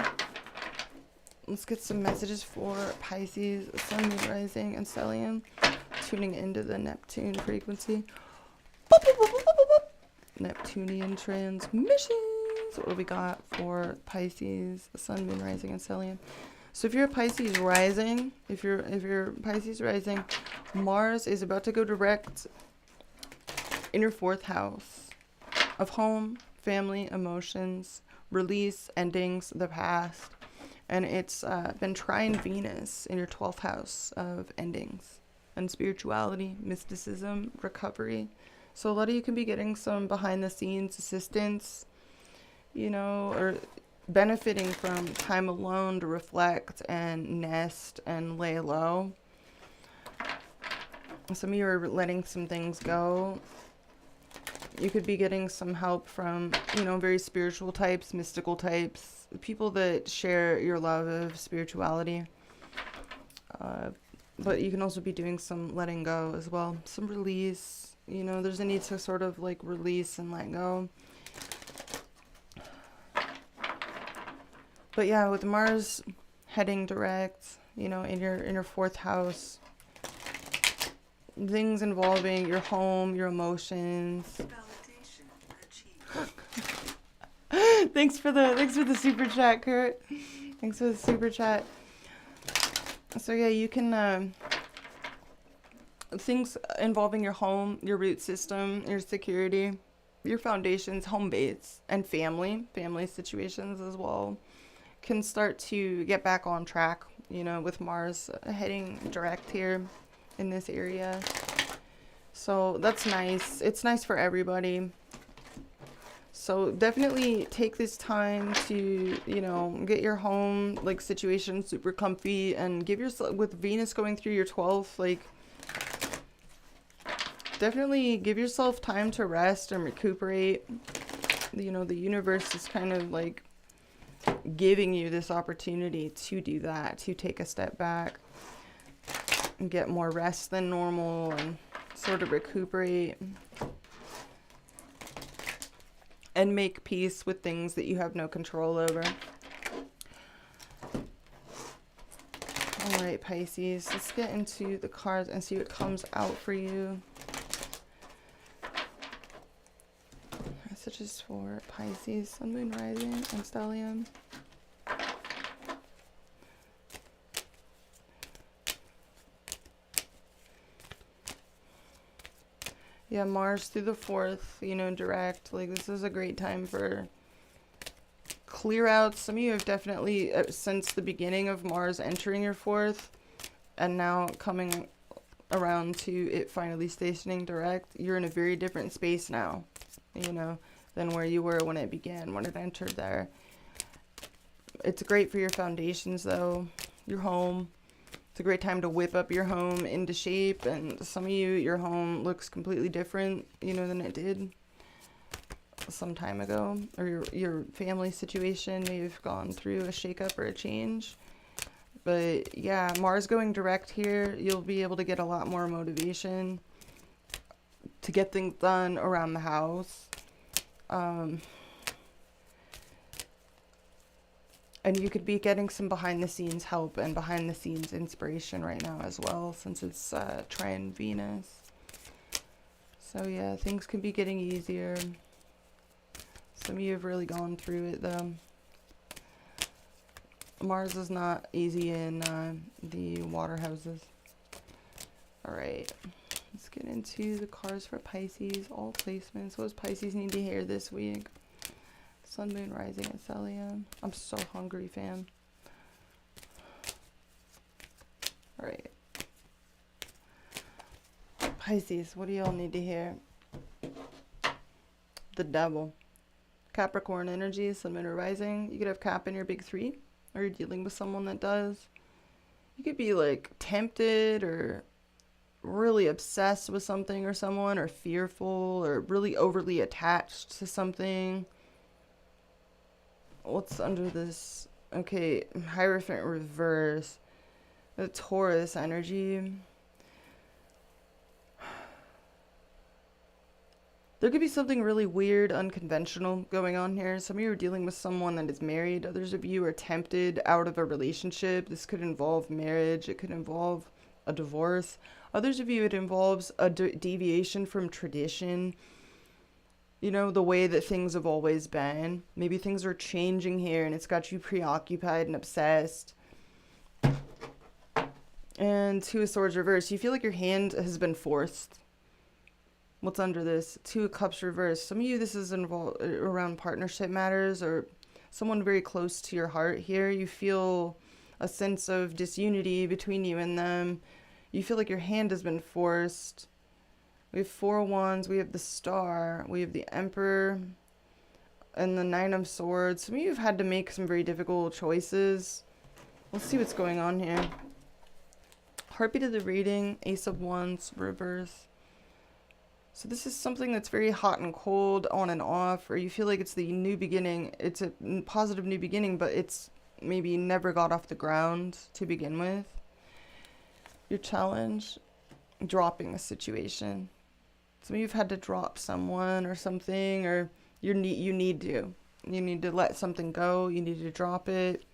Let's get some messages for Pisces, Sun, Moon, Rising, and Stellium. Tuning into the Neptune frequency. Boop, boop, boop, boop, boop, boop. Neptunian transmissions. What do we got for Pisces, Sun, Moon, Rising, and Stellium? So if you're a Pisces rising, if you're Pisces rising, Mars is about to go direct in your 4th house of home, family, emotions, release, endings, the past. And it's been trine Venus in your 12th house of endings and spirituality, mysticism, recovery. So a lot of you can be getting some behind the scenes assistance, you know, or benefiting from time alone to reflect and nest and lay low. Some of you are letting some things go. You could be getting some help from, you know, very spiritual types, mystical types, people that share your love of spirituality. But you can also be doing some letting go as well. Some release, you know, there's a need to sort of like release and let go. But yeah, with Mars heading direct, you know, in your 4th house, things involving your home, your emotions. Thanks for the super chat, Kurt. Thanks for the super chat. So yeah, you can things involving your home, your root system, your security, your foundations, home base, and family situations as well, can start to get back on track, you know, with Mars heading direct here in this area. So that's nice. It's nice for everybody. So definitely take this time to, you know, get your home like situation super comfy, and give yourself, with Venus going through your 12th, like definitely give yourself time to rest and recuperate. You know, the universe is kind of like giving you this opportunity to do that, to take a step back and get more rest than normal and sort of recuperate and make peace with things that you have no control over. All right, Pisces, let's get into the cards and see what comes out for you. Messages for Pisces, Sun, Moon, Rising, and Stellium. Yeah, Mars through the 4th, you know, direct. Like, this is a great time for clear out. Some of you have definitely, since the beginning of Mars entering your 4th, and now coming around to it finally stationing direct, you're in a very different space now, you know, than where you were when it began, when it entered there. It's great for your foundations, though, your home. It's a great time to whip up your home into shape, and some of you, your home looks completely different, you know, than it did some time ago, or your family situation may have gone through a shakeup or a change. But yeah, Mars going direct here, you'll be able to get a lot more motivation to get things done around the house. And you could be getting some behind the scenes help and behind the scenes inspiration right now as well, since it's trine Venus. So yeah, things can be getting easier. Some of you have really gone through it though. Mars is not easy in the water houses. Alright, let's get into the cards for Pisces. All placements. What does Pisces need to hear this week? Sun, Moon, Rising, and Stellium. I'm so hungry, fam. All right. Pisces, what do y'all need to hear? The Devil. Capricorn energy, Sun, Moon, or Rising. You could have Cap in your big three, or you're dealing with someone that does. You could be like tempted or really obsessed with something or someone, or fearful, or really overly attached to something. What's under this? Okay, Hierophant reverse. The Taurus energy. There could be something really weird, unconventional going on here. Some of you are dealing with someone that is married. Others of you are tempted out of a relationship. This could involve marriage. It could involve a divorce. Others of you, it involves a deviation from tradition. You know, the way that things have always been. Maybe things are changing here and it's got you preoccupied and obsessed. And Two of Swords reverse. You feel like your hand has been forced. What's under this? Two of Cups reverse. Some of you, this is involved around partnership matters or someone very close to your heart here. You feel a sense of disunity between you and them. You feel like your hand has been forced. We have Four of Wands. We have the Star. We have the Emperor. And the Nine of Swords. Some of you have had to make some very difficult choices. Let's see what's going on here. Heartbeat of the reading. Ace of Wands reverse. So this is something that's very hot and cold, on and off, or you feel like it's the new beginning. It's a positive new beginning, but it's maybe never got off the ground to begin with. Your challenge, dropping a situation. Some of you have had to drop someone or something, or you need to let something go. You need to drop it.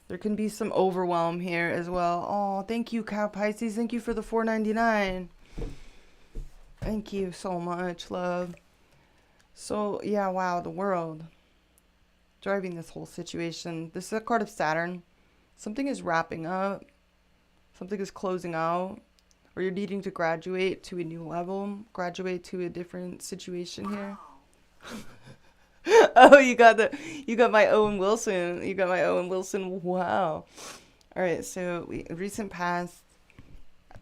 There can be some overwhelm here as well. Oh, thank you, Cow Pisces. Thank you for the $4.99. Thank you so much, love. So, yeah, wow, the World. Driving this whole situation. This is a card of Saturn. Something is wrapping up. Something is closing out. Or you're needing to graduate to a new level. Graduate to a different situation here. Oh, you got my Owen Wilson. You got my Owen Wilson. Wow. All right, so recent past,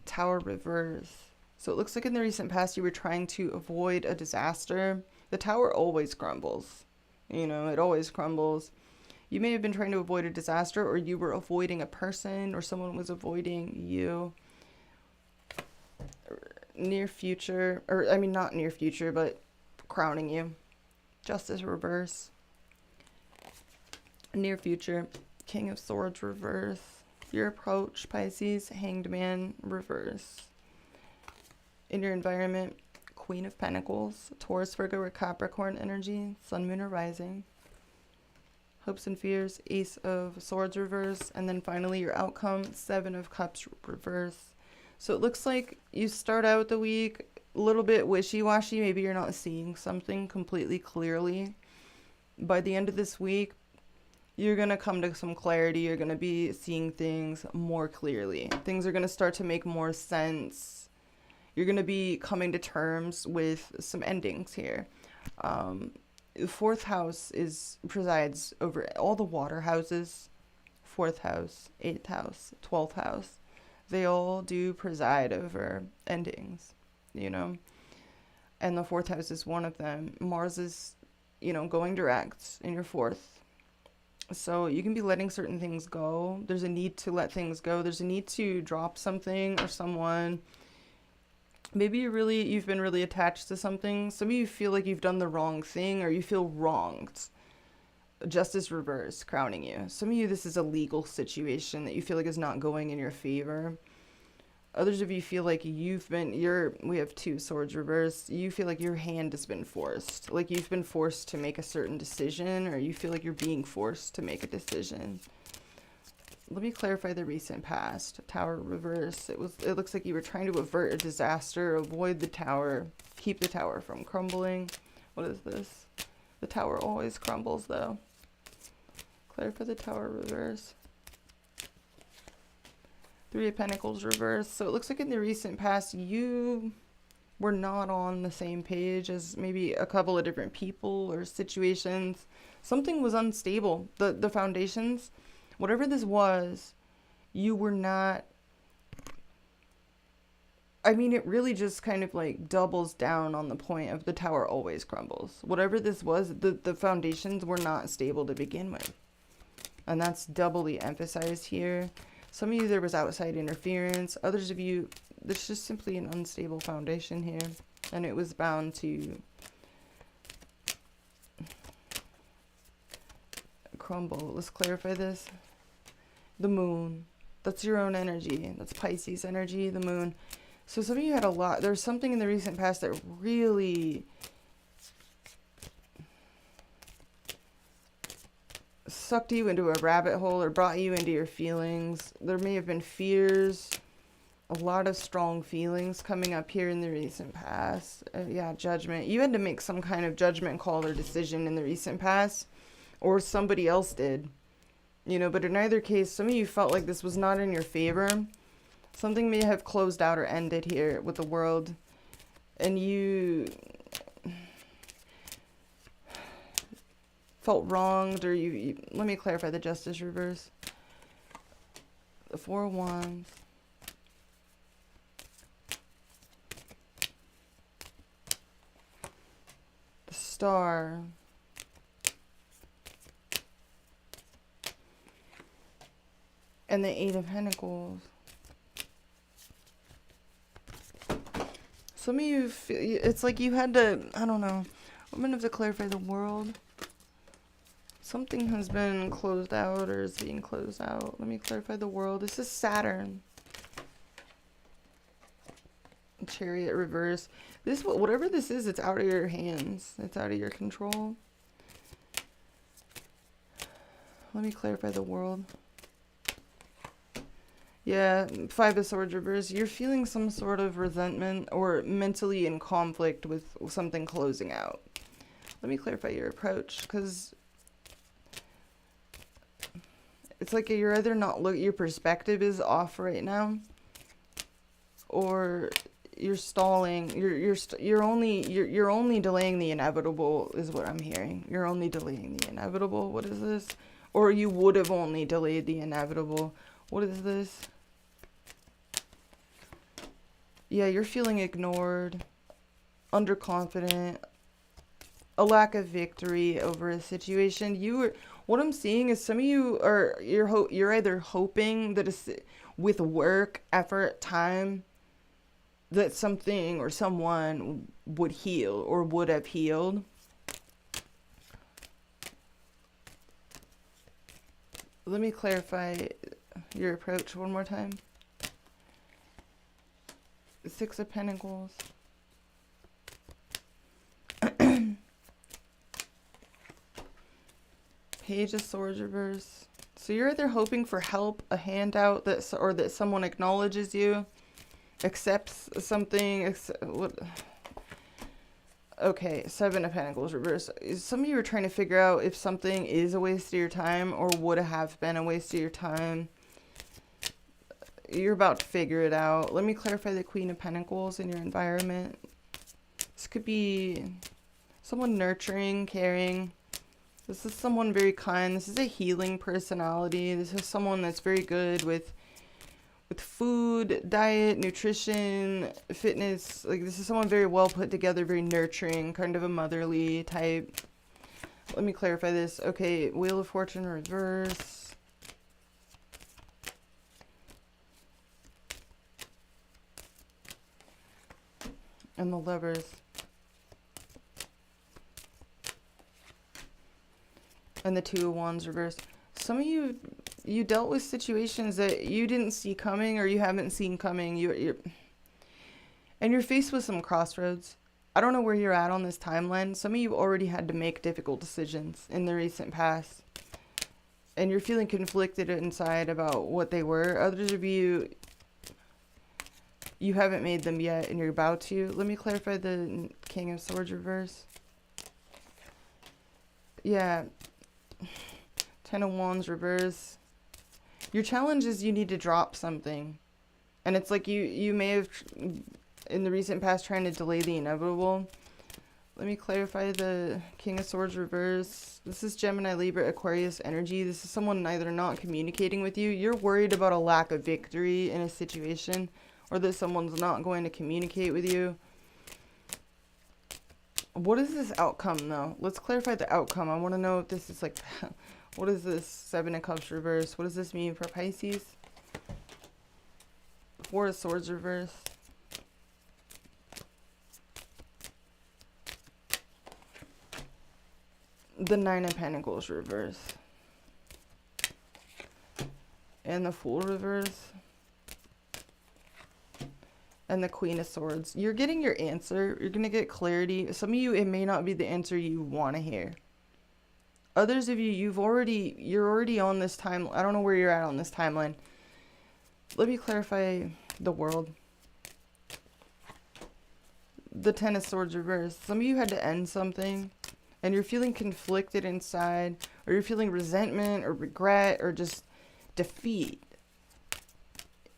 Tower reverse. So it looks like in the recent past you were trying to avoid a disaster. The Tower always crumbles. You know, it always crumbles. You may have been trying to avoid a disaster, or you were avoiding a person, or someone was avoiding you. Near future, or I mean not near future, but crowning you. Justice reverse. Near future, King of Swords reverse. Your approach, Pisces, Hanged Man reverse. In your environment, Queen of Pentacles, Taurus, Virgo, or Capricorn energy, Sun, Moon, or Rising. Hopes and fears, Ace of Swords reverse. And then finally your outcome, Seven of Cups reverse. So it looks like you start out the week a little bit wishy-washy. Maybe you're not seeing something completely clearly. By the end of this week, you're going to come to some clarity. You're going to be seeing things more clearly. Things are going to start to make more sense. You're going to be coming to terms with some endings here. Fourth house presides over all the water houses. Fourth house, 8th house, 12th house. They all do preside over endings, you know. And the fourth house is one of them. Mars is, you know, going direct in your fourth. So you can be letting certain things go. There's a need to let things go. There's a need to drop something or someone. Maybe you've been really attached to something. Some of you feel like you've done the wrong thing, or you feel wronged. Justice reverse, crowning you. Some of you, this is a legal situation that you feel like is not going in your favor. Others of you feel like we have Two Swords reverse. You feel like your hand has been forced. Like you've been forced to make a certain decision, or you feel like you're being forced to make a decision. Let me clarify the recent past. Tower reverse. It looks like you were trying to avert a disaster, avoid the tower, keep the tower from crumbling. What is this? The tower always crumbles though. Clarify the Tower reverse. Three of Pentacles reverse. So it looks like in the recent past you were not on the same page as maybe a couple of different people or situations. Something was unstable. The foundations, whatever this was, you were not. I mean, it really just kind of like doubles down on the point of the tower always crumbles. Whatever this was, the foundations were not stable to begin with. And that's doubly emphasized here. Some of you, there was outside interference. Others of you, there's just simply an unstable foundation here. And it was bound to crumble. Let's clarify this. The moon. That's your own energy. That's Pisces energy, the moon. So some of you had a lot. There's something in the recent past that really sucked you into a rabbit hole or brought you into your feelings. There may have been fears, a lot of strong feelings coming up here in the recent past. Yeah, judgment. You had to make some kind of judgment call or decision in the recent past, or somebody else did. You know, but in either case, some of you felt like this was not in your favor. Something may have closed out or ended here with the world, and you felt wronged, or you let me clarify the Justice reverse. The Four of Wands. The Star. And the Eight of Pentacles. Some of you feel, it's like you had to, I don't know, I'm going to have to clarify the world. Something has been closed out or is being closed out. Let me clarify the world. This is Saturn. Chariot reverse. This, whatever this is, it's out of your hands. It's out of your control. Let me clarify the world. Yeah, Five of Swords reverse. You're feeling some sort of resentment or mentally in conflict with something closing out. Let me clarify your approach, because it's like you're either not your perspective is off right now, or you're stalling. You're only delaying the inevitable is what I'm hearing. You're only delaying the inevitable. What is this? Or you would have only delayed the inevitable. What is this? Yeah, you're feeling ignored, underconfident, a lack of victory over a situation. What I'm seeing is some of you are, you're either hoping that it's with work, effort, time, that something or someone would heal or would have healed. Let me clarify your approach one more time. Six of Pentacles. Page of Swords reverse. So you're either hoping for help, a handout, or that someone acknowledges you, accepts something. Okay, Seven of Pentacles reverse. Some of you are trying to figure out if something is a waste of your time or would have been a waste of your time. You're about to figure it out. Let me clarify the Queen of Pentacles in your environment. This could be someone nurturing, caring. This is someone very kind. This is a healing personality. This is someone that's very good with food, diet, nutrition, fitness. Like, this is someone very well put together, very nurturing, kind of a motherly type. Let me clarify this. Okay, Wheel of Fortune reverse. And the Lovers. And the Two of Wands reverse. Some of you dealt with situations that you didn't see coming or you haven't seen coming. And you're faced with some crossroads. I don't know where you're at on this timeline. Some of you already had to make difficult decisions in the recent past. And you're feeling conflicted inside about what they were. Others of you haven't made them yet and you're about to. Let me clarify the King of Swords reverse. Yeah. Ten of Wands reverse. Your challenge is you need to drop something. And it's like you may have, in the recent past trying to delay the inevitable. Let me clarify the King of Swords reverse. This is Gemini, Libra, Aquarius energy. This is someone either not communicating with you. You're worried about a lack of victory in a situation, or that someone's not going to communicate with you. What is this outcome, though? Let's clarify the outcome. I want to know if this is like, what is this Seven of Cups reverse? What does this mean for Pisces? Four of Swords reverse. The Nine of Pentacles reverse. And the Fool reverse. And the Queen of Swords. You're getting your answer. You're going to get clarity. Some of you, it may not be the answer you want to hear. Others of you, you're already on this time. I don't know where you're at on this timeline. Let me clarify the world. The Ten of Swords reverse. Some of you had to end something, and you're feeling conflicted inside, or you're feeling resentment or regret or just defeat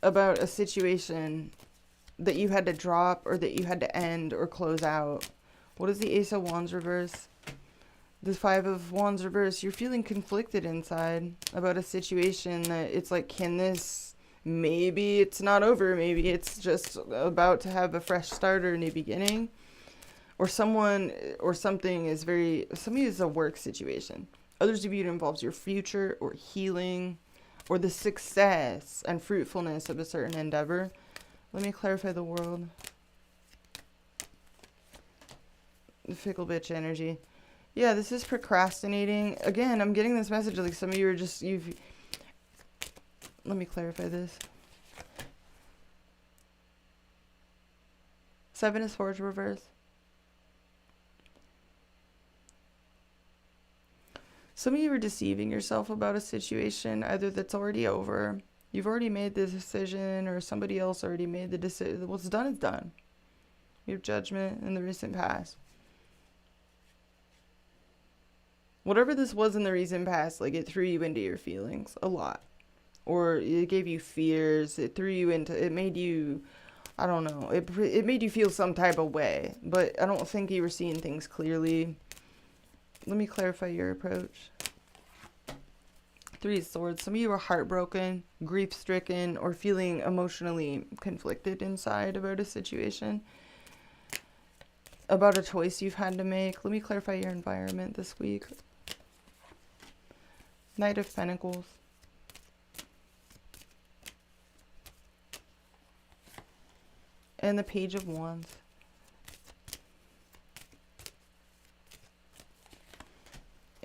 about a situation that you had to drop or that you had to end or close out. What is the Ace of Wands reverse? The Five of Wands reverse. You're feeling conflicted inside about a situation that it's like, can this, maybe it's not over, maybe it's just about to have a fresh start or a new beginning. Or someone or something is very, some of you is a work situation. Others of you, it involves your future or healing or the success and fruitfulness of a certain endeavor. Let me clarify the world. The fickle bitch energy. Yeah, this is procrastinating. Again, I'm getting this message like some of you are just, let me clarify this. Seven of Swords reverse. Some of you are deceiving yourself about a situation, either that's already over, you've already made the decision, or somebody else already made the decision. What's done is done. You have Judgment in the recent past. Whatever this was in the recent past, like it threw you into your feelings a lot. Or it gave you fears, it threw you into, it made you, I don't know, it made you feel some type of way. But I don't think you were seeing things clearly. Let me clarify your approach. Three of Swords. Some of you are heartbroken, grief-stricken, or feeling emotionally conflicted inside about a situation. About a choice you've had to make. Let me clarify your environment this week. Knight of Pentacles. And the Page of Wands.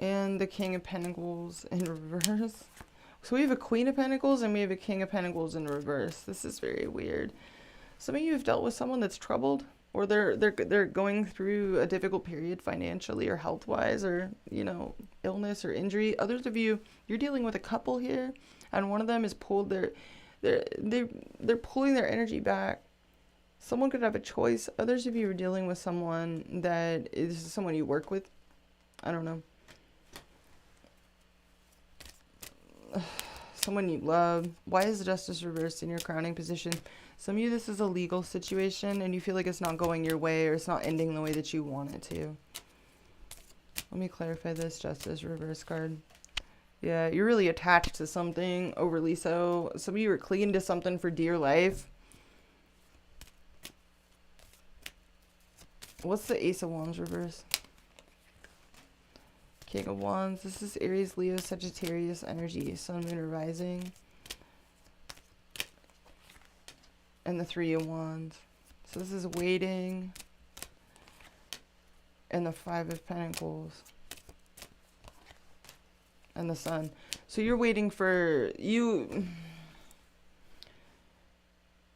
And the King of Pentacles in reverse. So we have a Queen of Pentacles and we have a King of Pentacles in reverse. This is very weird. Some of you have dealt with someone that's troubled, or they're going through a difficult period financially or health-wise, or, you know, illness or injury. Others of you, you're dealing with a couple here, and one of them is pulled they're pulling their energy back. Someone could have a choice. Others of you are dealing with someone that is someone you work with. I don't know. Someone you love. Why is Justice reversed in your crowning position? Some of you, this is a legal situation and you feel like it's not going your way, or it's not ending the way that you want it to. Let me clarify this Justice reverse card. Yeah, you're really attached to something, overly so. Some of you are clinging to something for dear life. What's the Ace of Wands reverse? King of Wands. This is Aries, Leo, Sagittarius energy. Sun, Moon, or Rising. And the Three of Wands. So this is waiting. And the Five of Pentacles. And the Sun. So you're waiting for you're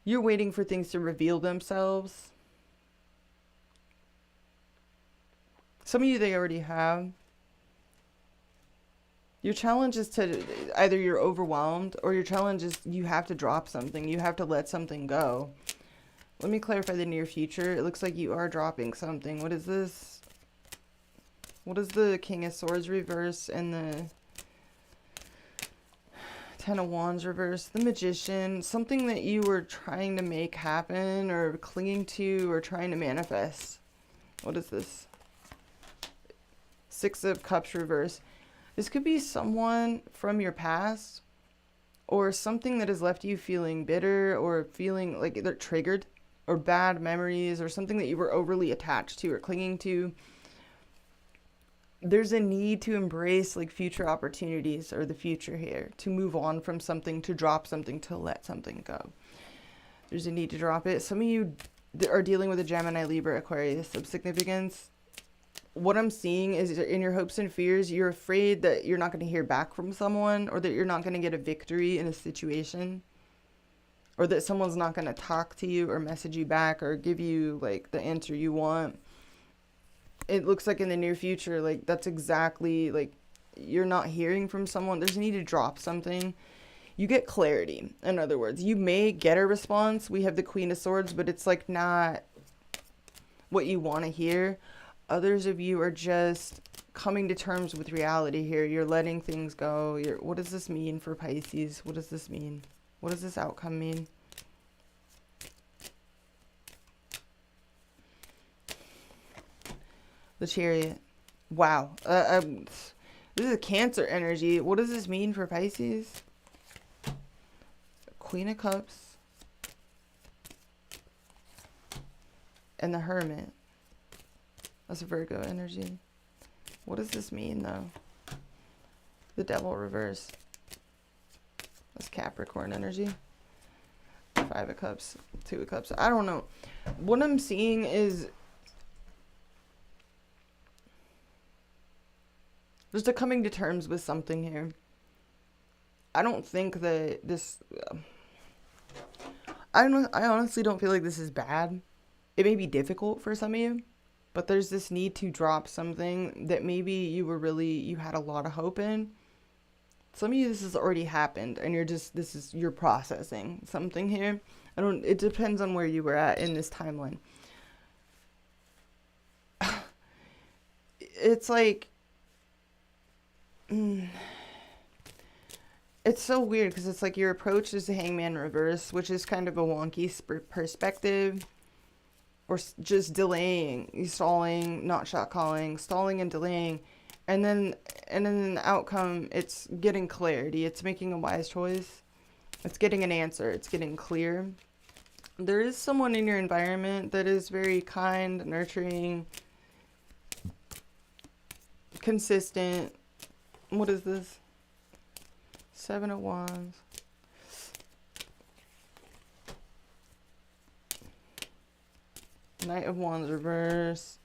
waiting for things to reveal themselves. Some of you, they already have. Your challenge is to, either you're overwhelmed, or your challenge is you have to drop something. You have to let something go. Let me clarify the near future. It looks like you are dropping something. What is this? What is the King of Swords reverse and the Ten of Wands reverse, the Magician, something that you were trying to make happen or clinging to or trying to manifest. What is this? Six of Cups reverse. This could be someone from your past or something that has left you feeling bitter or feeling like they're triggered, or bad memories, or something that you were overly attached to or clinging to. There's a need to embrace like future opportunities or the future here, to move on from something, to drop something, to let something go. There's a need to drop it. Some of you are dealing with a Gemini, Libra, Aquarius of significance. What I'm seeing is in your hopes and fears, you're afraid that you're not going to hear back from someone, or that you're not going to get a victory in a situation, or that someone's not going to talk to you or message you back or give you like the answer you want. It looks like in the near future, like that's exactly like you're not hearing from someone. There's a need to drop something. You get clarity. In other words, you may get a response. We have the Queen of Swords, but it's like not what you want to hear. Others of you are just coming to terms with reality here. You're letting things go. What does this mean for Pisces? What does this mean? What does this outcome mean? The Chariot. Wow. This is a Cancer energy. What does this mean for Pisces? Queen of Cups. And the Hermit. That's a Virgo energy. What does this mean, though? The Devil reverse. That's Capricorn energy. Five of Cups. Two of Cups. I don't know. What I'm seeing is there's a coming to terms with something here. I don't think that this... I honestly don't feel like this is bad. It may be difficult for some of you, but there's this need to drop something that maybe you had a lot of hope in. Some of you, this has already happened, and you're processing something here. It depends on where you were at in this timeline. It's like, it's so weird because it's like your approach is the Hangman reverse, which is kind of a wonky perspective, or just delaying, stalling, not shot calling, stalling and delaying. And then the outcome, it's getting clarity. It's making a wise choice. It's getting an answer. It's getting clear. There is someone in your environment that is very kind, nurturing, consistent. What is this? Seven of Wands. Knight of Wands reverse.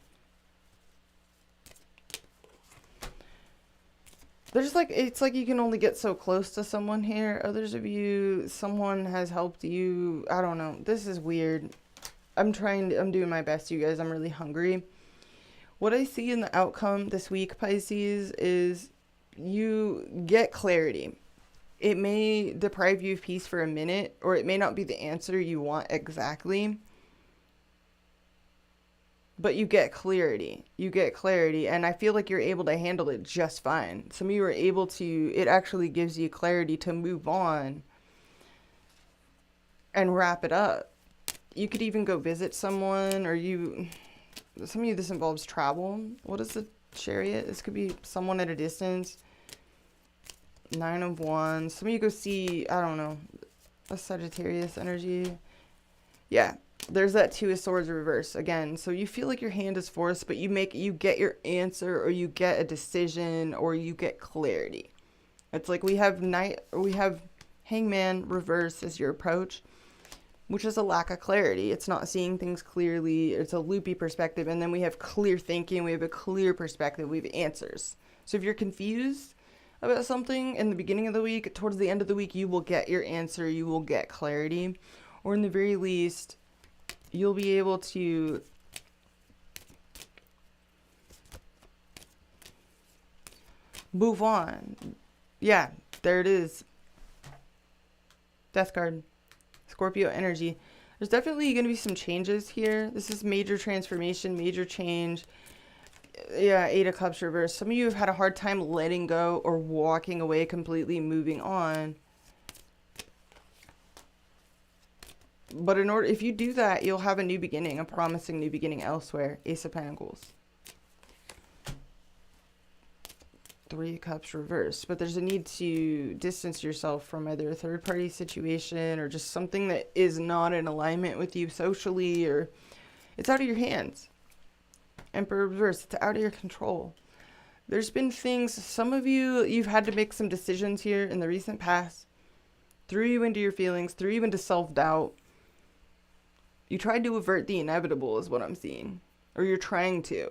There's like, it's like you can only get so close to someone here. Others of you, someone has helped you. I don't know. This is weird. I'm doing my best, you guys. I'm really hungry. What I see in the outcome this week, Pisces, is you get clarity. It may deprive you of peace for a minute, or it may not be the answer you want exactly. But you get clarity. You get clarity. And I feel like you're able to handle it just fine. Some of you are able to, it actually gives you clarity to move on and wrap it up. You could even go visit someone, or some of you, this involves travel. What is the Chariot? This could be someone at a distance. Nine of Wands. Some of you go see, I don't know, a Sagittarius energy. Yeah. There's that Two of Swords reverse again. So you feel like your hand is forced, but you get your answer, or you get a decision, or you get clarity. It's like we have Hangman reverse as your approach, which is a lack of clarity. It's not seeing things clearly. It's a loopy perspective. And then we have clear thinking. We have a clear perspective. We have answers. So if you're confused about something in the beginning of the week, towards the end of the week, you will get your answer. You will get clarity. Or in the very least, you'll be able to move on. Yeah, there it is. Death card. Scorpio energy. There's definitely going to be some changes here. This is major transformation, major change. Yeah, Eight of Cups reverse. Some of you have had a hard time letting go or walking away completely, moving on. But in order, if you do that, you'll have a new beginning, a promising new beginning elsewhere. Ace of Pentacles. 3 of Cups reversed. But there's a need to distance yourself from either a third-party situation or just something that is not in alignment with you socially, or it's out of your hands. Emperor reversed. It's out of your control. There's been things, some of you, you've had to make some decisions here in the recent past. Threw you into your feelings, threw you into self-doubt. You tried to avert the inevitable is what I'm seeing. Or you're trying to.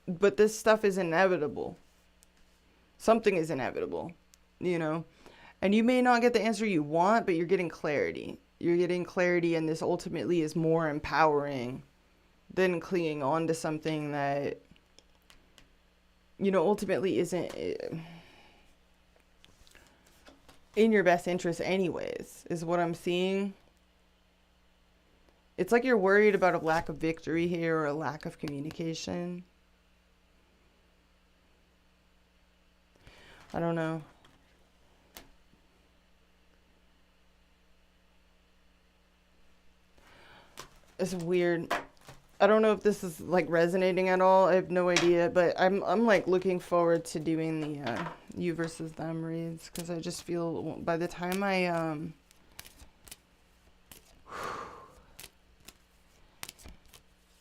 But this stuff is inevitable. Something is inevitable, you know. And you may not get the answer you want, but you're getting clarity. You're getting clarity, and this ultimately is more empowering than clinging on to something that, you know, ultimately isn't in your best interest anyways, is what I'm seeing. It's like you're worried about a lack of victory here or a lack of communication. I don't know. It's weird. I don't know if this is like resonating at all. I have no idea, but I'm like looking forward to doing the you versus them reads, because I just feel by the time I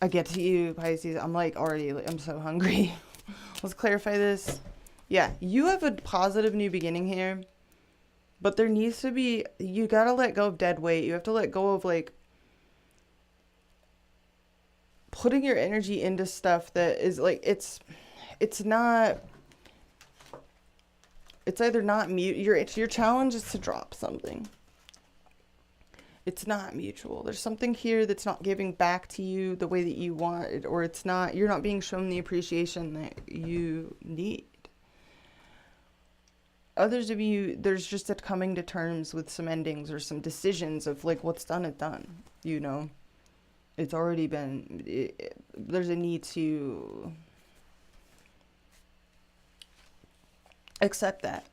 get to you, Pisces, I'm like already, I'm so hungry. Let's clarify this. Yeah, you have a positive new beginning here, but there needs to be, you gotta let go of dead weight. You have to let go of like putting your energy into stuff that is like, it's not, it's either not your challenge is to drop something. It's not mutual. There's something here that's not giving back to you the way that you want it, or it's not, you're not being shown the appreciation that you need. Others of you, there's just a coming to terms with some endings or some decisions of like, what's done is done, you know. It's already been, there's a need to accept that,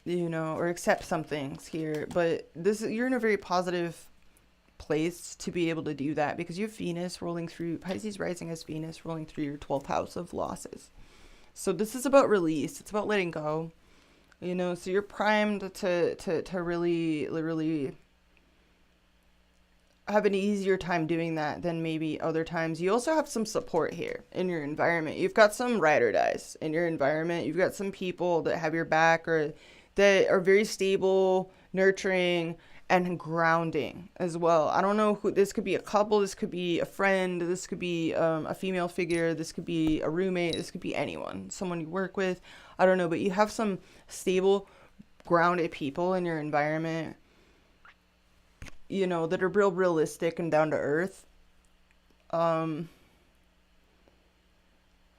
you know, or accept some things here. But this, you're in a very positive place to be able to do that, because you have Venus rolling through, Pisces rising as Venus rolling through your 12th house of losses. So this is about release. It's about letting go, you know. So you're primed to really have an easier time doing that than maybe other times. You also have some support here in your environment. You've got some ride or dies in your environment. You've got some people that have your back, or that are very stable, nurturing, and grounding as well. I don't know who, this could be a couple, this could be a friend, this could be a female figure, this could be a roommate, this could be anyone, someone you work with. I don't know, but you have some stable, grounded people in your environment, you know, that are real realistic and down to earth.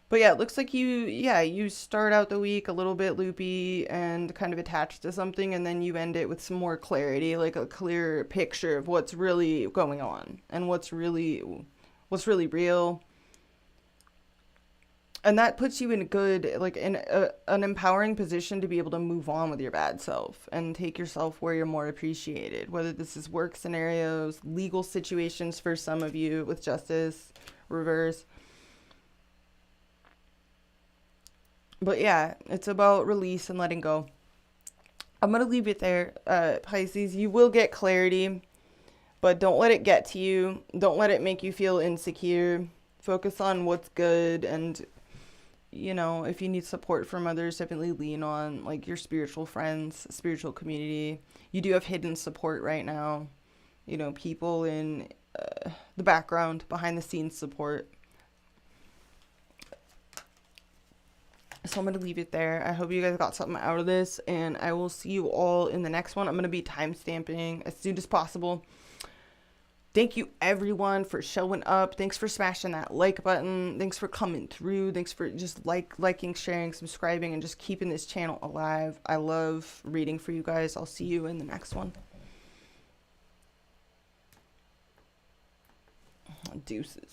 But yeah, it looks like you start out the week a little bit loopy and kind of attached to something, and then you end it with some more clarity, like a clear picture of what's really going on and what's really real. And that puts you in a good, like in an empowering position to be able to move on with your bad self and take yourself where you're more appreciated, whether this is work scenarios, legal situations for some of you with justice reverse. But yeah, it's about release and letting go. I'm going to leave it there, Pisces. You will get clarity, but don't let it get to you. Don't let it make you feel insecure. Focus on what's good, and you know, if you need support from others, definitely lean on like your spiritual friends, spiritual community. You do have hidden support right now, you know, people in the background, behind the scenes support. So I'm going to leave it there. I hope you guys got something out of this, and I will see you all in the next one. I'm going to be timestamping as soon as possible. Thank you everyone for showing up. Thanks for smashing that like button. Thanks for coming through. Thanks for just liking, sharing, subscribing, and just keeping this channel alive. I love reading for you guys. I'll see you in the next one. Deuces.